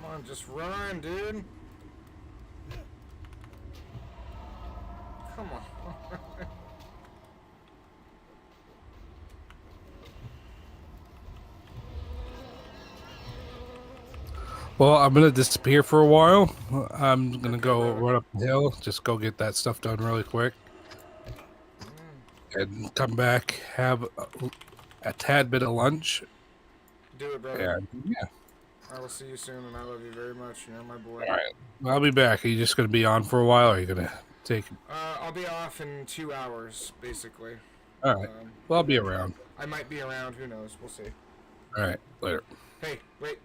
Come on, just run, dude. Come on. Well, I'm gonna disappear for a while. I'm gonna go run up the hill, just go get that stuff done really quick, and come back, have a tad bit of lunch. Do it, brother. And yeah, I will see you soon, and I love you very much. You're my boy. all right. I'll be back. Are you just gonna be on for a while, or are you gonna take? I'll be off in 2 hours, basically. All right. Well, I'll be around. I might be around. Who knows? We'll see. All right. Later. Hey, wait.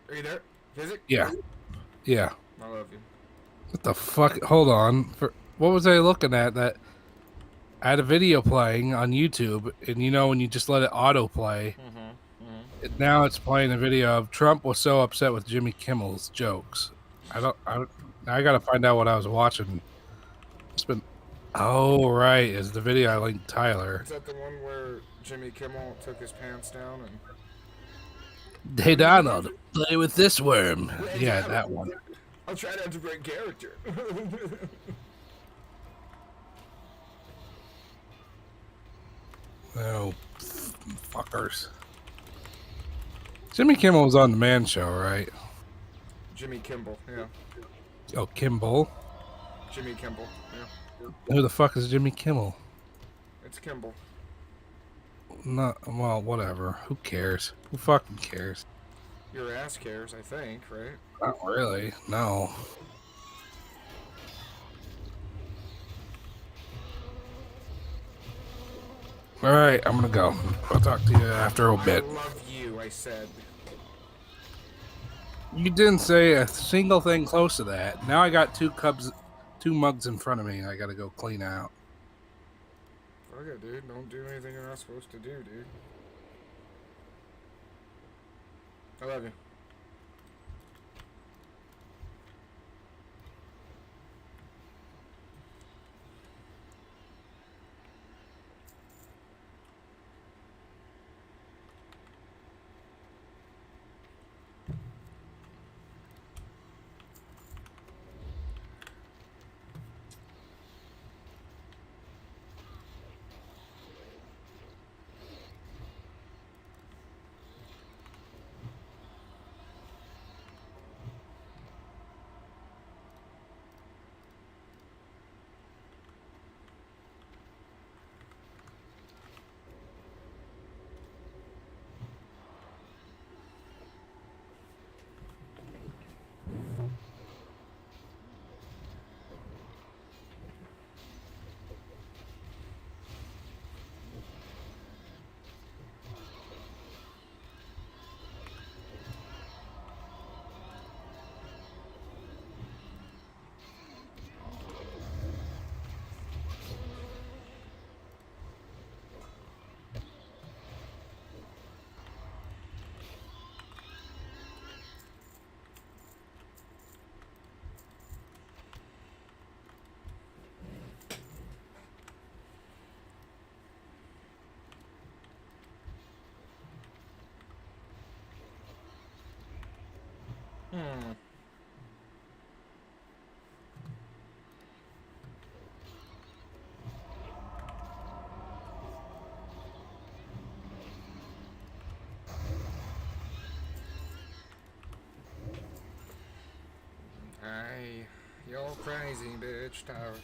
Are you there? Physic? Yeah. Yeah. I love you. What the fuck? Hold on. What was I looking at? That I had a video playing on YouTube, and you know when you just let it autoplay, now it's playing a video of Trump was so upset with Jimmy Kimmel's jokes. I gotta find out what I was watching. It's been. Oh right, is the video I linked Tyler. Is that the one where Jimmy Kimmel took his pants down and? Hey Donald, play with this worm. Yeah, that one. I'll try not to break character. Oh, fuckers. Jimmy Kimmel was on the Man Show, right? Jimmy Kimball, yeah. Oh, Kimball? Jimmy Kimball, yeah. Who the fuck is Jimmy Kimmel? It's Kimball. Not, well, whatever. Who cares? Who fucking cares? Your ass cares, I think, right? Not really. No. All right, I'm gonna go. I'll talk to you after a bit. I love you, I said. You didn't say a single thing close to that. Now I got two mugs in front of me, and I gotta go clean out. Fuck it, dude. Don't do anything you're not supposed to do, dude. I love you. Hmm. Hey, you're crazy, bitch, tower.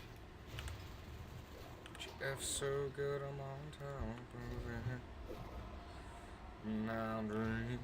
GF so good, I'm on top of it. Now I'm dreaming.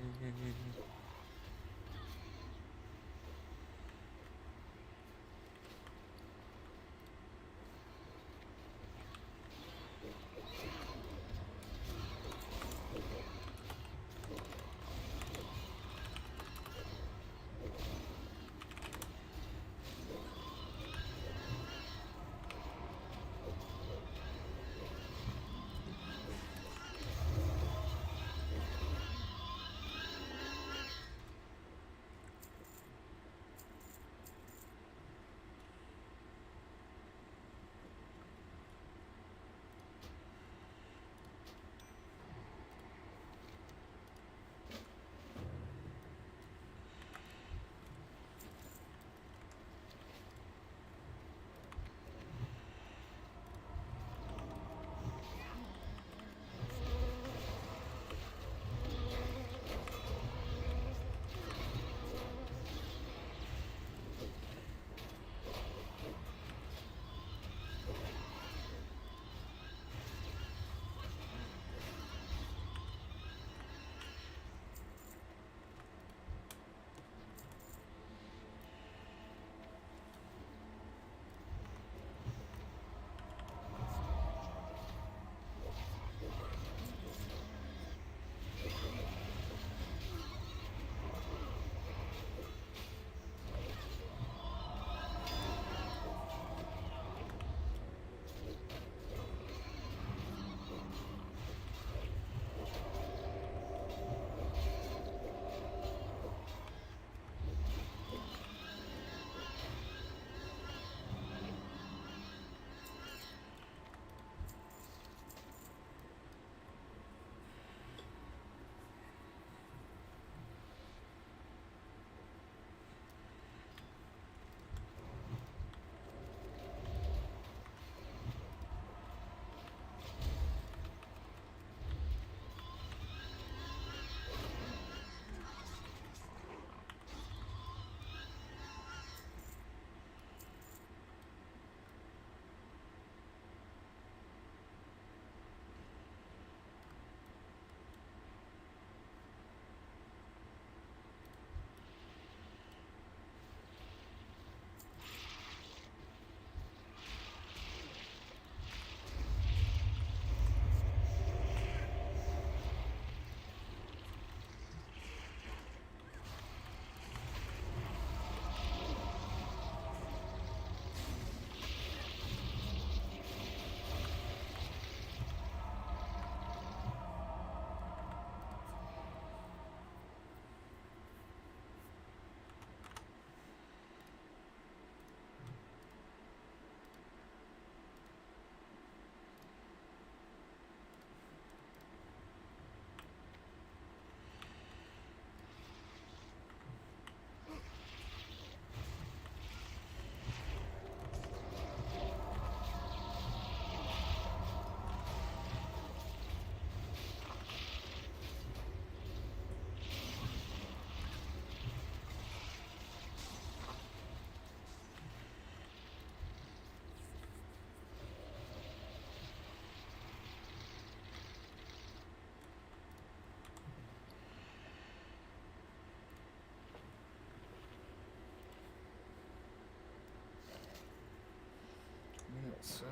So,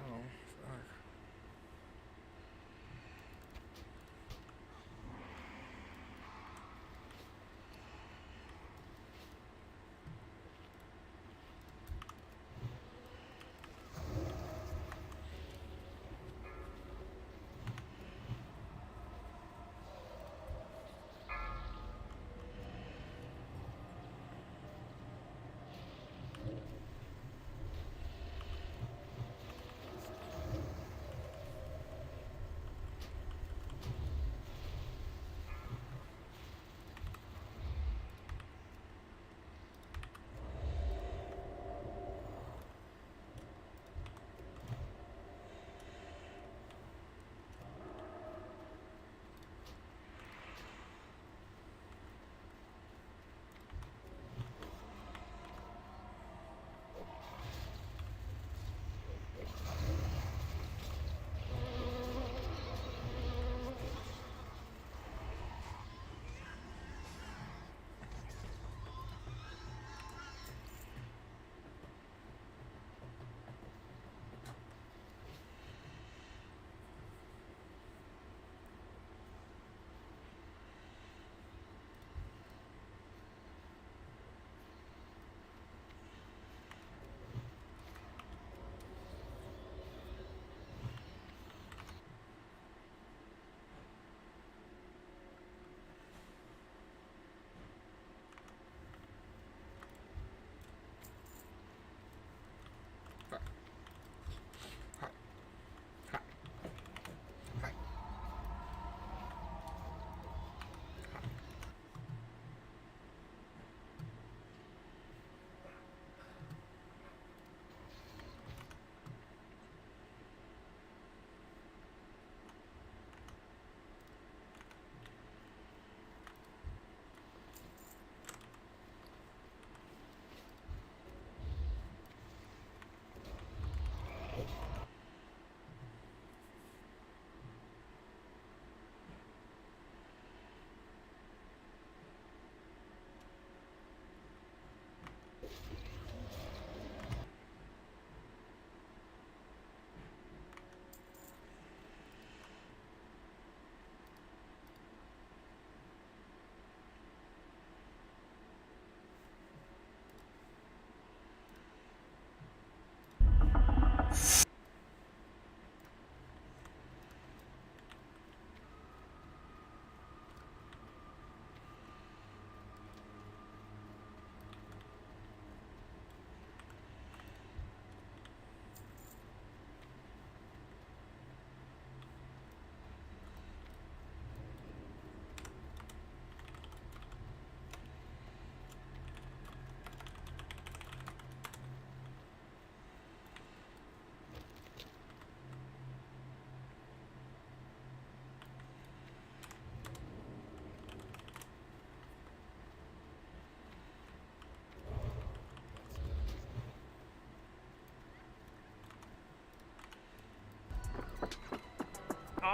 fuck.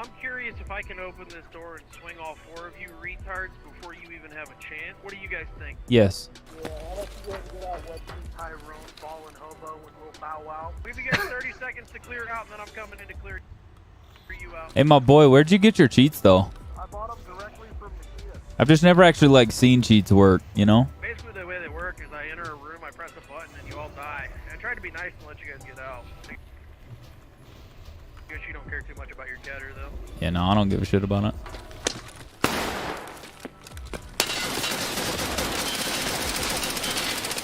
I'm curious if I can open this door and swing all 4 of you retards before you even have a chance. What do you guys think? Yes. Yeah, I'll let you guys get out. Tyrone, Fallen Hobo, and we'll bow wow. We've got 30 seconds to clear it out, and then I'm coming in to clear you out. Hey, my boy, where'd you get your cheats, though? I bought them directly from Nikia. I've just never actually, like, seen cheats work, you know? Basically, the way they work is I enter a room, I press a button, and you all die. And I tried to be nice and let you guys get out. Guess you don't care too much about your getter, though. Yeah, no, I don't give a shit about it.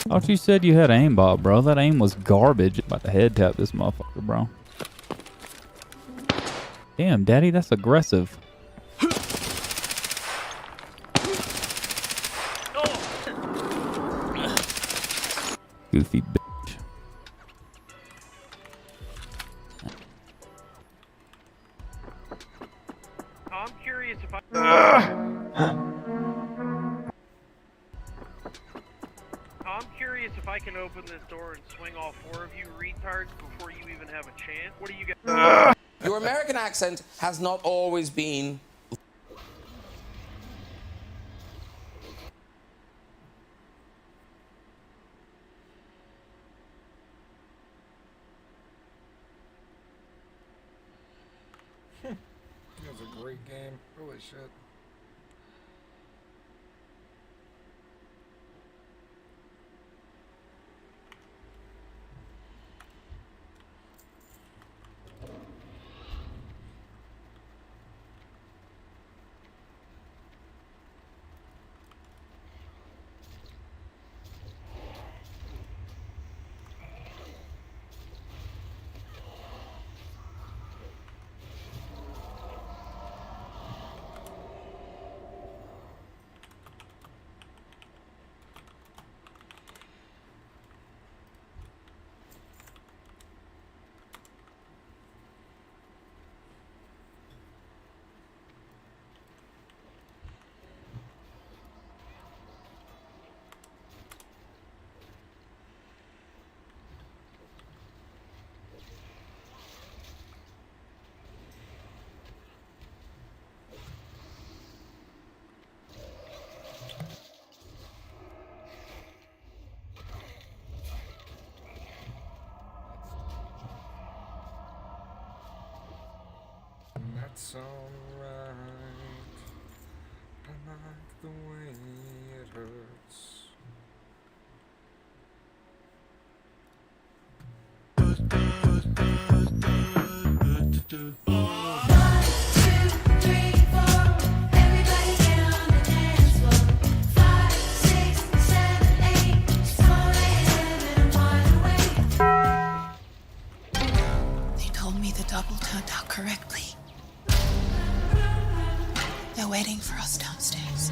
Thought you said you had aimbot, bro. That aim was garbage. About to head tap this motherfucker, bro. Damn, daddy, that's aggressive. Goofy bitch. I'm curious if I... I'm curious if I can open this door and swing all 4 of you retards before you even have a chance. What do you guys... Your American accent has not always been... That was a great game. Holy shit. That's alright. I like the way it hurts. They told me the double turned out correctly. They're waiting for us downstairs.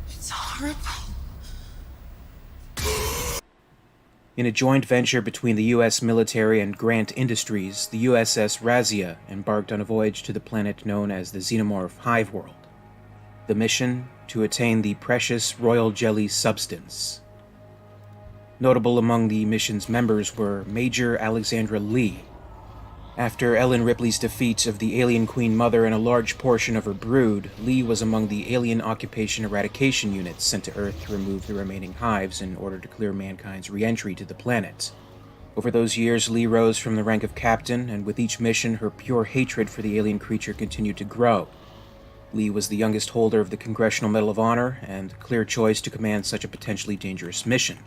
It's horrible. In a joint venture between the U.S. military and Grant Industries, the USS Razia embarked on a voyage to the planet known as the Xenomorph Hive World. The mission, to attain the precious royal jelly substance. Notable among the mission's members were Major Alexandra Lee. After Ellen Ripley's defeat of the alien Queen Mother and a large portion of her brood, Lee was among the alien occupation eradication units sent to Earth to remove the remaining hives in order to clear mankind's re-entry to the planet. Over those years, Lee rose from the rank of captain, and with each mission, her pure hatred for the alien creature continued to grow. Lee was the youngest holder of the Congressional Medal of Honor, and clear choice to command such a potentially dangerous mission.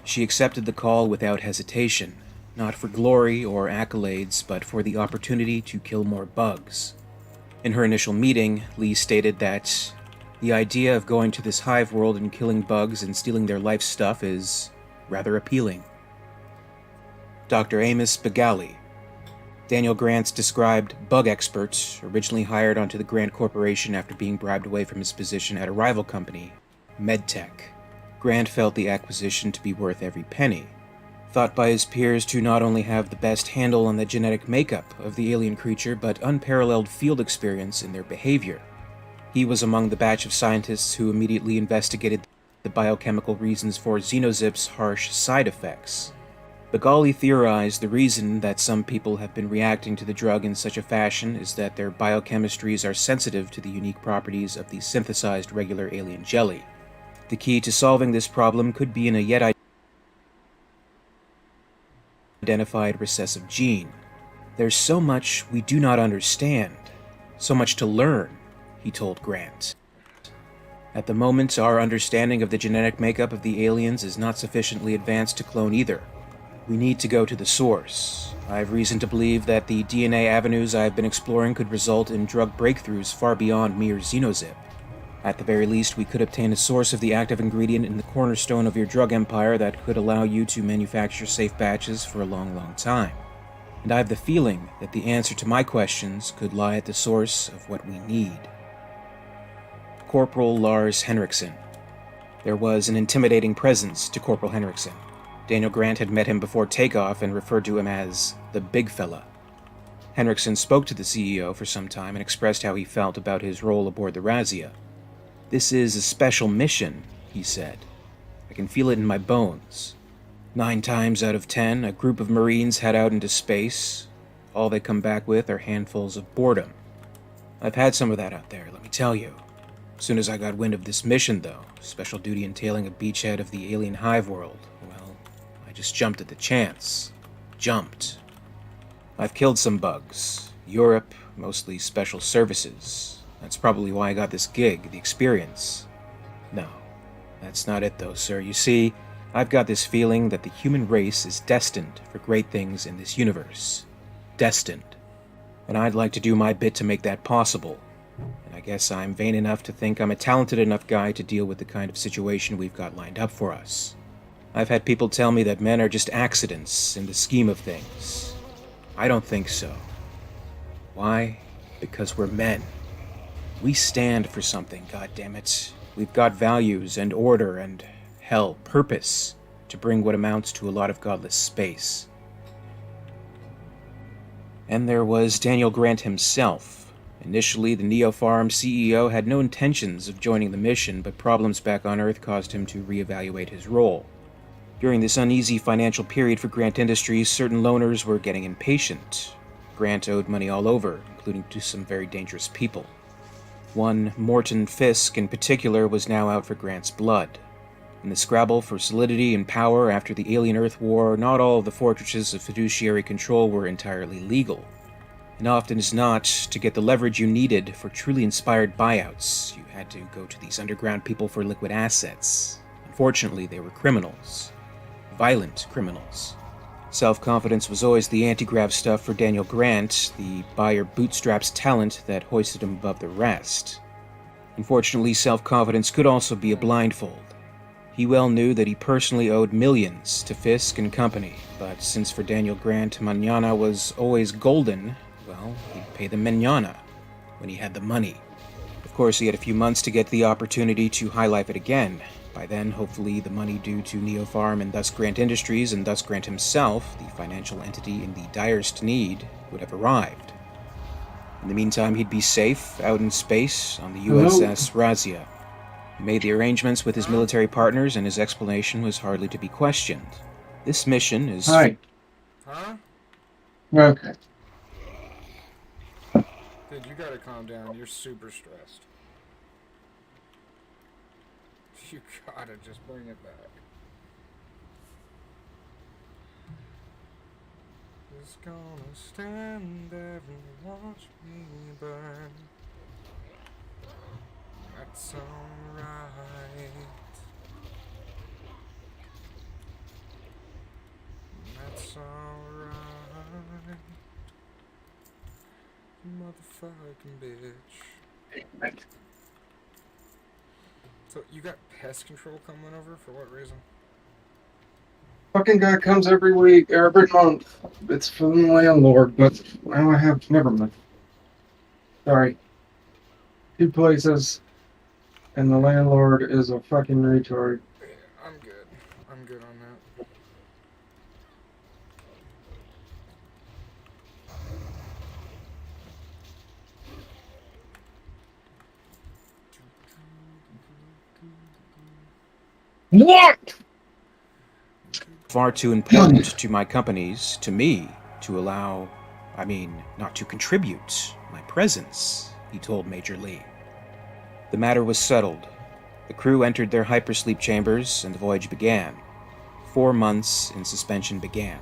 She accepted the call without hesitation, not for glory or accolades, but for the opportunity to kill more bugs. In her initial meeting, Lee stated that the idea of going to this hive world and killing bugs and stealing their life stuff is rather appealing. Dr. Amos Begali, Daniel Grant's described bug expert, originally hired onto the Grant Corporation after being bribed away from his position at a rival company, MedTech. Grant felt the acquisition to be worth every penny, thought by his peers to not only have the best handle on the genetic makeup of the alien creature, but unparalleled field experience in their behavior. He was among the batch of scientists who immediately investigated the biochemical reasons for Xenozip's harsh side effects. Bagali theorized the reason that some people have been reacting to the drug in such a fashion is that their biochemistries are sensitive to the unique properties of the synthesized regular alien jelly. The key to solving this problem could be in a yet identified recessive gene. There's so much we do not understand, so much to learn, he told Grant. At the moment, our understanding of the genetic makeup of the aliens is not sufficiently advanced to clone either. We need to go to the source. I have reason to believe that the DNA avenues I have been exploring could result in drug breakthroughs far beyond mere xenozip. At the very least, we could obtain a source of the active ingredient in the cornerstone of your drug empire that could allow you to manufacture safe batches for a long, long time. And I have the feeling that the answer to my questions could lie at the source of what we need. Corporal Lars Henriksen. There was an intimidating presence to Corporal Henriksen. Daniel Grant had met him before takeoff and referred to him as the big fella. Henriksen spoke to the CEO for some time and expressed how he felt about his role aboard the Razia. "This is a special mission," he said. "I can feel it in my bones. 9 times out of 10, a group of Marines head out into space. All they come back with are handfuls of boredom. I've had some of that out there, let me tell you. As soon as I got wind of this mission, though, special duty entailing a beachhead of the alien hive world, well, I just jumped at the chance. Jumped. I've killed some bugs. Europe, mostly special services. That's probably why I got this gig, the experience. No, that's not it though, sir. You see, I've got this feeling that the human race is destined for great things in this universe. Destined. And I'd like to do my bit to make that possible. And I guess I'm vain enough to think I'm a talented enough guy to deal with the kind of situation we've got lined up for us. I've had people tell me that men are just accidents in the scheme of things. I don't think so. Why? Because we're men. We stand for something, goddammit. We've got values and order and, hell, purpose to bring what amounts to a lot of godless space. And there was Daniel Grant himself. Initially, the Neopharm CEO had no intentions of joining the mission, but problems back on Earth caused him to reevaluate his role. During this uneasy financial period for Grant Industries, certain loaners were getting impatient. Grant owed money all over, including to some very dangerous people. One, Morton Fisk in particular, was now out for Grant's blood. In the scrabble for solidity and power after the Alien Earth War, not all of the fortresses of fiduciary control were entirely legal. And often as not, to get the leverage you needed for truly inspired buyouts, you had to go to these underground people for liquid assets. Unfortunately, they were criminals. Violent criminals. Self-confidence was always the anti-grav stuff for Daniel Grant, the buyer bootstraps talent that hoisted him above the rest. Unfortunately, self-confidence could also be a blindfold. He well knew that he personally owed millions to Fisk and company, but since for Daniel Grant, mañana was always golden, well, he'd pay them mañana, when he had the money. Of course, he had a few months to get the opportunity to high-life it again. By then, hopefully, the money due to Neopharm and thus Grant Industries and thus Grant himself, the financial entity in the direst need, would have arrived. In the meantime, he'd be safe, out in space, on the USS Razia. He made the arrangements with his military partners, and his explanation was hardly to be questioned. This mission is... Hi. Huh? Okay. Dude, you gotta calm down. You're super stressed. You gotta just bring it back. Just gonna stand there and watch me burn. That's alright. That's alright. Motherfucking bitch. So, you got pest control coming over? For what reason? Fucking guy comes every week, or every month. It's from the landlord, but now I have. Never mind. Sorry. 2 places, and the landlord is a fucking retard. Yeah, I'm good. I'm good on that. What? far too important to my companies, to me, to allow, not to contribute my presence, he told Major Lee. The matter was settled. The crew entered their hypersleep chambers, and the voyage began. 4 months in suspension began.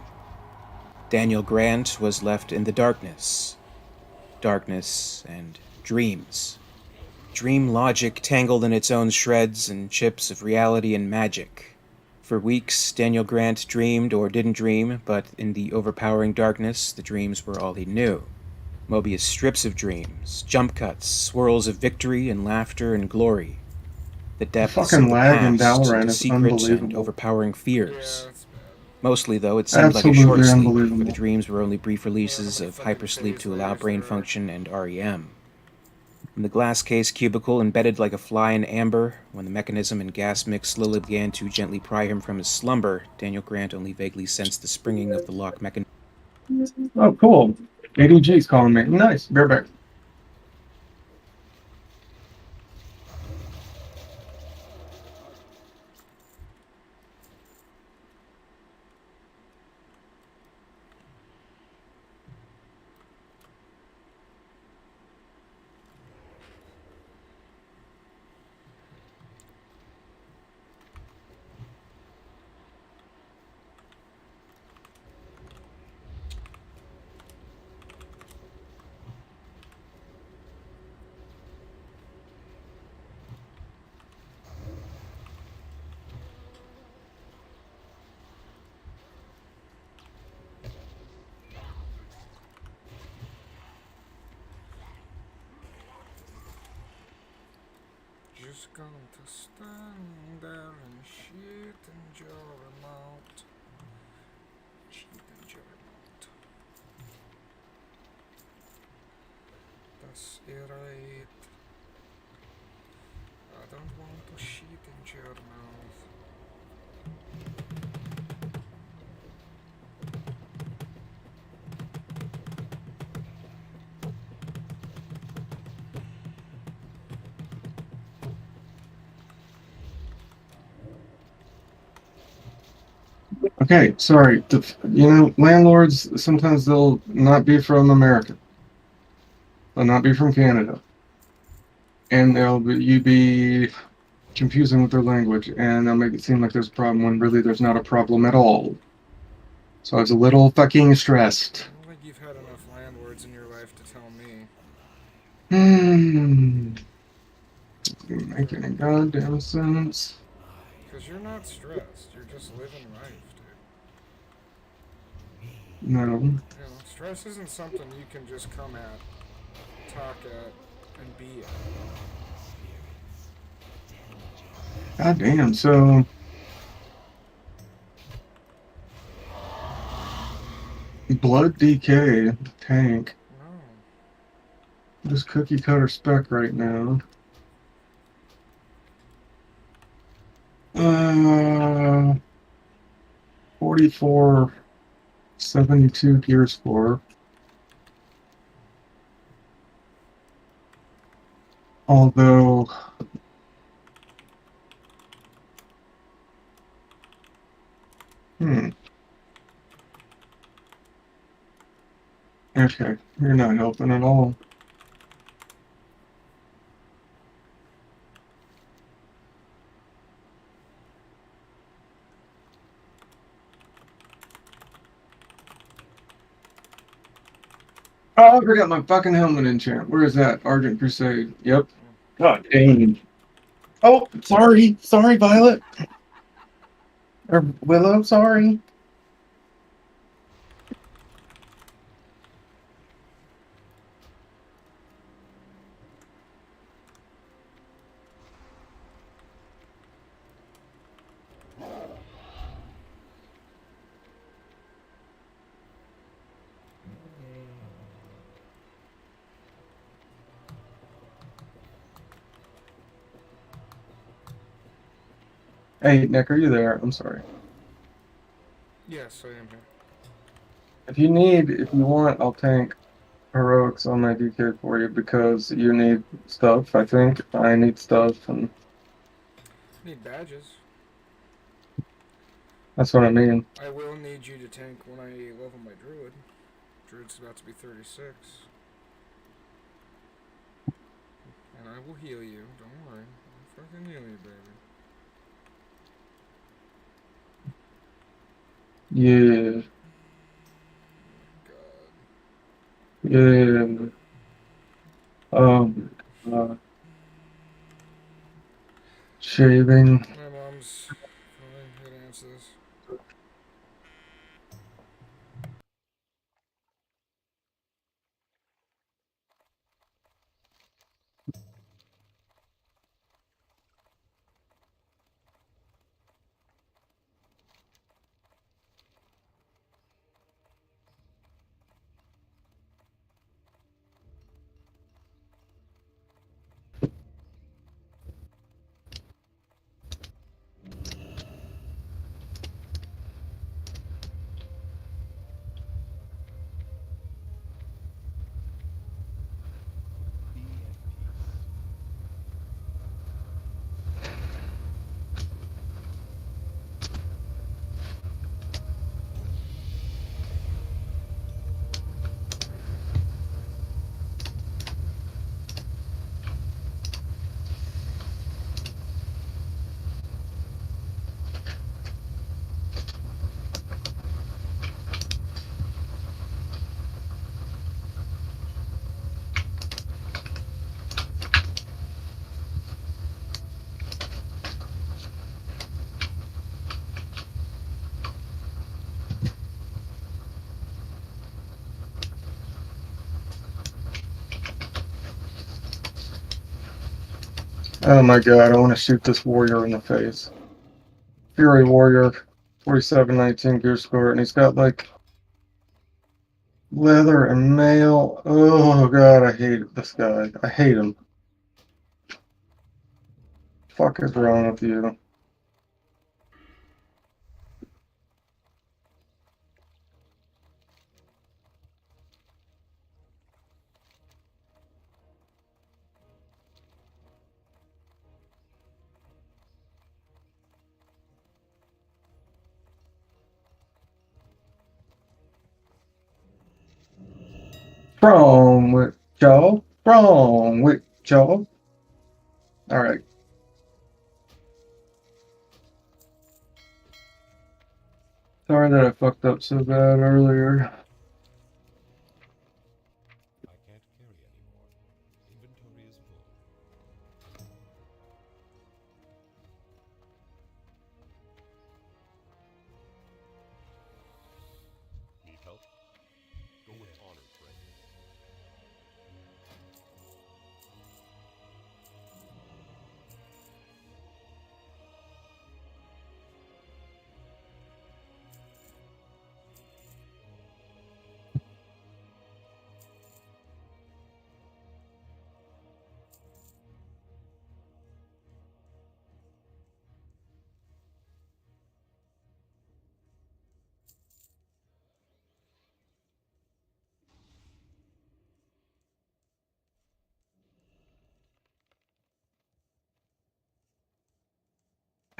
Daniel Grant was left in the darkness. Darkness and dreams. Dream logic tangled in its own shreds and chips of reality and magic. For weeks, Daniel Grant dreamed or didn't dream, but in the overpowering darkness, the dreams were all he knew. Mobius strips of dreams, jump cuts, swirls of victory and laughter and glory. The depths fucking of the lag in past Valorant into is secret and unbelievable. overpowering fears. Mostly, though, it seemed Absolutely like a short sleep, unbelievable. for the dreams were only brief releases of hypersleep to allow brain function and REM. In the glass case cubicle, embedded like a fly in amber, when the mechanism and gas mix slowly began to gently pry him from his slumber, Daniel Grant only vaguely sensed the springing of the lock mechanism. Oh, cool. ADG's calling me. Nice. Be right back. Just going to stand there and shit in your mouth. Shit in your mouth. That's right. I don't want to shit in your mouth. Okay, sorry. Landlords, sometimes they'll not be from America. They'll not be from Canada. And you be confusing with their language, and they'll make it seem like there's a problem when really there's not a problem at all. So I was a little fucking stressed. I don't think you've had enough landlords in your life to tell me. Doesn't make any goddamn sense. Because you're not stressed. You're just living life, dude. No. You know, stress isn't something you can just come at, talk at, and be at. Goddamn, so... Blood DK, tank. No. Just cookie cutter spec right now. 4472 gear score. Although okay, you're not helping at all. Oh, I forgot my fucking helmet enchant. Where is that? Argent Crusade. Yep. God dang. Oh, sorry. Sorry, Violet. Or Willow, sorry. Hey, Nick, are you there? I'm sorry. Yes, I am here. If you want, I'll tank heroics on my DK for you because you need stuff, I think. I need stuff and Need badges. That's what I mean. I will need you to tank when I level my druid. Druid's about to be 36. And I will heal you. Don't worry. I'll fucking heal you, baby. Yeah. Yeah. Oh my god. Shaving. My mom's calling. I'm gonna answer this. Oh my god, I want to shoot this warrior in the face. Fury Warrior, 4719 gear score, and he's got like leather and mail. Oh god, I hate this guy. I hate him. Fuck is wrong with you? Wrong with y'all? Wrong with y'all? Alright. Sorry that I fucked up so bad earlier. I can't carry anymore. Inventory is full. Need help? Go with honor, friend.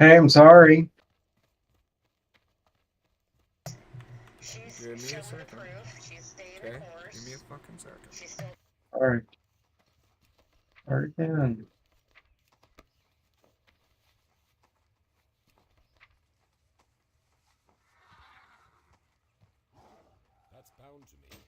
Hey, I'm sorry. Give me a second. Okay? Give me a fucking second. Alright. Alright, again. That's bound to me.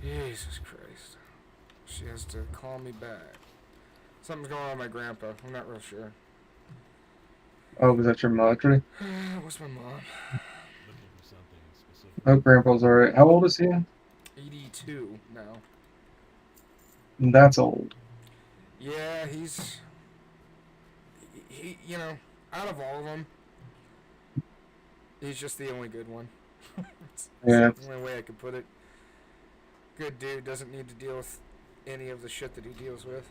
Jesus Christ. She has to call me back. Something's going on with my grandpa. I'm not real sure. Oh, was that your Madre? What's my mom? Looking for something specific. Oh, Grandpa's alright. How old is he? 82 now. That's old. Yeah, he, you know, out of all of them, he's just the only good one. It's Yeah. the only way I could put it. Good dude, doesn't need to deal with any of the shit that he deals with.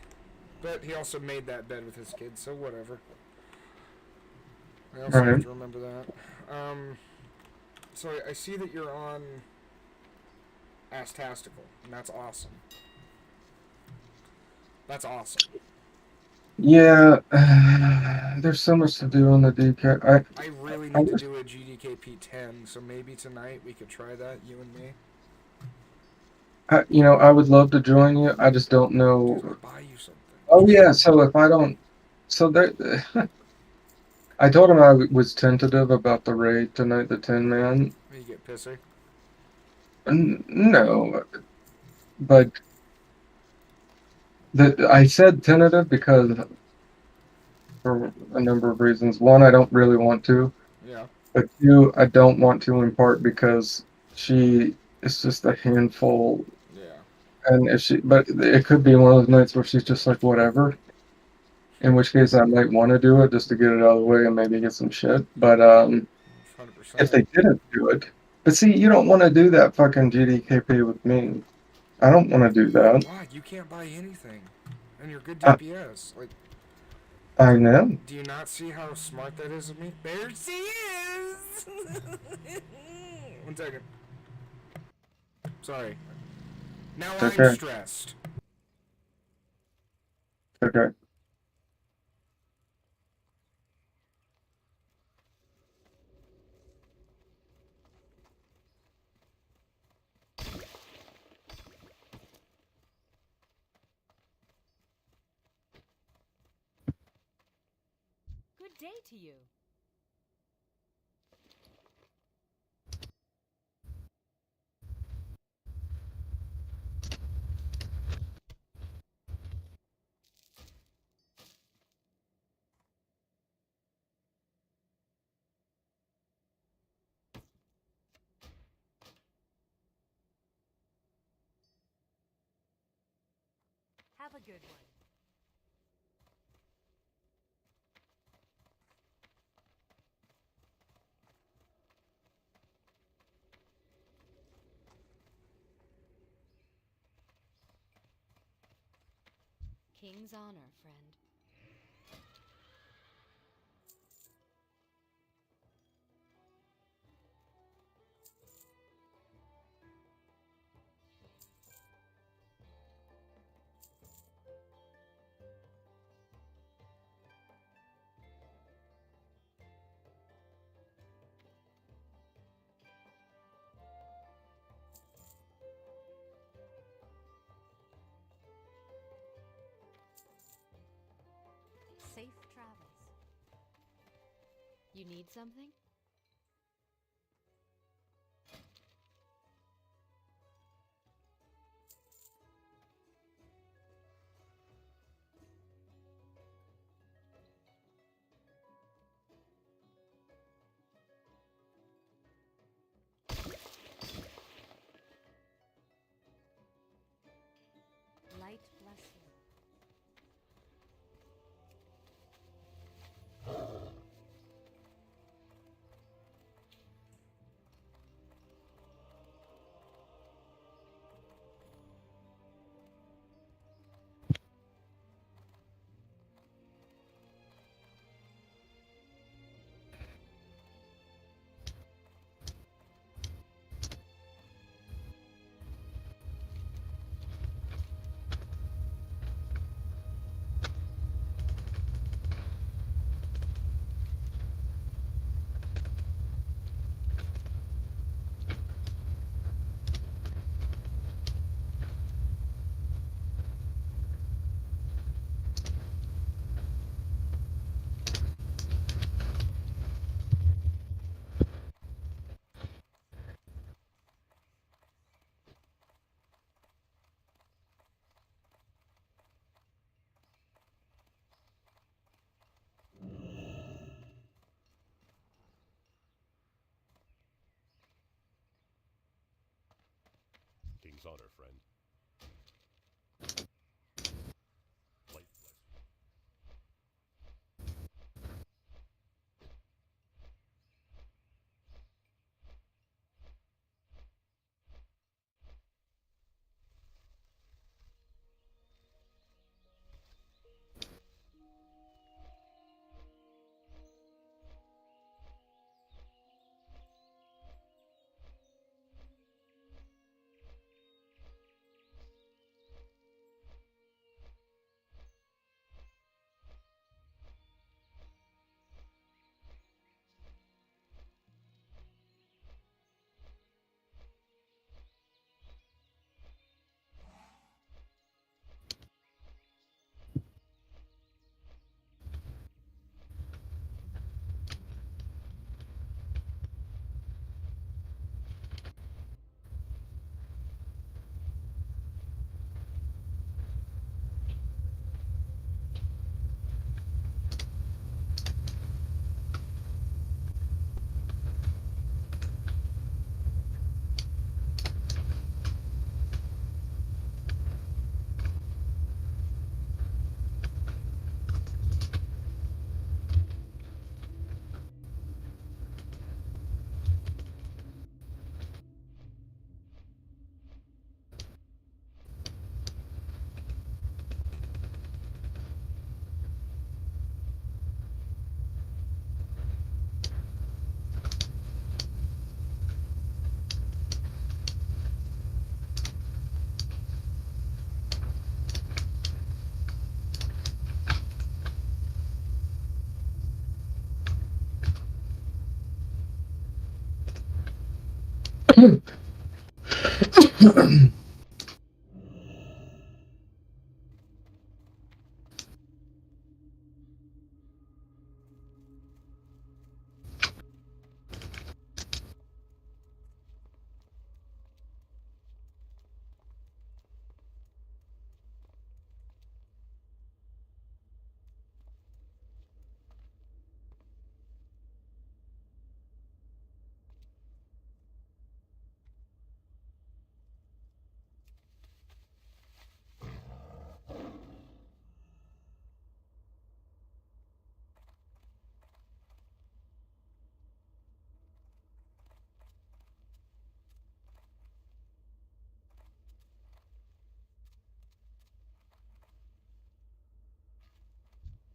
But he also made that bed with his kids, so whatever. I also have Right. to remember that. So I see that you're on Astastical, and that's awesome. That's awesome. Yeah, there's so much to do on the DK. I really I need to wish, do a GDKP 10, so maybe tonight we could try that, you and me. I would love to join you. I just don't Dude, know. I'll buy you something. Oh yeah, so if I don't, so there, I told him I was tentative about the raid tonight, the 10 man. You get pissy. No, but I said tentative because for a number of reasons. One, I don't really want to, Yeah. but two, I don't want to in part because she is just a handful. Yeah. And but it could be one of those nights where she's just like, whatever. In which case, I might want to do it just to get it out of the way and maybe get some shit. But if 100%. they didn't do it, but see, you don't want to do that fucking GDKP with me. I don't want to do that. Why? You can't buy anything. And you're good I, DPS. Like, I know. do you not see how smart that is of me? There she is! 1 second. Sorry. Now It's I'm okay. stressed. It's okay. Good day to you. Have a good one. King's honor, friend. Safe travels. You need something? Light bless you. King's honor, friend. Light bless you.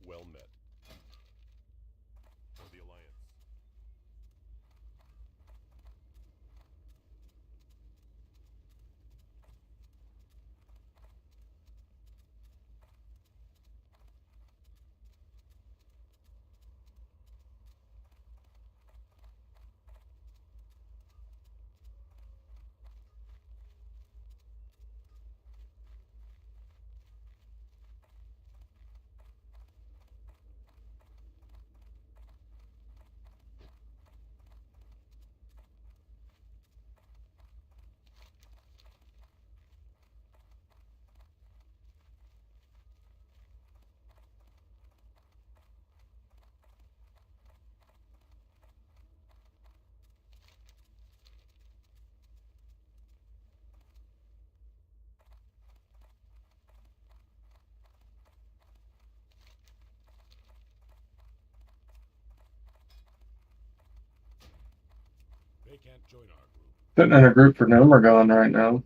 Well met. For the Alliance. They can't join our group. Sitting in a group for Nomergon right now.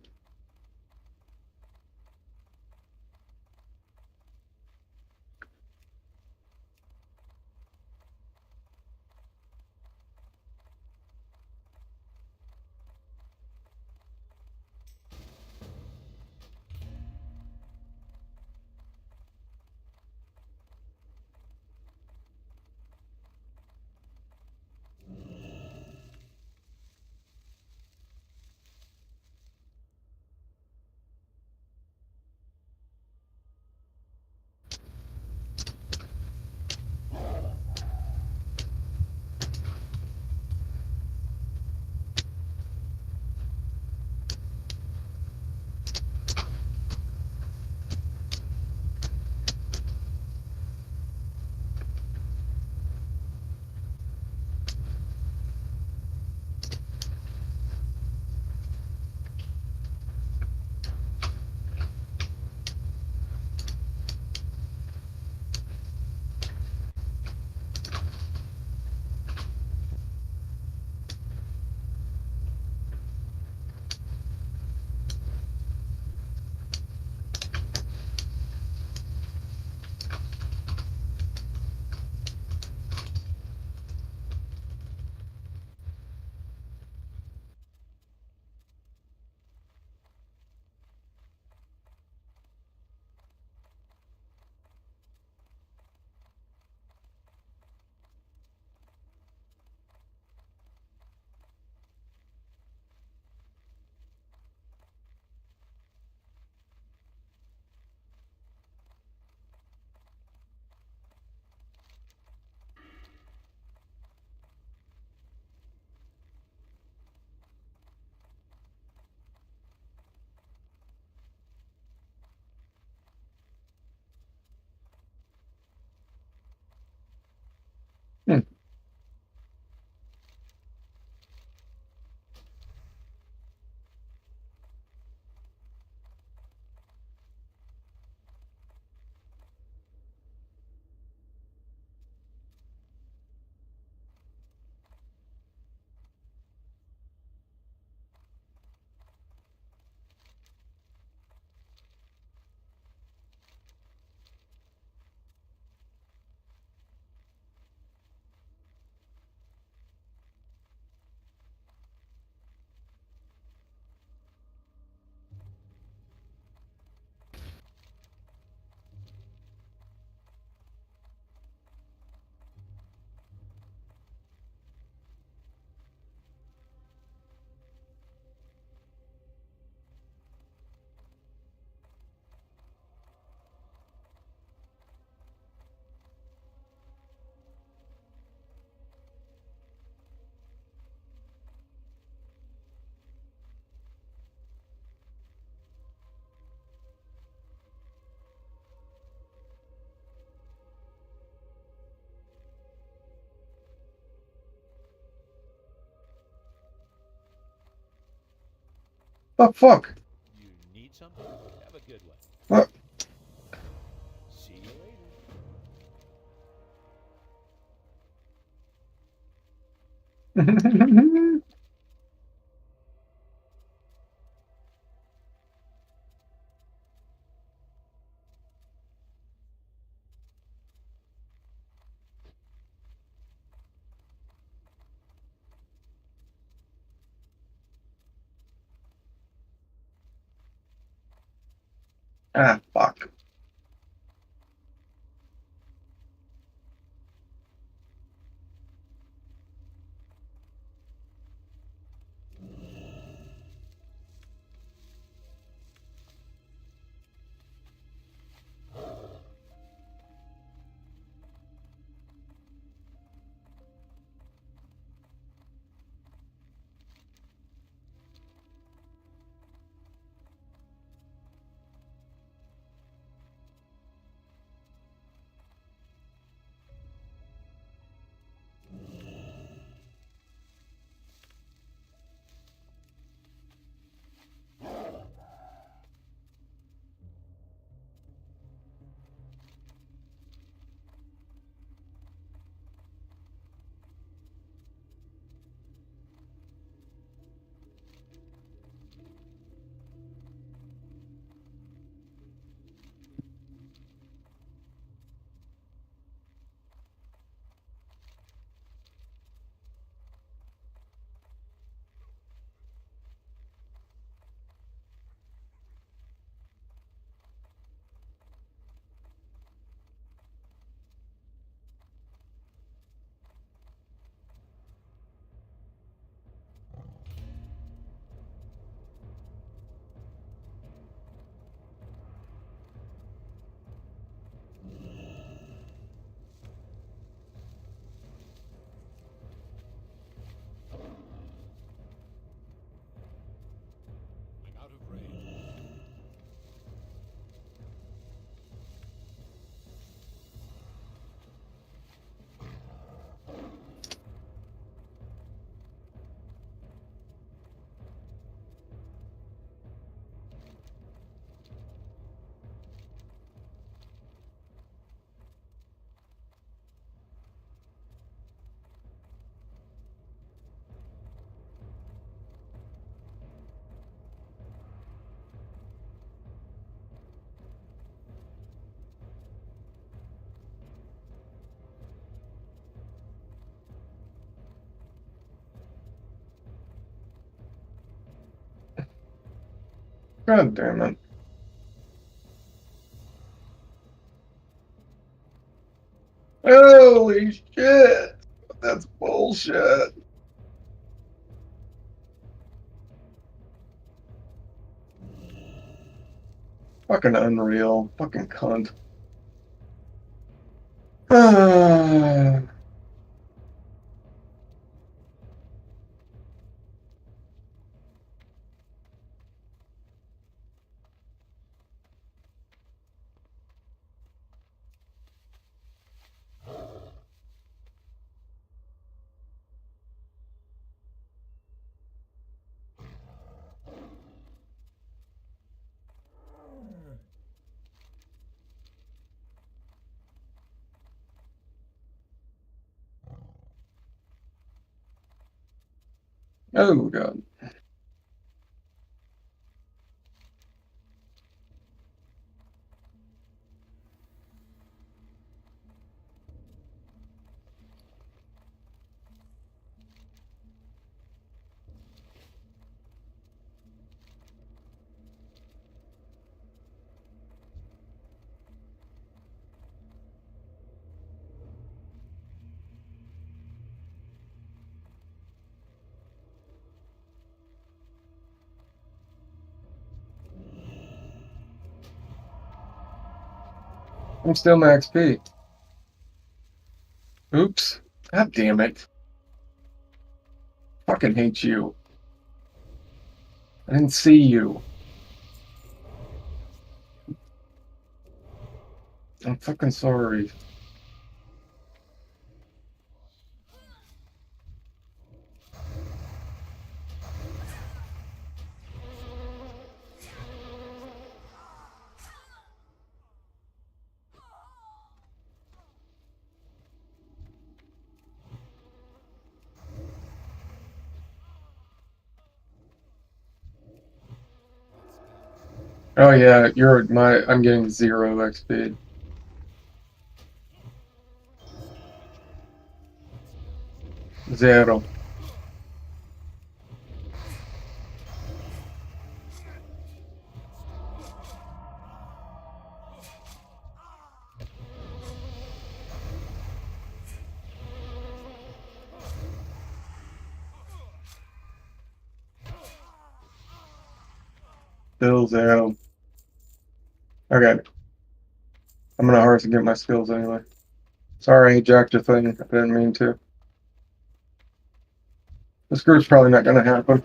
The fuck? You need something? Have a good one. What? See you later. Ah, fuck. I'm out of range. God damn it. Holy shit! That's bullshit. Fucking unreal. Fucking cunt. Oh, God. I'm still max P. Oops. God damn it. Fucking hate you. I didn't see you. I'm fucking sorry. Oh yeah, I'm getting 0 XP. Zero. Still 0. Okay. I'm gonna hard to get my skills anyway. Sorry, I jacked your thing. I didn't mean to. This group's probably not gonna happen.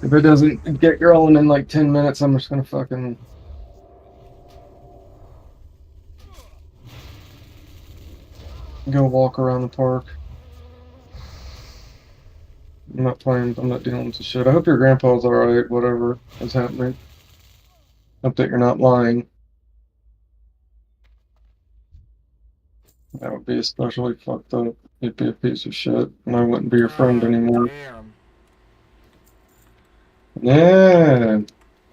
If it doesn't get rolling in like 10 minutes, I'm just gonna fucking go walk around the park. I'm not playing, I'm not dealing with the shit. I hope your grandpa's alright, whatever is happening. Hope that you're not lying. That would be especially fucked up. You'd be a piece of shit, and I wouldn't be your friend anymore. Damn. Yeah.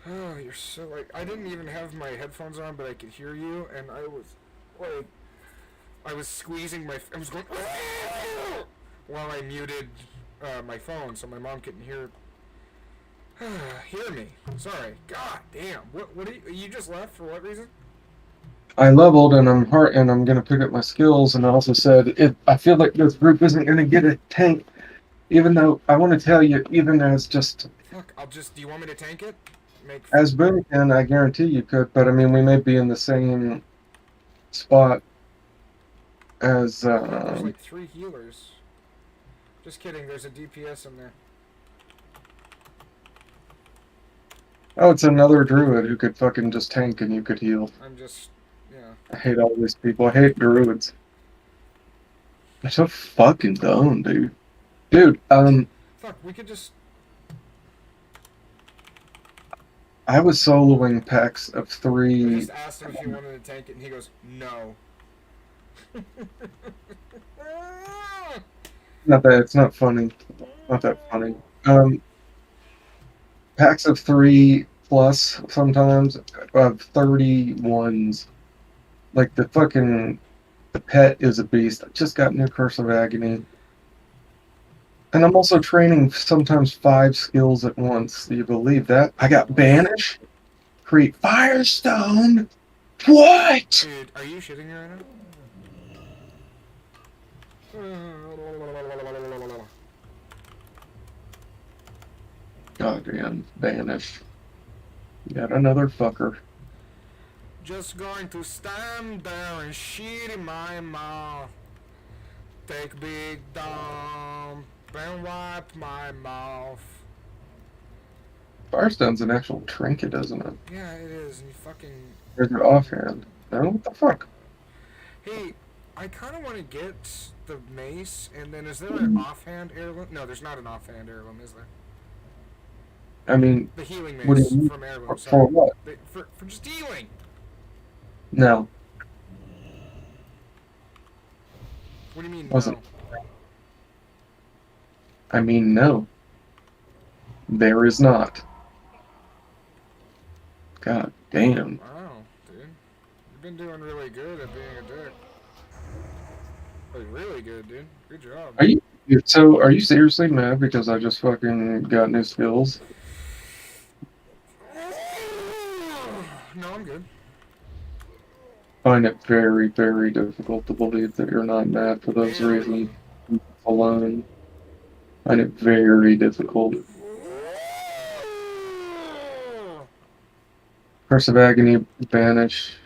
Oh, you're so like. I didn't even have my headphones on, but I could hear you, and I was like, I was squeezing my. I was going while I muted my phone, so my mom couldn't hear me. Sorry. God damn. What you just left for what reason? I leveled and I'm gonna pick up my skills, and I also said I feel like this group isn't gonna get a tank, even though I want to tell you, even as just Fuck. Do you want me to tank it? as Boomkin, I guarantee you could, but I mean we may be in the same spot as There's like 3 healers. Just kidding. There's a DPS in there. oh, it's another druid who could fucking just tank and you could heal. I'm just, yeah. I hate all these people. I hate druids. They're so fucking dumb, dude. Dude, Fuck, we could just. I was soloing packs of 3. I just asked him if he wanted to tank it, and he goes, no. Not that it's not funny. Not that funny. Packs of 3 plus sometimes of 31s. Like the pet is a beast. I just got new Curse of Agony. And I'm also training sometimes 5 skills at once. Do you believe that? I got Banish, Create Firestone. What? Dude, are you shitting me right now? Goddamn Banish. Yet another fucker. Just going to stand there and shit in my mouth. Take big dump and wipe my mouth. Firestone's an actual trinket, isn't it? Yeah, it is. And you fucking. Or is it offhand? No, what the fuck? Hey, I kind of want to get the mace, and then is there an offhand heirloom? No, there's not an offhand heirloom, is there? I mean, The healing what do mace you mean? from heirloom. For what? For just healing. No. What do you mean Wasn't. no? I mean, no. There is not. God damn. Wow, dude. You've been doing really good at being a dick. Like, really good, dude. Good job. Are you seriously mad because I just fucking got new skills? No, I'm good. Find it very, very difficult to believe that you're not mad for those reasons alone. Find it very difficult. Curse of Agony, Banish.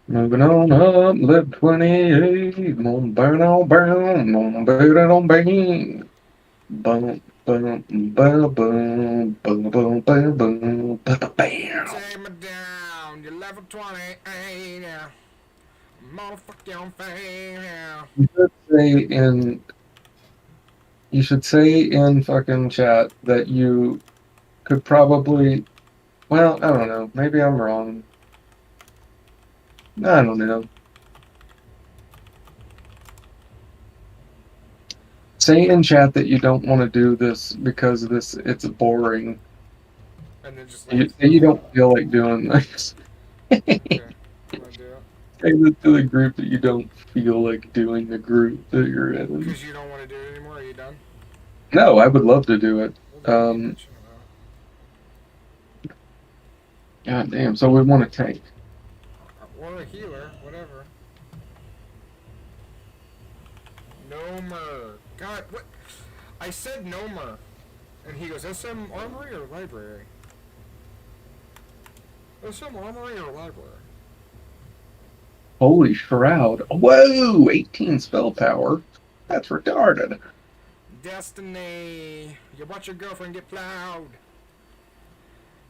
Moving on up, live 28. Gonna burn on brown, gonna burn it on bang. Boom, boom, boom, boom, boom, boom, boom, boom, bam. Take me down, you're level 28, yeah. Motherfucking thing, yeah. You should say in fucking chat that you could probably, well, I don't know, maybe I'm wrong. I don't know. Say in chat that you don't want to do this because it's boring. And then just You, leave? you don't feel like doing this. Okay. I'm gonna do it. Say this to the group that you don't feel like doing the group that you're in. Because you don't want to do it anymore? Are you done? No, I would love to do it. Well, then what are you bitching about? God damn, so we want a tank. Or a healer, whatever. Nomer. God, what? I said Nomer. And he goes, SM Armory or Library? SM Armory or Library? Holy shroud. Whoa! 18 spell power. That's retarded. Destiny. You watch your girlfriend get plowed.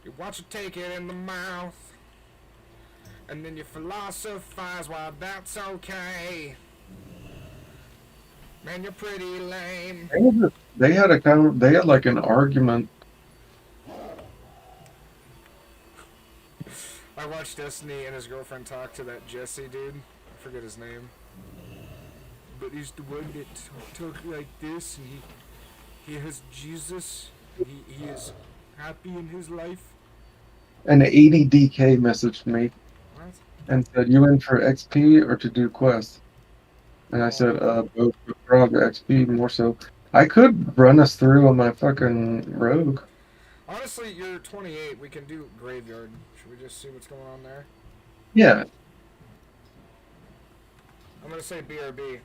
You watch her take it in the mouth. And then you philosophize why that's okay. Man, you're pretty lame. They had like an argument. I watched Destiny and his girlfriend talk to that Jesse dude. I forget his name. But he's the one that talks like this, and he has Jesus. He is happy in his life. An 80 DK messaged me What? and said, "You in for XP or to do quests?" And I said, both, but probably XP more so. I could run us through on my fucking rogue. Honestly, you're 28. We can do graveyard. Should we just see what's going on there? Yeah. I'm gonna say BRB.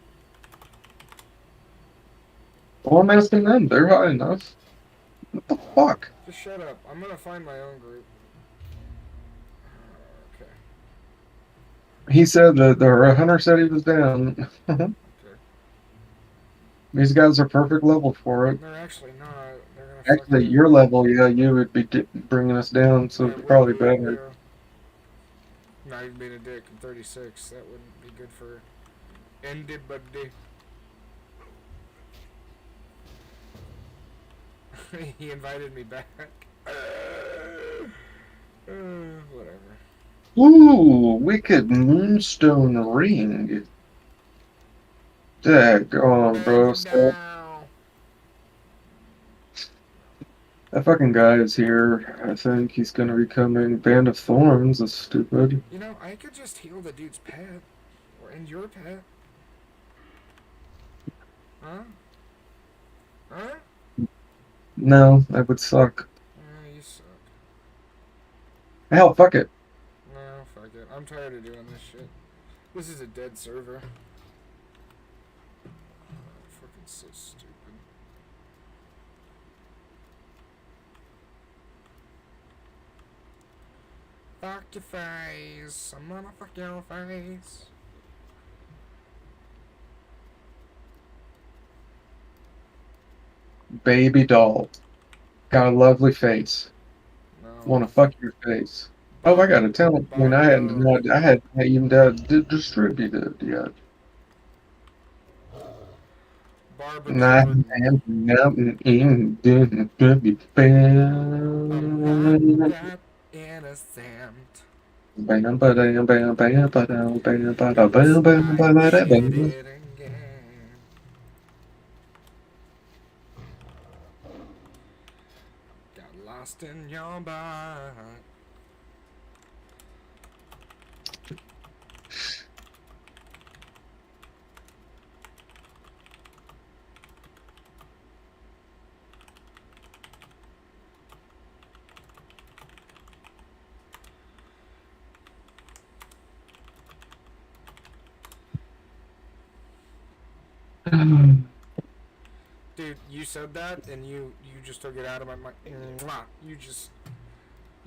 Well, I'm asking them. They're high enough. What the fuck? Just shut up. I'm gonna find my own group. Okay. He said that the hunter said he was down. Okay. These guys are perfect level for it. They're actually not. They're gonna Actually, your level, yeah, you would be bringing us down, so it's probably better. Not even being a dick. I'm 36. That wouldn't be good for anybody. He invited me back. Whatever. Ooh, wicked moonstone ring. Daggone, bro. So, that fucking guy is here. I think he's gonna be coming. Band of Thorns is stupid. You know, I could just heal the dude's pet. And your pet. Huh? Huh? No, that would suck. You suck. Hell, fuck it. No, fuck it. I'm tired of doing this shit. This is a dead server. Fucking so stupid. Fuck your face. I'm gonna fuck your face. Baby doll. Got a lovely face. No. Wanna fuck your face. Oh, I got a talent point. I hadn't even distributed yet. Barbara innocent. Bam, ba-dam, bam, bam, ba-dam, bam, ba-da, bam, bam, ba-da, bam. Got lost in your butt. Dude, you said that, and you just took it out of my mind. You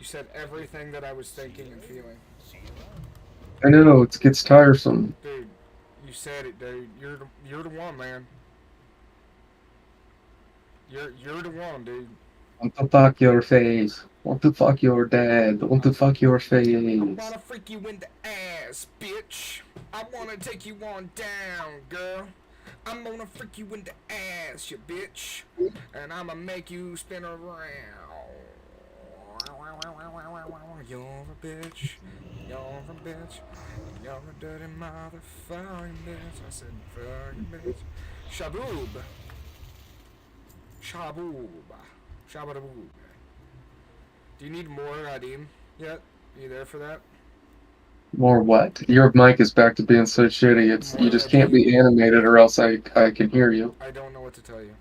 said everything that I was thinking and feeling. I know, it gets tiresome. Dude, you said it, dude. You're the one, man. You're the one, dude. Want to fuck your face. Want to fuck your dad. Want to fuck your face. I wanna freak you in the ass, bitch. I wanna take you on down, girl. I'm gonna freak you in the ass, you bitch. And I'ma make you spin around. You're a bitch. You're a bitch. You're a dirty motherfucking bitch. I said fucking bitch. Shaboob. Shaboob. Shabadaboob. Do you need more Nadim yet? Are you there for that? More what? Your mic is back to being so shitty. It's you More just can't Nadim. be animated, or else I can hear you. I don't know what to tell you.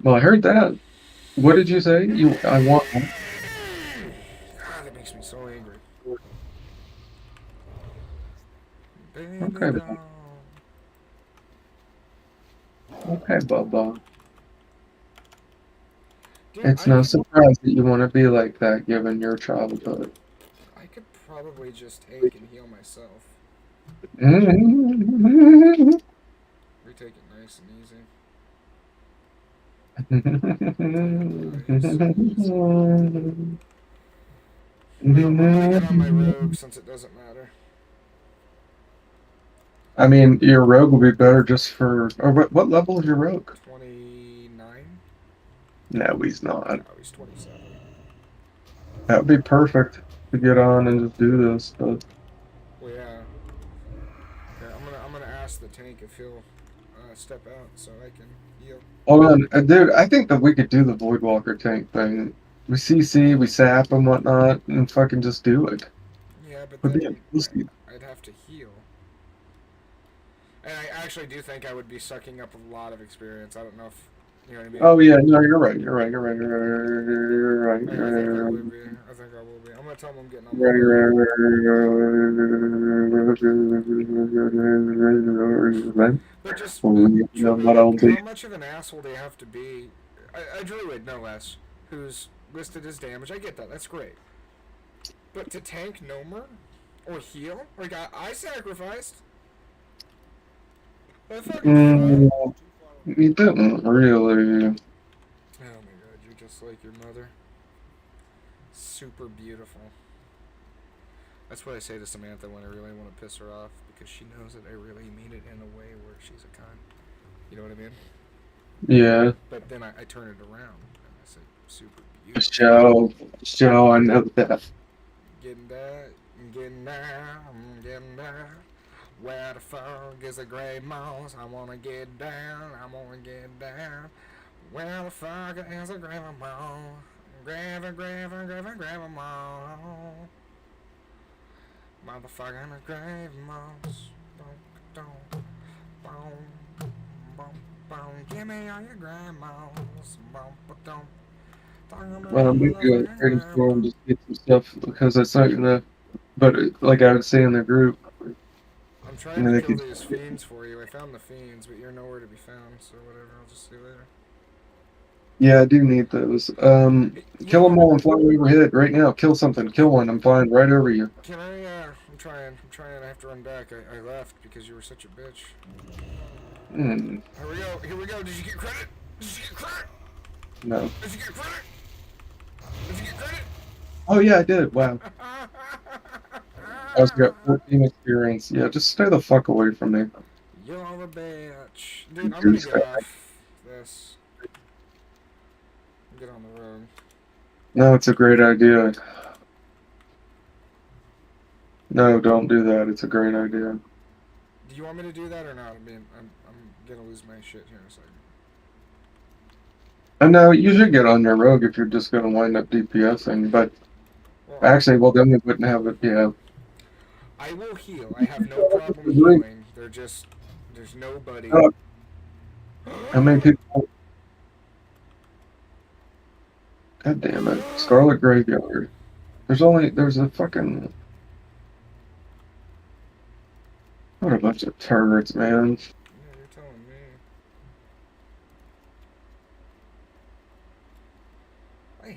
Well, I heard that. What did you say? I want one. God, that makes me so angry. Baby Okay, doll. okay, Bubba. Dude, It's no surprise that you want to be like that, given your childhood. I could probably just tank and heal myself. Mm-hmm. We take it nice and easy. Real, I'm gonna get on my rogue since it doesn't matter. I mean, your rogue will be better just for. Or what level is your rogue? 29? No, he's not. No, he's 27. That would be perfect to get on and just do this, but. Well, yeah. Okay, I'm gonna ask the tank if he'll step out so I can heal. Hold on, dude. I think that we could do the Voidwalker tank thing. We CC, we sap and whatnot, and fucking just do it. Yeah, but Would be then easy. I'd have to heal. And I actually do think I would be sucking up a lot of experience. I don't know if you know what I mean. Oh yeah, no, you're right. You're right. You're right. You're right. You're I right. think I You're would be. I think I will be. I'm gonna tell him I'm getting on my right. road. But just Druid, how much of an asshole do you have to be? A Druid, no less, who's listed as damage. I get that. That's great. But to tank Nomer or heal, like I sacrificed. I fucking tried. You didn't really. Oh my god, you're just like your mother. Super beautiful. That's what I say to Samantha when I really want to piss her off, because she knows that I really mean it in a way where she's a cunt. You know what I mean? Yeah. But then I turn it around and I say, super beautiful. Show, I know that. Getting that, getting down, getting down. Where the fuck is the gray mouse? I wanna get down, I wanna get down. Where the fuck is the gray mouse? Grave mouse. Motherfucker in a grave mouse. Boom, boom, boom, boom. Give me all your grave mouse. Boom, boom. Well, I'm gonna go trading store and just get some stuff because that's not gonna. But like I would say in the group, I'm trying to kill these fiends for you. I found the fiends, but you're nowhere to be found, so whatever. I'll just see you later. yeah, I do need those. Kill them all and fly overhead right now. Kill something. Kill one. I'm flying right over you. Can I, I'm trying. I have to run back. I left because you were such a bitch. Hmm. Here we go. Did you get credit? Did you get credit? No. Did you get credit? Did you get credit? Oh yeah, I did. Wow. I was got 14 experience. Yeah, just stay the fuck away from me. You're a bitch. Dude, I'm gonna get off this. Get on the road. No, it's a great idea. No, don't do that. It's a great idea. Do you want me to do that or not? I mean, I'm gonna lose my shit here in a second. And no, you should get on your rogue if you're just gonna wind up DPSing. But actually, well, then we wouldn't have it. Yeah. I will heal. I have no problem healing. There's nobody. How many people? God damn it. Scarlet Graveyard. There's a fucking. What a bunch of turds, man. Yeah, you're telling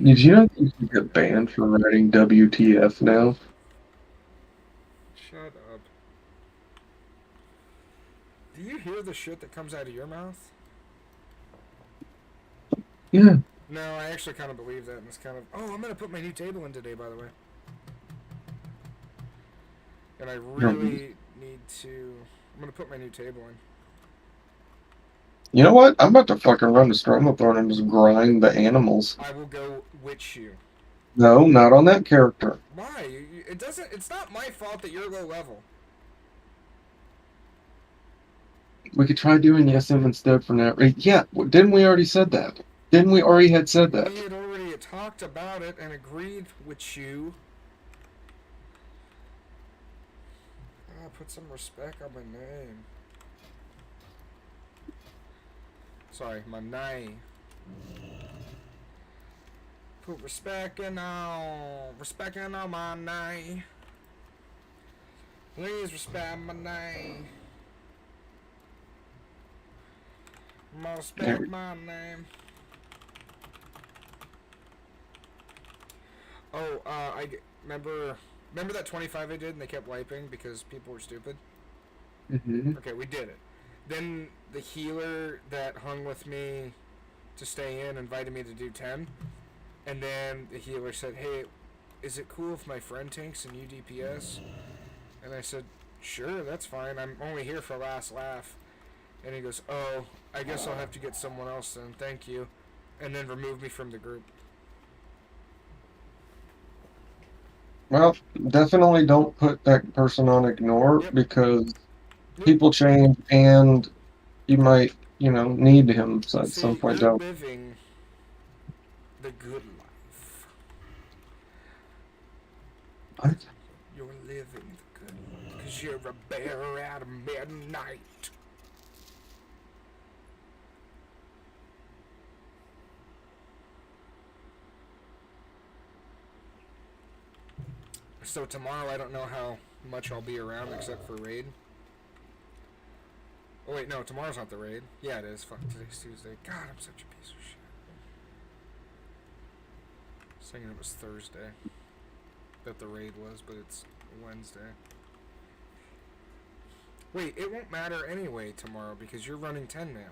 me. Did you know that you can get banned for writing WTF now? Shut up. Do you hear the shit that comes out of your mouth? Yeah. No, I actually kind of believe that, and it's kind of... Oh, I'm going to put my new table in today, by the way. And I really need to... I'm going to put my new table in. You know what? I'm about to fucking run to Stromathorn and just grind the animals. I will go witch you. No, not on that character. Why? It's not my fault that you're low level. We could try doing SM instead from that. Yeah, didn't we already said that? Didn't we already had said that? We had already talked about it and agreed with you. Put some respect on my name. Sorry, my name. Put respect in on my name. Please respect my name. Respect my name. Oh, remember that 25 I did and they kept wiping because people were stupid? Mm-hmm. Okay, we did it. Then the healer that hung with me to stay in invited me to do 10. And then the healer said, hey, is it cool if my friend tanks and you DPS? And I said, sure, that's fine. I'm only here for last laugh. And he goes, oh, I guess I'll have to get someone else then. Thank you. And then remove me from the group. Well, definitely don't put that person on ignore because people change and you might, need him at some point You're down. living the good life. What? You're living the good life because you're a bear at midnight. So tomorrow I don't know how much I'll be around except for raid. Oh wait, no, tomorrow's not the raid. Yeah, it is. Fuck, today's Tuesday. God, I'm such a piece of shit. I was thinking it was Thursday that the raid was, but it's Wednesday. Wait, it won't matter anyway tomorrow because you're running 10-man.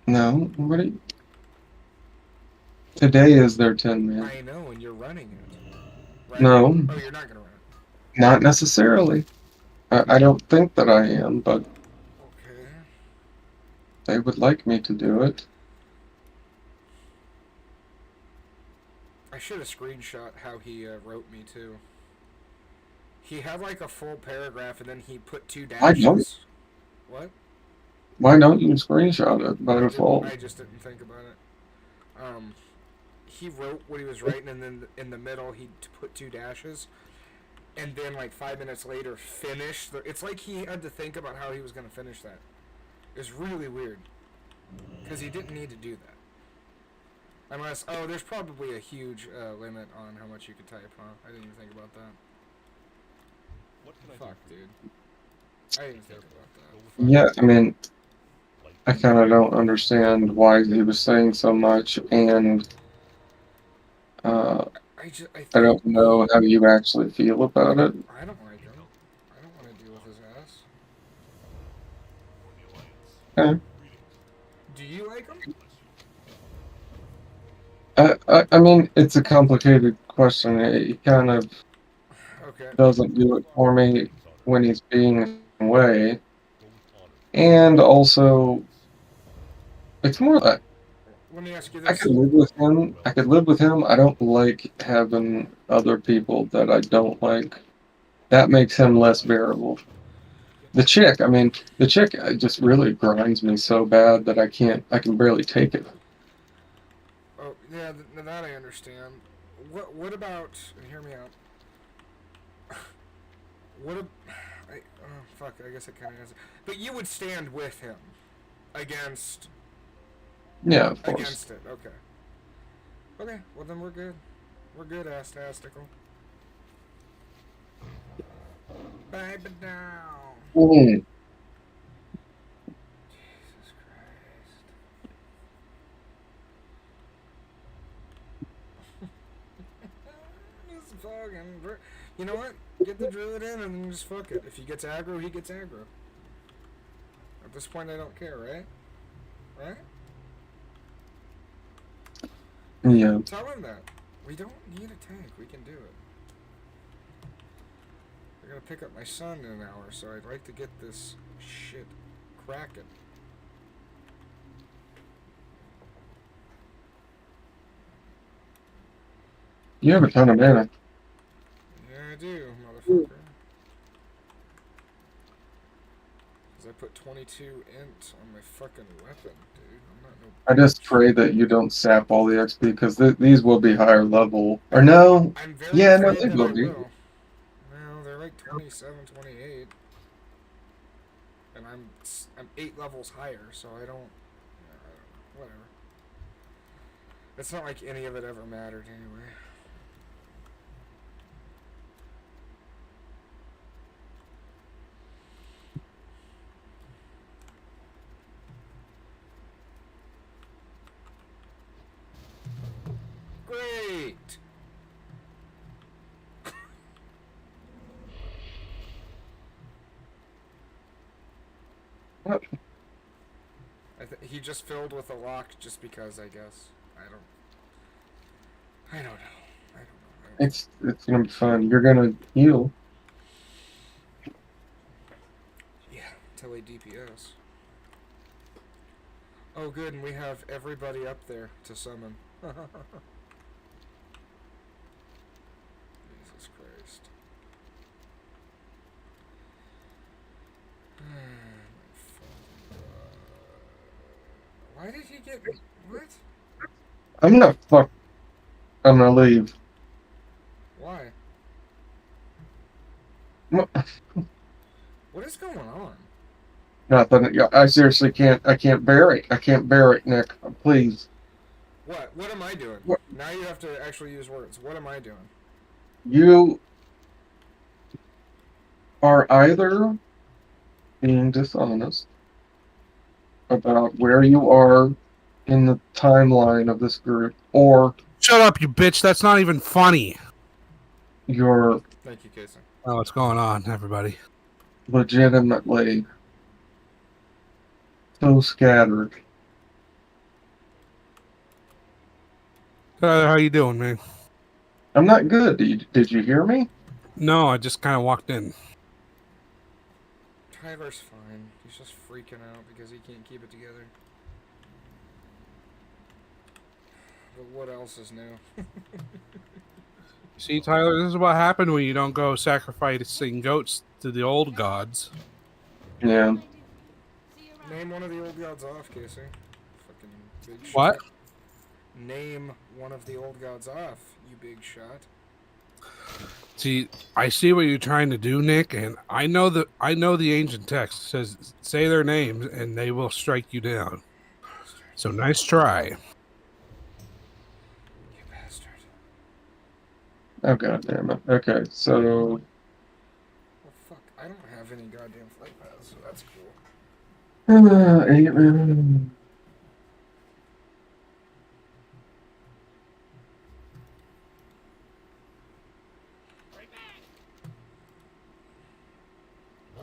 No, today is their 10-man. I know, and you're running it. Right? No. Oh, you're not gonna run it. Not necessarily. I don't think that I am, but Okay. they would like me to do it. I should have screenshot how he wrote me too. He had like a full paragraph and then he put 2 dashes. I don't. What? Why don't you screenshot it by default? I just didn't think about it. He wrote what he was writing and then in the middle he put 2 dashes. And then like 5 minutes later finished. It's like he had to think about how he was going to finish that. It was really weird. Because he didn't need to do that. Unless, there's probably a huge limit on how much you could type, huh? I didn't even think about that. Fuck, dude. I didn't think about that. Fuck. Yeah, I mean, I kind of don't understand why he was saying so much, and I don't know how you actually feel about it. I don't like him. I don't want to deal with his ass. Okay. Do you like him? I mean, it's a complicated question. He kind of doesn't do it for me when he's being away. And also, it's more like Let me ask you I this. could live with him. I don't like having other people that I don't like. That makes him less bearable. The chick just really grinds me so bad that I can barely take it. Oh, yeah, that I understand. What about, and hear me out. Fuck, I guess it kind of is. But you would stand with him against... Yeah, of course. Against it, okay. Okay, well then we're good. We're good, Ass-tastical. Baby down. Mm. Jesus Christ. Just fucking... You know what? Get the druid in and then just fuck it. If he gets aggro, he gets aggro. At this point, I don't care, right? Right? Yeah. Tell him that. We don't need a tank. We can do it. I gotta pick up my son in an hour, so I'd like to get this shit cracking. You have a ton of mana. Yeah, I do, motherfucker. Because I put 22 int on my fucking weapon, dude. I'm not no. I just pray that you don't sap all the XP because these will be higher level. Or no? I'm very Yeah, no, afraid they that will I be. will. No, they're like 27, 28. And I'm 8 levels higher, so I don't. Whatever. It's not like any of it ever mattered anyway. Great! What? He just filled with a lock just because, I guess. I don't know. It's gonna be fun. You're gonna heal. Yeah, tele DPS. Oh, good, and we have everybody up there to summon. Jesus Christ. Why did he get... What? I'm gonna fuck. I'm gonna leave. Why? What? What is going on? Nothing. Yeah, I seriously can't. I can't bear it. I can't bear it, Nick. Please. What? What am I doing? What? Now you have to actually use words. What am I doing? You are either being dishonest about where you are in the timeline of this group, or Shut up, you bitch. That's not even funny. you're Thank you, Casey. Oh, what's going on, everybody? legitimately so scattered. Tyler, how you doing, man? I'm not good. Did you hear me? No, I just kind of walked in. Tyler's fine. He's just freaking out because he can't keep it together. But what else is new? See, Tyler, this is what happened when you don't go sacrificing goats to the old gods. Yeah. Name one of the old gods off, Casey. Fucking big shot. What? Name one of the old gods off, you big shot. See, I see what you're trying to do, Nick, and I know the ancient text says say their names and they will strike you down. So nice try. You bastard. Oh god damn it. Okay, so Well, fuck. I don't have any goddamn flight paths, so that's cool. 8 minutes.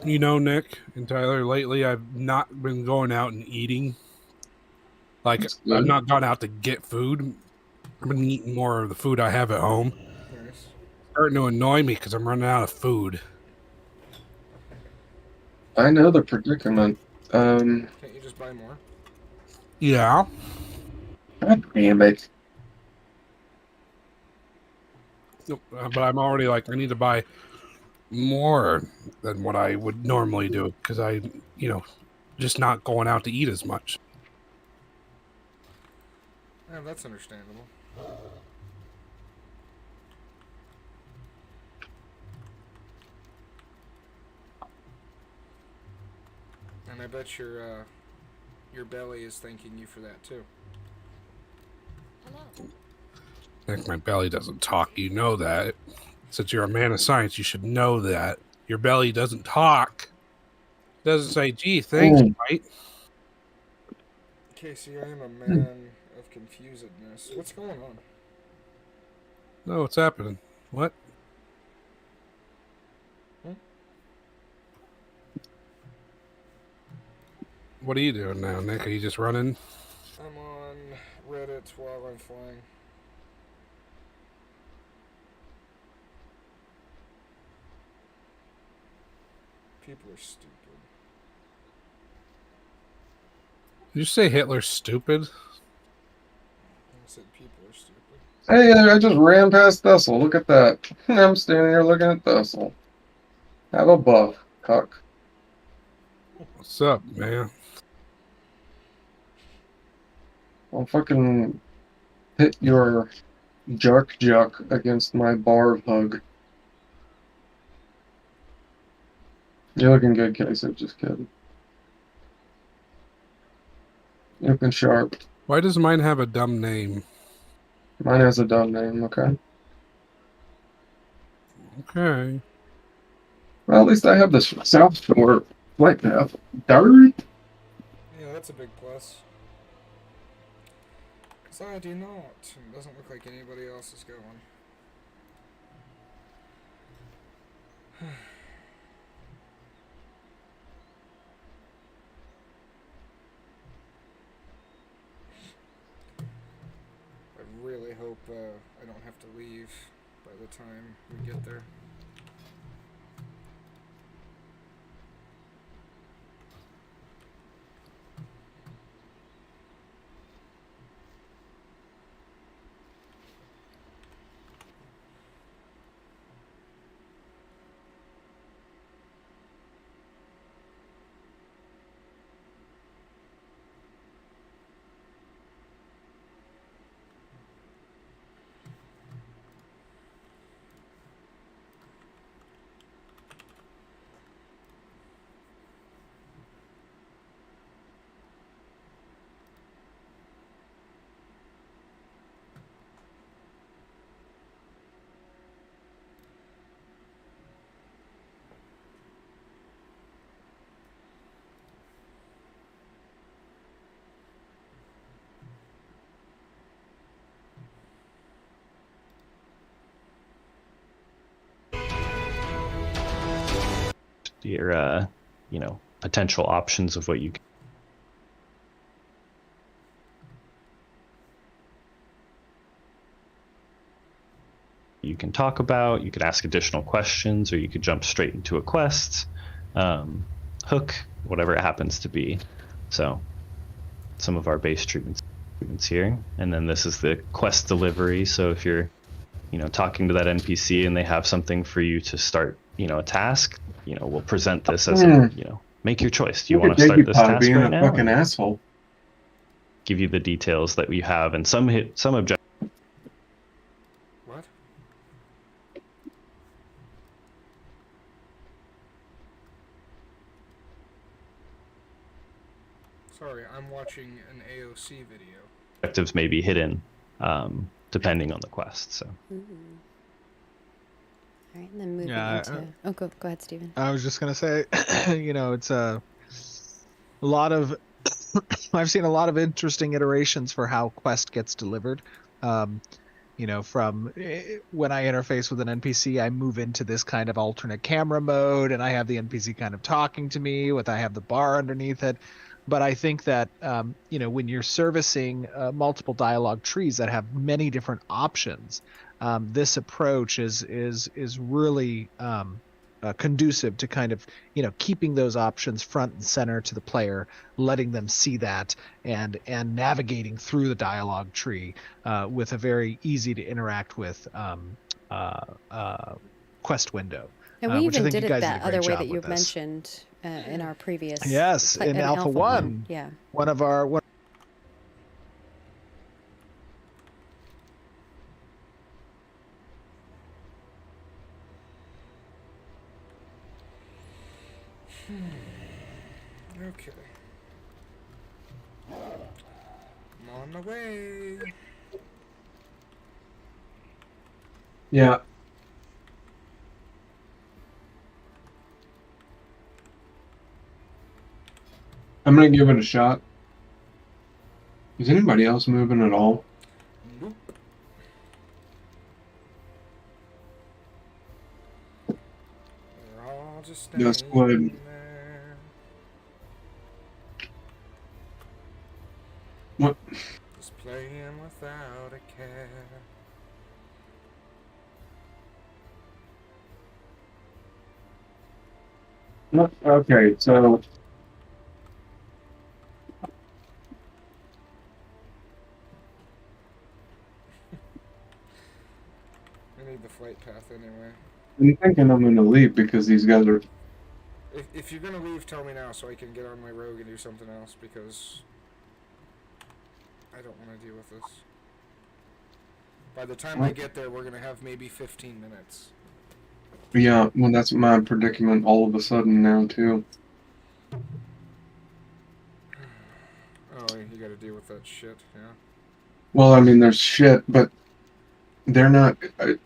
You know, Nick and Tyler, lately I've not been going out and eating. Like, I've not gone out to get food. I've been eating more of the food I have at home. Nice. Starting to annoy me because I'm running out of food. I know the predicament. Can't you just buy more? Yeah. God damn it. But I'm already like, I need to buy more than what I would normally do because I, just not going out to eat as much. Yeah, that's understandable. And I bet your belly is thanking you for that too. Hello. Nick, my belly doesn't talk. You know that. Since you're a man of science, you should know that. Your belly doesn't talk. It doesn't say, gee, thanks, right? Casey, I am a man of confusedness. What's going on? No, what's happening? What? Hmm? What are you doing now, Nick? Are you just running? I'm on Reddit while I'm flying. People are stupid. Did you say Hitler's stupid? I said people are stupid. Hey, I just ran past Thessel. Look at that. I'm standing here looking at Thessel. Have a buff, cuck. What's up, man? I'll fucking hit your juck against my bar hug. You're looking good, Casey. Just kidding. You're looking sharp. Why does mine have a dumb name? Mine has a dumb name, okay? Okay. Well, at least I have this South Shore flight path. Dirt. Yeah, that's a big plus. Because I do not. It doesn't look like anybody else is going. I really hope I don't have to leave by the time we get there. Your potential options of what you can talk about. You could ask additional questions, or you could jump straight into a quest, hook, whatever it happens to be. So some of our base treatments here, and then this is the quest delivery. So if you're talking to that NPC and they have something for you to start a task, we'll present this as make your choice. Do you want to start this task being right a now? fucking asshole. Give you the details that we have, and some objectives. What? Sorry, I'm watching an AOC video. Objectives may be hidden, depending on the quest. So. All right, and then moving Yeah, into... Oh, go ahead, Stephen. I was just gonna say, it's a lot of... I've seen a lot of interesting iterations for how quest gets delivered. From when I interface with an NPC, I move into this kind of alternate camera mode, and I have the NPC kind of talking to me I have the bar underneath it. But I think that, when you're servicing multiple dialogue trees that have many different options, this approach is really conducive to kind of, keeping those options front and center to the player, letting them see that, and navigating through the dialogue tree with a very easy to interact with quest window. And we even did it that other way that you've you've mentioned in our previous... Yes, in Alpha 1. Yeah. One of our... Okay. I'm on the way. Yeah. I'm gonna give it a shot. Is anybody else moving at all? Nope. They're all just That's good. there. What? Just playing without a care. Okay, so I need the flight path anyway. I'm thinking I'm gonna leave because these guys are If you're gonna leave, tell me now so I can get on my rogue and do something else, because I don't want to deal with this. By the time I get there, we're gonna have maybe 15 minutes. Yeah, well, that's my predicament all of a sudden now, too. Oh, you gotta deal with that shit, yeah. Well, I mean, there's shit, but they're not... They're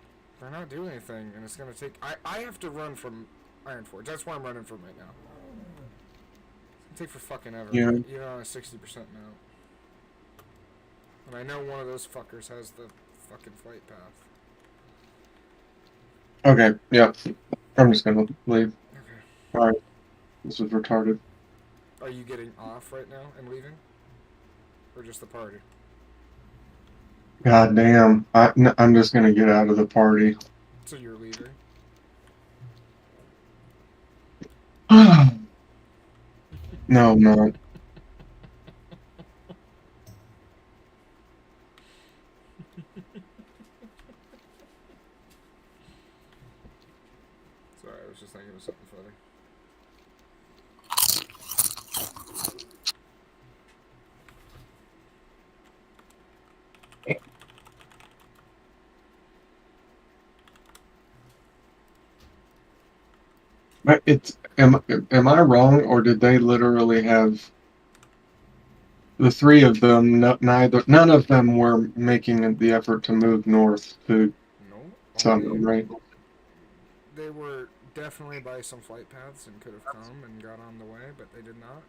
not doing anything, and it's gonna take... I have to run from Ironforge. That's where I'm running from right now. It's gonna take for fucking ever. Yeah. You're on a 60% now. And I know one of those fuckers has the fucking flight path. Okay, yeah. I'm just gonna leave. Okay. Alright. This is retarded. Are you getting off right now and leaving? Or just the party? God damn. I'm just gonna get out of the party. So you're leaving? No, I'm not. Sorry, I was just thinking of something funny. But am I wrong, or did they literally have the three of them? None of them were making the effort to move north to something, right? They were definitely by some flight paths and could have come and got on the way, but they did not.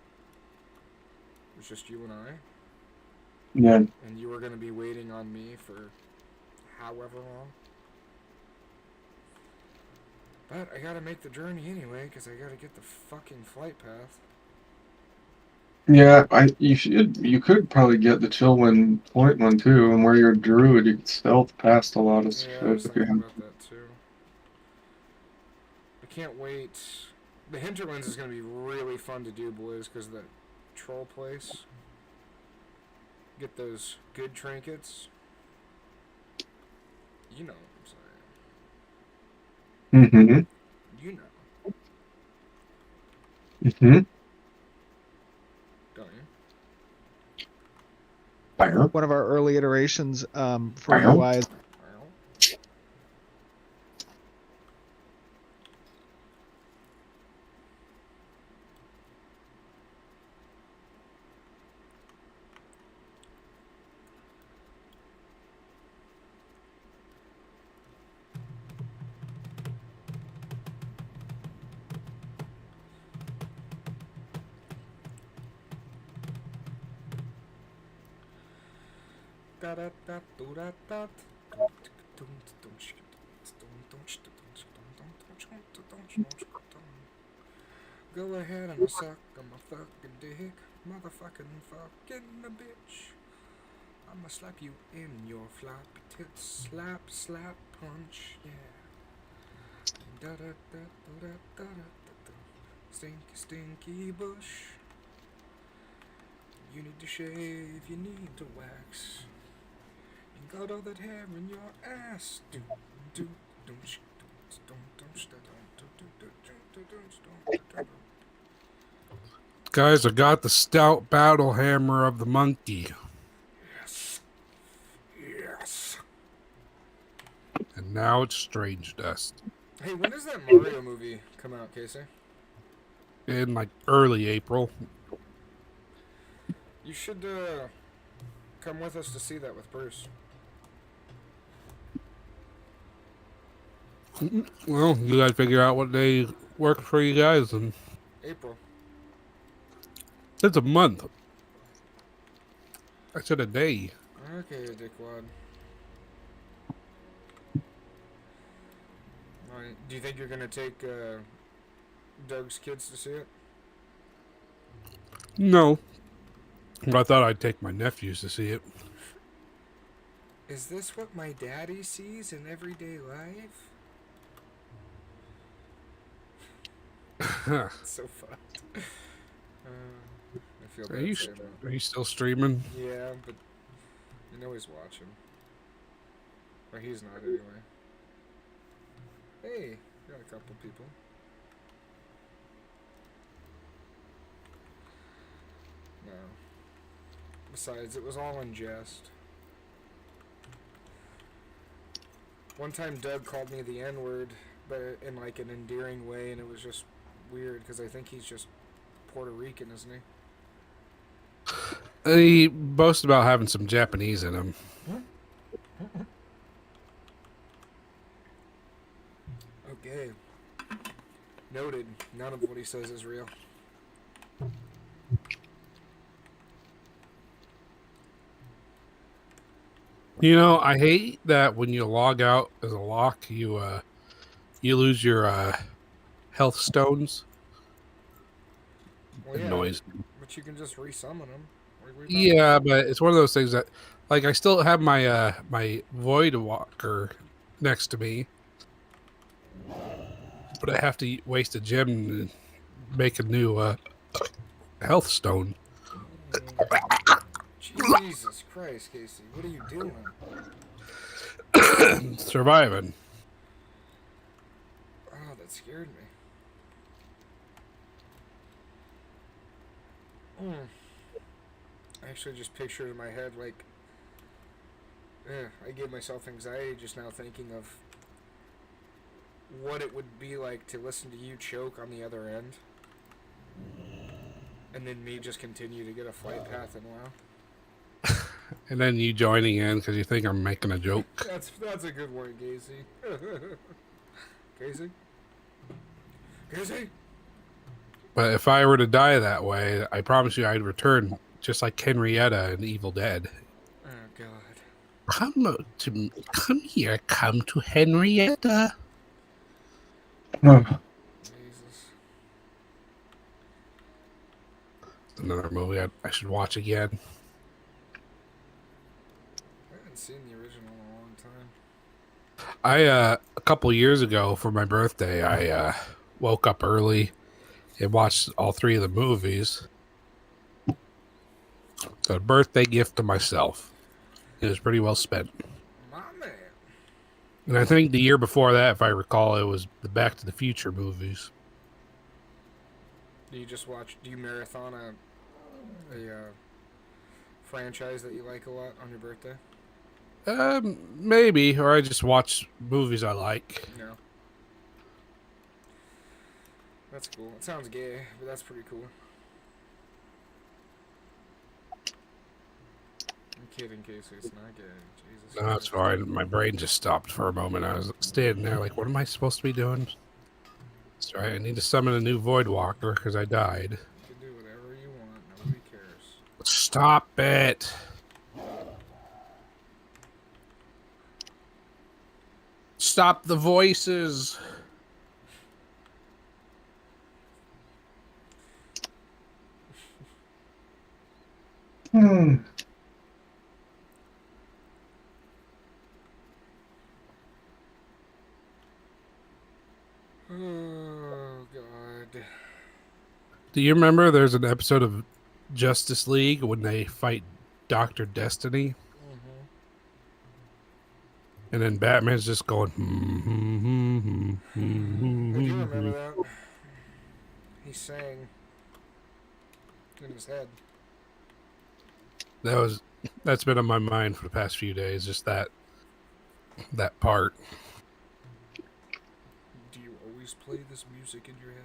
It was just you and I. Yeah. And you were going to be waiting on me for however long. But I gotta make the journey anyway, because I gotta get the fucking flight path. Yeah, you could probably get the Chillwind Point one too, and where you're a druid, you could stealth past a lot of Yeah, I shit was if you thinking have. about that too. I can't wait. The Hinterlands is gonna be really fun to do, boys, because of that troll place. Get those good trinkets. You know what I'm saying. Mm-hmm. You know. Mm-hmm. Don't you? One of our early iterations for UIs. Go ahead and suck on my fucking dick, motherfucking fucking bitch. I'ma slap you in your floppy tits, slap, slap, punch, yeah. Da da da da da da da. Stinky, stinky bush. You need to shave, you need to wax. You got all that hair in your ass. Do do don't sh don't. Guys, I got the stout battle hammer of the monkey. Yes. Yes. And now it's strange dust. Hey, when does that Mario movie come out, Casey? In like early April. You should come with us to see that with Bruce. Well, you gotta figure out what day works for you guys. And April. it's a month. I said a day. Okay, dickwad. Alright, do you think you're gonna take Doug's kids to see it? No. But I thought I'd take my nephews to see it. Is this what my daddy sees in everyday life? It's so fucked. I feel bad saying that. Are you still streaming? Yeah, but you know he's watching. Or he's not anyway. Hey, got a couple people. No. Besides, it was all in jest. One time Doug called me the N-word, but in like an endearing way, and it was just weird because I think he's just Puerto Rican, isn't he? He boasts about having some Japanese in him. Okay. Noted. None of what he says is real. You know, I hate that when you log out as a lock, you lose your health stones. Well, yeah, Annoys. but you can just resummon them. Yeah, but it's one of those things that, like, I still have my my Void Walker next to me, but I have to waste a gem and make a new health stone. Jesus Christ, Casey, what are you doing? Surviving. Oh, that scared me. I actually just pictured in my head, like, I gave myself anxiety just now thinking of what it would be like to listen to you choke on the other end. And then me just continue to get a flight path and WoW. And then you joining in because you think I'm making a joke. That's a good one, Casey. Casey? Casey? But if I were to die that way, I promise you I'd return just like Henrietta in Evil Dead. Oh, God. Come here, come to Henrietta. Jesus. Another movie I should watch again. I haven't seen the original in a long time. A couple years ago for my birthday, I woke up early and watched all 3 of the movies. So a birthday gift to myself. It was pretty well spent. My man. And I think the year before that, if I recall, it was the Back to the Future movies. Do you marathon a franchise that you like a lot on your birthday? Maybe, or I just watch movies I like. No. That's cool. It sounds gay, but that's pretty cool. I'm kidding, Casey. It's not gay. Jesus. No, that's fine. My brain just stopped for a moment. I was standing there like, what am I supposed to be doing? Sorry, I need to summon a new Void Walker because I died. You can do whatever you want. Nobody cares. Stop it. Stop the voices. Oh, God. Do you remember there's an episode of Justice League when they fight Dr. Destiny? Mm-hmm. And then Batman's just going, I do remember that. He sang in his head. That's been on my mind for the past few days, just that part. Do you always play this music in your head?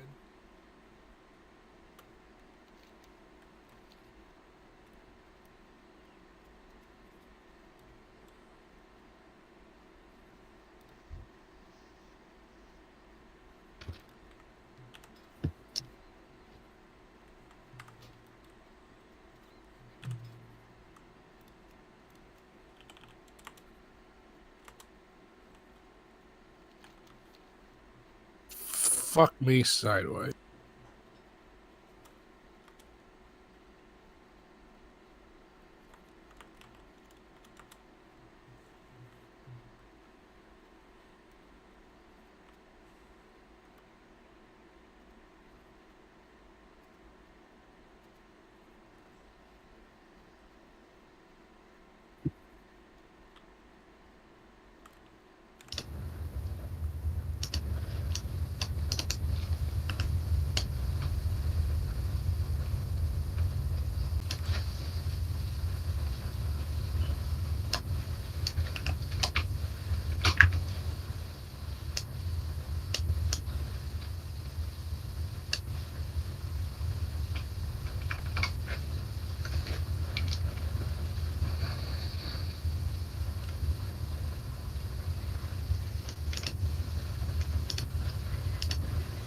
Fuck me sideways.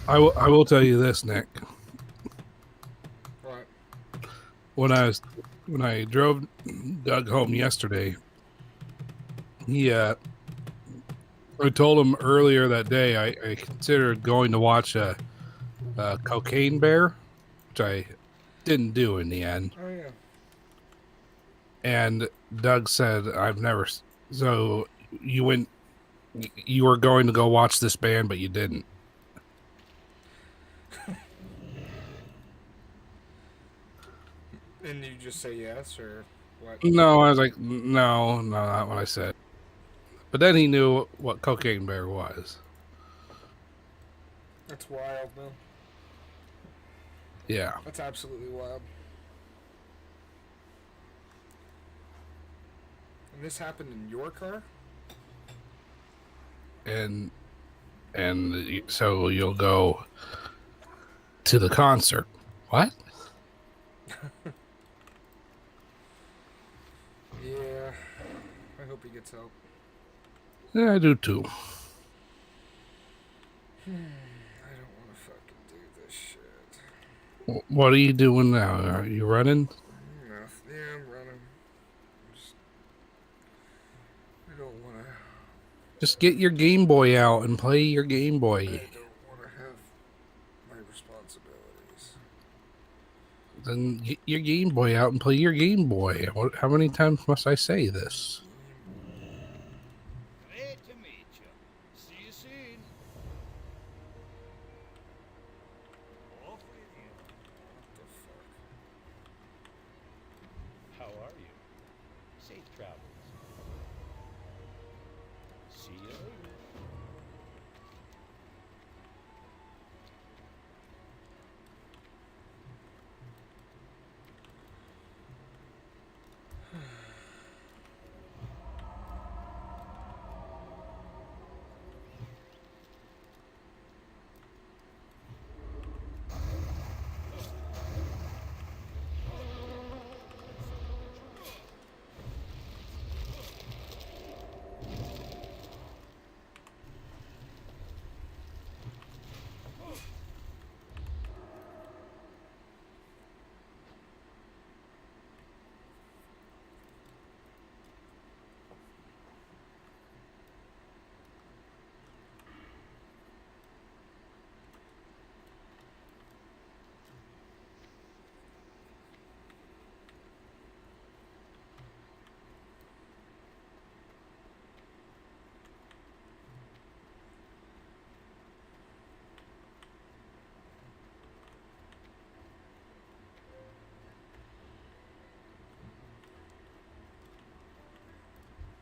I will tell you this, Nick. What? When I drove Doug home yesterday, I told him earlier that day I considered going to watch a Cocaine Bear, which I didn't do in the end. Oh yeah. And Doug said, "I've never." So you went. You were going to go watch this band, but you didn't. And you just say yes or what? No, I was like, no, not what I said. But then he knew what Cocaine Bear was. That's wild, man. Yeah. That's absolutely wild. And this happened in your car? And so you'll go to the concert. What? Yeah. I hope he gets help. Yeah, I do too. I don't want to fucking do this shit. What are you doing now? Are you running? Yeah, I'm running. I don't want to. Just get your Game Boy out and play your Game Boy. I don't want to have my responsibilities. Then get your Game Boy out and play your Game Boy. How many times must I say this? Great to meet you. See you soon. Off with you. What the fuck? How are you? Safe travels. See you later.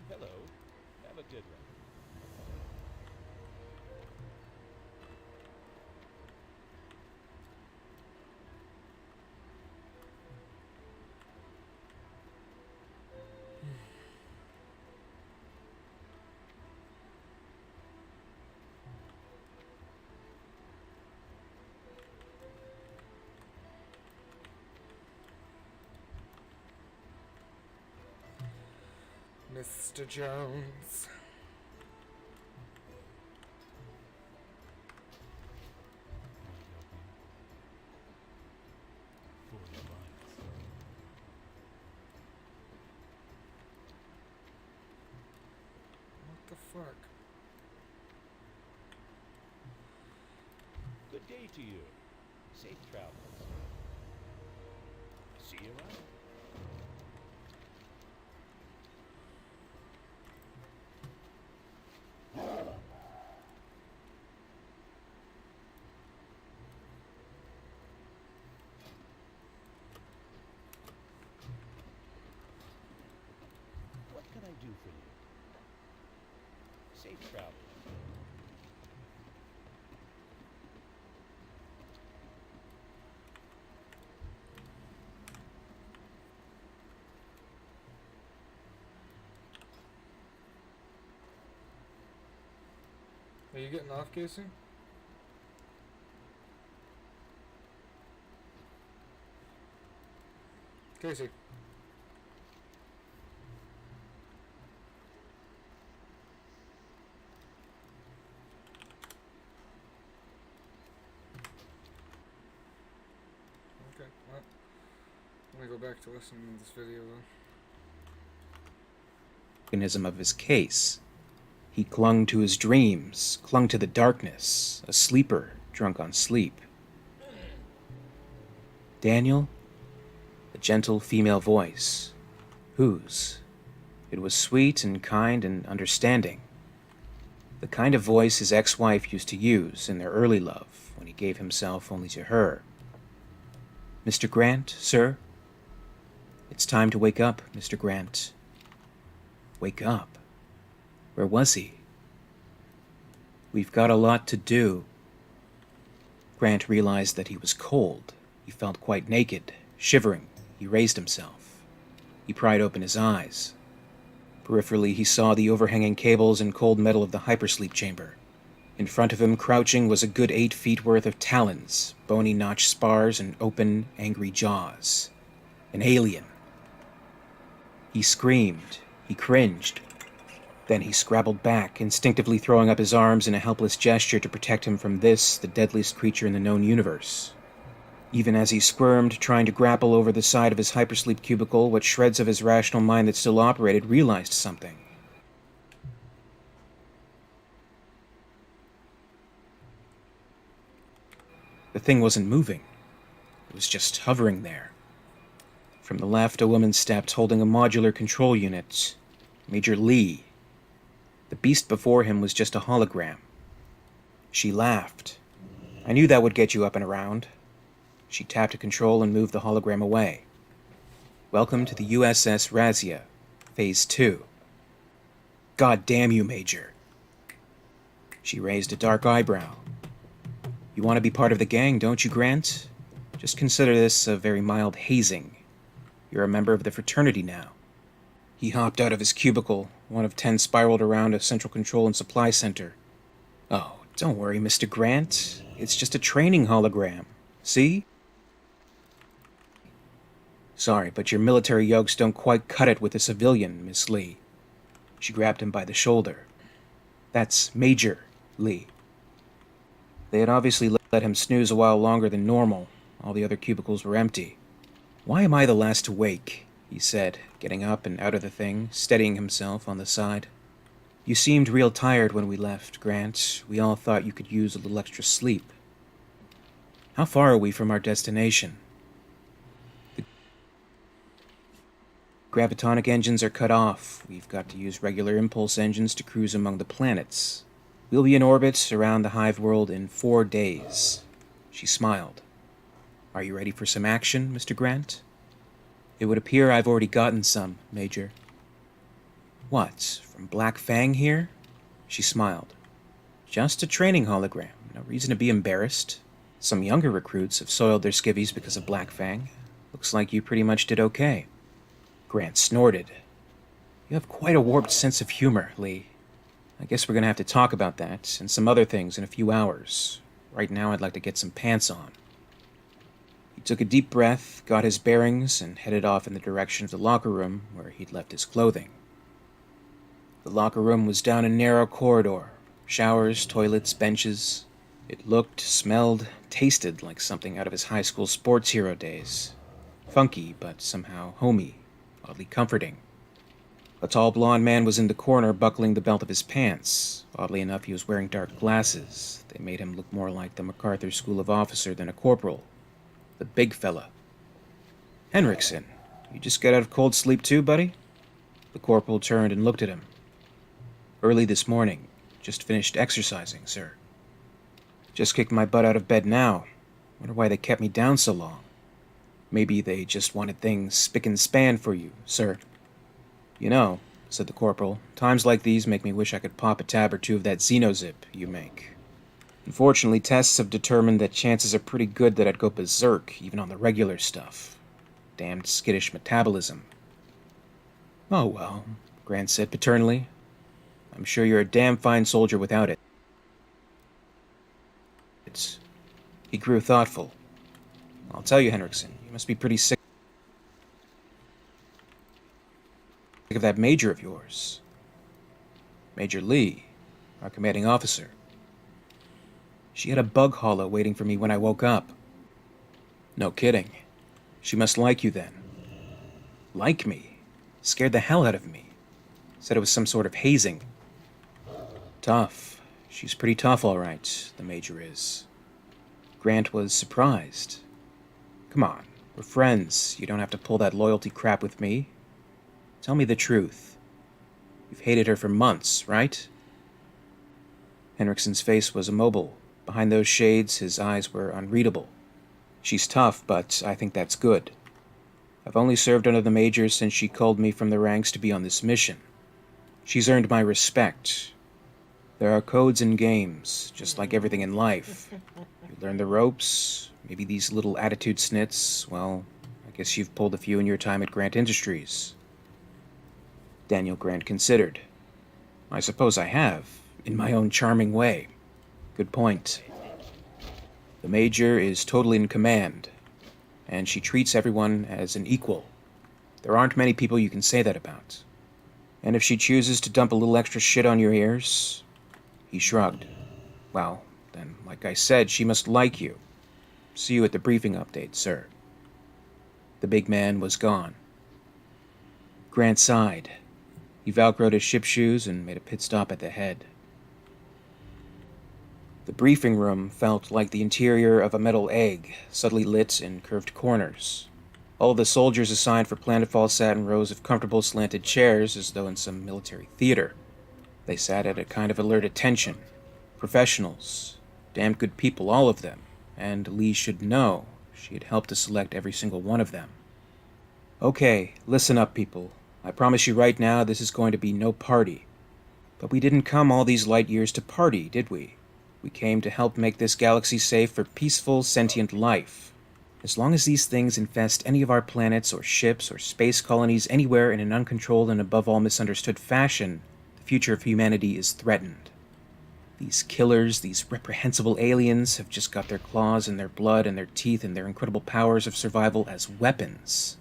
Hello. Have a good one. Mr. Jones. What the fuck? Good day to you. Safe travels. See you around. What can I do for you? Safe travels. Are you getting off, Casey? Casey. Okay, well, let me go back to listen to this video then. Mechanism of his case. He clung to his dreams, clung to the darkness, a sleeper drunk on sleep. Daniel? A gentle female voice. Whose? It was sweet and kind and understanding. The kind of voice his ex-wife used to use in their early love when he gave himself only to her. Mr. Grant, sir? It's time to wake up, Mr. Grant. Wake up? Where was he? We've got a lot to do. Grant realized that he was cold. He felt quite naked, shivering. He raised himself. He pried open his eyes. Peripherally, he saw the overhanging cables and cold metal of the hypersleep chamber. In front of him, crouching, was a good 8 feet worth of talons, bony notched spars, and open, angry jaws. An alien. He screamed. He cringed. Then he scrabbled back, instinctively throwing up his arms in a helpless gesture to protect him from this, the deadliest creature in the known universe. Even as he squirmed, trying to grapple over the side of his hypersleep cubicle, what shreds of his rational mind that still operated realized something. The thing wasn't moving. It was just hovering there. From the left, a woman stepped, holding a modular control unit. Major Lee. The beast before him was just a hologram. She laughed. I knew that would get you up and around. She tapped a control and moved the hologram away. Welcome to the USS Razia, Phase 2. God damn you, Major. She raised a dark eyebrow. You want to be part of the gang, don't you, Grant? Just consider this a very mild hazing. You're a member of the fraternity now. He hopped out of his cubicle. One of 10 spiraled around a central control and supply center. Oh, don't worry, Mr. Grant. It's just a training hologram. See? Sorry, but your military yokes don't quite cut it with a civilian, Miss Lee. She grabbed him by the shoulder. That's Major Lee. They had obviously let him snooze a while longer than normal. All the other cubicles were empty. Why am I the last to wake? He said, getting up and out of the thing, steadying himself on the side. You seemed real tired when we left, Grant. We all thought you could use a little extra sleep. How far are we from our destination? The gravitonic engines are cut off. We've got to use regular impulse engines to cruise among the planets. We'll be in orbit around the Hive world in 4 days. She smiled. Are you ready for some action, Mr. Grant? It would appear I've already gotten some, Major. What, from Black Fang here? She smiled. Just a training hologram. No reason to be embarrassed. Some younger recruits have soiled their skivvies because of Black Fang. Looks like you pretty much did okay. Grant snorted. You have quite a warped sense of humor, Lee. I guess we're gonna have to talk about that and some other things in a few hours. Right now I'd like to get some pants on. He took a deep breath, got his bearings, and headed off in the direction of the locker room where he'd left his clothing. The locker room was down a narrow corridor. Showers, toilets, benches. It looked, smelled, tasted like something out of his high school sports hero days. Funky, but somehow homey, oddly comforting. A tall blonde man was in the corner, buckling the belt of his pants. Oddly enough, he was wearing dark glasses. They made him look more like the MacArthur School of Officer than a corporal. The big fella. Henriksen, you just got out of cold sleep too, buddy? The corporal turned and looked at him. Early this morning. Just finished exercising, sir. Just kicked my butt out of bed now. Wonder why they kept me down so long. Maybe they just wanted things spick and span for you, sir. You know, said the corporal, times like these make me wish I could pop a tab or two of that Xenozip you make. Unfortunately, tests have determined that chances are pretty good that I'd go berserk, even on the regular stuff. Damned skittish metabolism. Oh well, Grant said paternally. I'm sure you're a damn fine soldier without it. He grew thoughtful. I'll tell you, Henriksen, you must be pretty sick of that major of yours. Major Lee, our commanding officer. She had a bug hollow waiting for me when I woke up. No kidding. She must like you then. Like me? Scared the hell out of me. Said it was some sort of hazing. Tough. She's pretty tough, all right, the Major is. Grant was surprised. Come on, we're friends. You don't have to pull that loyalty crap with me. Tell me the truth. You've hated her for months, right? Henriksen's face was immobile. Behind those shades, his eyes were unreadable. She's tough, but I think that's good. I've only served under the Major since she called me from the ranks to be on this mission. She's earned my respect. There are codes in games, just like everything in life. You learn the ropes, maybe these little attitude snits, well, I guess you've pulled a few in your time at Grant Industries. Daniel Grant considered. I suppose I have, in my own charming way. Good point. The Major is totally in command, and she treats everyone as an equal. There aren't many people you can say that about. And if she chooses to dump a little extra shit on your ears... He shrugged. Well, then, like I said, she must like you. See you at the briefing update, sir. The big man was gone. Grant sighed. He velcroed his ship shoes and made a pit stop at the head. The briefing room felt like the interior of a metal egg, subtly lit in curved corners. All the soldiers assigned for planetfall sat in rows of comfortable slanted chairs as though in some military theater. They sat at a kind of alert attention. Professionals. Damn good people, all of them. And Lee should know. She had helped to select every single one of them. Okay, listen up, people. I promise you right now this is going to be no party. But we didn't come all these light years to party, did we? We came to help make this galaxy safe for peaceful, sentient life. As long as these things infest any of our planets or ships or space colonies anywhere in an uncontrolled and above all misunderstood fashion, the future of humanity is threatened. These killers, these reprehensible aliens, have just got their claws and their blood and their teeth and their incredible powers of survival as weapons.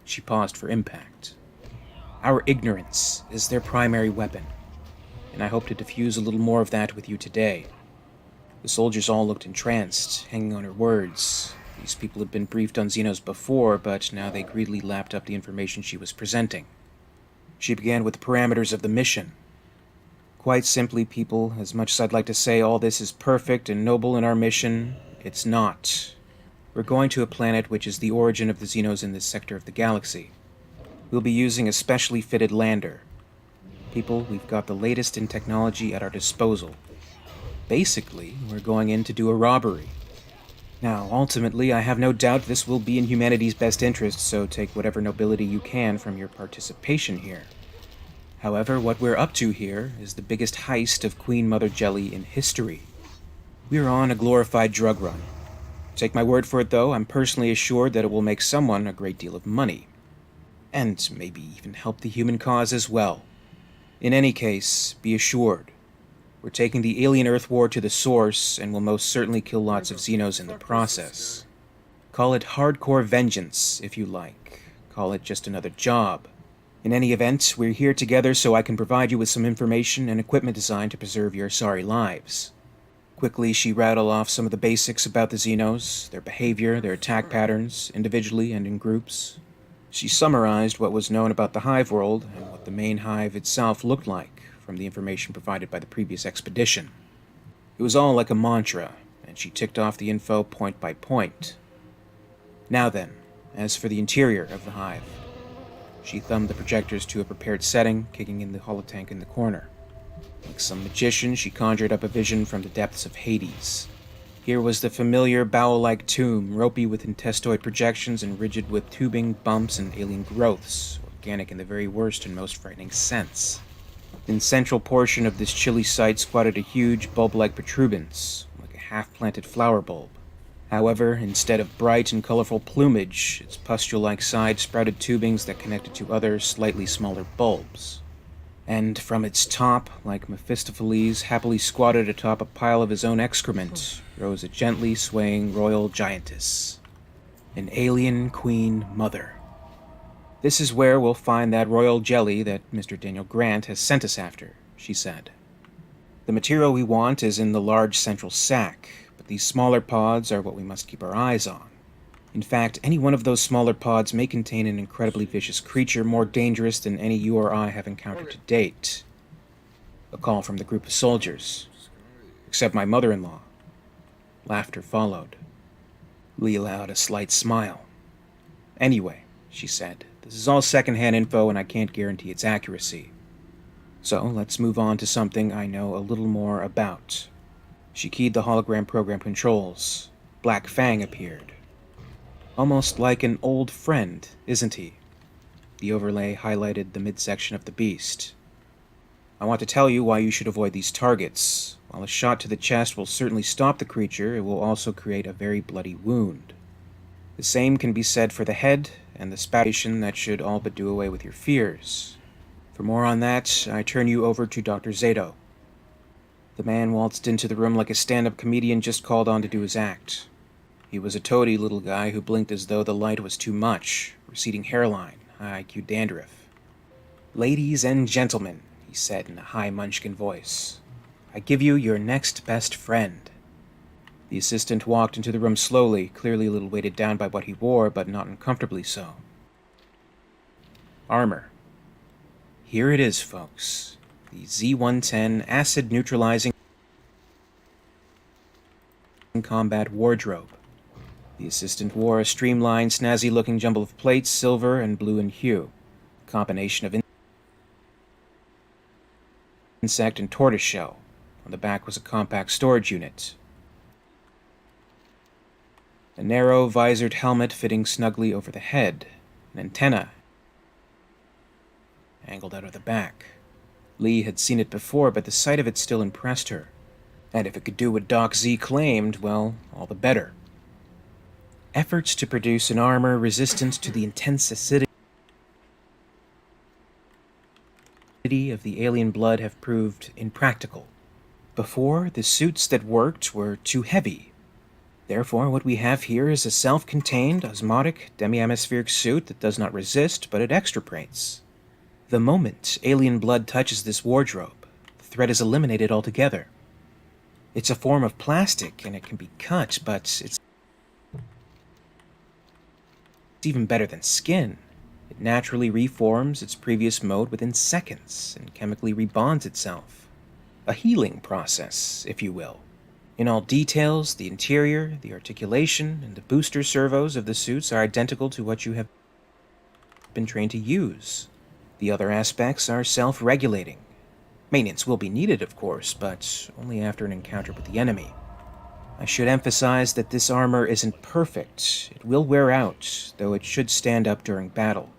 She paused for impact. Our ignorance is their primary weapon, and I hope to diffuse a little more of that with you today. The soldiers all looked entranced, hanging on her words. These people had been briefed on Xenos before, but now they greedily lapped up the information she was presenting. She began with the parameters of the mission. Quite simply, people, as much as I'd like to say all this is perfect and noble in our mission, it's not. We're going to a planet which is the origin of the Xenos in this sector of the galaxy. We'll be using a specially fitted lander. People, we've got the latest in technology at our disposal. Basically, we're going in to do a robbery. Now, ultimately, I have no doubt this will be in humanity's best interest, so take whatever nobility you can from your participation here. However, what we're up to here is the biggest heist of Queen Mother Jelly in history. We're on a glorified drug run. Take my word for it, though, I'm personally assured that it will make someone a great deal of money. And maybe even help the human cause as well. In any case, be assured, we're taking the alien Earth war to the source and will most certainly kill lots of Xenos in the process. Call it hardcore vengeance, if you like. Call it just another job. In any event, we're here together so I can provide you with some information and equipment designed to preserve your sorry lives. Quickly, she rattled off some of the basics about the Xenos, their behavior, their attack patterns, individually and in groups. She summarized what was known about the Hive world and what the main Hive itself looked like from the information provided by the previous expedition. It was all like a mantra, and she ticked off the info point by point. Now then, as for the interior of the Hive. She thumbed the projectors to a prepared setting, kicking in the holotank in the corner. Like some magician, she conjured up a vision from the depths of Hades. Here was the familiar bowel-like tomb, ropey with intestoid projections and rigid with tubing, bumps, and alien growths, organic in the very worst and most frightening sense. In the central portion of this chilly site squatted a huge, bulb-like protuberance, like a half-planted flower bulb. However, instead of bright and colorful plumage, its pustule-like sides sprouted tubings that connected to other, slightly smaller bulbs. And from its top, like Mephistopheles happily squatted atop a pile of his own excrement, rose a gently swaying royal giantess. An alien queen mother. This is where we'll find that royal jelly that Mr. Daniel Grant has sent us after, she said. The material we want is in the large central sack, but these smaller pods are what we must keep our eyes on. In fact, any one of those smaller pods may contain an incredibly vicious creature more dangerous than any you or I have encountered to date. A call from the group of soldiers. Except my mother-in-law. Laughter followed. Lee allowed a slight smile. Anyway, she said, this is all second-hand info and I can't guarantee its accuracy. So let's move on to something I know a little more about. She keyed the hologram program controls. Black Fang appeared. Almost like an old friend, isn't he? The overlay highlighted the midsection of the beast. I want to tell you why you should avoid these targets. While a shot to the chest will certainly stop the creature, it will also create a very bloody wound. The same can be said for the head and the spatation that should all but do away with your fears. For more on that, I turn you over to Dr. Zato. The man waltzed into the room like a stand-up comedian just called on to do his act. He was a toady little guy who blinked as though the light was too much, receding hairline, high IQ dandruff. Ladies and gentlemen, he said in a high Munchkin voice, I give you your next best friend. The assistant walked into the room slowly, clearly a little weighted down by what he wore, but not uncomfortably so. Armor. Here it is, folks. The Z-110 acid-neutralizing combat wardrobe. The assistant wore a streamlined, snazzy-looking jumble of plates, silver and blue in hue. A combination of insect and tortoiseshell. On the back was a compact storage unit. A narrow, visored helmet fitting snugly over the head. An antenna angled out of the back. Lee had seen it before, but the sight of it still impressed her. And if it could do what Doc Z claimed, well, all the better. Efforts to produce an armor resistant to the intense acidity of the alien blood have proved impractical. Before, the suits that worked were too heavy. Therefore, what we have here is a self-contained, osmotic, demi-atmospheric suit that does not resist, but it extirpates. The moment alien blood touches this wardrobe, the threat is eliminated altogether. It's a form of plastic, and it can be cut, but it's even better than skin. It naturally reforms its previous mode within seconds, and chemically rebonds itself. A healing process, if you will. In all details, the interior, the articulation, and the booster servos of the suits are identical to what you have been trained to use. The other aspects are self-regulating. Maintenance will be needed, of course, but only after an encounter with the enemy. I should emphasize that this armor isn't perfect. It will wear out, though it should stand up during battle.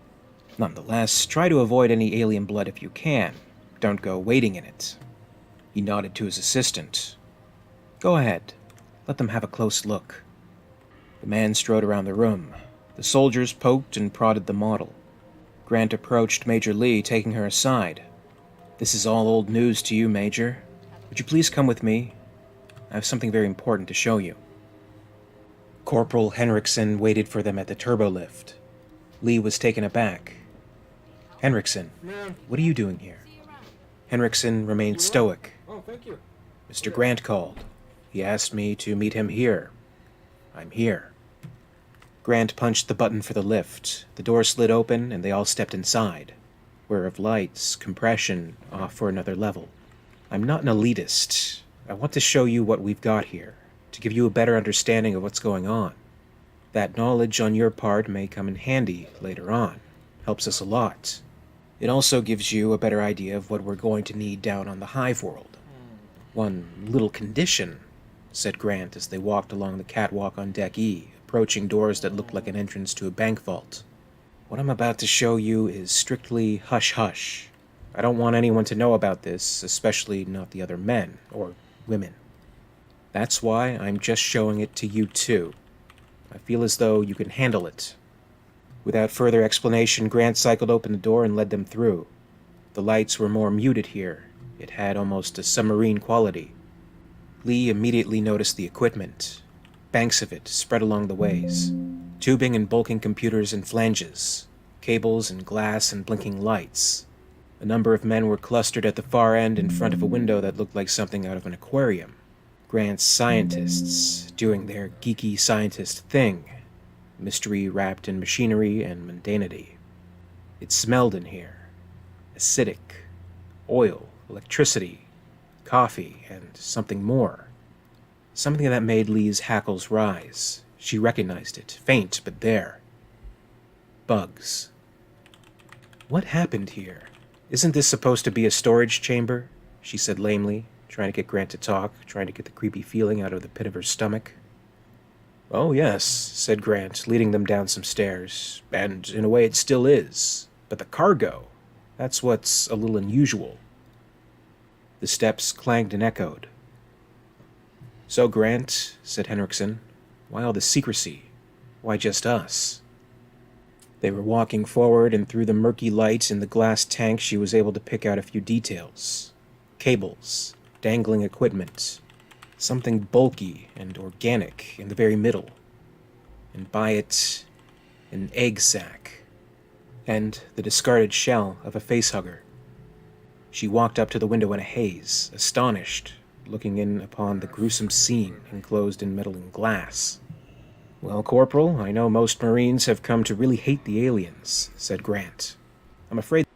Nonetheless, try to avoid any alien blood if you can. Don't go wading in it. He nodded to his assistant. Go ahead. Let them have a close look. The man strode around the room. The soldiers poked and prodded the model. Grant approached Major Lee, taking her aside. This is all old news to you, Major. Would you please come with me? I have something very important to show you. Corporal Henriksen waited for them at the turbolift. Lee was taken aback. Henriksen, what are you doing here? Henriksen remained stoic. Oh, thank you. Mr. Grant called. He asked me to meet him here. I'm here. Grant punched the button for the lift. The door slid open, and they all stepped inside. Aware of lights, compression, off for another level. I'm not an elitist. I want to show you what we've got here, to give you a better understanding of what's going on. That knowledge on your part may come in handy later on. Helps us a lot. It also gives you a better idea of what we're going to need down on the Hive world. One little condition, said Grant as they walked along the catwalk on Deck E, approaching doors that looked like an entrance to a bank vault. What I'm about to show you is strictly hush-hush. I don't want anyone to know about this, especially not the other men, or women. That's why I'm just showing it to you too. I feel as though you can handle it. Without further explanation, Grant cycled open the door and led them through. The lights were more muted here. It had almost a submarine quality. Lee immediately noticed the equipment. Banks of it spread along the ways. Tubing and bulking computers and flanges. Cables and glass and blinking lights. A number of men were clustered at the far end in front of a window that looked like something out of an aquarium. Grant's scientists, doing their geeky scientist thing. mystery wrapped in machinery and mundanity. It smelled in here. Acidic, oil, electricity, coffee, and something more. Something that made Lee's hackles rise. She recognized it, faint but there. Bugs. What happened here? Isn't this supposed to be a storage chamber? She said lamely, trying to get Grant to talk, trying to get the creepy feeling out of the pit of her stomach. Oh, yes, said Grant, leading them down some stairs. And in a way it still is. But the cargo, that's what's a little unusual. The steps clanged and echoed. So, Grant, said Henriksen, why all the secrecy? Why just us? They were walking forward, and through the murky light in the glass tank she was able to pick out a few details. Cables, dangling equipment, something bulky and organic in the very middle. And by it, an egg sac, and the discarded shell of a facehugger. She walked up to the window in a haze, astonished, looking in upon the gruesome scene enclosed in metal and glass. Well, Corporal, I know most Marines have come to really hate the aliens, said Grant. I'm afraid...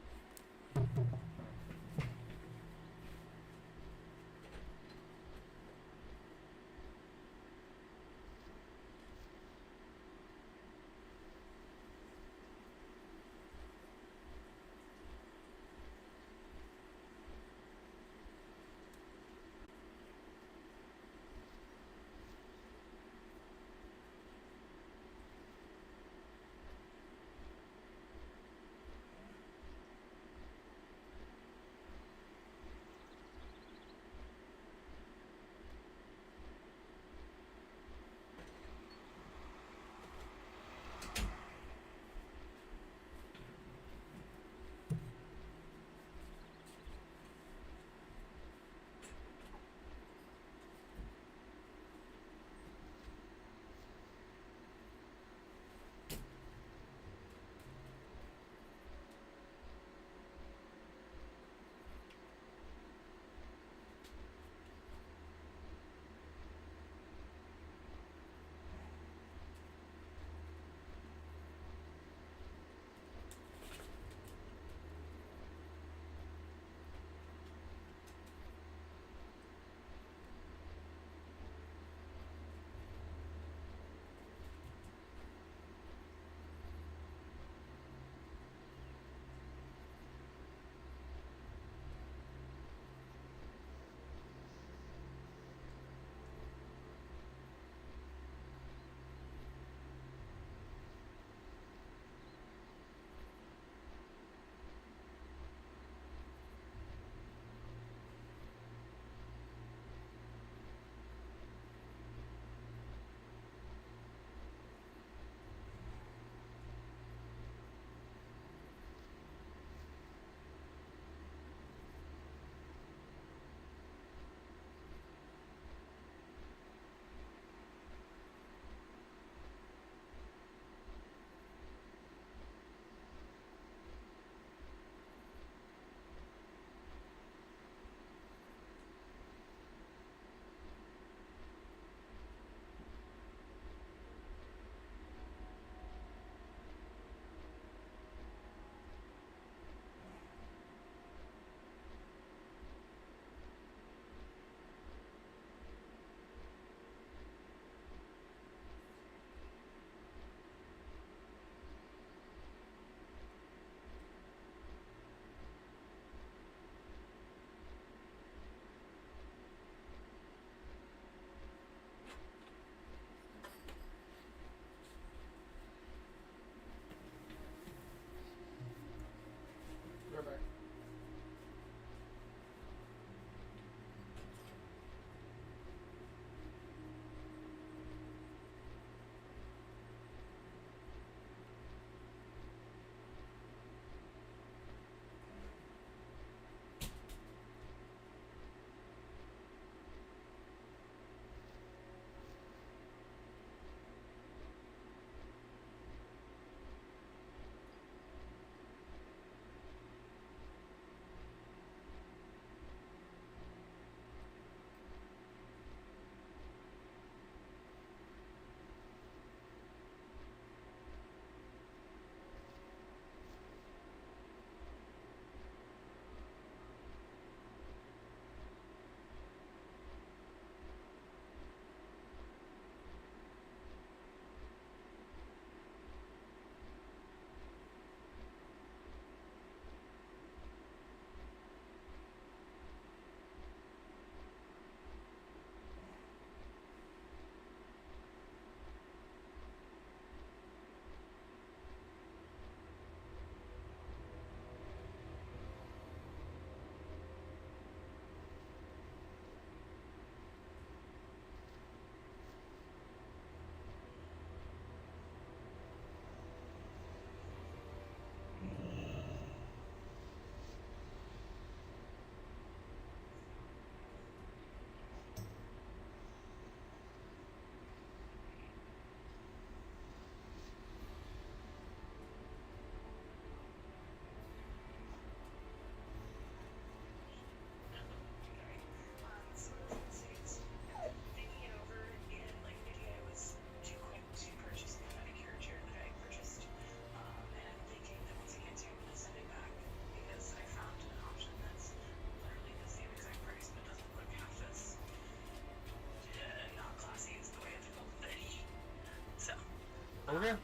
Okay.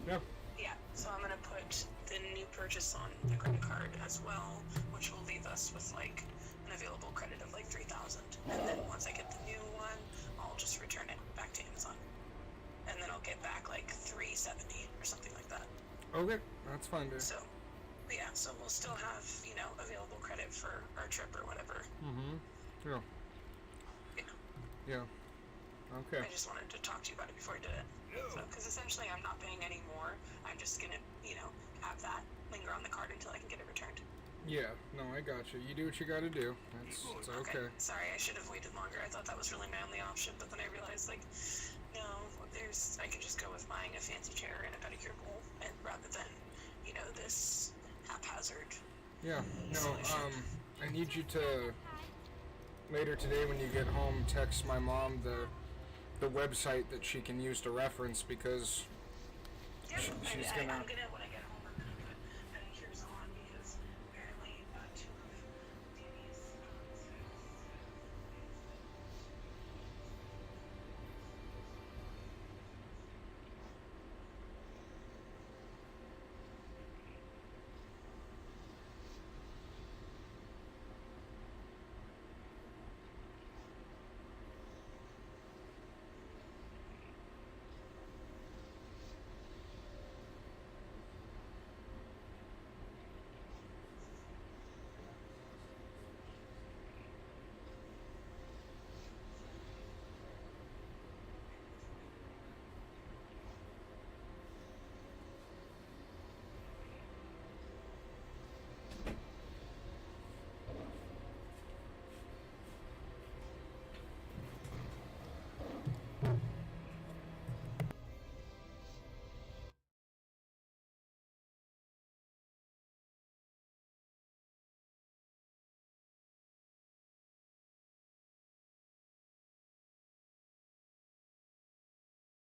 Yeah. Yeah, so I'm gonna put the new purchase on the credit card as well, which will leave us with like an available credit of like 3,000. And then once I get the new one, I'll just return it back to Amazon. And then I'll get back like 370 or something like that. Okay, that's fine, dude. So, but yeah, so we'll still have, you know, available credit for our trip or whatever. Mm-hmm. Yeah. Yeah. Okay. I just wanted to talk to you about it before I did it. So, because essentially I'm not paying any more. I'm just gonna, you know, have that linger on the card until I can get it returned. Yeah, no, I got you. You do what you gotta do. It's okay. Sorry, I should have waited longer. I thought that was really my only option, but then I realized, like, no, I could just go with buying a fancy chair and a pedicure bowl, and rather than, you know, this haphazard. Yeah, no, I need you to, later today when you get home, text my mom the website that she can use to reference, because she's gonna... When